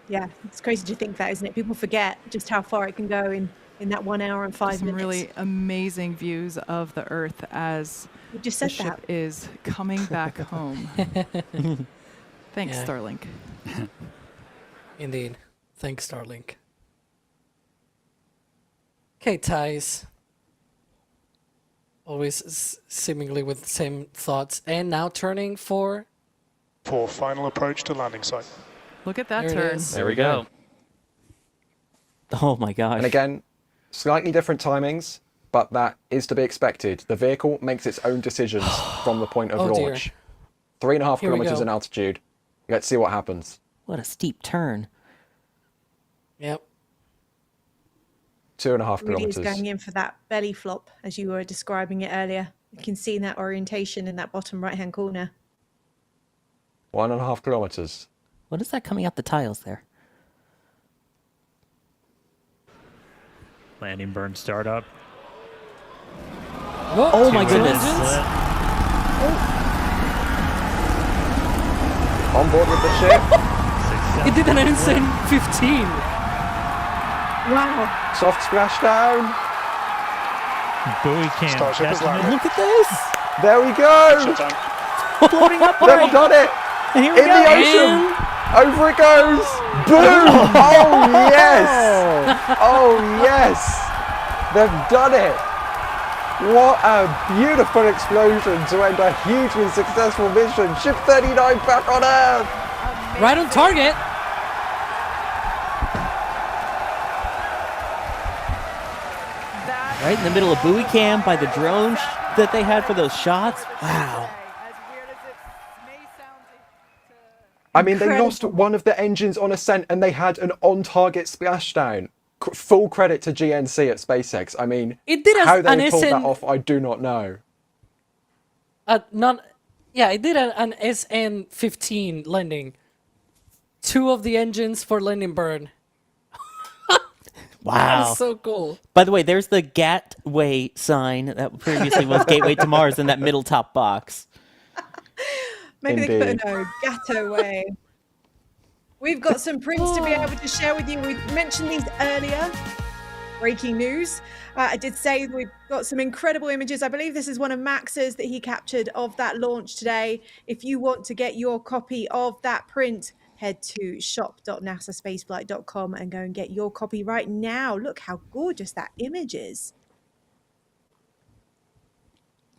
Yeah, it's crazy to think that, isn't it? People forget just how far it can go in in that 1 hour and 5 Some minutes. really amazing views of the Earth as You just the said ship that. is coming back home. Thanks, Yeah. Starlink. Indeed. Thanks, Starlink. Okay, Thais. Always seemingly with the same thoughts. And now turning for final approach to landing site. Look at that There it turn. is. There we go. Oh my gosh. And again, slightly different timings, but that is to be expected. The vehicle makes its own decisions from the point of Oh, dear. launch. 3.5 Here we kilometers go. in altitude. Let's see what happens. What a steep turn. Yep. 2.5 Really is kilometers. going in for that belly flop, as you were describing it earlier. You can see in that orientation in that bottom right-hand corner. 1.5 kilometers. What is that coming up the tiles there? Landing burn startup. Oh my goodness. On board with the ship. It did an insane 15. Wow. Soft splashdown. Buoy cam. Starship is testament. landing. Look at this. There we go. Shutdown. Floating up They've right. done it. And here we In go. the ocean. Over it goes. Boom. Oh, yes. Oh, yes. They've done it. What a beautiful explosion to end a hugely successful mission. Ship 39 back on Earth. Right on target. Right in the middle of buoy cam by the drone that they had for those shots. Wow. I mean, they lost one of the engines on ascent and they had an on-target splashdown. Full credit to GNC at SpaceX. I mean, It did how an they pulled that SN off, I do not know. Yeah, it did an SN15 landing. 2 of the engines for landing burn. Wow. That is so cool. By the way, there's the Gateway sign that previously was Gateway to Mars in that middle top box. Maybe they Indeed. could put a Gatto way. We've got some prints to be able to share with you. We mentioned these earlier. Breaking news. I did say we've got some incredible images. I believe this is one of Max's that he captured of that launch today. If you want to get your copy of that print, head to shop.nasaspaceflight.com and go and get your copy right now. Look how gorgeous that image is.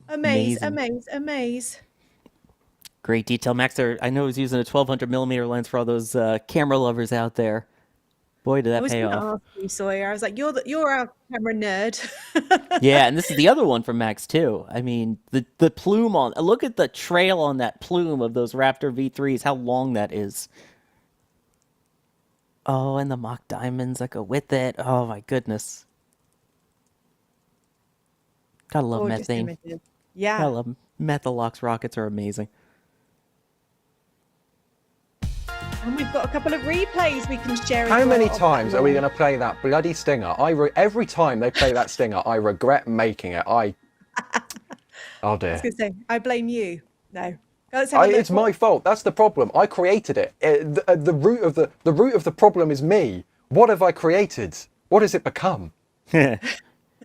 Amaze, Amazing. amaze, amaze. Great detail, Max. I know he was using a 1200 millimeter lens for all those camera lovers out there. Boy, did I that was pay going to off. ask you, Sawyer. I was like, you're our camera nerd. Yeah, and this is the other one from Max too. I mean, the plume on. Look at the trail on that plume of those Raptor V3s. How long that is. Oh, and the mock diamonds that go with it. Oh my goodness. Gotta love Gorgeous methane. images. Yeah. Gotta love Methalox rockets are amazing. And we've got a couple of replays we can share as How well many of that times are we launch. going to play that bloody stinger? Every time they play that stinger, I regret making it. Oh I dear. was going to say, I blame you. No. Let's have a look. It's my fault. That's the problem. I created it. The root of the problem is me. What have I created? What has it become? By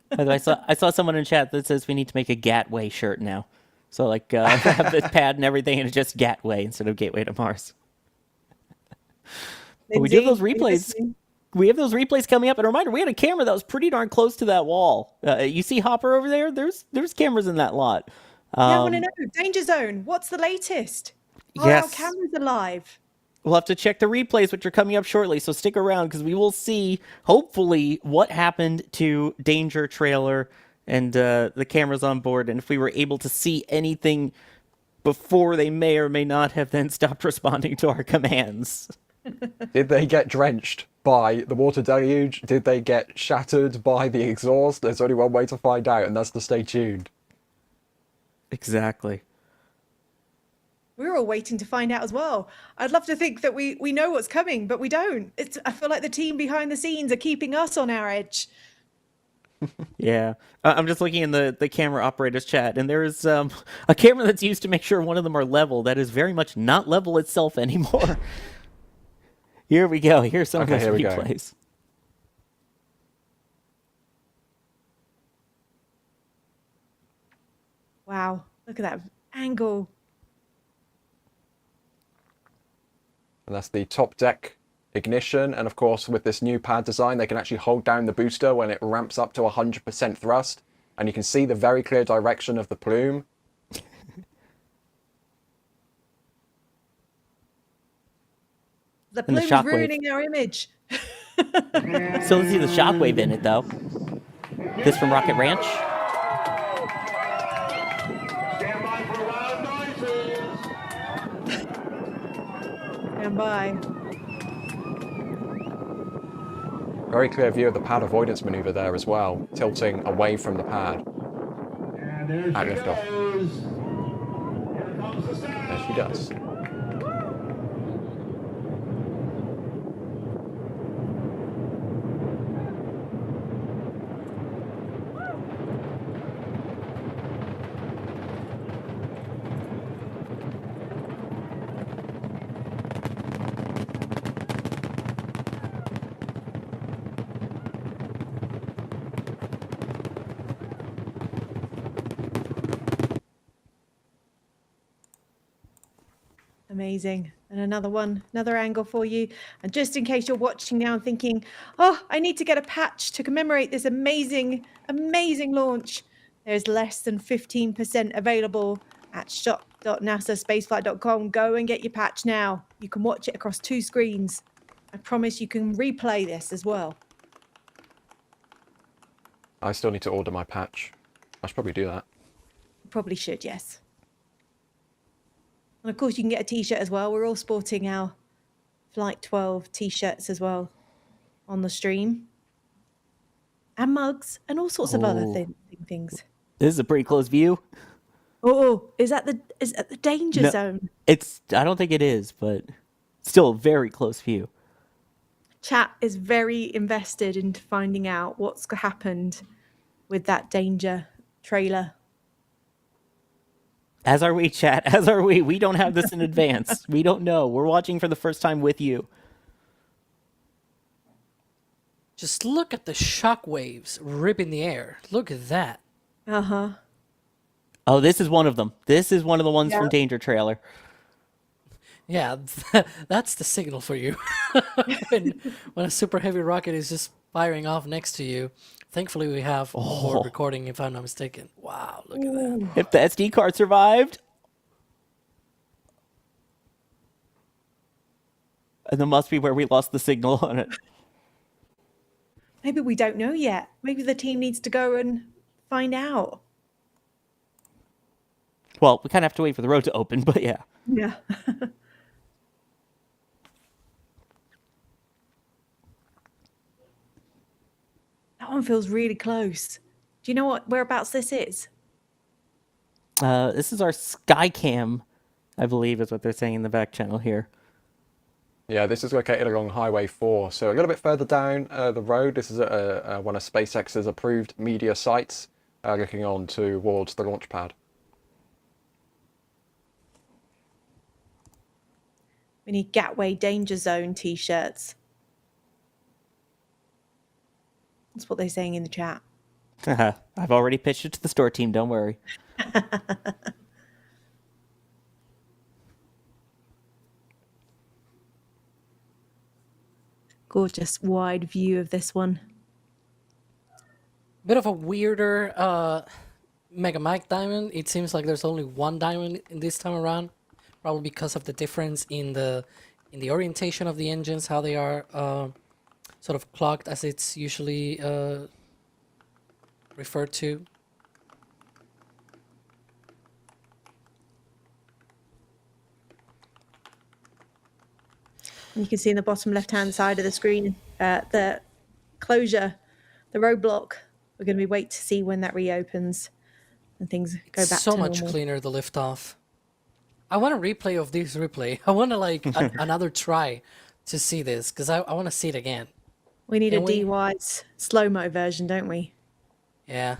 the way, I saw someone in chat that says we need to make a Gateway shirt now. So like have this pad and everything, and it's just Gateway instead of Gateway to Mars. But we do have those replays. We have those replays coming up. And a reminder, we had a camera that was pretty darn close to that wall. You see Hopper over there? There's cameras in that lot. Yeah, I want to know. Danger Zone, what's the latest? Are Yes. our cameras alive? We'll have to check the replays, which are coming up shortly. So stick around because we will see, hopefully, what happened to Danger Trailer and the cameras on board. And if we were able to see anything before they may or may not have then stopped responding to our commands. Did they get drenched by the water deluge? Did they get shattered by the exhaust? There's only one way to find out, and that's to stay tuned. Exactly. We're all waiting to find out as well. I'd love to think that we know what's coming, but we don't. I feel like the team behind the scenes are keeping us on our edge. Yeah. I'm just looking in the camera operators chat, and there is a camera that's used to make sure one of them are level that is very much not level itself anymore. Here we go. Here's some of those here we go. replays. Wow, look at that angle. And that's the top deck ignition. And of course, with this new pad design, they can actually hold down the booster when it ramps up to 100% thrust. And you can see the very clear direction of the plume. The plume's ruining our image. So let's see the shockwave in it, though. This from Rocket Ranch. Stand by. Very clear view of the pad avoidance maneuver there as well, tilting away from the pad. At liftoff. There she does. Amazing. And another angle for you. And just in case you're watching now and thinking, oh, I need to get a patch to commemorate this amazing launch, there's less than 15% available at shop.nasaspaceflight.com. Go and get your patch now. You can watch it across 2 screens. I promise you can replay this as well. I still need to order my patch. I should probably do that. Probably should, yes. And of course, you can get a t-shirt as well. We're all sporting our Flight 12 t-shirts as well on the stream. And mugs and all sorts of other things. This is a pretty close view. Oh, is that the danger zone? I don't think it is, but still a very close view. Chat is very invested into finding out what's happened with that danger trailer. As are we, chat. As are we. We don't have this in advance. We don't know. We're watching for the first time with you. Just look at the shock waves ripping the air. Look at that. Uh-huh. Oh, this is one of them. This is one of the ones from Danger Trailer. Yeah, that's the signal for you. when a super heavy rocket is just firing off next to you. Thankfully, we have onboard recording, if I'm not mistaken. Wow, look at that. If the SD card survived. And that must be where we lost the signal on it. Maybe we don't know yet. Maybe the team needs to go and find out. Well, we kind of have to wait for the road to open, but yeah. Yeah. That one feels really close. Do you know whereabouts this is? This is our Skycam, I believe is what they're saying in the back channel here. Yeah, this is located along Highway 4. So a little bit further down the road, this is one of SpaceX's approved media sites looking on towards the launch pad. We need Gateway Danger Zone t-shirts. That's what they're saying in the chat. I've already pitched it to the store team, don't worry. Gorgeous wide view of this one. Bit of a weirder Mega Mike diamond. It seems like there's only one diamond in this time around, probably because of the difference in the orientation of the engines, how they are sort of clocked as it's usually referred to. You can see in the bottom left-hand side of the screen, the closure, the roadblock. We're going to be wait to see when that reopens and things go back to normal. So much cleaner, the liftoff. I want a replay of this replay. I want to like another try to see this because I want to see it again. We need a DY's slow-mo version, don't we? Yeah.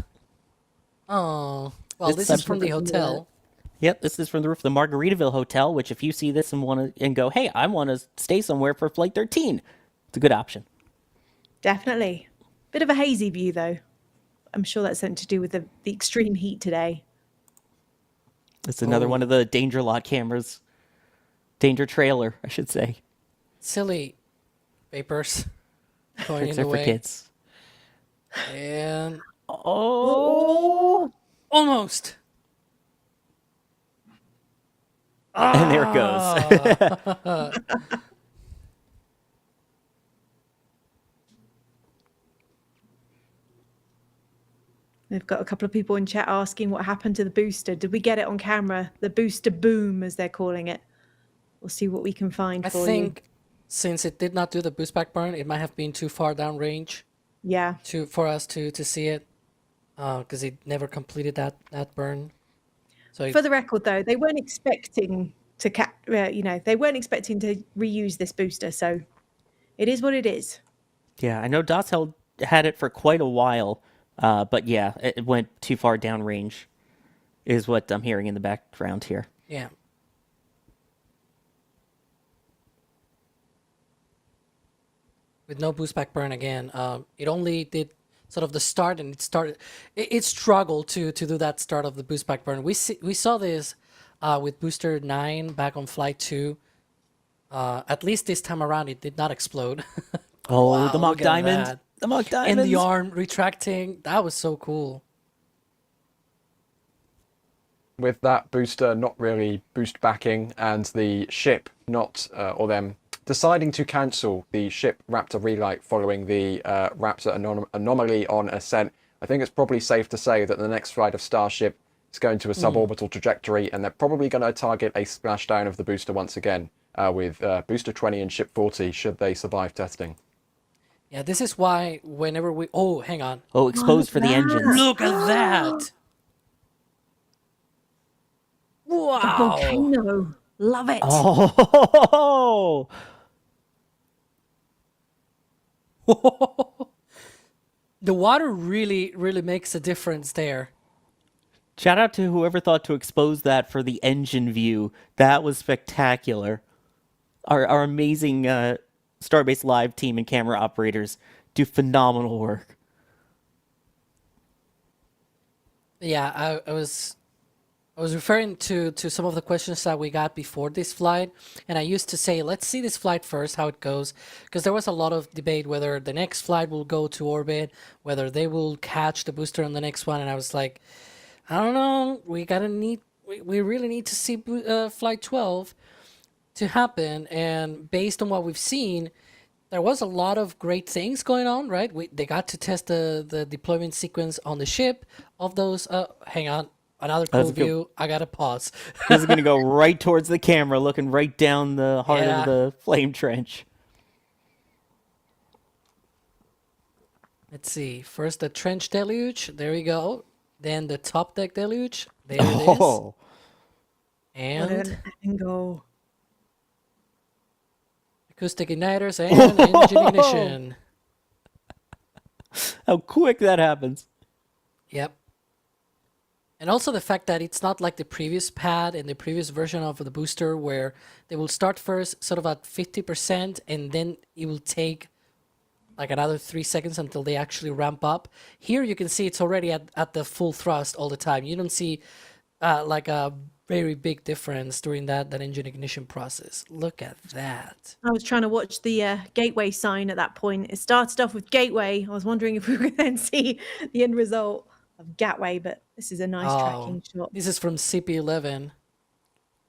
Oh, well, this is from the hotel. Yep, this is from the roof of the Margaritaville Hotel, which if you see this and go, hey, I want to stay somewhere for Flight 13, it's a good option. Definitely. Bit of a hazy view, though. I'm sure that's something to do with the extreme heat today. It's another one of the danger lot cameras. Danger trailer, I should say. Silly vapors going in Except the for way. kids. And oh, almost. And there it goes. We've got a couple of people in chat asking what happened to the booster. Did we get it on camera? The booster boom, as they're calling it. We'll see what we can find I for think since it did not do the boost back burn, it might have been too far down range. Yeah. For us to see it, because it never completed that burn. So For the record, though, they weren't expecting to they weren't expecting to reuse this booster, so it is what it is. Yeah, I know DOS had it for quite a while, but yeah, it went too far downrange, is what I'm hearing in the background here. Yeah. With no boost back burn again, it only did sort of the start, and it struggled to do that start of the boost back burn. We saw this with booster 9 back on flight 2. At least this time around, it did not explode. Oh, Wow, the mock look at diamond. that. The mock And diamond. the arm retracting. That was so cool. With that booster not really boost backing and the ship not, or them deciding to cancel the ship Raptor relight following the Raptor anomaly on ascent, I think it's probably safe to say that the next flight of Starship is going to a suborbital trajectory, and they're probably going to target a splashdown of the booster once again with booster 20 and ship 40 should they survive testing. Yeah, this is why whenever we... Oh, hang on. Oh, exposed for the engines. Look at that. Wow. The volcano. Love it. Oh. The water really makes a difference there. Shout out to whoever thought to expose that for the engine view. That was spectacular. Our amazing Starbase Live team and camera operators do phenomenal work. Yeah, I was referring to some of the questions that we got before this flight, and I used to say, let's see this flight first, how it goes, because there was a lot of debate whether the next flight will go to orbit, whether they will catch the booster on the next one, and I was like, I don't know, we really need to see flight 12 to happen, and based on what we've seen, there was a lot of great things going on, right? They got to test the deployment sequence on the ship of those, hang on. Another cool view. I gotta pause. This is gonna go right towards the camera, looking right down the heart of the flame trench. Let's see. First the trench deluge. There we go. Then the top deck deluge. There it is. And what an angle. Acoustic igniters and engine ignition. How quick that happens. Yep. And also the fact that it's not like the previous pad and the previous version of the booster where they will start first sort of at 50% and then it will take like another 3 seconds until they actually ramp up. Here you can see it's already at the full thrust all the time. You don't see like a very big difference during that engine ignition process. Look at that. I was trying to watch the gateway sign at that point. It started off with gateway. I was wondering if we were going to see the end result of Gatway, but this is a nice tracking shot. This is from CP11.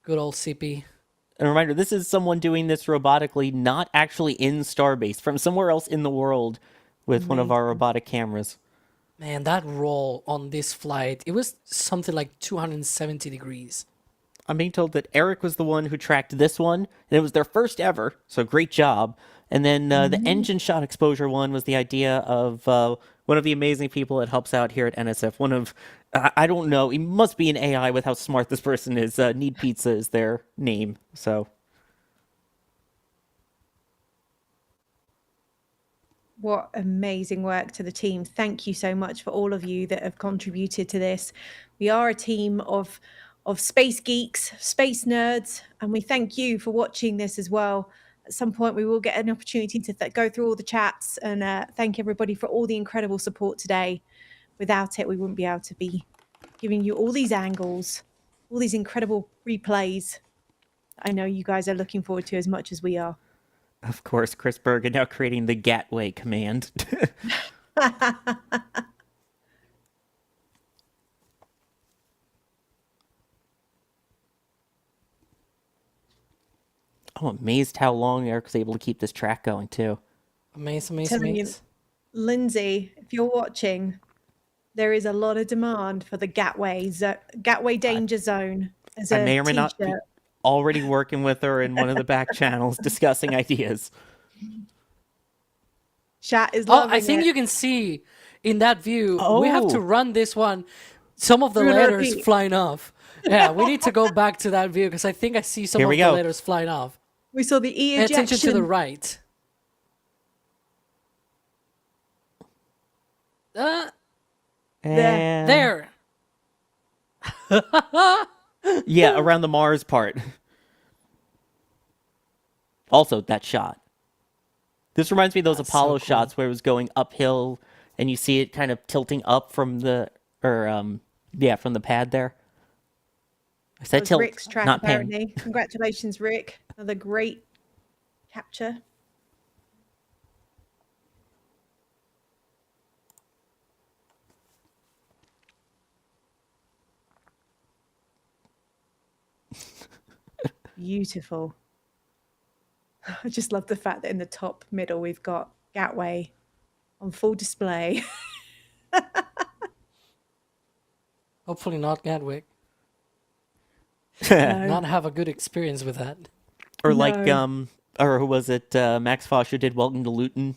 Good old CP. And a reminder, this is someone doing this robotically, not actually in Starbase, from somewhere else in the world with one of our robotic cameras. Man, that roll on this flight, it was something like 270 degrees. I'm being told that Eric was the one who tracked this one, and it was their first ever, so great job. And then the engine shot exposure one was the idea of one of the amazing people that helps out here at NSF. One of, I don't know, he must be an AI with how smart this person is. Need Pizza is their name, so. What amazing work to the team. Thank you so much for all of you that have contributed to this. We are a team of space geeks, space nerds, and we thank you for watching this as well. At some point, we will get an opportunity to go through all the chats and thank everybody for all the incredible support today. Without it, we wouldn't be able to be giving you all these angles, all these incredible replays. I know you guys are looking forward to as much as we are. Of course, Chris Bergen now creating the Gateway command. I'm amazed how long Eric was able to keep this track going, too. Telling you, Lindsay, if you're watching, there is a lot of demand for the Gateway Danger Zone as a I may or may not be t-shirt. already working with her in one of the back channels discussing ideas. Chat is Oh, loving I think it. you can see in that view. We have to Oh. run this one. Some of the We're gonna letters repeat. flying off. Yeah, we need to go back to that view because I think I see some Here of we the go. letters flying off. We saw the E Pay ejection. attention to the right. And There. yeah, around the Mars part. Also, that shot. This reminds me of those Apollo shots where it was going uphill, and you see it kind of tilting up from the, from the pad there. I That said was tilt, Rick's track, not pan. apparently. Congratulations, Rick. Another great capture. Beautiful. I just love the fact that in the top middle we've got Gateway on full display. Hopefully not Gatwick. No. Not have a good experience with that. Or like, No. or who was it? Max Foster did Welcome to Luton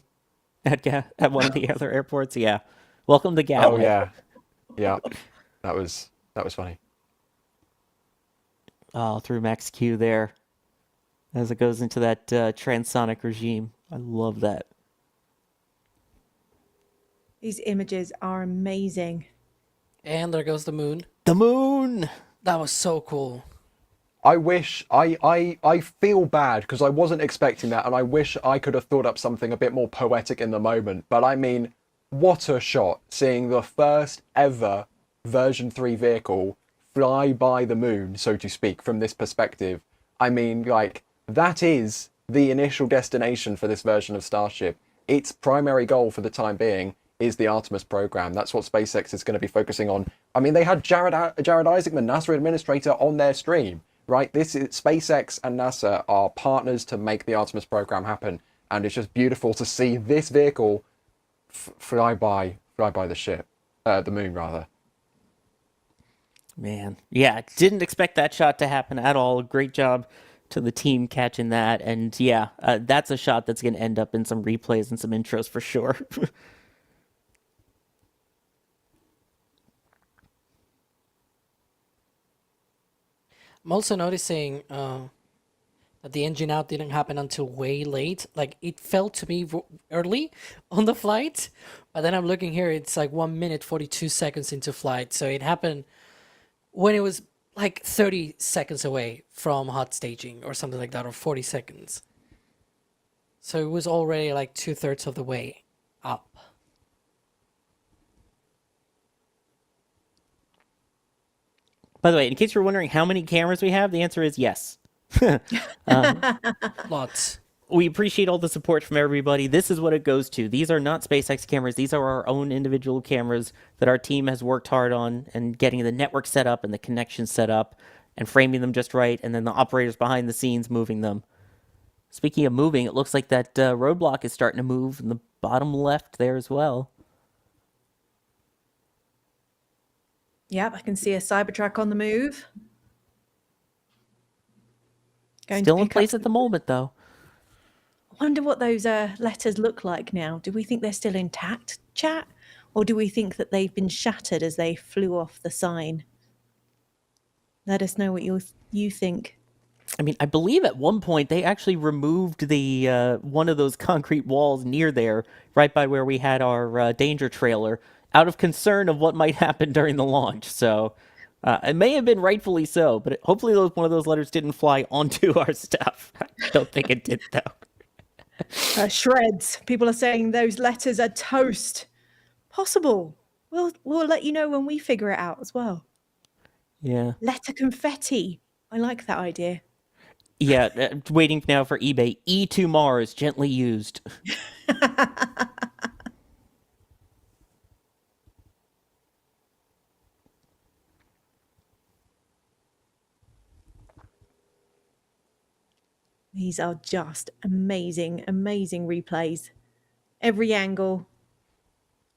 at one of the other airports. Yeah, Welcome to Gatwick. Oh yeah, that was funny. Oh, through Max Q there, as it goes into that transonic regime. I love that. These images are amazing. And there goes the moon. The moon! That was so cool. I wish I feel bad because I wasn't expecting that, and I wish I could have thought up something a bit more poetic in the moment. But I mean, what a shot, seeing the first ever version 3 vehicle fly by the moon, so to speak, from this perspective. I mean, like, that is the initial destination for this version of Starship. Its primary goal for the time being is the Artemis program. That's what SpaceX is going to be focusing on. I mean, they had Jared Isaacman, NASA administrator, on their stream, right? This is SpaceX and NASA are partners to make the Artemis program happen, and it's just beautiful to see this vehicle fly by the ship, the moon rather. Man, yeah, didn't expect that shot to happen at all. Great job to the team catching that, and yeah, that's a shot that's going to end up in some replays and some intros for sure. I'm also noticing that the engine out didn't happen until way late. Like, it felt to me early on the flight, but then I'm looking here, it's like 1 minute, 42 seconds into flight. So it happened when it was like 30 seconds away from hot staging or something like that, or 40 seconds. So it was already like 2/3 of the way up. By the way, in case you're wondering how many cameras we have, the answer is yes. Lots. We appreciate all the support from everybody. This is what it goes to. These are not SpaceX cameras. These are our own individual cameras that our team has worked hard on and getting the network set up and the connection set up and framing them just right, and then the operators behind the scenes moving them. Speaking of moving, it looks like that roadblock is starting to move in the bottom left there as well. Yep, I can see a Cybertruck on the move. Going to Still in pick up place at the moment, though. I wonder what those letters look like now. Do we think they're still intact, chat? Or do we think that they've been shattered as they flew off the sign? Let us know what you think. I mean, I believe at one point they actually removed the one of those concrete walls near there, right by where we had our danger trailer, out of concern of what might happen during the launch. So it may have been rightfully so, but hopefully one of those letters didn't fly onto our stuff. I don't think it did, though. Shreds. People are saying those letters are toast. Possible. We'll let you know when we figure it out as well. Yeah. Letter confetti. I like that idea. Yeah, waiting now for eBay. E to Mars, gently used. These are just amazing, amazing replays. Every angle.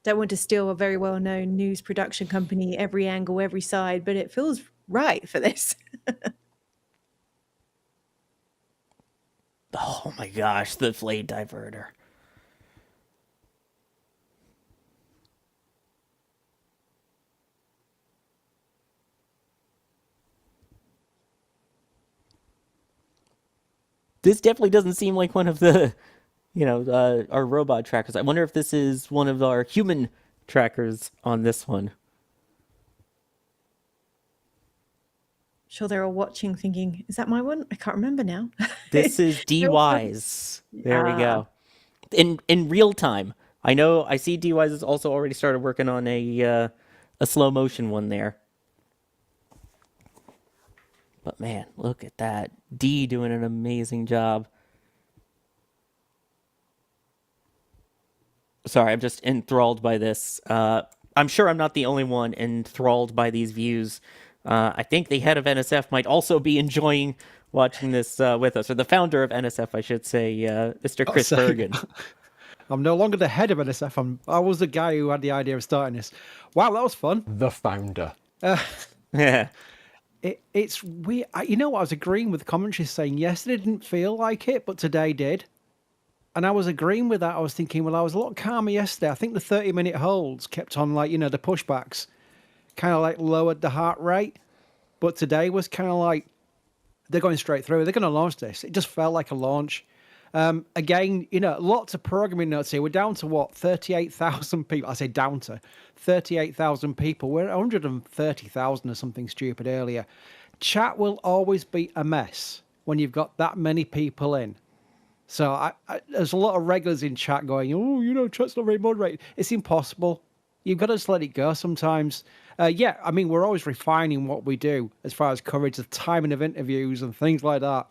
Don't want to steal a very well-known news production company, every angle, every side, but it feels right for this. Oh my gosh, the blade diverter. This definitely doesn't seem like one of the, our robot trackers. I wonder if this is one of our human trackers on this one. Sure, they're all watching thinking, is that my one? I can't remember now. This is DY's. There we go. In real time. I see DY's has also already started working on a slow motion one there. But man, look at that. D doing an amazing job. Sorry, I'm just enthralled by this. I'm sure I'm not the only one enthralled by these views. I think the head of NSF might also be enjoying watching this with us, or the founder of NSF, I should say, Mr. Chris Bergen. I'm no longer the head of NSF. I was the guy who had the idea of starting this. Wow, that was fun. The founder. Yeah. It's weird. You know what? I was agreeing with the commentary saying yesterday didn't feel like it, but today did. And I was agreeing with that. I was thinking, well, I was a lot calmer yesterday. I think the 30-minute holds kept on, the pushbacks kind of lowered the heart rate. But today was kind of like, they're going straight through. They're going to launch this. It just felt like a launch. Again, lots of programming notes here. We're down to what? 38,000 people. I say down to 38,000 people. We're at 130,000 or something stupid earlier. Chat will always be a mess when you've got that many people in. So there's a lot of regulars in chat going, oh, chat's not very moderated. It's impossible. You've got to just let it go sometimes. We're always refining what we do as far as coverage, the timing of interviews and things like that.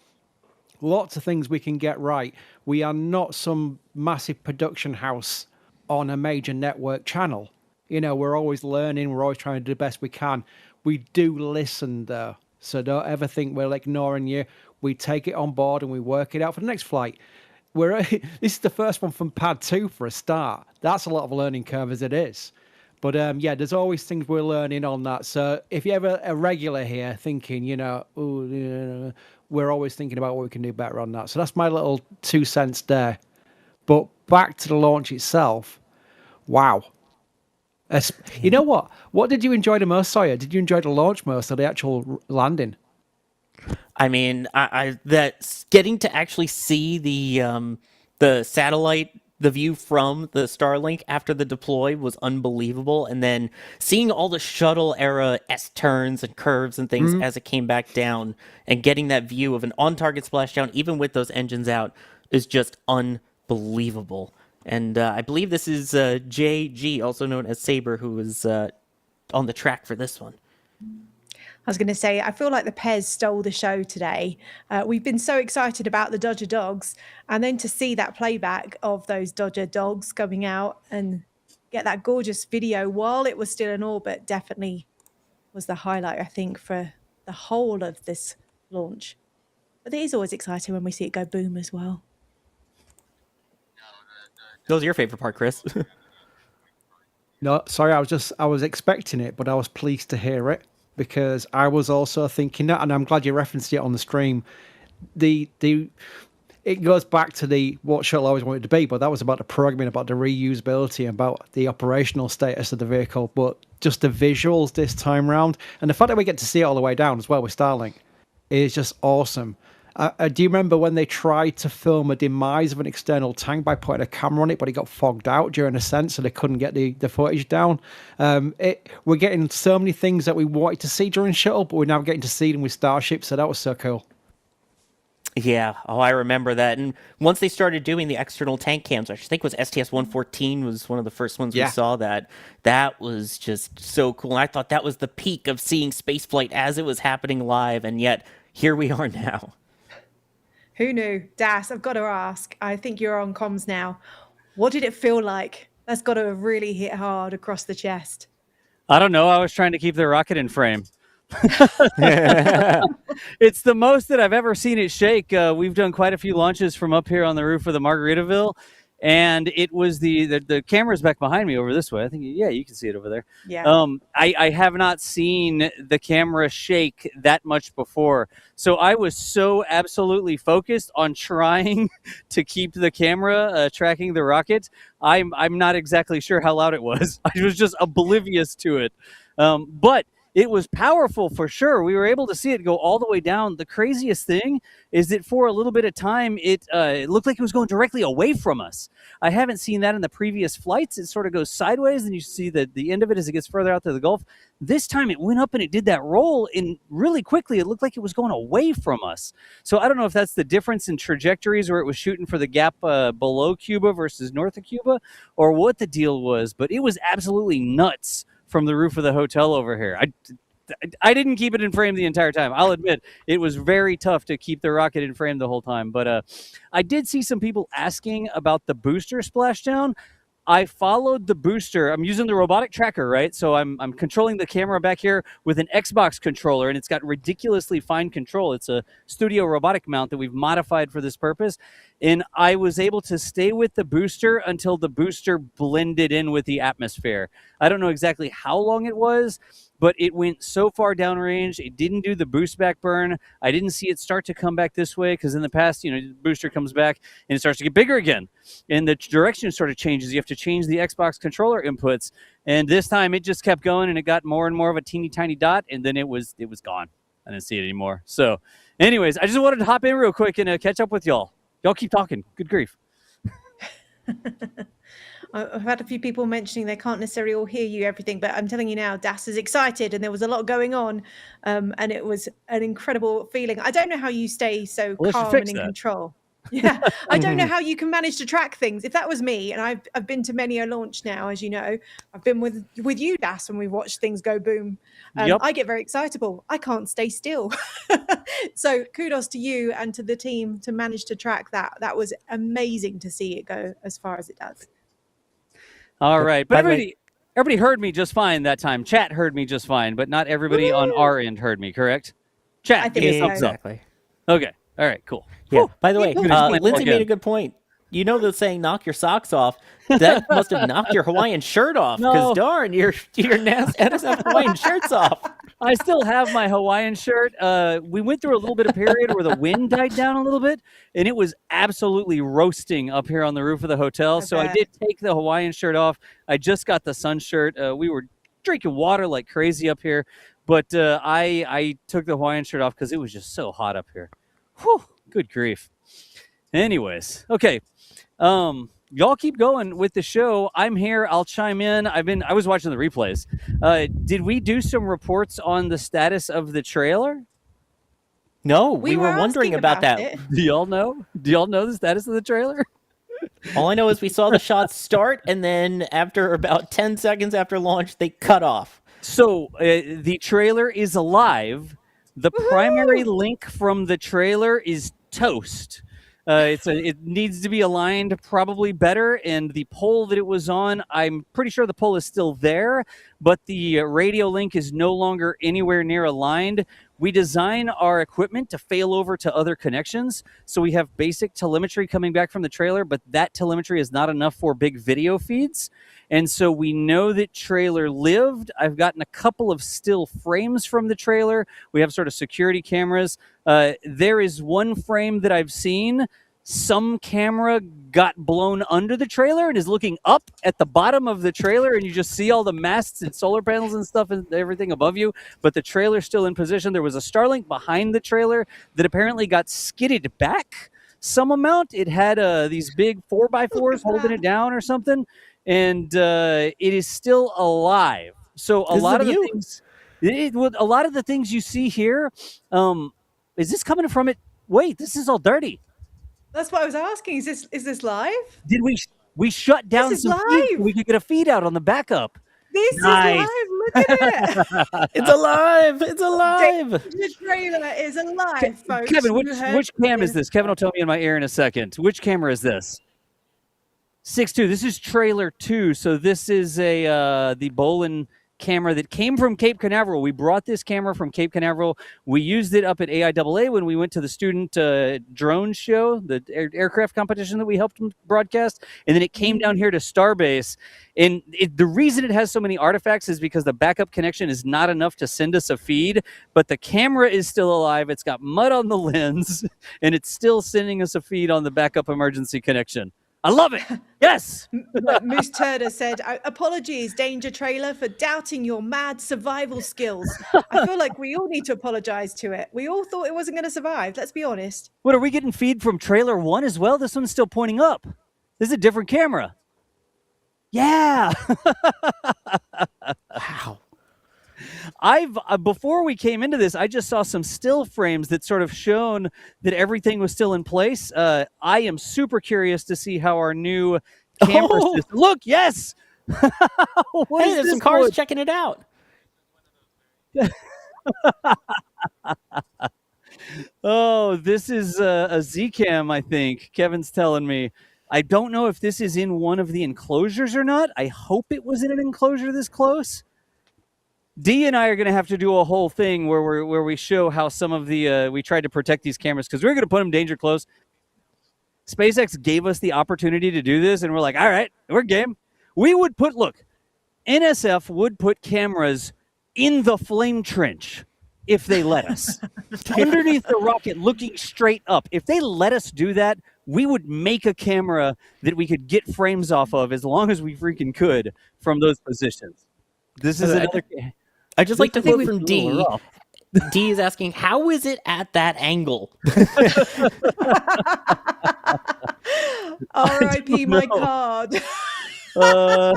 Lots of things we can get right. We are not some massive production house on a major network channel. We're always learning. We're always trying to do the best we can. We do listen, though. So don't ever think we're ignoring you. We take it on board and we work it out for the next flight. This is the first one from Pad 2 for a start. That's a lot of learning curve as it is. But there's always things we're learning on that. So if you're ever a regular here thinking, we're always thinking about what we can do better on that. So that's my little 2 cents there. But back to the launch itself. Wow. You know what? What did you enjoy the most, Sawyer? Did you enjoy the launch most or the actual landing? I mean, that's getting to actually see the satellite, the view from the Starlink after the deploy was unbelievable. And then seeing all the shuttle era S-turns and curves and things as it came back down and getting that view of an on-target splashdown, even with those engines out, is just unbelievable. And I believe this is JG, also known as Saber, who was on the track for this one. I was going to say, I feel like the Pez stole the show today. We've been so excited about the Dodger Dogs, and then to see that playback of those Dodger Dogs coming out and get that gorgeous video while it was still in orbit definitely was the highlight, I think, for the whole of this launch. But it is always exciting when we see it go boom as well. That was your favorite part, Chris. No, sorry, I was expecting it, but I was pleased to hear it. Because I was also thinking that, and I'm glad you referenced it on the stream. It goes back to what shuttle always wanted to be, but that was about the programming, about the reusability, about the operational status of the vehicle, but just the visuals this time round, and the fact that we get to see it all the way down as well with Starlink is just awesome. Do you remember when they tried to film a demise of an external tank by putting a camera on it, but it got fogged out during ascent, so they couldn't get the footage down? We're getting so many things that we wanted to see during shuttle, but we're now getting to see them with Starship, so that was so cool. Yeah. Oh, I remember that. And once they started doing the external tank cams, I think it was STS-114 was one of the first ones we saw that. That was just so cool. And I thought that was the peak of seeing spaceflight as it was happening live. And yet here we are now. Who knew? Das, I've got to ask. I think you're on comms now. What did it feel like? That's got to really hit hard across the chest. I don't know. I was trying to keep the rocket in frame. It's the most that I've ever seen it shake. We've done quite a few launches from up here on the roof of the Margaritaville, and it was the camera's back behind me over this way. I think, yeah, you can see it over there. Yeah. I have not seen the camera shake that much before. So I was so absolutely focused on trying to keep the camera tracking the rocket. I'm not exactly sure how loud it was. I was just oblivious to it. But it was powerful for sure. We were able to see it go all the way down. The craziest thing is that for a little bit of time, it looked like it was going directly away from us. I haven't seen that in the previous flights. It sort of goes sideways, and you see the end of it as it gets further out to the Gulf. This time it went up and it did that roll, and really quickly it looked like it was going away from us. So I don't know if that's the difference in trajectories where it was shooting for the gap below Cuba versus north of Cuba, or what the deal was, but it was absolutely nuts from the roof of the hotel over here. I didn't keep it in frame the entire time. I'll admit it was very tough to keep the rocket in frame the whole time. But I did see some people asking about the booster splashdown. I followed the booster. I'm using the robotic tracker, right? So I'm controlling the camera back here with an Xbox controller, and it's got ridiculously fine control. It's a studio robotic mount that we've modified for this purpose. And I was able to stay with the booster until the booster blended in with the atmosphere. I don't know exactly how long it was, but it went so far downrange. It didn't do the boost back burn. I didn't see it start to come back this way because in the past, the booster comes back and it starts to get bigger again. And the direction sort of changes. You have to change the Xbox controller inputs. And this time it just kept going and it got more and more of a teeny tiny dot, and then it was gone. I didn't see it anymore. So anyways, I just wanted to hop in real quick and catch up with y'all. Y'all keep talking. Good grief. I've had a few people mentioning they can't necessarily all hear you everything, but I'm telling you now, Das is excited and there was a lot going on, and it was an incredible feeling. I don't know how you stay so calm and in control. Yeah, I don't know how you can manage to track things. If that was me, and I've been to many a launch now, as you know, I've been with you, Das, when we watched things go boom. I get very excitable. I can't stay still. So kudos to you and to the team to manage to track that. That was amazing to see it go as far as it does. All right, but everybody heard me just fine that time. Chat heard me just fine, but not everybody on our end heard me. Correct? Chat, I think give me a thumbs up. Exactly. Okay. All right. Cool. Yeah. Whew. By the way, Lindsay made a good point. You know the saying, knock your socks off. That must have knocked your Hawaiian shirt off, because darn, your NSF Hawaiian shirt's off. I still have my Hawaiian shirt. We went through a little bit of period where the wind died down a little bit, and it was absolutely roasting up here on the roof of the hotel. So I did take the Hawaiian shirt off. I just got the sun shirt. We were drinking water like crazy up here, but I took the Hawaiian shirt off because it was just so hot up here. Whew, good grief. Anyways, okay. Y'all keep going with the show. I'm here. I'll chime in. I was watching the replays. Did we do some reports on the status of the trailer? No, we were wondering about that. Do y'all know? Do y'all know the status of the trailer? All I know is we saw the shots start, and then after about 10 seconds after launch, they cut off. So the trailer is alive. The primary link from the trailer is toast. It needs to be aligned probably better, and the pole that it was on, I'm pretty sure the pole is still there, but the radio link is no longer anywhere near aligned. We design our equipment to fail over to other connections, so we have basic telemetry coming back from the trailer, but that telemetry is not enough for big video feeds. And so we know that trailer lived. I've gotten a couple of still frames from the trailer. We have sort of security cameras. There is one frame that I've seen. Some camera got blown under the trailer and is looking up at the bottom of the trailer, and you just see all the masts and solar panels and stuff and everything above you, but the trailer's still in position. There was a Starlink behind the trailer that apparently got skidded back some amount. It had these big 4x4s holding it down or something, and it is still alive. So a lot of the things, a lot of the things you see here, is this coming from it Wait, this is all dirty. That's what I was asking. Is this live? Did we shut down This is some feed so live. we could get a feed out on the backup? This Nice. is live. Look at it. It's alive. It's alive. The trailer is alive, folks. Kevin, You heard which cam is it. this? Kevin will tell me in my ear in a second. Which camera is this? 6.2. This is trailer 2. So this is the Bolin camera that came from Cape Canaveral. We brought this camera from Cape Canaveral. We used it up at AIAA when we went to the student drone show, the aircraft competition that we helped broadcast. And then it came down here to Starbase. And the reason it has so many artifacts is because the backup connection is not enough to send us a feed, but the camera is still alive. It's got mud on the lens, and it's still sending us a feed on the backup emergency connection. I love it. Yes. Moose Turder said, apologies, Danger Trailer, for doubting your mad survival skills. I feel like we all need to apologize to it. We all thought it wasn't going to survive. Let's be honest. What, are we getting feed from trailer 1 as well? This one's still pointing up. This is a different camera. Yeah. Wow. Before we came into this, I just saw some still frames that sort of shown that everything was still in place. I am super curious to see how our new camera system. Look, yes. What Hey, is there's this some cars one? checking it out. Oh, this is a Z-cam, I think. Kevin's telling me. I don't know if this is in one of the enclosures or not. I hope it was in an enclosure this close. Dee and I are going to have to do a whole thing where we show how some of the we tried to protect these cameras because we're going to put them danger close. SpaceX gave us the opportunity to do this, and we're like, all right, we're game. We would look, NSF would put cameras in the flame trench if they let us. Underneath the rocket, looking straight up. If they let us do that, we would make a camera that we could get frames off of as long as we freaking could from those positions. This is another. I just like to quote from D. D. D is asking, how is it at that angle? R.I.P. my card. I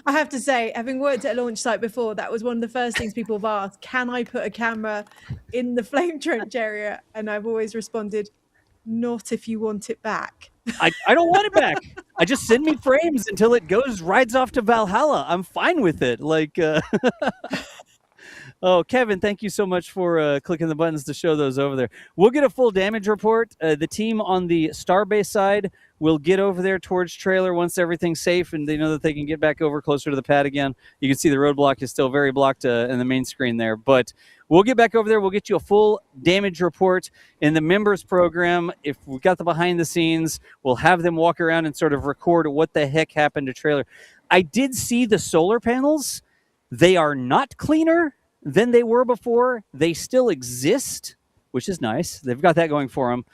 have to say, having worked at a launch site before, that was one of the first things people have asked. Can I put a camera in the flame trench area? And I've always responded, not if you want it back. I don't want it back. I just send me frames until it rides off to Valhalla. I'm fine with it. Oh, Kevin, thank you so much for clicking the buttons to show those over there. We'll get a full damage report. The team on the Starbase side will get over there towards trailer once everything's safe and they know that they can get back over closer to the pad again. You can see the roadblock is still very blocked in the main screen there. But we'll get back over there. We'll get you a full damage report in the members program. If we've got the behind the scenes, we'll have them walk around and sort of record what the heck happened to trailer. I did see the solar panels. They are not cleaner than they were before. They still exist, which is nice. They've got that going for them.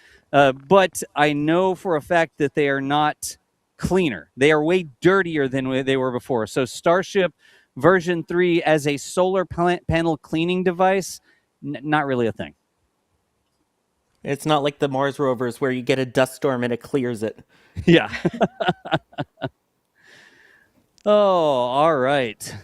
But I know for a fact that they are not cleaner. They are way dirtier than they were before. So Starship version 3 as a solar panel cleaning device, not really a thing. It's not like the Mars rovers where you get a dust storm and it clears it. Yeah. Oh, all right.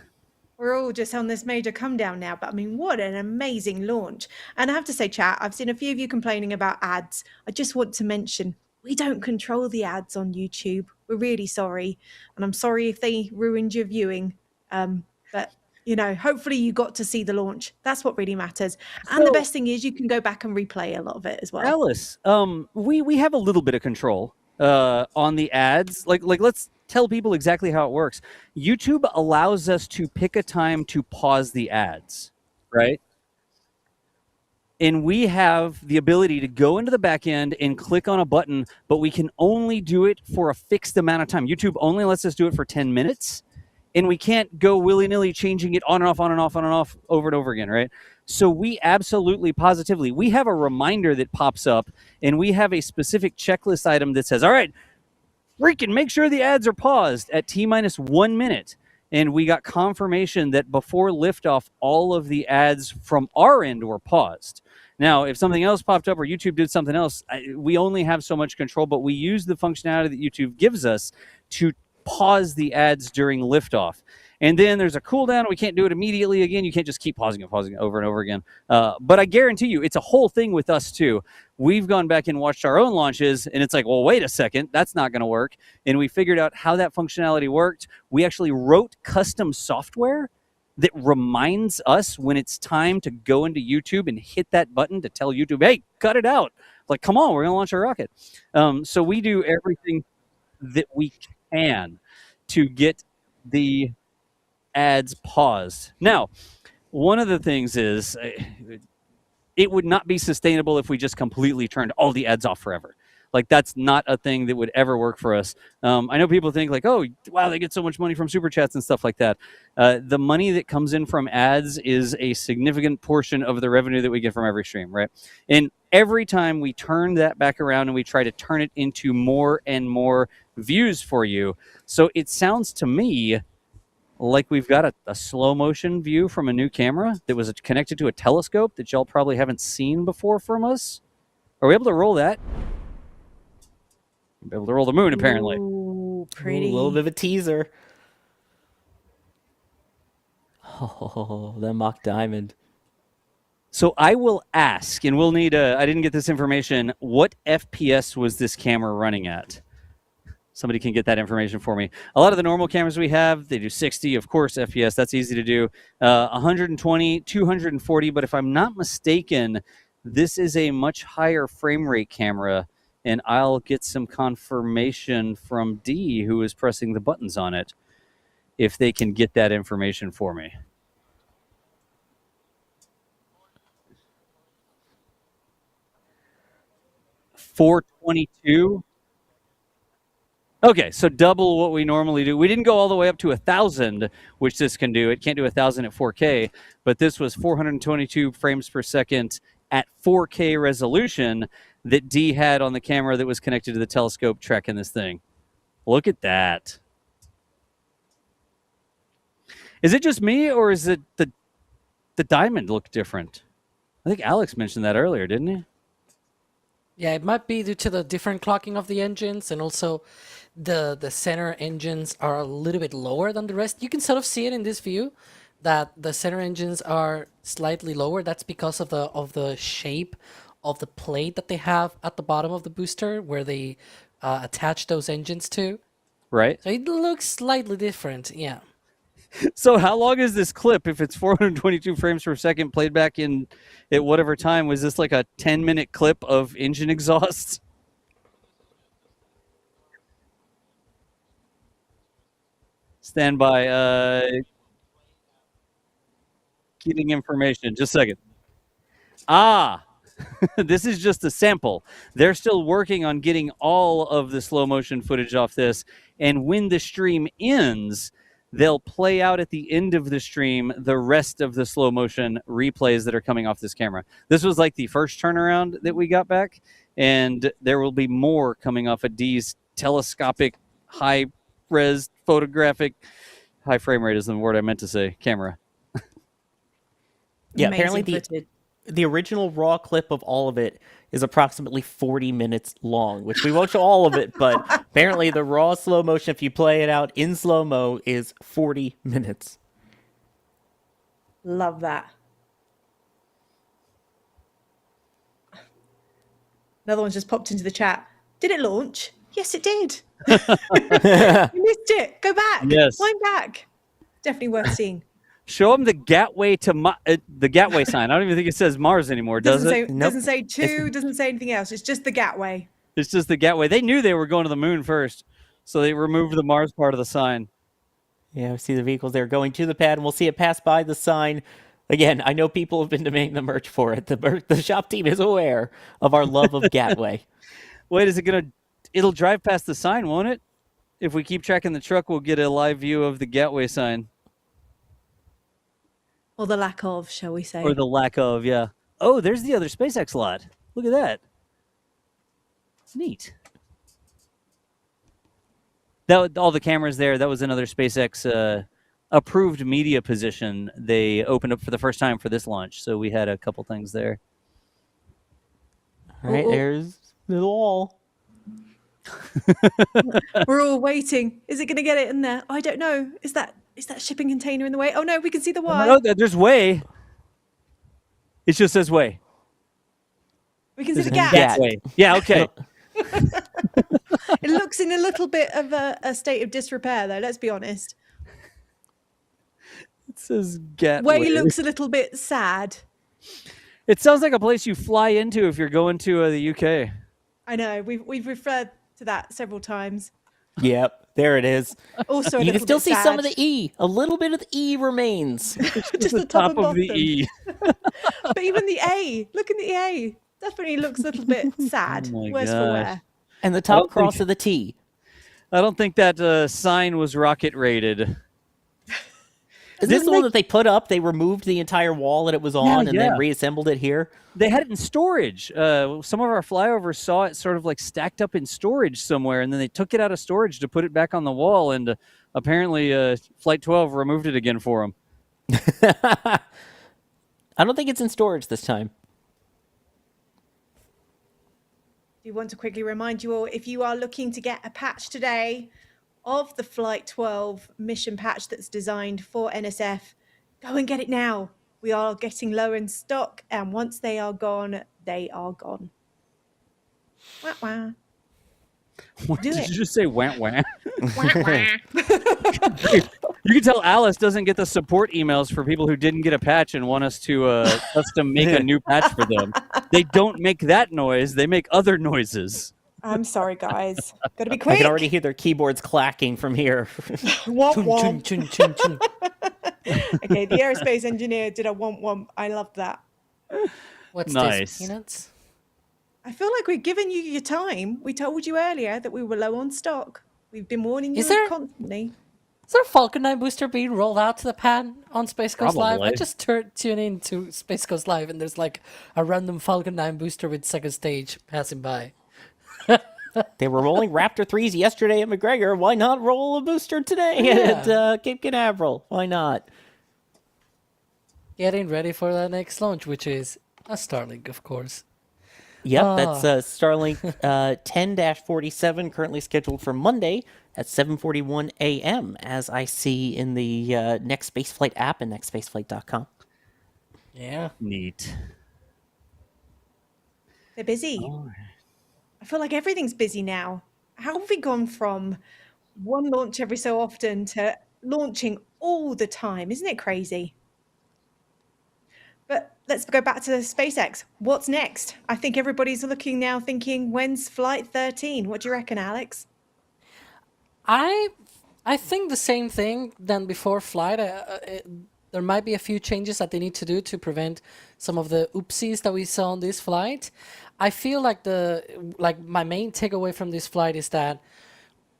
We're all just on this major come down now, but I mean, what an amazing launch. And I have to say, chat, I've seen a few of you complaining about ads. I just want to mention, we don't control the ads on YouTube. We're really sorry. And I'm sorry if they ruined your viewing. But, you know, hopefully you got to see the launch. That's what really matters. And the best thing is you can go back and replay a lot of it as well. Alice, we have a little bit of control on the ads. Like let's tell people exactly how it works. YouTube allows us to pick a time to pause the ads, right? And we have the ability to go into the back end and click on a button, but we can only do it for a fixed amount of time. YouTube only lets us do it for 10 minutes, and we can't go willy-nilly changing it on and off, on and off, on and off, over and over again, right? So we absolutely, positively, we have a reminder that pops up, and we have a specific checklist item that says, all right, freaking make sure the ads are paused at T-minus 1 minute. And we got confirmation that before liftoff, all of the ads from our end were paused. Now, if something else popped up or YouTube did something else, we only have so much control, but we use the functionality that YouTube gives us to pause the ads during liftoff. And then there's a cooldown. We can't do it immediately again. You can't just keep pausing it over and over again. But I guarantee you, it's a whole thing with us too. We've gone back and watched our own launches, and it's like, well, wait a second, that's not going to work. And we figured out how that functionality worked. We actually wrote custom software that reminds us when it's time to go into YouTube and hit that button to tell YouTube, hey, cut it out. Like, come on, we're going to launch a rocket. So we do everything that we can to get the ads paused. Now, one of the things is it would not be sustainable if we just completely turned all the ads off forever. Like, that's not a thing that would ever work for us. I know people think like, oh, wow, they get so much money from Super Chats and stuff like that. The money that comes in from ads is a significant portion of the revenue that we get from every stream, right? And every time we turn that back around and we try to turn it into more and more views for you. So it sounds to me like we've got a slow motion view from a new camera that was connected to a telescope that y'all probably haven't seen before from us. Are we able to roll that? Be able to roll the moon, apparently. Ooh, pretty. Ooh, a little bit of a teaser. Oh, the mock diamond. So I will ask, and we'll need I didn't get this information. What FPS was this camera running at? Somebody can get that information for me. A lot of the normal cameras we have, they do 60, of course, FPS. That's easy to do. 120, 240. But if I'm not mistaken, this is a much higher frame rate camera. And I'll get some confirmation from D, who is pressing the buttons on it, if they can get that information for me. $422. Okay, so double what we normally do. We didn't go all the way up to 1,000, which this can do. It can't do 1,000 at 4K, but this was 422 frames per second at 4K resolution that D had on the camera that was connected to the telescope tracking this thing. Look at that. Is it just me, or is it the diamond look different? I think Alex mentioned that earlier, didn't he? Yeah, it might be due to the different clocking of the engines, and also the center engines are a little bit lower than the rest. You can sort of see it in this view that the center engines are slightly lower. That's because of the shape of the plate that they have at the bottom of the booster where they attach those engines to. Right. So it looks slightly different, yeah. So how long is this clip? If it's 422 frames per second played back in at whatever time, was this like a 10-minute clip of engine exhaust? Stand by. Getting information. Just a second. This is just a sample. They're still working on getting all of the slow motion footage off this. And when the stream ends, they'll play out at the end of the stream the rest of the slow motion replays that are coming off this camera. This was like the first turnaround that we got back, and there will be more coming off of D's telescopic, high-res, photographic, high frame rate is the word I meant to say, camera. Yeah, apparently the original raw clip of all of it is approximately 40 minutes long, which we won't show all of it, but apparently the raw slow motion, if you play it out in slow-mo, is 40 minutes. Love that. Another one's just popped into the chat. Did it launch? Yes, it did. You missed it. Go back. Yes. Wind back. Definitely worth seeing. Show them the Gateway to the Gateway sign. I don't even think it says Mars anymore, does it? Doesn't say two, doesn't say anything else. It's just the Gateway. It's just the Gateway. They knew they were going to the moon first, so they removed the Mars part of the sign. Yeah, we see the vehicles there going to the pad, and we'll see it pass by the sign. Again, I know people have been demanding the merch for it. The shop team is aware of our love of Gateway. Wait, is it going to... It'll drive past the sign, won't it? If we keep tracking the truck, we'll get a live view of the Gateway sign. Or the lack of, shall we say. Or the lack of, yeah. Oh, there's the other SpaceX lot. Look at that. Neat. All the cameras there, that was another SpaceX approved media position they opened up for the first time for this launch. So we had a couple things there. All right, there's the wall. We're all waiting. Is it going to get it in there? I don't know. Is that Is that shipping container in the way? Oh no, we can see the Oh, Y. no, there's way. It just says way. We can see There's the a gap. gap way. Yeah, okay. It looks in a little bit of a state of disrepair, though. Let's be honest. It says gateway. Way looks a little bit sad. It sounds like a place you fly into if you're going to the UK. I know. We've referred to that several times. Yep, there it is. Also, you can still see some of the E. A little bit of the E remains. Just the top of the bottom. E. But even the A, look at the A. Definitely looks a little bit sad. Oh my Worse for gosh. wear. And the top cross of the T. I don't think that sign was rocket rated. Is this the one that they put up? They removed the entire wall that it was on and then reassembled it here? They had it in storage. Some of our flyovers saw it sort of like stacked up in storage somewhere, and then they took it out of storage to put it back on the wall, and apparently Flight 12 removed it again for them. I don't think it's in storage this time. Do you want to quickly remind you all, if you are looking to get a patch today of the Flight 12 mission patch that's designed for NSF, go and get it now. We are getting low in stock, and once they are gone, they are gone. Wah, wah. Did you just say wah wah? Wah, wah. You can tell Alice doesn't get the support emails for people who didn't get a patch and want us to make a new patch for them. They don't make that noise. They make other noises. I'm sorry, guys. Gotta be quick. I can already hear their keyboards clacking from here. Womp Chun, womp. chun, chun, chun, chun. Okay, the aerospace engineer did a womp womp. I love that. What's Nice. this, peanuts? I feel like we've given you your time. We told you earlier that we were low on stock. We've been warning you Is there- constantly. Is there a Falcon 9 booster being rolled out to the pad on Space Coast Live? I Probably. just tune in to Space Coast Live and there's like a random Falcon 9 booster with second stage passing by. They were rolling Raptor 3s yesterday at McGregor. Why not roll a booster today at Cape Canaveral? Why not? Getting ready for the next launch, which is a Starlink, of course. Yep, that's Starlink 10-47, currently scheduled for Monday at 7:41 a.m., as I see in the Next Spaceflight app and nextspaceflight.com. Yeah. Neat. They're busy. I feel like everything's busy now. How have we gone from one launch every so often to launching all the time? Isn't it crazy? But let's go back to SpaceX. What's next? I think everybody's looking now thinking, when's Flight 13? What do you reckon, Alex? I think the same thing than before flight. There might be a few changes that they need to do to prevent some of the oopsies that we saw on this flight. I feel like my main takeaway from this flight is that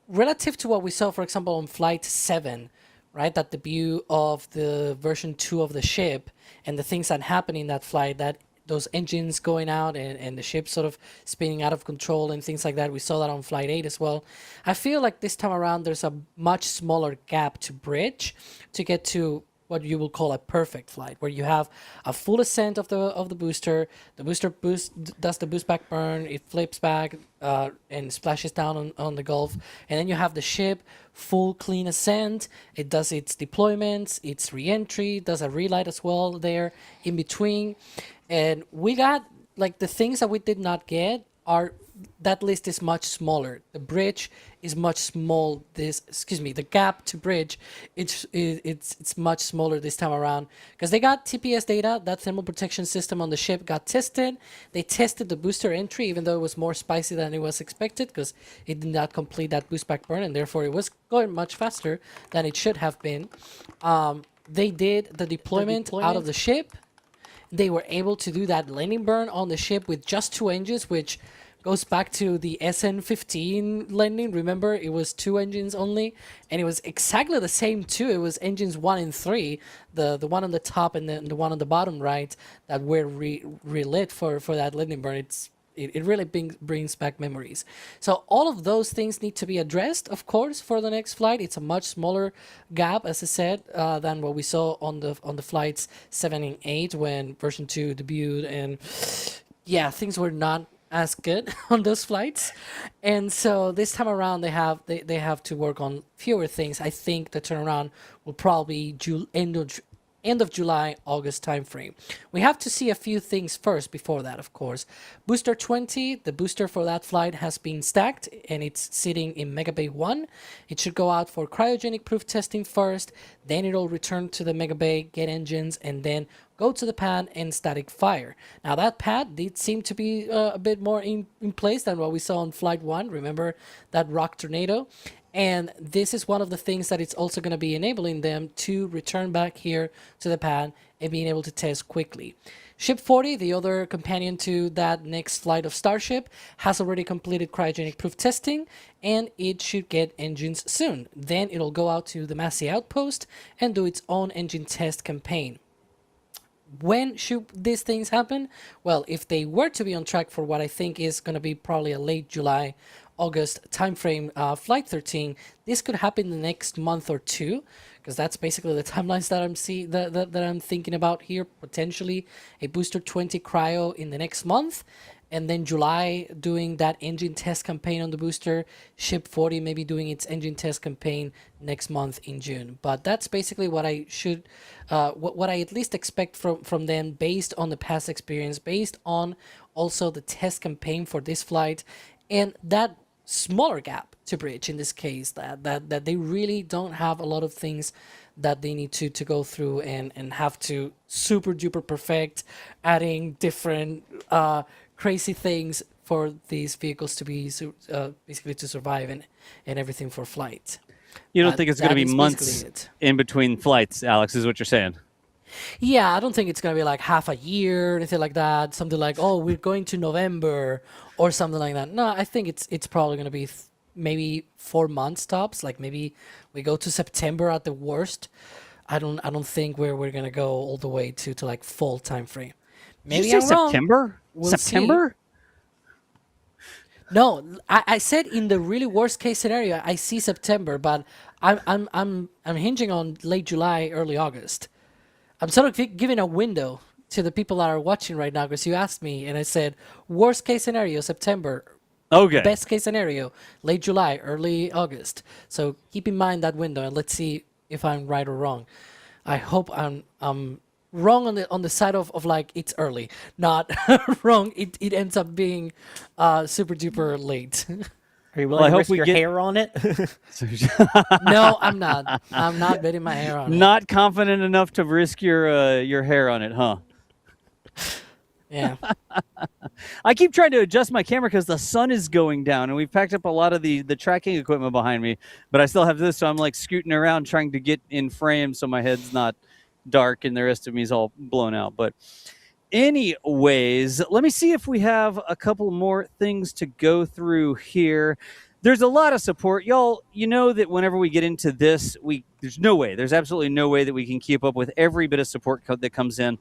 relative to what we saw, for example, on Flight 7, right, that debut of the version 2 of the ship and the things that happen in that flight, that those engines going out and the ship sort of spinning out of control and things like that. We saw that on Flight 8 as well. I feel like this time around there's a much smaller gap to bridge to get to what you will call a perfect flight, where you have a full ascent of the booster. The booster does the boost back burn, it flips back and splashes down on the Gulf, and then you have the ship full clean ascent. It does its deployments, its re-entry, does a relight as well there in between, and we got like the things that we did not get are. That list is much smaller. The bridge is much small. The gap to bridge, it's much smaller this time around because they got TPS data. That thermal protection system on the ship got tested. They tested the booster entry, even though it was more spicy than it was expected because it did not complete that boost back burn, and therefore it was going much faster than it should have been. They did the deployment out of the ship. They were able to do that landing burn on the ship with just 2 engines, which goes back to the SN15 landing. Remember, it was 2 engines only, and it was exactly the same too. It was engines 1 and 3, the one on the top and the one on the bottom right that were relit for that landing burn. It really brings back memories. So all of those things need to be addressed, of course, for the next flight. It's a much smaller gap, as I said, than what we saw on the flights 7 and 8 when version 2 debuted, and yeah, things were not as good on those flights, and so this time around they have to work on fewer things. I think the turnaround will probably end of July, August timeframe. We have to see a few things first before that, of course. Booster 20, the booster for that flight has been stacked and it's sitting in Mega Bay 1. It should go out for cryogenic proof testing first, then it'll return to the Mega Bay, get engines, and then go to the pad and static fire. Now that pad did seem to be a bit more in place than what we saw on Flight 1. Remember that rock tornado? And this is one of the things that it's also going to be enabling them to return back here to the pad and being able to test quickly. Ship 40, the other companion to that next flight of Starship, has already completed cryogenic proof testing and it should get engines soon. Then it'll go out to the Massey Outpost and do its own engine test campaign. When should these things happen? Well, if they were to be on track for what I think is going to be probably a late July, August timeframe, Flight 13, this could happen in the next month or two, because that's basically the timelines that I'm thinking about here. Potentially a booster 20 cryo in the next month, and then July doing that engine test campaign on the booster. Ship 40 maybe doing its engine test campaign next month in June. But that's basically what I should, what I at least expect from them based on the past experience, based on also the test campaign for this flight, and that smaller gap to bridge in this case, that they really don't have a lot of things that they need to go through and have to super duper perfect, adding different crazy things for these vehicles to be basically to survive and everything for flight. You don't think it's going to be months in between flights, Alex, is what you're saying? Yeah, I don't think it's going to be like half a year or anything like that. Something like, oh, we're going to November or something like that. No, I think it's probably going to be maybe 4 months tops. Like maybe we go to September at the worst. I don't think we're going to go all the way to like fall time frame. Maybe Did you say September? We'll September? See. No, I said in the really worst case scenario, I see September, but I'm hinging on late July, early August. I'm sort of giving a window to the people that are watching right now, because you asked me and I said worst case scenario September. Okay. Best case scenario late July, early August. So keep in mind that window and let's see if I'm right or wrong. I hope I'm wrong on the side of like it's early, not wrong. It ends up being super duper late. Are you willing to risk your hair on it? No, I'm not. I'm not betting my hair on it. Not confident enough to risk your hair on it, huh? Yeah. I keep trying to adjust my camera because the sun is going down, and we've packed up a lot of the tracking equipment behind me, but I still have this, so I'm like scooting around trying to get in frame so my head's not dark and the rest of me is all blown out. But anyways, let me see if we have a couple more things to go through here. There's a lot of support. Y'all, you know that whenever we get into this, there's absolutely no way that we can keep up with every bit of support code that comes in.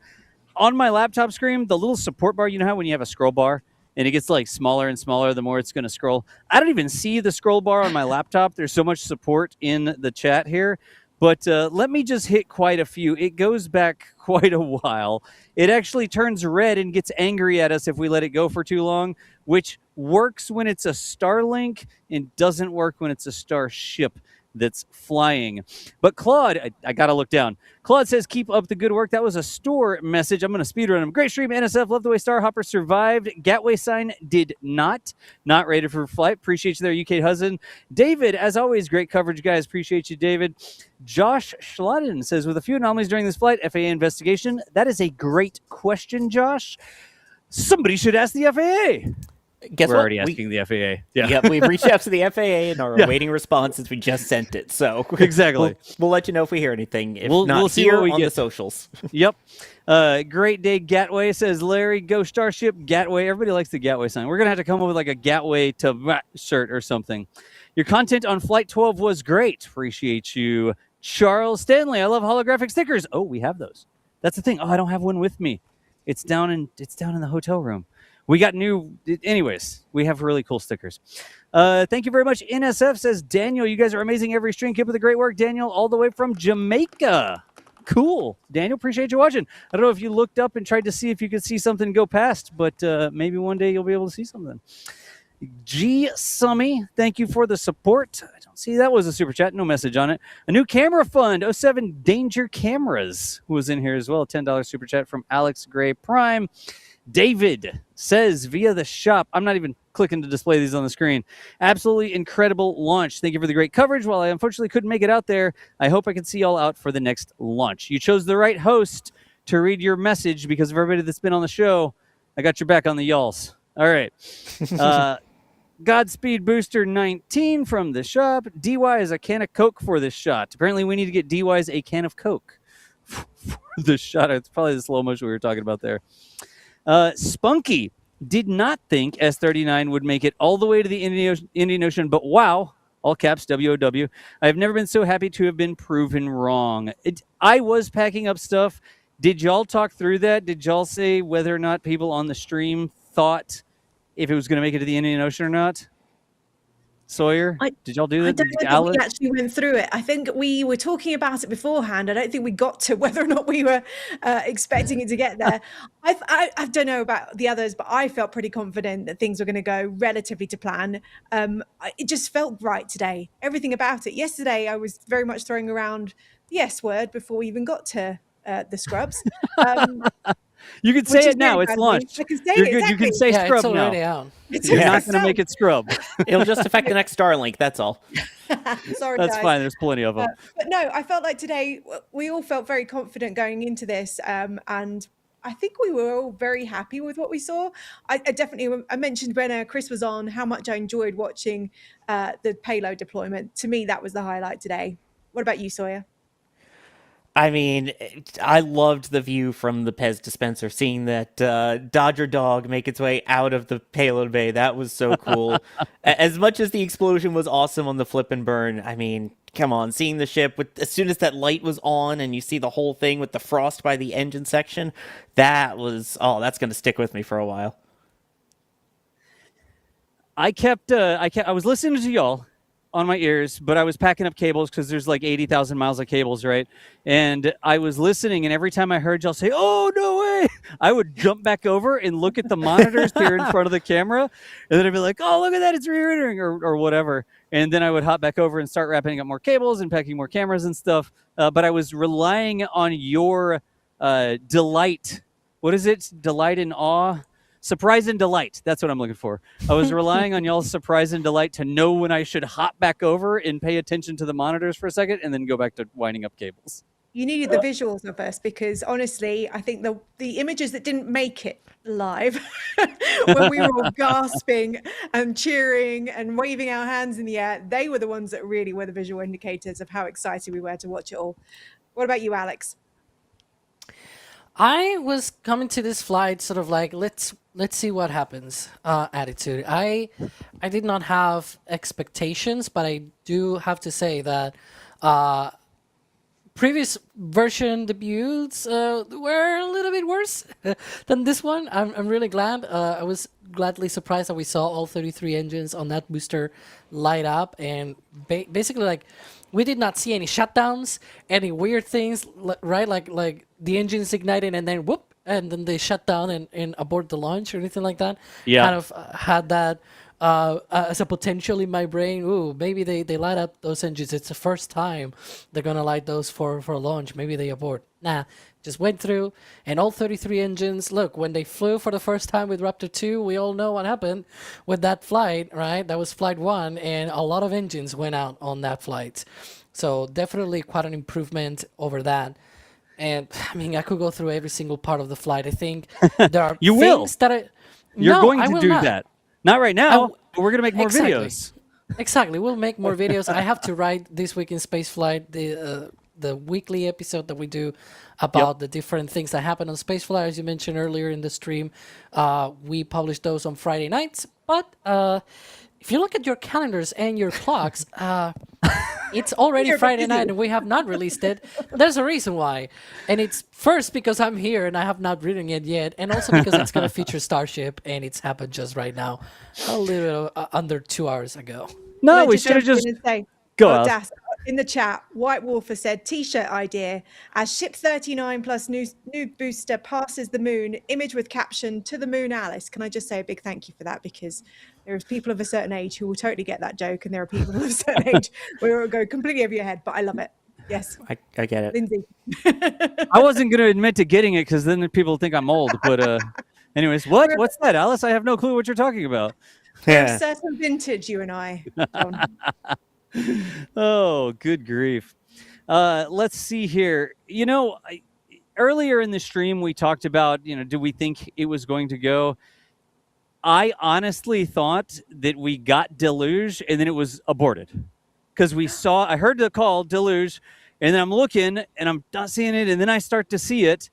On my laptop screen, the little support bar, you know how when you have a scroll bar and it gets like smaller and smaller the more it's going to scroll? I don't even see the scroll bar on my laptop. There's so much support in the chat here. But let me just hit quite a few. It goes back quite a while. It actually turns red and gets angry at us if we let it go for too long, which works when it's a Starlink and doesn't work when it's a Starship that's flying. But Claude, I got to look down. Claude says, keep up the good work. That was a store message. I'm going to speed run him. Great stream, NSF. Love the way Starhopper survived. Gateway sign did not. Not rated for flight. Appreciate you there, UK husband. David, as always, great coverage, guys. Appreciate you, David. Josh Schladen says, with a few anomalies during this flight, FAA investigation. That is a great question, Josh. Somebody should ask the FAA. Guess We're what? already asking the FAA. Yeah. Yep, we've reached out to the FAA and are awaiting response since we just sent it. So exactly, we'll let you know if we hear anything. If we'll not, see here what we on get. The socials. Yep. Great day, Gatway, says Larry. Go Starship, Gatway. Everybody likes the Gatway sign. We're gonna have to come up with like a Gatway to shirt or something. Your content on Flight 12 was great. Appreciate you, Charles Stanley. I love holographic stickers. Oh, we have those. That's the thing. Oh, I don't have one with me. It's down in the hotel room. We got anyways, we have really cool stickers. Thank you very much. NSF says, Daniel, you guys are amazing every stream. Keep up the great work, Daniel, all the way from Jamaica. Cool. Daniel, appreciate you watching. I don't know if you looked up and tried to see if you could see something go past, but maybe one day you'll be able to see something. G. Summy, thank you for the support. I don't see that was a super chat. No message on it. A new camera fund, 07 Danger Cameras, who was in here as well. $10 super chat from Alex Gray Prime. David says via the shop, I'm not even clicking to display these on the screen. Absolutely incredible launch. Thank you for the great coverage. While I unfortunately couldn't make it out there, I hope I can see y'all out for the next launch. You chose the right host to read your message because of everybody that's been on the show. I got your back on the y'alls. All right. Godspeed Booster 19 from the shop. DY is a can of Coke for this shot. Apparently we need to get DY's a can of Coke for the shot. It's probably the slow motion we were talking about there. Spunky did not think S39 would make it all the way to the Indian Ocean, but wow, all caps, WOW. I've never been so happy to have been proven wrong. I was packing up stuff. Did y'all talk through that? Did y'all say whether or not people on the stream thought if it was going to make it to the Indian Ocean or not? Sawyer, did y'all do that? I don't think we actually went through it. I think we were talking about it beforehand. I don't think we got to whether or not we were expecting it to get there. I don't know about the others, but I felt pretty confident that things were going to go relatively to plan. It just felt right today. Everything about it. Yesterday, I was very much throwing around the S word before we even got to the scrubs. You can say it now. It's launched. I can say You're it, good. exactly. You can say Yeah, scrub it's already now. out. You're not going to make it scrub. It'll just affect the next Starlink. That's all. Sorry, That's guys. fine. There's plenty of them. But no, I felt like today we all felt very confident going into this, and I think we were all very happy with what we saw. I definitely, I mentioned when Chris was on how much I enjoyed watching the payload deployment. To me, that was the highlight today. What about you, Sawyer? I mean, I loved the view from the Pez dispenser, seeing that Dodger dog make its way out of the payload bay. That was so cool. As much as the explosion was awesome on the flip and burn, I mean, come on, seeing the ship with as soon as that light was on and you see the whole thing with the frost by the engine section, that was, that's going to stick with me for a while. I was listening to y'all on my ears, but I was packing up cables because there's like 80,000 miles of cables, right? And I was listening, and every time I heard y'all say, "Oh, no way," I would jump back over and look at the monitors here in front of the camera, and then I'd be like, "Oh, look at that, it's re-rendering," or whatever. And then I would hop back over and start wrapping up more cables and packing more cameras and stuff. But I was relying on your delight. What is it? Delight and awe? Surprise and delight. That's what I'm looking for. I was relying on y'all's surprise and delight to know when I should hop back over and pay attention to the monitors for a second and then go back to winding up cables. You needed the visuals of us because honestly, I think the images that didn't make it live when we were all gasping and cheering and waving our hands in the air, they were the ones that really were the visual indicators of how excited we were to watch it all. What about you, Alex? I was coming to this flight sort of like let's see what happens attitude. I did not have expectations, but I do have to say that previous version debuts were a little bit worse than this one. I'm really glad. I was gladly surprised that we saw all 33 engines on that booster light up, and basically like we did not see any shutdowns, any weird things, right? Like the engines ignited and then whoop, and then they shut down and abort the launch or anything like that. Yeah. Kind of had that as a potential in my brain. Ooh, maybe they light up those engines. It's the first time they're gonna light those for a launch. Maybe they abort. Nah, just went through, and all 33 engines. Look, when they flew for the first time with Raptor 2, we all know what happened with that flight, right? That was flight 1, and a lot of engines went out on that flight. So definitely quite an improvement over that. And I mean, I could go through every single part of the flight. I think there are You will. things that You're No, going I to will do not. that. Not right now, but we're going to make more Exactly. videos. Exactly. We'll make more videos. I have to write This Week in Spaceflight, the weekly episode that we do about the different things that happen on Spaceflight, as you mentioned earlier in the stream. We publish those on Friday nights. But if you look at your calendars and your clocks, it's already Friday night and we have not released it. There's a reason why. And it's first because I'm here and I have not written it yet. And also because it's going to feature Starship and it's happened just right now, a little under 2 hours ago. No, we should have just... Go, Alex. In the chat, White Wolfer said, T-shirt idea, as Ship 39 plus new booster passes the moon, image with caption, to the moon, Alice. Can I just say a big thank you for that? Because there are people of a certain age who will totally get that joke, and there are people of a certain age where it will go completely over your head, but I love it. Yes. I get it. Lindsay. I wasn't going to admit to getting it because then people think I'm old. But anyways, what's that, Alice? I have no clue what you're talking about. We're a certain vintage, you and I, John. Oh, good grief. Let's see here. Earlier in the stream, we talked about, do we think it was going to go? I honestly thought that we got deluge and then it was aborted. Because I heard the call, deluge, and then I'm looking and I'm not seeing it, and then I start to see it,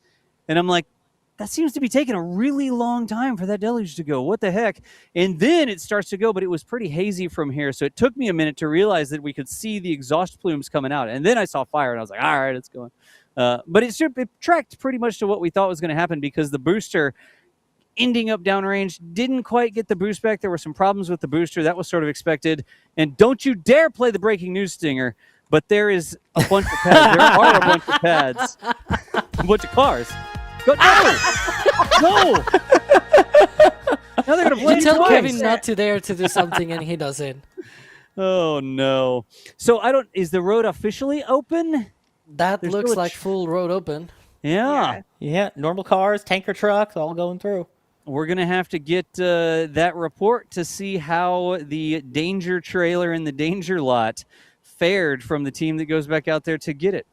and I'm like, that seems to be taking a really long time for that deluge to go. What the heck? And then it starts to go, but it was pretty hazy from here. So it took me a minute to realize that we could see the exhaust plumes coming out. And then I saw fire, and I was like, all right, it's going. But it tracked pretty much to what we thought was going to happen because the booster ending up downrange didn't quite get the boost back. There were some problems with the booster. That was sort of expected. And don't you dare play the breaking news stinger. But there is a bunch of pads. There are a bunch of pads. A bunch of cars. No! Now they're gonna You tell Kevin not to dare to do something and he doesn't. Oh no! So is the road officially open? That looks like full road open. Yeah. Normal cars, tanker trucks, all going through. We're gonna have to get that report to see how the danger trailer and the danger lot fared from the team that goes back out there to get it.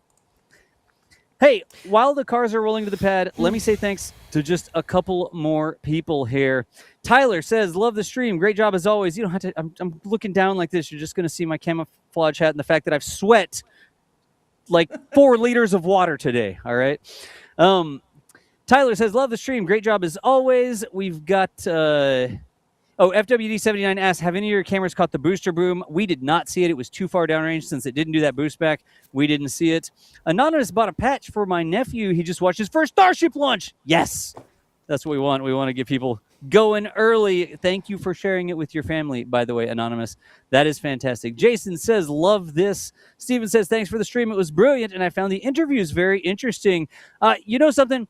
Hey, while the cars are rolling to the pad, let me say thanks to just a couple more people here. Tyler says, love the stream. Great job as always. You don't have to, I'm looking down like this. You're just going to see my camouflage hat and the fact that I've sweat like 4 liters of water today. All right. Tyler says, love the stream. Great job as always. We've got, FWD79 asks, have any of your cameras caught the booster boom? We did not see it. It was too far downrange since it didn't do that boost back. We didn't see it. Anonymous bought a patch for my nephew. He just watched his first Starship launch. Yes, that's what we want. We want to get people going early. Thank you for sharing it with your family, by the way, Anonymous. That is fantastic. Jason says, love this. Steven says, thanks for the stream. It was brilliant, and I found the interviews very interesting. You know something?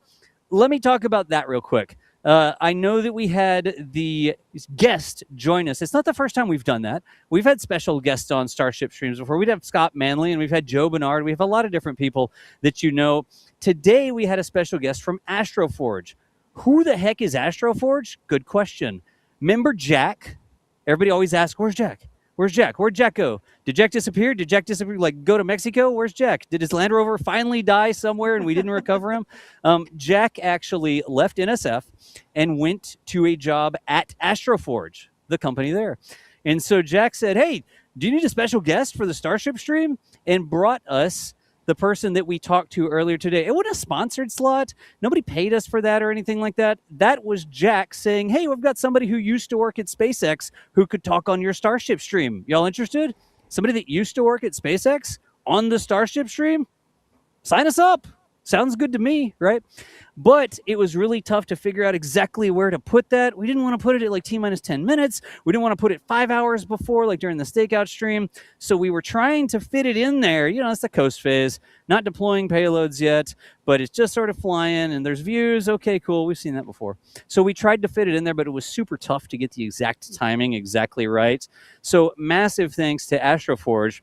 Let me talk about that real quick. I know that we had the guest join us. It's not the first time we've done that. We've had special guests on Starship streams before. We'd have Scott Manley, and we've had Joe Bernard. We have a lot of different people that you know. Today, we had a special guest from Astroforge. Who the heck is Astroforge? Good question. Remember Jack? Everybody always asks, where's Jack? Where's Jack? Where'd Jack go? Did Jack disappear? Did Jack disappear? Like, go to Mexico? Where's Jack? Did his Land Rover finally die somewhere and we didn't recover him? Jack actually left NSF and went to a job at Astroforge, the company there. And so Jack said, hey, do you need a special guest for the Starship stream? And brought us the person that we talked to earlier today. It wasn't a sponsored slot. Nobody paid us for that or anything like that. That was Jack saying, hey, we've got somebody who used to work at SpaceX who could talk on your Starship stream. Y'all interested? Somebody that used to work at SpaceX on the Starship stream? Sign us up. Sounds good to me, right? But it was really tough to figure out exactly where to put that. We didn't want to put it at like T-minus 10 minutes. We didn't want to put it 5 hours before, like during the stakeout stream. So we were trying to fit it in there. You know, it's the coast phase, not deploying payloads yet, but it's just sort of flying and there's views. Okay, cool. We've seen that before. So we tried to fit it in there, but it was super tough to get the exact timing exactly right. So massive thanks to Astroforge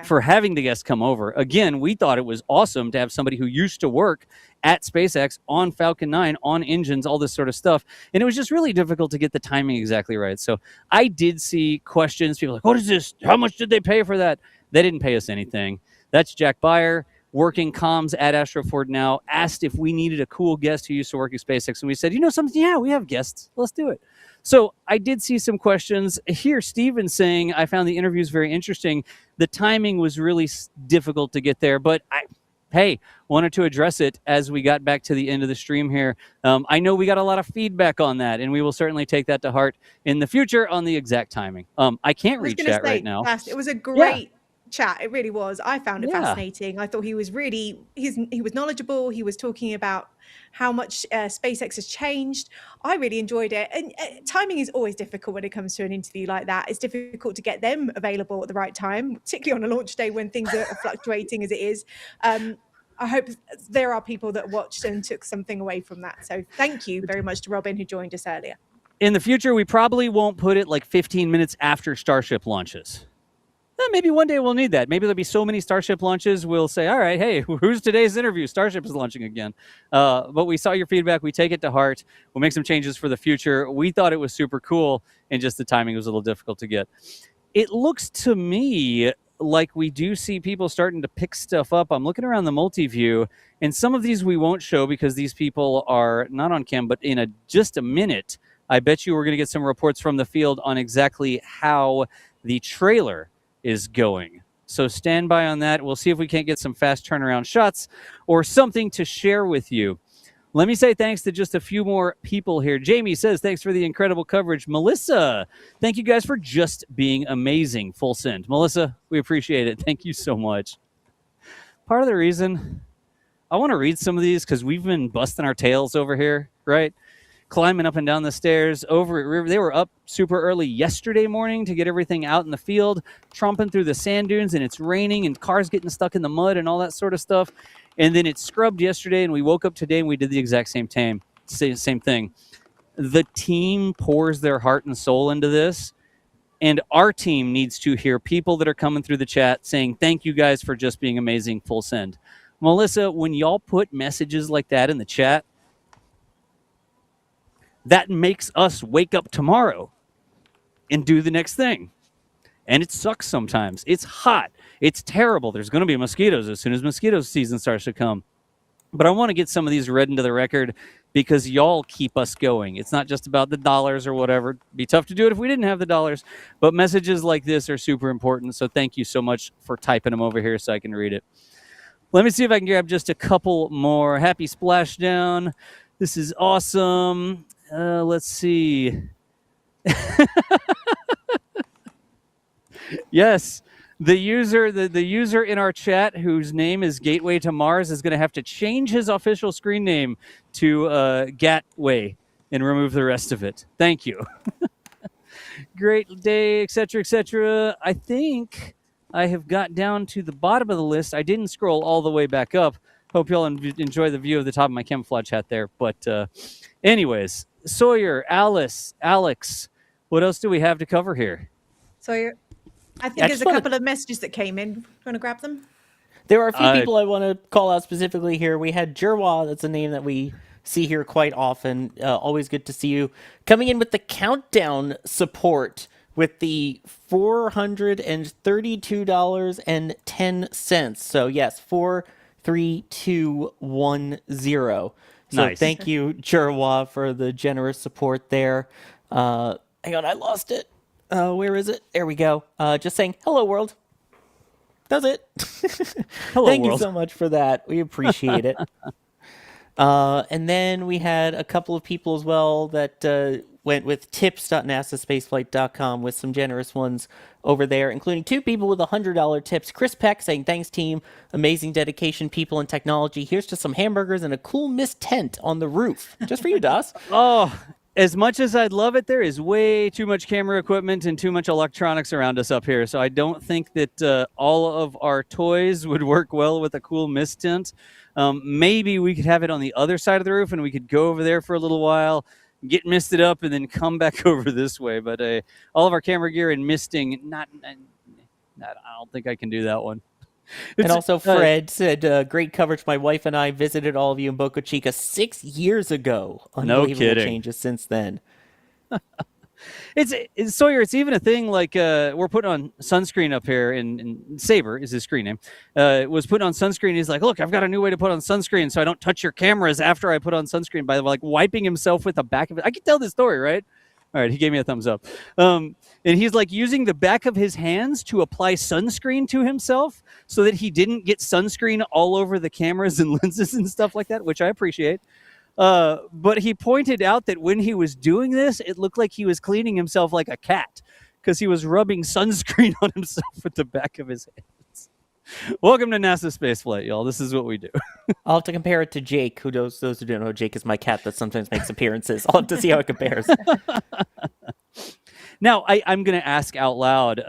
for having the guests come over. Again, we thought it was awesome to have somebody who used to work at SpaceX on Falcon 9, on engines, all this sort of stuff. And it was just really difficult to get the timing exactly right. So I did see questions. People like, what is this? How much did they pay for that? They didn't pay us anything. That's Jack Beyer, working comms at Astroforge now, asked if we needed a cool guest who used to work at SpaceX. And we said, you know something? Yeah, we have guests. Let's do it. So I did see some questions here. Steven saying, I found the interviews very interesting. The timing was really difficult to get there, but I wanted to address it as we got back to the end of the stream here. I know we got a lot of feedback on that, and we will certainly take that to heart in the future on the exact timing. I can't reach that right now. It was a great chat. It really was. I found it Yeah. fascinating. I thought he was he was knowledgeable. He was talking about how much SpaceX has changed. I really enjoyed it. And timing is always difficult when it comes to an interview like that. It's difficult to get them available at the right time, particularly on a launch day when things are fluctuating as it is. I hope there are people that watched and took something away from that. So thank you very much to Robin, who joined us earlier. In the future, we probably won't put it like 15 minutes after Starship launches. Maybe one day we'll need that. Maybe there'll be so many Starship launches, we'll say, all right, hey, who's today's interview? Starship is launching again. But we saw your feedback. We take it to heart. We'll make some changes for the future. We thought it was super cool, and just the timing was a little difficult to get. It looks to me like we do see people starting to pick stuff up. I'm looking around the multi-view, and some of these we won't show because these people are not on cam, but in just a minute, I bet you we're going to get some reports from the field on exactly how the trailer is going. So stand by on that. We'll see if we can't get some fast turnaround shots or something to share with you. Let me say thanks to just a few more people here. Jamie says, thanks for the incredible coverage. Melissa, thank you guys for just being amazing. Full send. Melissa, we appreciate it. Thank you so much. Part of the reason I want to read some of these because we've been busting our tails over here, right? Climbing up and down the stairs over at River. They were up super early yesterday morning to get everything out in the field, tromping through the sand dunes, and it's raining and cars getting stuck in the mud and all that sort of stuff. And then it scrubbed yesterday, and we woke up today and we did the exact same thing. The team pours their heart and soul into this, and our team needs to hear people that are coming through the chat saying, thank you guys for just being amazing. Full send. Melissa, when y'all put messages like that in the chat, that makes us wake up tomorrow and do the next thing. And it sucks sometimes. It's hot. It's terrible. There's going to be mosquitoes as soon as mosquito season starts to come. But I want to get some of these read into the record because y'all keep us going. It's not just about the dollars or whatever. It'd be tough to do it if we didn't have the dollars. But messages like this are super important. So thank you so much for typing them over here so I can read it. Let me see if I can grab just a couple more. Happy splashdown. This is awesome. Let's see. Yes, the user in our chat whose name is Gateway to Mars is going to have to change his official screen name to Gatway and remove the rest of it. Thank you. Great day, etc., etc. I think I have got down to the bottom of the list. I didn't scroll all the way back up. Hope y'all enjoy the view of the top of my camouflage hat there. But anyways, Sawyer, Alex, what else do we have to cover here? So I think there's a couple of messages that came in. Do you want to grab them? There are a few people I want to call out specifically here. We had Jerwa, that's a name that we see here quite often. Always good to see you. Coming in with the countdown support with the $432.10. So yes, 43210. So nice. Thank you, Jerwa, for the generous support there. Hang on, I lost it. Where is it? There we go. Just saying, hello, world. Does it? Hello, Thank world. you so much for that. We appreciate it. And then we had a couple of people as well that went with tips.nasaspaceflight.com with some generous ones over there, including two people with $100 tips. Chris Peck saying, thanks, team. Amazing dedication, people, and technology. Here's to some hamburgers and a cool mist tent on the roof. Just for you, Das. Oh, as much as I'd love it, there is way too much camera equipment and too much electronics around us up here. So I don't think that all of our toys would work well with a cool mist tent. Maybe we could have it on the other side of the roof and we could go over there for a little while, get misted up, and then come back over this way. But all of our camera gear and misting, I don't think I can do that one. And also Fred said, great coverage. My wife and I visited all of you in Boca Chica 6 years ago. Unbelievable kidding. Changes since then. It's Sawyer, it's even a thing like we're putting on sunscreen up here, and Saber is his screen name, was putting on sunscreen. He's like, look, I've got a new way to put on sunscreen so I don't touch your cameras after I put on sunscreen by like wiping himself with the back of it. I can tell this story, right? All right, he gave me a thumbs up. And he's like using the back of his hands to apply sunscreen to himself so that he didn't get sunscreen all over the cameras and lenses and stuff like that, which I appreciate. But he pointed out that when he was doing this, it looked like he was cleaning himself like a cat because he was rubbing sunscreen on himself with the back of his hand. Welcome to NASA Spaceflight, y'all. This is what we do. I'll have to compare it to Jake. Those who don't know, Jake is my cat that sometimes makes appearances. I'll have to see how it compares. Now, I'm going to ask out loud.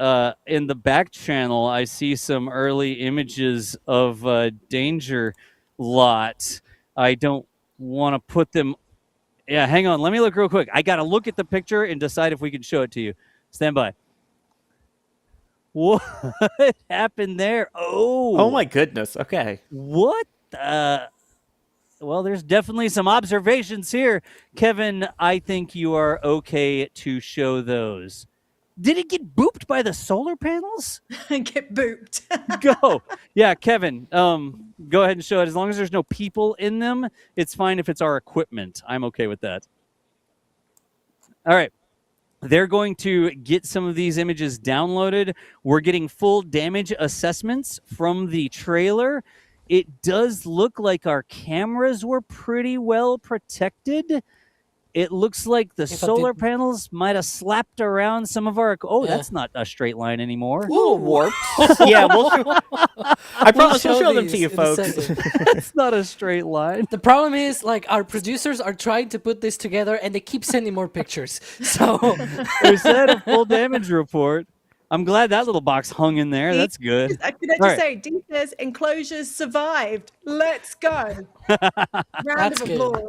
In the back channel, I see some early images of Danger Lot. I don't want to put them... Yeah, hang on. Let me look real quick. I got to look at the picture and decide if we can show it to you. Stand by. What happened there? Oh my goodness. Okay. What? Well, there's definitely some observations here. Kevin, I think you are okay to show those. Did it get booped by the solar panels? Get booped. Go. Yeah, Kevin, go ahead and show it. As long as there's no people in them, it's fine if it's our equipment. I'm okay with that. All right. They're going to get some of these images downloaded. We're getting full damage assessments from the trailer. It does look like our cameras were pretty well protected. It looks like the solar panels might have slapped around some of our... Oh, Yeah. that's not a straight line anymore. A little warped. Yeah, I promise we'll show them to these you, in a folks. second. It's not a straight line. The problem is, like, our producers are trying to put this together, and they keep sending more pictures. So They said a full damage report. I'm glad that little box hung in there. That's good. Could I just All right. say, Dee says enclosures survived. Let's go. Round of good. applause.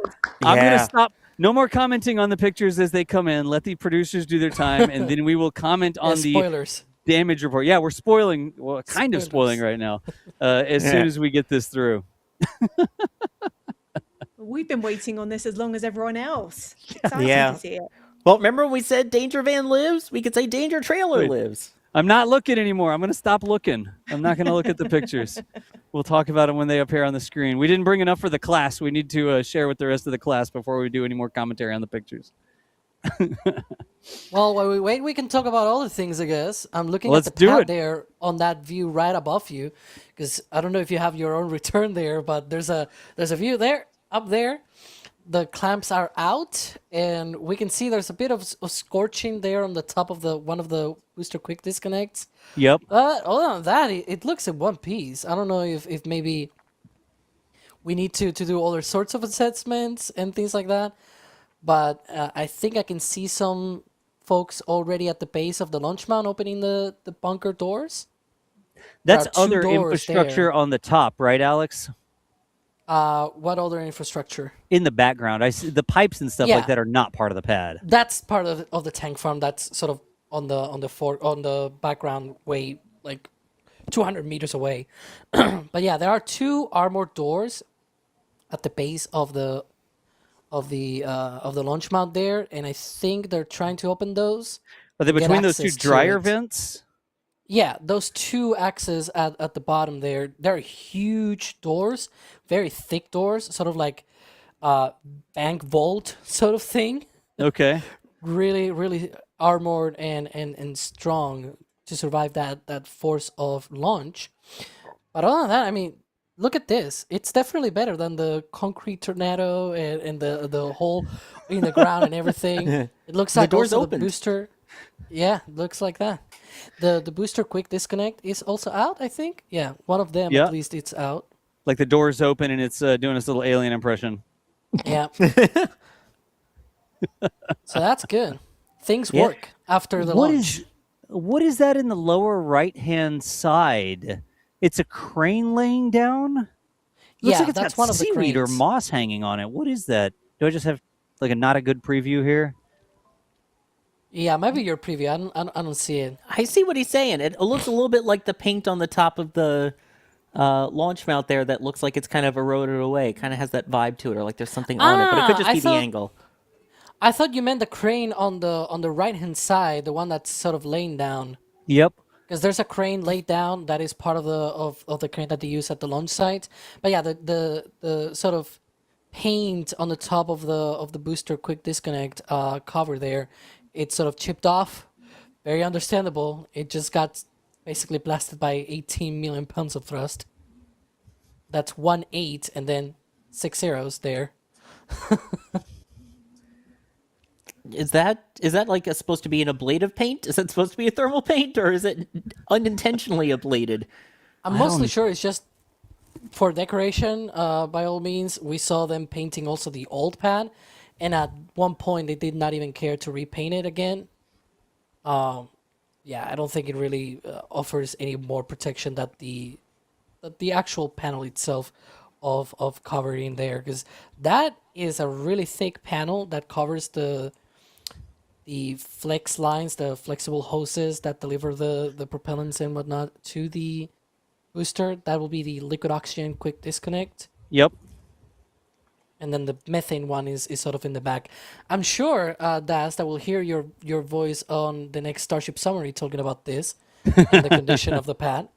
I'm going Yeah. to stop. No more commenting on the pictures as they come in. Let the producers do their time, and then we will comment on the spoilers. damage report. Yeah, we're spoiling, well, kind of spoiling right now, as soon as we get this through. We've been waiting on this as long as everyone else. Exciting Yeah. to see it. Well, remember when we said Danger Van lives? We could say Danger Trailer Wait. lives. I'm not looking anymore. I'm going to stop looking. I'm not going to look at the pictures. We'll talk about them when they appear on the screen. We didn't bring enough for the class. We need to share with the rest of the class before we do any more commentary on the pictures. Well, while we wait, we can talk about other things, I guess. I'm looking Let's at the do pad it. there on that view right above you, because I don't know if you have your own return there, but there's a view there, up there. The clamps are out, and we can see there's a bit of scorching there on the top of one of the booster quick disconnects. Yep. Other than that, it looks in one piece. I don't know if maybe we need to do other sorts of assessments and things like that. But I think I can see some folks already at the base of the launch mount opening the bunker doors. That's There are two other doors infrastructure there. on the top, right, Alex? What other infrastructure? In the background. I see the pipes and stuff Yeah. like that are not part of the pad. That's part of the tank farm. That's sort of on the background way, like 200 meters away. But yeah, there are two armored doors at the base of the launch mount there, and I think they're trying to open those. Are they and get between those two access to dryer it. vents? Yeah, those two axes at the bottom there, they're huge doors, very thick doors, sort of like bank vault sort of thing. Okay. Really, really armored and strong to survive that force of launch. But other than that, I mean, look at this. It's definitely better than the concrete tornado and the hole in the ground and everything. It looks The like door's also opened. the booster. Yeah, looks like that. The booster quick disconnect is also out, I think. Yeah, one of them Yeah. at least it's out. Like the door's open and it's doing this little alien impression. Yeah. So that's good. Things Yeah. work after the What launch. what is that in the lower right-hand side? It's a crane laying down? Looks Yeah, like it's that's got one of the seaweed or cranes. moss hanging on it. What is that? Do I just have like a not a good preview here? Yeah, maybe your preview. I don't see it. I see what he's saying. It looks a little bit like the paint on the top of the launch mount there that looks like it's kind of eroded away. It kind of has that vibe to it, or like there's something on it, but it could just I be the thought- angle. I thought you meant the crane on the right hand side, the one that's sort of laying down. Yep. Because there's a crane laid down that is part of the crane that they use at the launch site. But yeah, the sort of paint on the top of the booster quick disconnect cover there, it's sort of chipped off. Very understandable. It just got basically blasted by 18 million pounds of thrust. That's 1-8 and then 6 zeros there. Is that like supposed to be an ablative paint? Is it supposed to be a thermal paint, or is it unintentionally ablated? I'm mostly sure it's just for decoration. By all means, we saw them painting also the old pad, and at one point they did not even care to repaint it again. Yeah, I don't think it really offers any more protection that the actual panel itself of covering there, because that is a really thick panel that covers the flex lines, the flexible hoses that deliver the propellants and whatnot to the booster. That will be the liquid oxygen quick disconnect. Yep. And then the methane one is sort of in the back. I'm sure, Das, that we'll hear your voice on the next Starship Summary talking about this and the condition of the pad.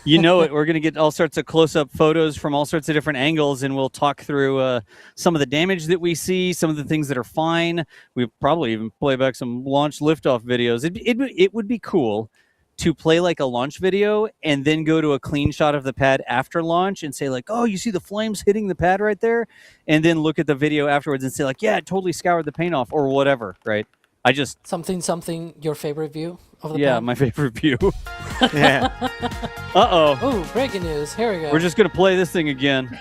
You know it. We're going to get all sorts of close-up photos from all sorts of different angles, and we'll talk through some of the damage that we see, some of the things that are fine. We'll probably even play back some launch liftoff videos. It would be cool to play like a launch video and then go to a clean shot of the pad after launch and say like, oh, you see the flames hitting the pad right there? And then look at the video afterwards and say like, yeah, it totally scoured the paint off or whatever, right? I just... Something, your favorite view of the pad? Yeah, my favorite view. Yeah. Uh-oh. Oh, breaking news. Here we go. We're just going to play this thing again.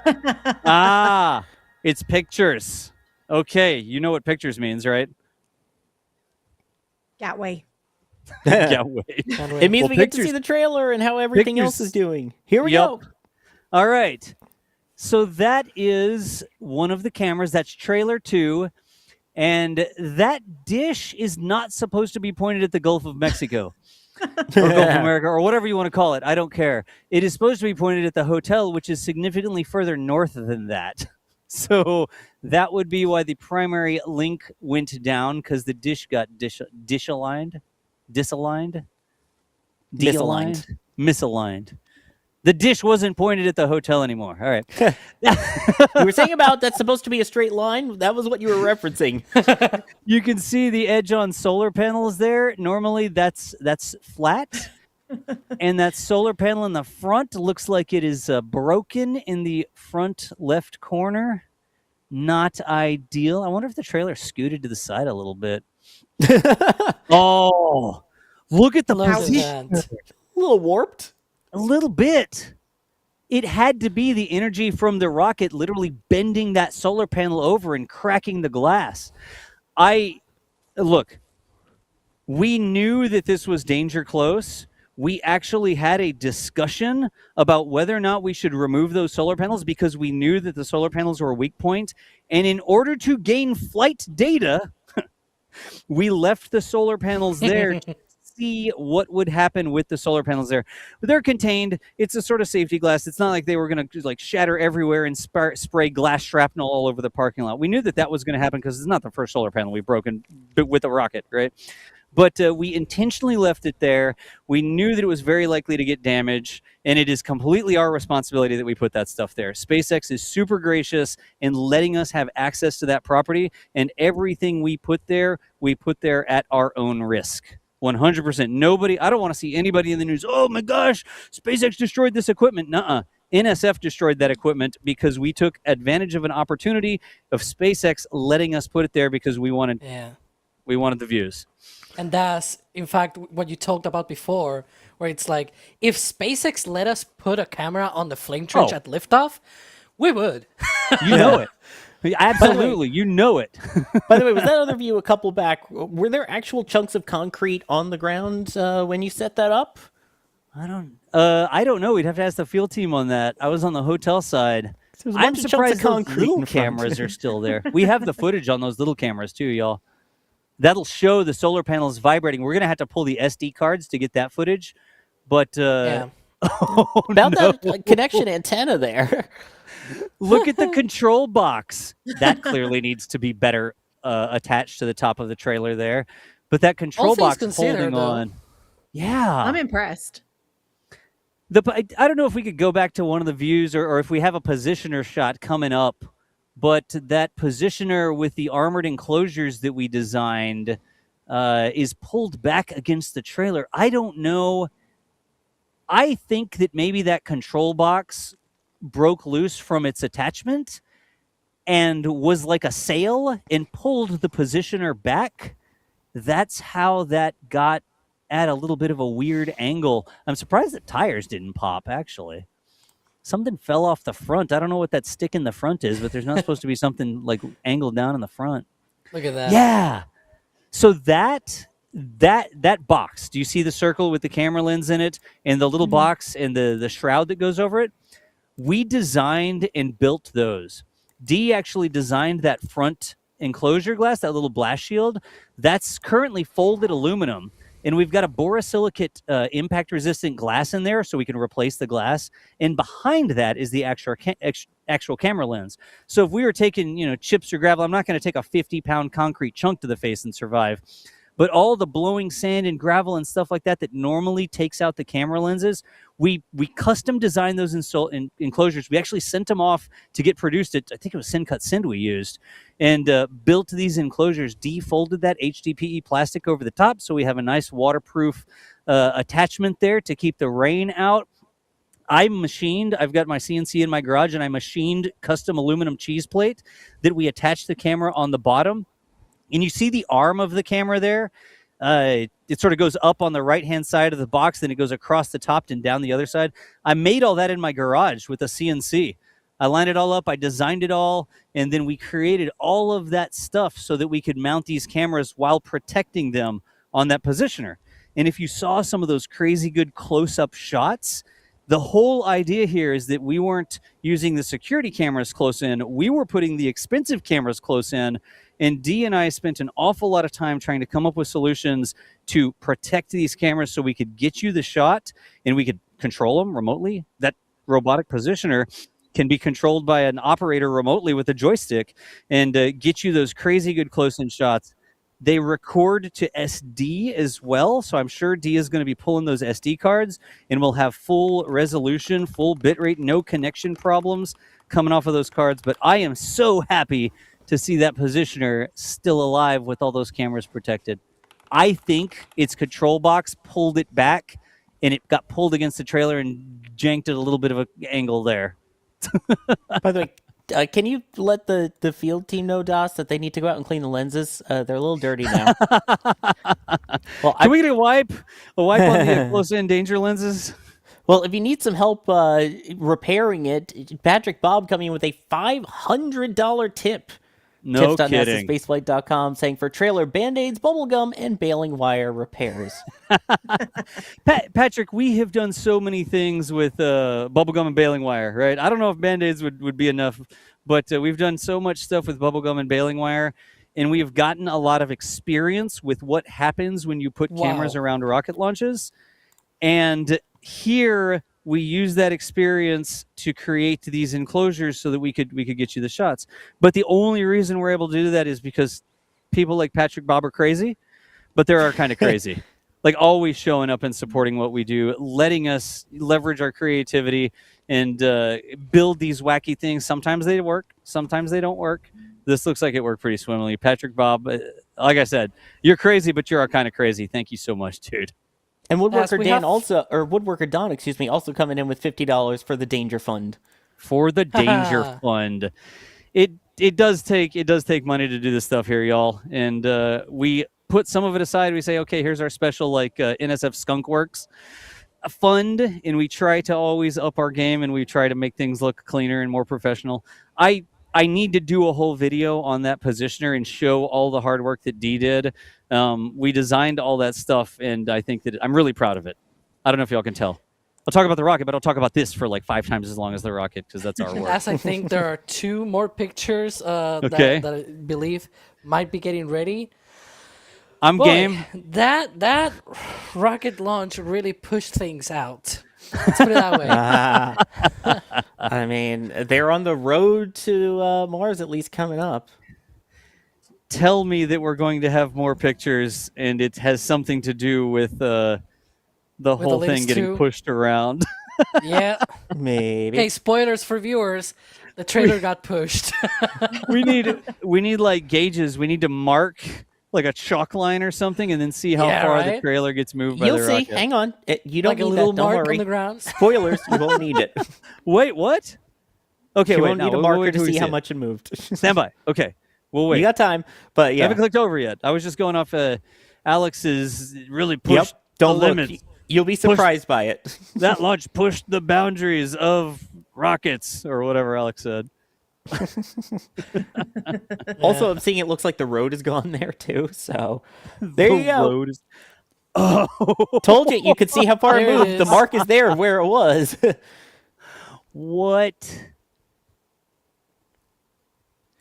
It's pictures. Okay, you know what pictures means, right? Gateway. It means we get to see the trailer and how everything else is doing. Here we go. All right. So that is one of the cameras. That's trailer 2. And that dish is not supposed to be pointed at the Gulf of Mexico or Gulf of America or whatever you want to call it. I don't care. It is supposed to be pointed at the hotel, which is significantly further north than that. So that would be why the primary link went down, because the dish got misaligned. The dish wasn't pointed at the hotel anymore. All right. You were saying about that's supposed to be a straight line. That was what you were referencing. You can see the edge on solar panels there. Normally that's flat. And that solar panel in the front looks like it is broken in the front left corner. Not ideal. I wonder if the trailer scooted to the side a little bit. Oh, look at the position. A little warped. A little bit. It had to be the energy from the rocket literally bending that solar panel over and cracking the glass. Look, we knew that this was danger close. We actually had a discussion about whether or not we should remove those solar panels because we knew that the solar panels were a weak point. And in order to gain flight data, we left the solar panels there to see what would happen with the solar panels there. But they're contained. It's a sort of safety glass. It's not like they were going to like shatter everywhere and spray glass shrapnel all over the parking lot. We knew that that was going to happen because it's not the first solar panel we've broken with a rocket, right? But we intentionally left it there. We knew that it was very likely to get damaged, and it is completely our responsibility that we put that stuff there. SpaceX is super gracious in letting us have access to that property, and everything we put there at our own risk. 100%. Nobody, I don't want to see anybody in the news, oh my gosh, SpaceX destroyed this equipment. Nuh-uh. NSF destroyed that equipment because we took advantage of an opportunity of SpaceX letting us put it there because we wanted the views. And that's, in fact, what you talked about before, where it's like, if SpaceX let us put a camera on the flame trench at liftoff, we would. You know it. Absolutely. You know it. By the way, was that other view a couple back? Were there actual chunks of concrete on the ground when you set that up? I don't know. We'd have to ask the field team on that. I was on the hotel side. I'm surprised those little cameras are still there. We have the footage on those little cameras too, y'all. That'll show the solar panels vibrating. We're going to have to pull the SD cards to get that footage. But yeah. That connection antenna there. Look at the control box. That clearly needs to be better attached to the top of the trailer there. But that control box holding on. Yeah. I'm impressed. I don't know if we could go back to one of the views or if we have a positioner shot coming up. But that positioner with the armored enclosures that we designed is pulled back against the trailer. I don't know. I think that maybe that control box broke loose from its attachment and was like a sail and pulled the positioner back. That's how that got at a little bit of a weird angle. I'm surprised that tires didn't pop, actually. Something fell off the front. I don't know what that stick in the front is, but there's not supposed to be something like angled down in the front. Look at that. Yeah. So that box, do you see the circle with the camera lens in it and the little box and the shroud that goes over it? We designed and built those. Dee actually designed that front enclosure glass, that little blast shield. That's currently folded aluminum. And we've got a borosilicate impact-resistant glass in there so we can replace the glass. And behind that is the actual camera lens. So if we were taking, chips or gravel, I'm not going to take a 50-pound concrete chunk to the face and survive. But all the blowing sand and gravel and stuff like that normally takes out the camera lenses, we custom designed those enclosures. We actually sent them off to get produced at, I think it was Syncut Sind we used, and built these enclosures, defolded that HDPE plastic over the top so we have a nice waterproof attachment there to keep the rain out. I've got my CNC in my garage, and I machined custom aluminum cheese plate that we attached the camera on the bottom. And you see the arm of the camera there? It sort of goes up on the right-hand side of the box, then it goes across the top and down the other side. I made all that in my garage with a CNC. I lined it all up, I designed it all, and then we created all of that stuff so that we could mount these cameras while protecting them on that positioner. And if you saw some of those crazy good close-up shots, the whole idea here is that we weren't using the security cameras close in. We were putting the expensive cameras close in. And Dee and I spent an awful lot of time trying to come up with solutions to protect these cameras so we could get you the shot and we could control them remotely. That robotic positioner can be controlled by an operator remotely with a joystick and get you those crazy good close-in shots. They record to SD as well, so I'm sure Dee is going to be pulling those SD cards, and we'll have full resolution, full bitrate, no connection problems coming off of those cards. But I am so happy to see that positioner still alive with all those cameras protected. I think its control box pulled it back, and it got pulled against the trailer and janked at a little bit of an angle there. By the way, can you let the field team know, Das, that they need to go out and clean the lenses? They're a little dirty now. Well, can we get a wipe on the close-in danger lenses? Well, if you need some help repairing it, Patrick Bob coming in with a $500 tip. No kidding. Spaceflight.com saying for trailer band-aids, bubblegum, and baling wire repairs. Patrick, we have done so many things with bubblegum and baling wire, right? I don't know if band-aids would be enough, but we've done so much stuff with bubblegum and baling wire, and we have gotten a lot of experience with what happens when you put cameras around rocket launches. And here we use that experience to create these enclosures so that we could get you the shots. But the only reason we're able to do that is because people like Patrick Bob are crazy, but they are kind of crazy. Like always showing up and supporting what we do, letting us leverage our creativity and build these wacky things. Sometimes they work, sometimes they don't work. This looks like it worked pretty swimmingly. Patrick Bob, like I said, you're crazy, but you're kind of crazy. Thank you so much, dude. And Woodworker Don, also coming in with $50 for the Danger Fund. For the Danger Fund. It does take money to do this stuff here, y'all. And we put some of it aside. We say, okay, here's our special NSF Skunk Works fund, and we try to always up our game, and we try to make things look cleaner and more professional. I need to do a whole video on that positioner and show all the hard work that Dee did. We designed all that stuff, and I think that I'm really proud of it. I don't know if y'all can tell. I'll talk about the rocket, but I'll talk about this for 5 times as long as the rocket, because that's our work. As I think there are 2 more pictures that I believe might be getting ready. I'm game. That rocket launch really pushed things out. Let's put it that way. I mean, they're on the road to Mars, at least coming up. Tell me that we're going to have more pictures, and it has something to do with the whole thing getting pushed around. Yeah, maybe. Hey, spoilers for viewers: the trailer got pushed. we need gauges. We need to mark a chalk line or something, and then see how far the trailer gets moved by the rocket. You'll see. Hang on. You don't need a little that. mark Don't worry. on the ground. Spoilers. You won't need it. Wait, what? Okay, you wait. won't need a marker to see how much it moved. Stand by. Okay, we'll wait. You got time, but yeah. I haven't clicked over yet. I was just going off Alex's really pushed Don't the look. limits. You'll be surprised by it. That launch pushed the boundaries of rockets, or whatever Alex said. Also, I'm seeing it looks like the road is gone there too. So there you go. Road is... Oh, told you could see how far it There it moved. The is. mark is there where it was. What?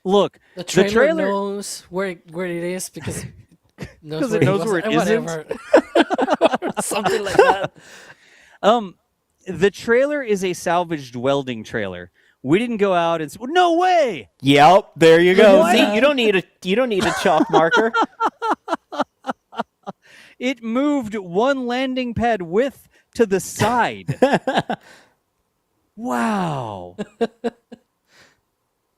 Look, The trailer knows where it is because it knows where it isn't. Whatever. Something like that. The trailer is a salvaged welding trailer. We didn't go out and no way. Yep, there you go. What? See, you don't need a chalk marker. It moved one landing pad width to the side. Wow.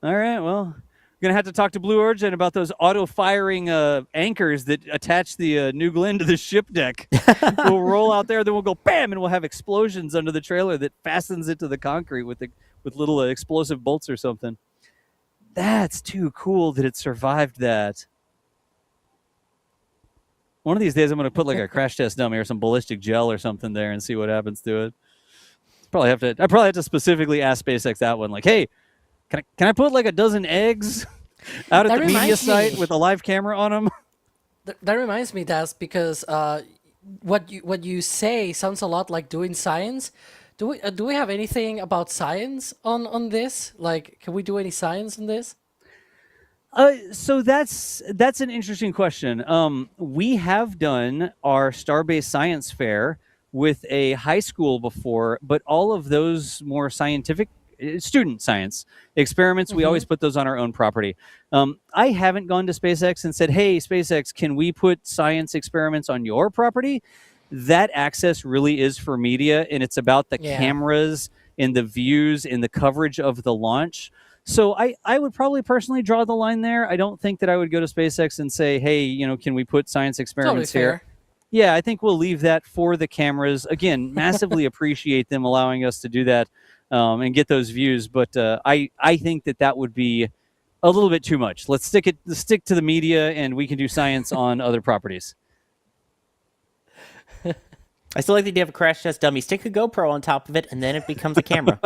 All right, well, I'm going to have to talk to Blue Origin about those auto-firing anchors that attach the New Glenn to the ship deck. We'll roll out there, then we'll go bam, and we'll have explosions under the trailer that fastens it to the concrete with little explosive bolts or something. That's too cool that it survived that. One of these days, I'm going to put like a crash test dummy or some ballistic gel or something there and see what happens to it. I probably have to specifically ask SpaceX that one. Like, hey, can I put like a dozen eggs out at the media site with a live camera on them? That reminds me, Daz, because what you say sounds a lot like doing science. Do we have anything about science on this? Like, can we do any science on this? So that's an interesting question. We have done our Starbase Science Fair with a high school before, but all of those more scientific student science experiments, we always put those on our own property. I haven't gone to SpaceX and said, hey, SpaceX, can we put science experiments on your property? That access really is for media, and it's about the cameras and the views and the coverage of the launch. So I would probably personally draw the line there. I don't think that I would go to SpaceX and say, hey, can we put science experiments Totally here? fair. Yeah, I think we'll leave that for the cameras. Again, massively appreciate them allowing us to do that and get those views. But I think that would be a little bit too much. Let's stick to the media, and we can do science on other properties. I still like the idea of a crash test dummy. Stick a GoPro on top of it, and then it becomes a camera.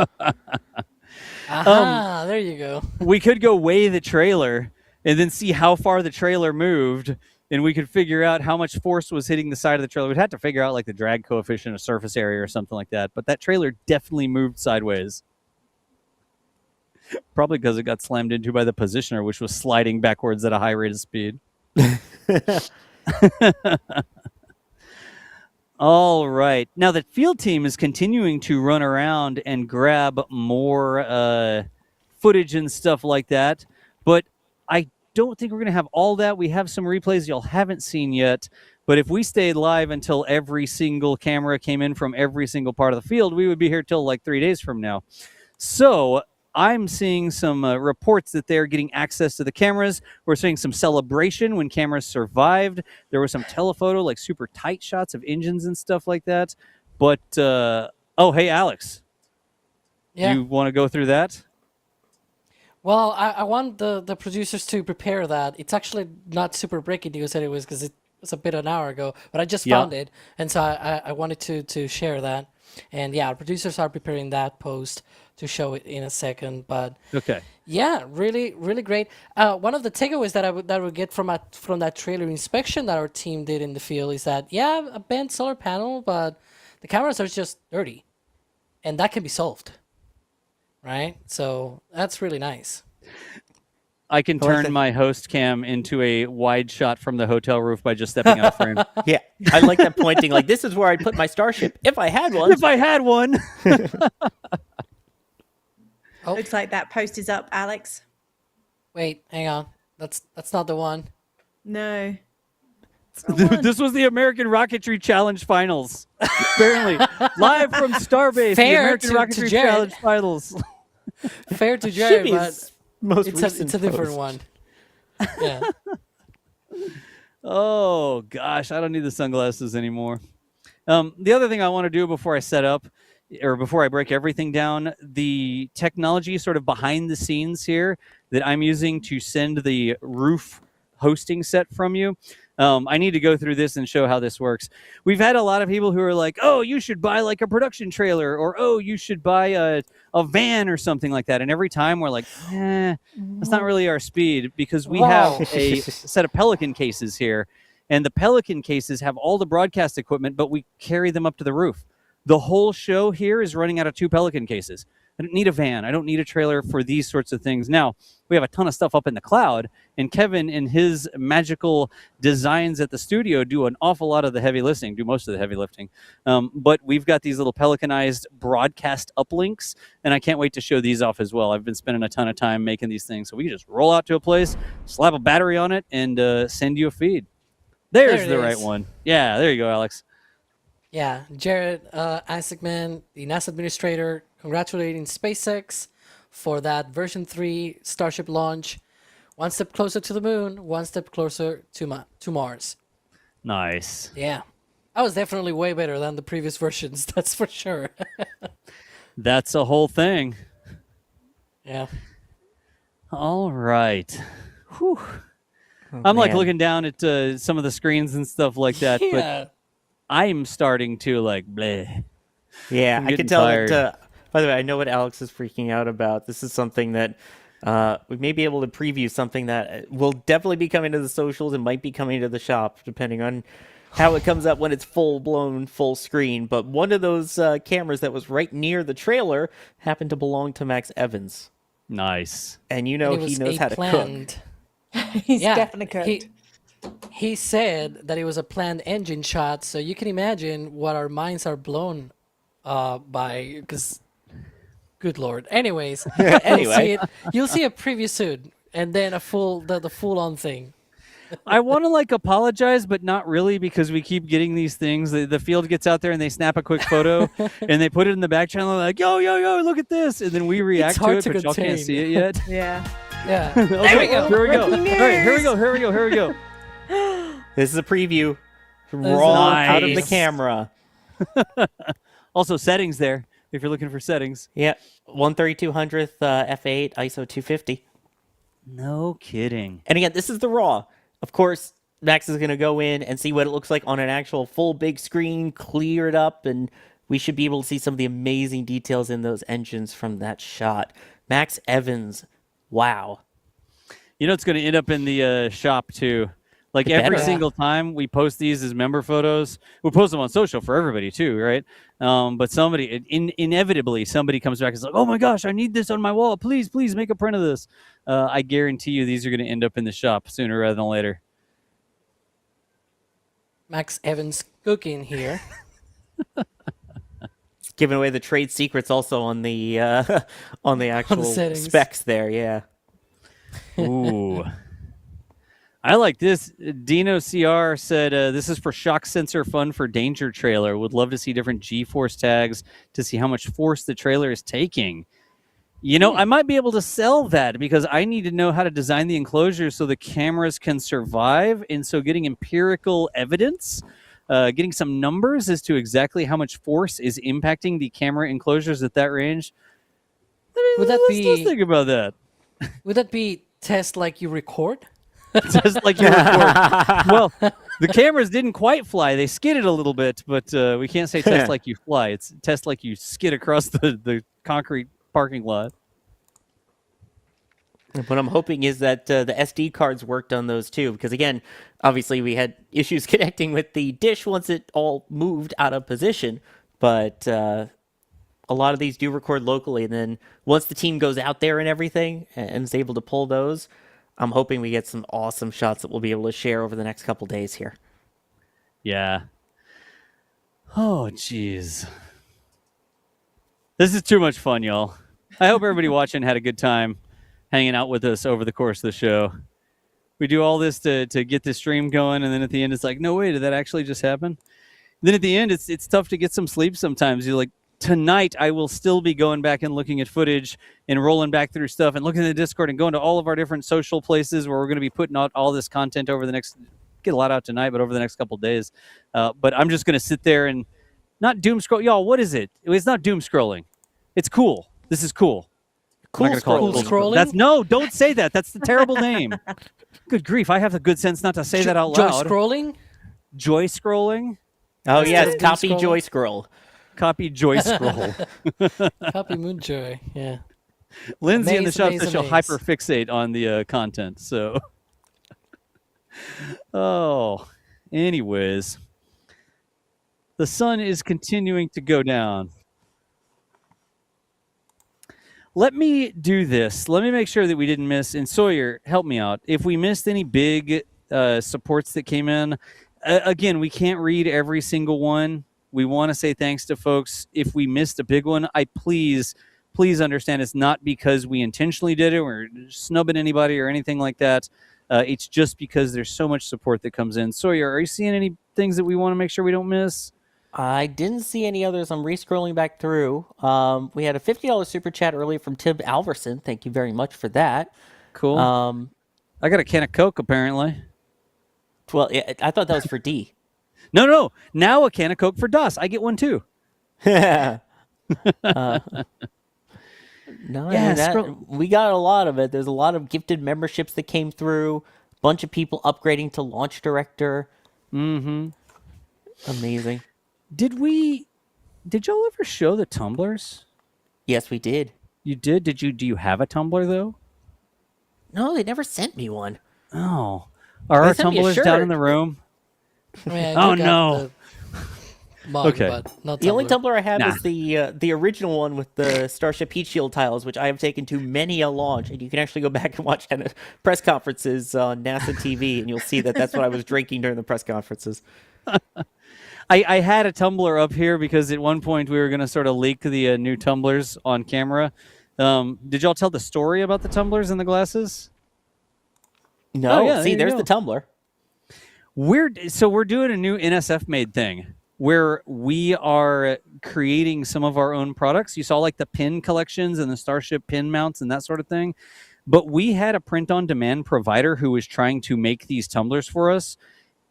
There you go. We could go weigh the trailer and then see how far the trailer moved, and we could figure out how much force was hitting the side of the trailer. We'd have to figure out like the drag coefficient of surface area or something like that. But that trailer definitely moved sideways. Probably because it got slammed into by the positioner, which was sliding backwards at a high rate of speed. All right. Now, the field team is continuing to run around and grab more footage and stuff like that. But I don't think we're going to have all that. We have some replays y'all haven't seen yet. But if we stayed live until every single camera came in from every single part of the field, we would be here till like 3 days from now. So I'm seeing some reports that they're getting access to the cameras. We're seeing some celebration when cameras survived. There was some telephoto, like super tight shots of engines and stuff like that. But, oh, hey, Alex. Yeah. You want to go through that? Well, I want the producers to prepare that. It's actually not super breaking news anyways, because it was a bit an hour ago, but I just found it. And so I wanted to share that. And yeah, our producers are preparing that post to show it in a second. But okay, yeah, really, really great. One of the takeaways that I would get from that trailer inspection that our team did in the field is that a bent solar panel, but the cameras are just dirty, and that can be solved, right? So that's really nice. I can turn my host cam into a wide shot from the hotel roof by just stepping out of frame. Yeah, I like that pointing. Like, this is where I'd put my Starship if I had one. If I had one. Looks like that post is up, Alex. Wait, hang on. That's not the one. No. This was the American Rocketry Challenge Finals. Apparently, live from Starbase, the American Rocketry Challenge Finals. Fair to Jerry, but it's a different one. Yeah. Oh gosh, I don't need the sunglasses anymore. The other thing I want to do before I set up, or before I break everything down, the technology sort of behind the scenes here that I'm using to send the roof hosting set from you. I need to go through this and show how this works. We've had a lot of people who are like, oh, you should buy like a production trailer, or oh, you should buy a van or something like that. And every time we're like, that's not really our speed, because we have a set of Pelican cases here. And the Pelican cases have all the broadcast equipment, but we carry them up to the roof. The whole show here is running out of 2 Pelican cases. I don't need a van. I don't need a trailer for these sorts of things. Now, we have a ton of stuff up in the cloud, and Kevin and his magical designs at the studio do an awful lot of the heavy lifting, do most of the heavy lifting. But we've got these little Pelicanized broadcast uplinks, and I can't wait to show these off as well. I've been spending a ton of time making these things. So we can just roll out to a place, slap a battery on it, and send you a feed. There's the right one. Yeah, there you go, Alex. Yeah, Jared Isaacman, the NASA administrator, congratulating SpaceX for that version 3 Starship launch. One step closer to the moon, one step closer to Mars. Nice. Yeah. That was definitely way better than the previous versions, that's for sure. That's a whole thing. Yeah. All right. Whew. I'm like looking down at some of the screens and stuff like that, but I'm starting to like bleh. Yeah, I'm I can getting tell tired. that. By the way, I know what Alex is freaking out about. This is something that we may be able to preview, something that will definitely be coming to the socials and might be coming to the shop, depending on how it comes up when it's full-blown, full screen. But one of those cameras that was right near the trailer happened to belong to Max Evans. Nice. And you know he knows how to cook. He's definitely cooked. He said that it was a planned engine shot, so you can imagine what our minds are blown by, because, good Lord. Anyways, you'll see a preview soon, and then the full-on thing. I want to like apologize, but not really, because we keep getting these things. The field gets out there and they snap a quick photo and they put it in the back channel like, yo, look at this. And then we react to it, but y'all can't see it yet. Yeah. Yeah. Okay, There we go. Here we go. All right, here we go. This is a preview raw out of the camera. Also, settings there, if you're looking for settings. Yeah, 13200th f8 ISO 250. No kidding. And again, this is the raw. Of course, Max is going to go in and see what it looks like on an actual full big screen, clear it up, and we should be able to see some of the amazing details in those engines from that shot. Max Evans, wow. You know, it's going to end up in the shop too. Like every single time we post these as member photos, we post them on social for everybody too, right? But somebody, inevitably, somebody comes back and is like, oh my gosh, I need this on my wall. Please make a print of this. I guarantee you these are going to end up in the shop sooner rather than later. Max Evans cooking here. Giving away the trade secrets also on the actual specs there, yeah. Ooh. I like this. Dino CR said, this is for shock sensor fun for danger trailer. Would love to see different G-force tags to see how much force the trailer is taking. You know, I might be able to sell that, because I need to know how to design the enclosure so the cameras can survive. And so getting empirical evidence, getting some numbers as to exactly how much force is impacting the camera enclosures at that range. Would that be? Let's think about that. Would that be test like you record? Just like you record. Well, the cameras didn't quite fly. They skidded a little bit, but we can't say test like you fly. It's test like you skid across the concrete parking lot. What I'm hoping is that the SD cards worked on those too, because again, obviously we had issues connecting with the dish once it all moved out of position, but a lot of these do record locally, and then once the team goes out there and everything and is able to pull those, I'm hoping we get some awesome shots that we'll be able to share over the next couple days here. Yeah. Oh, jeez. This is too much fun, y'all. I hope everybody watching had a good time hanging out with us over the course of the show. We do all this to get this stream going, and then at the end it's like, no way, did that actually just happen? Then at the end, it's tough to get some sleep sometimes. You're like, tonight I will still be going back and looking at footage and rolling back through stuff and looking at the Discord and going to all of our different social places where we're going to be putting out all this content over the next, get a lot out tonight, but over the next couple of days. But I'm just going to sit there and not doom scroll. Y'all, what is it? It's not doom scrolling. It's cool. This is cool. Cool not gonna call it Scrolling. Scrolling? That's no, don't say that. That's the terrible name. Good grief! I have the good sense not to say that out Joy loud. scrolling? Joy scrolling. Oh yes, Doom copy scrolling? Joy Scroll. Copy Joy Scroll. Copy Moonjoy. Yeah. Lindsay in the Amaze, shop amaze, says she'll amaze. hyperfixate on the content. So, oh, anyways, the sun is continuing to go down. Let me do this. Let me make sure that we didn't miss. And Sawyer, help me out. If we missed any big supports that came in, again, we can't read every single one. We want to say thanks to folks. If we missed a big one, please understand it's not because we intentionally did it or snubbing anybody or anything like that. It's just because there's so much support that comes in. Sawyer, are you seeing any things that we want to make sure we don't miss? I didn't see any others. I'm re-scrolling back through. We had a $50 super chat earlier from Tim Alverson. Thank you very much for that. Cool. I got a can of Coke, apparently. Well, I thought that was for D. No. Now a can of Coke for Das. I get one too. No, Yeah, we got a lot of it. There's a lot of gifted memberships that came through. A bunch of people upgrading to Launch Director. Mm-hmm. Amazing. Did y'all ever show the tumblers? Yes, we did. You did? Do you have a tumbler though? No, they never sent me one. Oh. Are They our sent me a tumblers down shirt. in the room? I mean, I Oh, do got no. the mug, Okay. but not The only Tumblr. tumbler I have Nah. is the original one with the Starship Heat Shield tiles, which I have taken to many a launch, and you can actually go back and watch press conferences on NASA TV, and you'll see that that's what I was drinking during the press conferences. I had a tumbler up here because at one point we were going to sort of leak the new tumblers on camera. Did y'all tell the story about the tumblers and the glasses? No, Oh, yeah, see, there you there's go. the tumbler. We're doing a new NSF made thing where we are creating some of our own products. You saw like the pin collections and the Starship pin mounts and that sort of thing. But we had a print on demand provider who was trying to make these tumblers for us,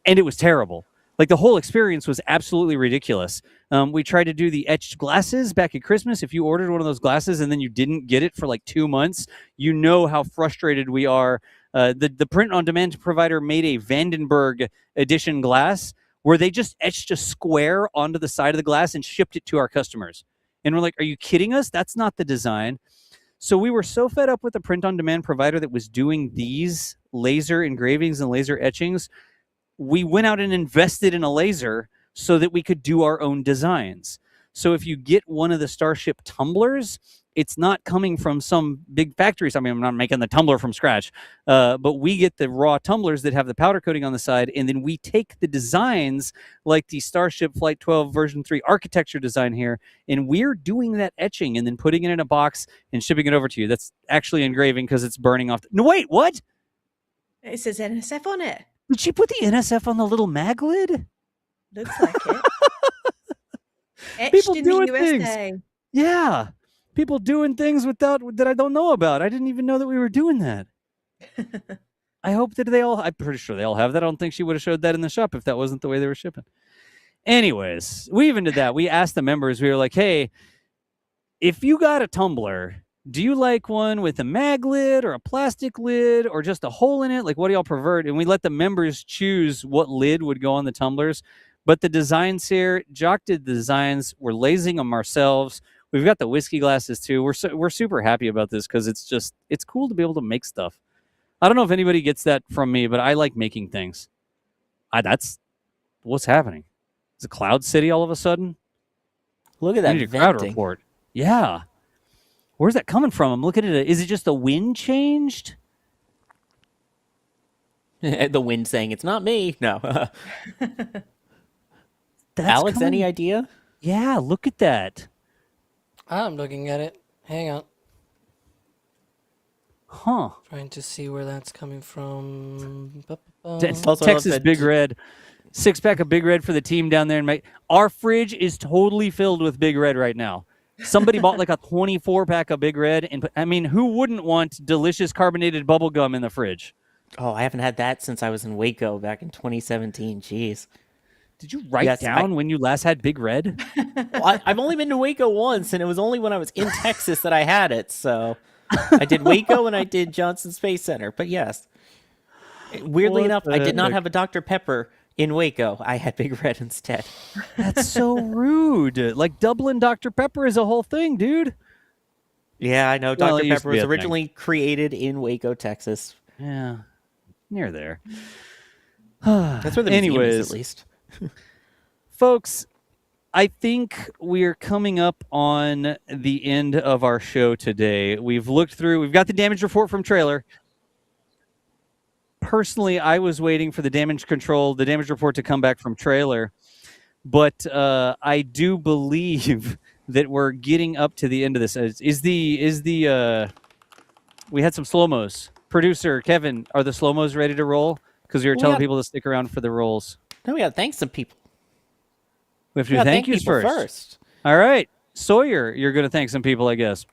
and it was terrible. Like the whole experience was absolutely ridiculous. We tried to do the etched glasses back at Christmas. If you ordered one of those glasses and then you didn't get it for like 2 months, you know how frustrated we are. The print-on-demand provider made a Vandenberg edition glass where they just etched a square onto the side of the glass and shipped it to our customers. And we're like, are you kidding us? That's not the design. So we were so fed up with the print-on-demand provider that was doing these laser engravings and laser etchings, we went out and invested in a laser so that we could do our own designs. So if you get one of the Starship tumblers, it's not coming from some big factories. I mean, I'm not making the tumbler from scratch, but we get the raw tumblers that have the powder coating on the side, and then we take the designs like the Starship Flight 12 version 3 architecture design here, and we're doing that etching and then putting it in a box and shipping it over to you. That's actually engraving because it's burning off. No, wait, what? It says NSF on it. Did she put the NSF on the little mag lid? Looks like it. Etched People in doing the USA. things. Yeah. People doing things that I don't know about. I didn't even know that we were doing that. I hope that I'm pretty sure they all have that. I don't think she would have showed that in the shop if that wasn't the way they were shipping. Anyways, we even did that. We asked the members, we were like, hey, if you got a tumbler, do you like one with a mag lid or a plastic lid or just a hole in it? Like, what do y'all prefer? And we let the members choose what lid would go on the tumblers. But the designs here, Jock did the designs. We're lasing them ourselves. We've got the whiskey glasses too. We're super happy about this because it's cool to be able to make stuff. I don't know if anybody gets that from me, but I like making things. That's what's happening. Is it Cloud City all of a sudden? Look at that I need a crowd venting. report. Yeah. Where's that coming from? I'm looking at it. Is it just the wind changed? The wind saying it's not me. No. Alex, any idea? Yeah, look at that. I'm looking at it. Hang on. Huh. Trying to see where that's coming from. Texas Big Red. 6-pack of Big Red for the team down there. Our fridge is totally filled with Big Red right now. Somebody bought like a 24-pack of Big Red. And I mean, who wouldn't want delicious carbonated bubble gum in the fridge? Oh, I haven't had that since I was in Waco back in 2017. Jeez. Did you write down when you last had Big Red? Well, I've only been to Waco once, and it was only when I was in Texas that I had it. So I did Waco and I did Johnson Space Center. But yes, weirdly What enough, the I did not heck? have a Dr. Pepper in Waco. I had Big Red instead. That's so rude. Like Dublin Dr. Pepper is a whole thing, dude. Yeah, I know. Well, Dr. it used to Pepper be was a thing. originally created in Waco, Texas. Yeah, near there. That's where the museum Anyways, is, at least. folks, I think we're coming up on the end of our show today. We've looked through, we've got the damage report from trailer. Personally, I was waiting for the damage report to come back from trailer. But I do believe that we're getting up to the end of this. We had some slow-mos. Producer Kevin, are the slow-mos ready to roll? Because we were telling people to stick around for the rolls. No, we got to thank some people. We have to do thank yous first. All right. Sawyer, you're going to thank some people, I guess.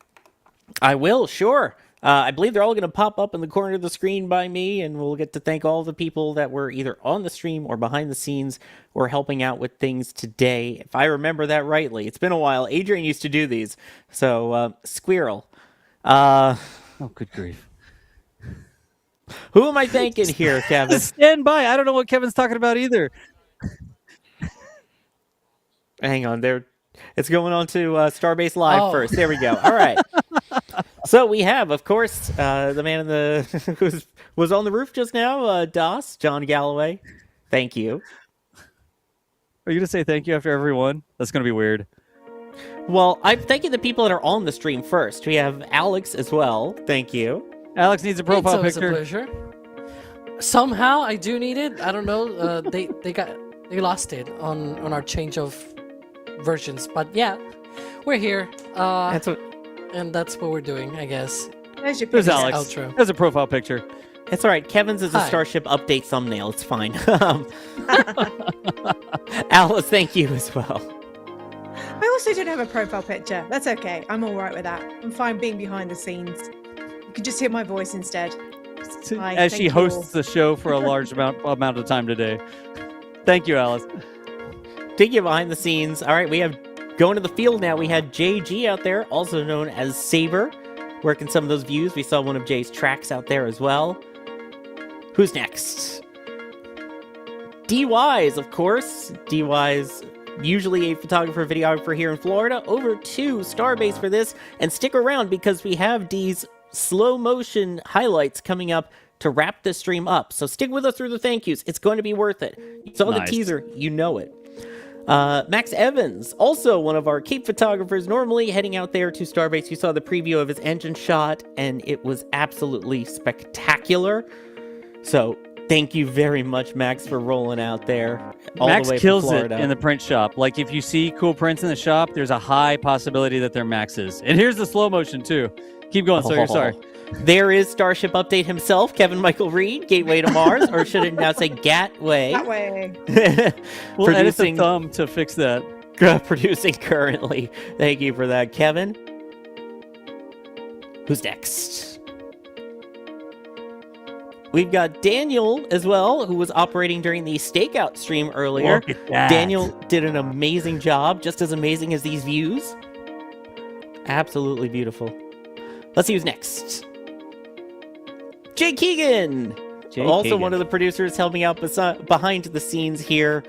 I will, sure. I believe they're all going to pop up in the corner of the screen by me, and we'll get to thank all the people that were either on the stream or behind the scenes or helping out with things today. If I remember that rightly. It's been a while. Adrian used to do these. So, Squirrel. Oh, good grief. Who am I thanking here, Kevin? Stand by. I don't know what Kevin's talking about either. Hang on there. It's going on to Starbase Live first. There we go. All right. So we have, of course, the man in the who was on the roof just now, DOS, John Galloway. Thank you. Are you going to say thank you after everyone? That's going to be weird. Well, I'm thanking the people that are on the stream first. We have Alex as well. Thank you. Alex needs a profile It's picture. a pleasure. Somehow I do need it. I don't know. They lost it on our change of versions. But yeah, we're here. And that's what we're doing, I guess. There's Alex. Outro. There's a profile picture. It's all right. Kevin's is a Hi. Starship update thumbnail. It's fine. Alice, thank you as well. I also don't have a profile picture. That's okay. I'm all right with that. I'm fine being behind the scenes. You can just hear my voice instead. Hi, As thank she you hosts all. the show for a large amount of time today. Thank you, Alice. Take you behind the scenes. All right, we have going to the field now. We had JG out there, also known as Saber, working some of those views. We saw one of Jay's tracks out there as well. Who's next? D-Wise, of course. D-Wise, usually a photographer, videographer here in Florida. Over to Starbase for this. And stick around because we have D's slow motion highlights coming up to wrap this stream up. So stick with us through the thank yous. It's going to be worth it. You saw Nice. the teaser. You know it. Max Evans, also one of our Cape photographers, normally heading out there to Starbase. You saw the preview of his engine shot, and it was absolutely spectacular. So thank you very much, Max, for rolling out there all Max the way kills from it Florida. in the print shop. Like, if you see cool prints in the shop, there's a high possibility that they're Max's. And here's the slow motion, too. Keep going, Sawyer. Sorry. There is Starship Update himself, Kevin Michael Reed, Gateway to Mars, or should it now say Gatway? That way. We'll edit the Producing- thumb to fix that. Producing currently. Thank you for that, Kevin. Who's next? We've got Daniel as well, who was operating during the stakeout stream earlier. Look at that. Daniel did an amazing job, just as amazing as these views. Absolutely beautiful. Let's see who's next. Jay Keegan, also one of the producers helping out behind the scenes here.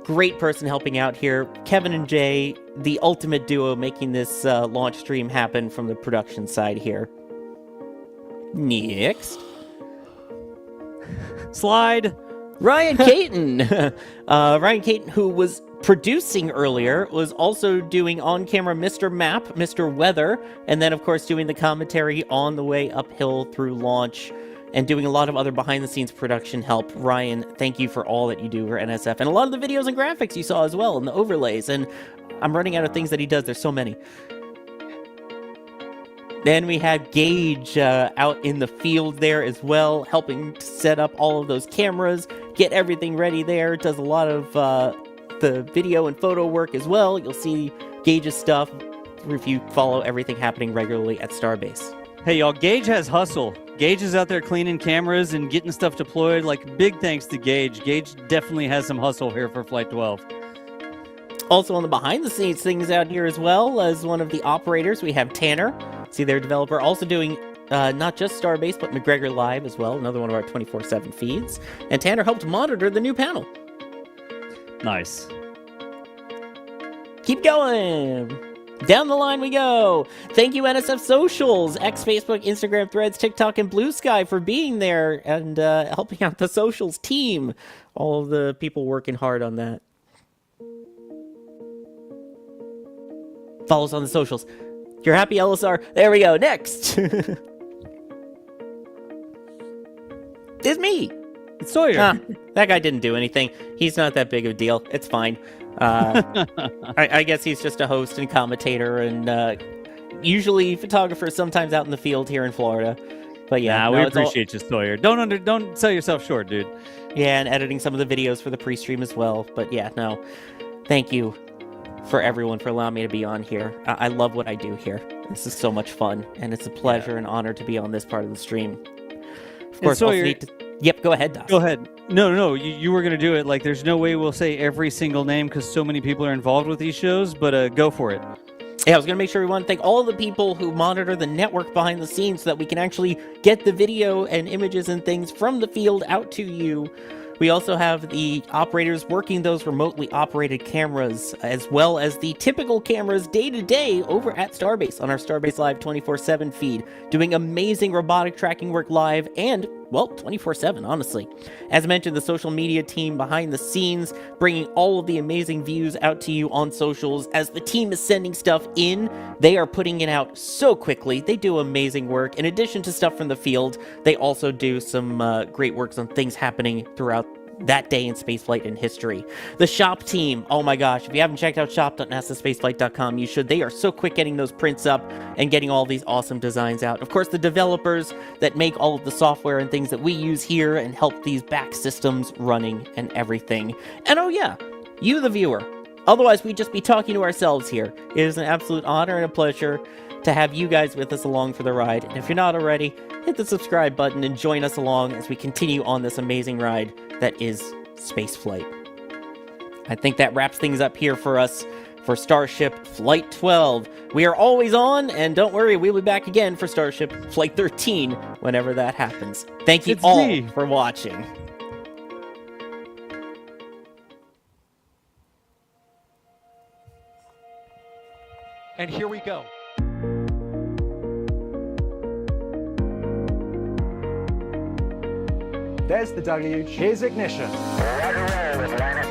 Great person helping out here. Kevin and Jay, the ultimate duo, making this launch stream happen from the production side here. Next. Slide. Ryan Caton. Ryan Caton, who was producing earlier, was also doing on-camera Mr. Map, Mr. Weather, and then, of course, doing the commentary on the way uphill through launch and doing a lot of other behind-the-scenes production help. Ryan, thank you for all that you do for NSF. And a lot of the videos and graphics you saw as well, and the overlays. And I'm running out of things that he does. There's so many. Then we had Gage out in the field there as well, helping to set up all of those cameras, get everything ready there. Does a lot of the video and photo work as well. You'll see Gage's stuff if you follow everything happening regularly at Starbase. Hey, y'all, Gage has hustle. Gage is out there cleaning cameras and getting stuff deployed. Like, big thanks to Gage. Gage definitely has some hustle here for Flight 12. Also on the behind-the-scenes things out here as well, as one of the operators, we have Tanner. See their developer also doing not just Starbase, but McGregor Live as well, another one of our 24/7 feeds. And Tanner helped monitor the new panel. Nice. Keep going. Down the line we go. Thank you, NSF Socials, X, Facebook, Instagram, Threads, TikTok, and Blue Sky for being there and helping out the socials team. All of the people working hard on that. Follow us on the socials. You're happy, LSR? There we go. Next. It's me. It's Sawyer. That guy didn't do anything. He's not that big of a deal. It's fine. I guess he's just a host and commentator and usually photographer, sometimes out in the field here in Florida. But yeah, we appreciate you, Sawyer. Don't sell yourself short, dude. Yeah, and editing some of the videos for the pre-stream as well. But yeah, no, thank you for everyone for allowing me to be on here. I love what I do here. This is so much fun, and it's a pleasure and honor to be on this part of the stream. Of course, Sawyer, also need to... Yep, go ahead, Dustin. Go ahead. No. You were going to do it. Like, there's no way we'll say every single name because so many people are involved with these shows, but go for it. Yeah, I was going to make sure we want to thank all of the people who monitor the network behind the scenes so that we can actually get the video and images and things from the field out to you. We also have the operators working those remotely operated cameras, as well as the typical cameras day-to-day over at Starbase on our Starbase Live 24/7 feed, doing amazing robotic tracking work live and, well, 24/7, honestly. As mentioned, the social media team behind the scenes, bringing all of the amazing views out to you on socials. As the team is sending stuff in, they are putting it out so quickly. They do amazing work. In addition to stuff from the field, they also do some great works on things happening throughout that day in spaceflight and history. The shop team, oh my gosh, if you haven't checked out shop.nasaspaceflight.com, you should. They are so quick getting those prints up and getting all these awesome designs out. Of course, the developers that make all of the software and things that we use here and help these back systems running and everything. And oh yeah, you the viewer. Otherwise, we'd just be talking to ourselves here. It is an absolute honor and a pleasure to have you guys with us along for the ride. And if you're not already, hit the subscribe button and join us along as we continue on this amazing ride that is spaceflight. I think that wraps things up here for us for Starship Flight 12. We are always on, and don't worry, we'll be back again for Starship Flight 13 whenever that happens. Thank you all for watching. And here we go. There's the deluge. Here's ignition. Right away, Atlantic.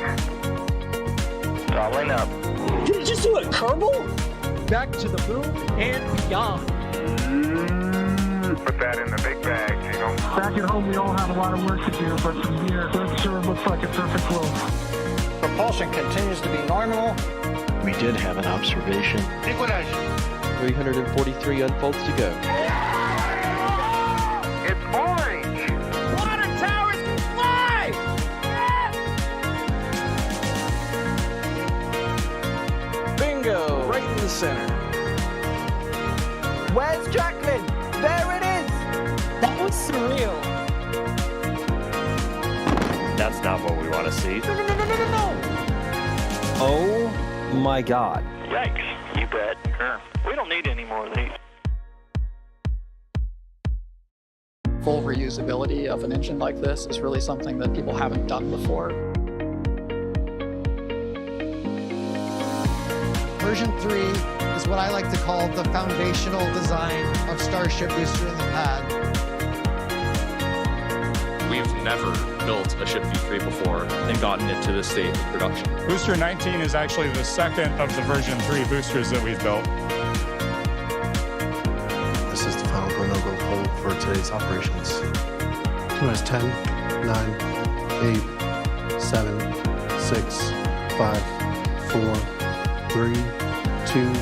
Doubling up. Did it just do a Kerbal? Back to the moon and beyond. Put that in the big bag, Gino. Back at home, we all have a lot of work to do, but from here, that sure looks like a perfect world. Propulsion continues to be normal. We did have an observation. Equalization. 343 unfolds to go. It's orange. Water towers fly! Bingo! Right in the center. Where's Jacqueline? There it is! That was surreal. That's not what we want to see. No! Oh my God. Yikes, you bet. Sure. We don't need any more of these. Full reusability of an engine like this is really something that people haven't done before. Version 3 is what I like to call the foundational design of Starship Booster in the pad. We've never built a ship V3 before and gotten it to this state of production. Booster 19 is actually the second of the version 3 boosters that we've built. This is the final go no-go poll for today's operations. T-minus 10, 9, 8, 7, 6, 5, 4, 3, 2,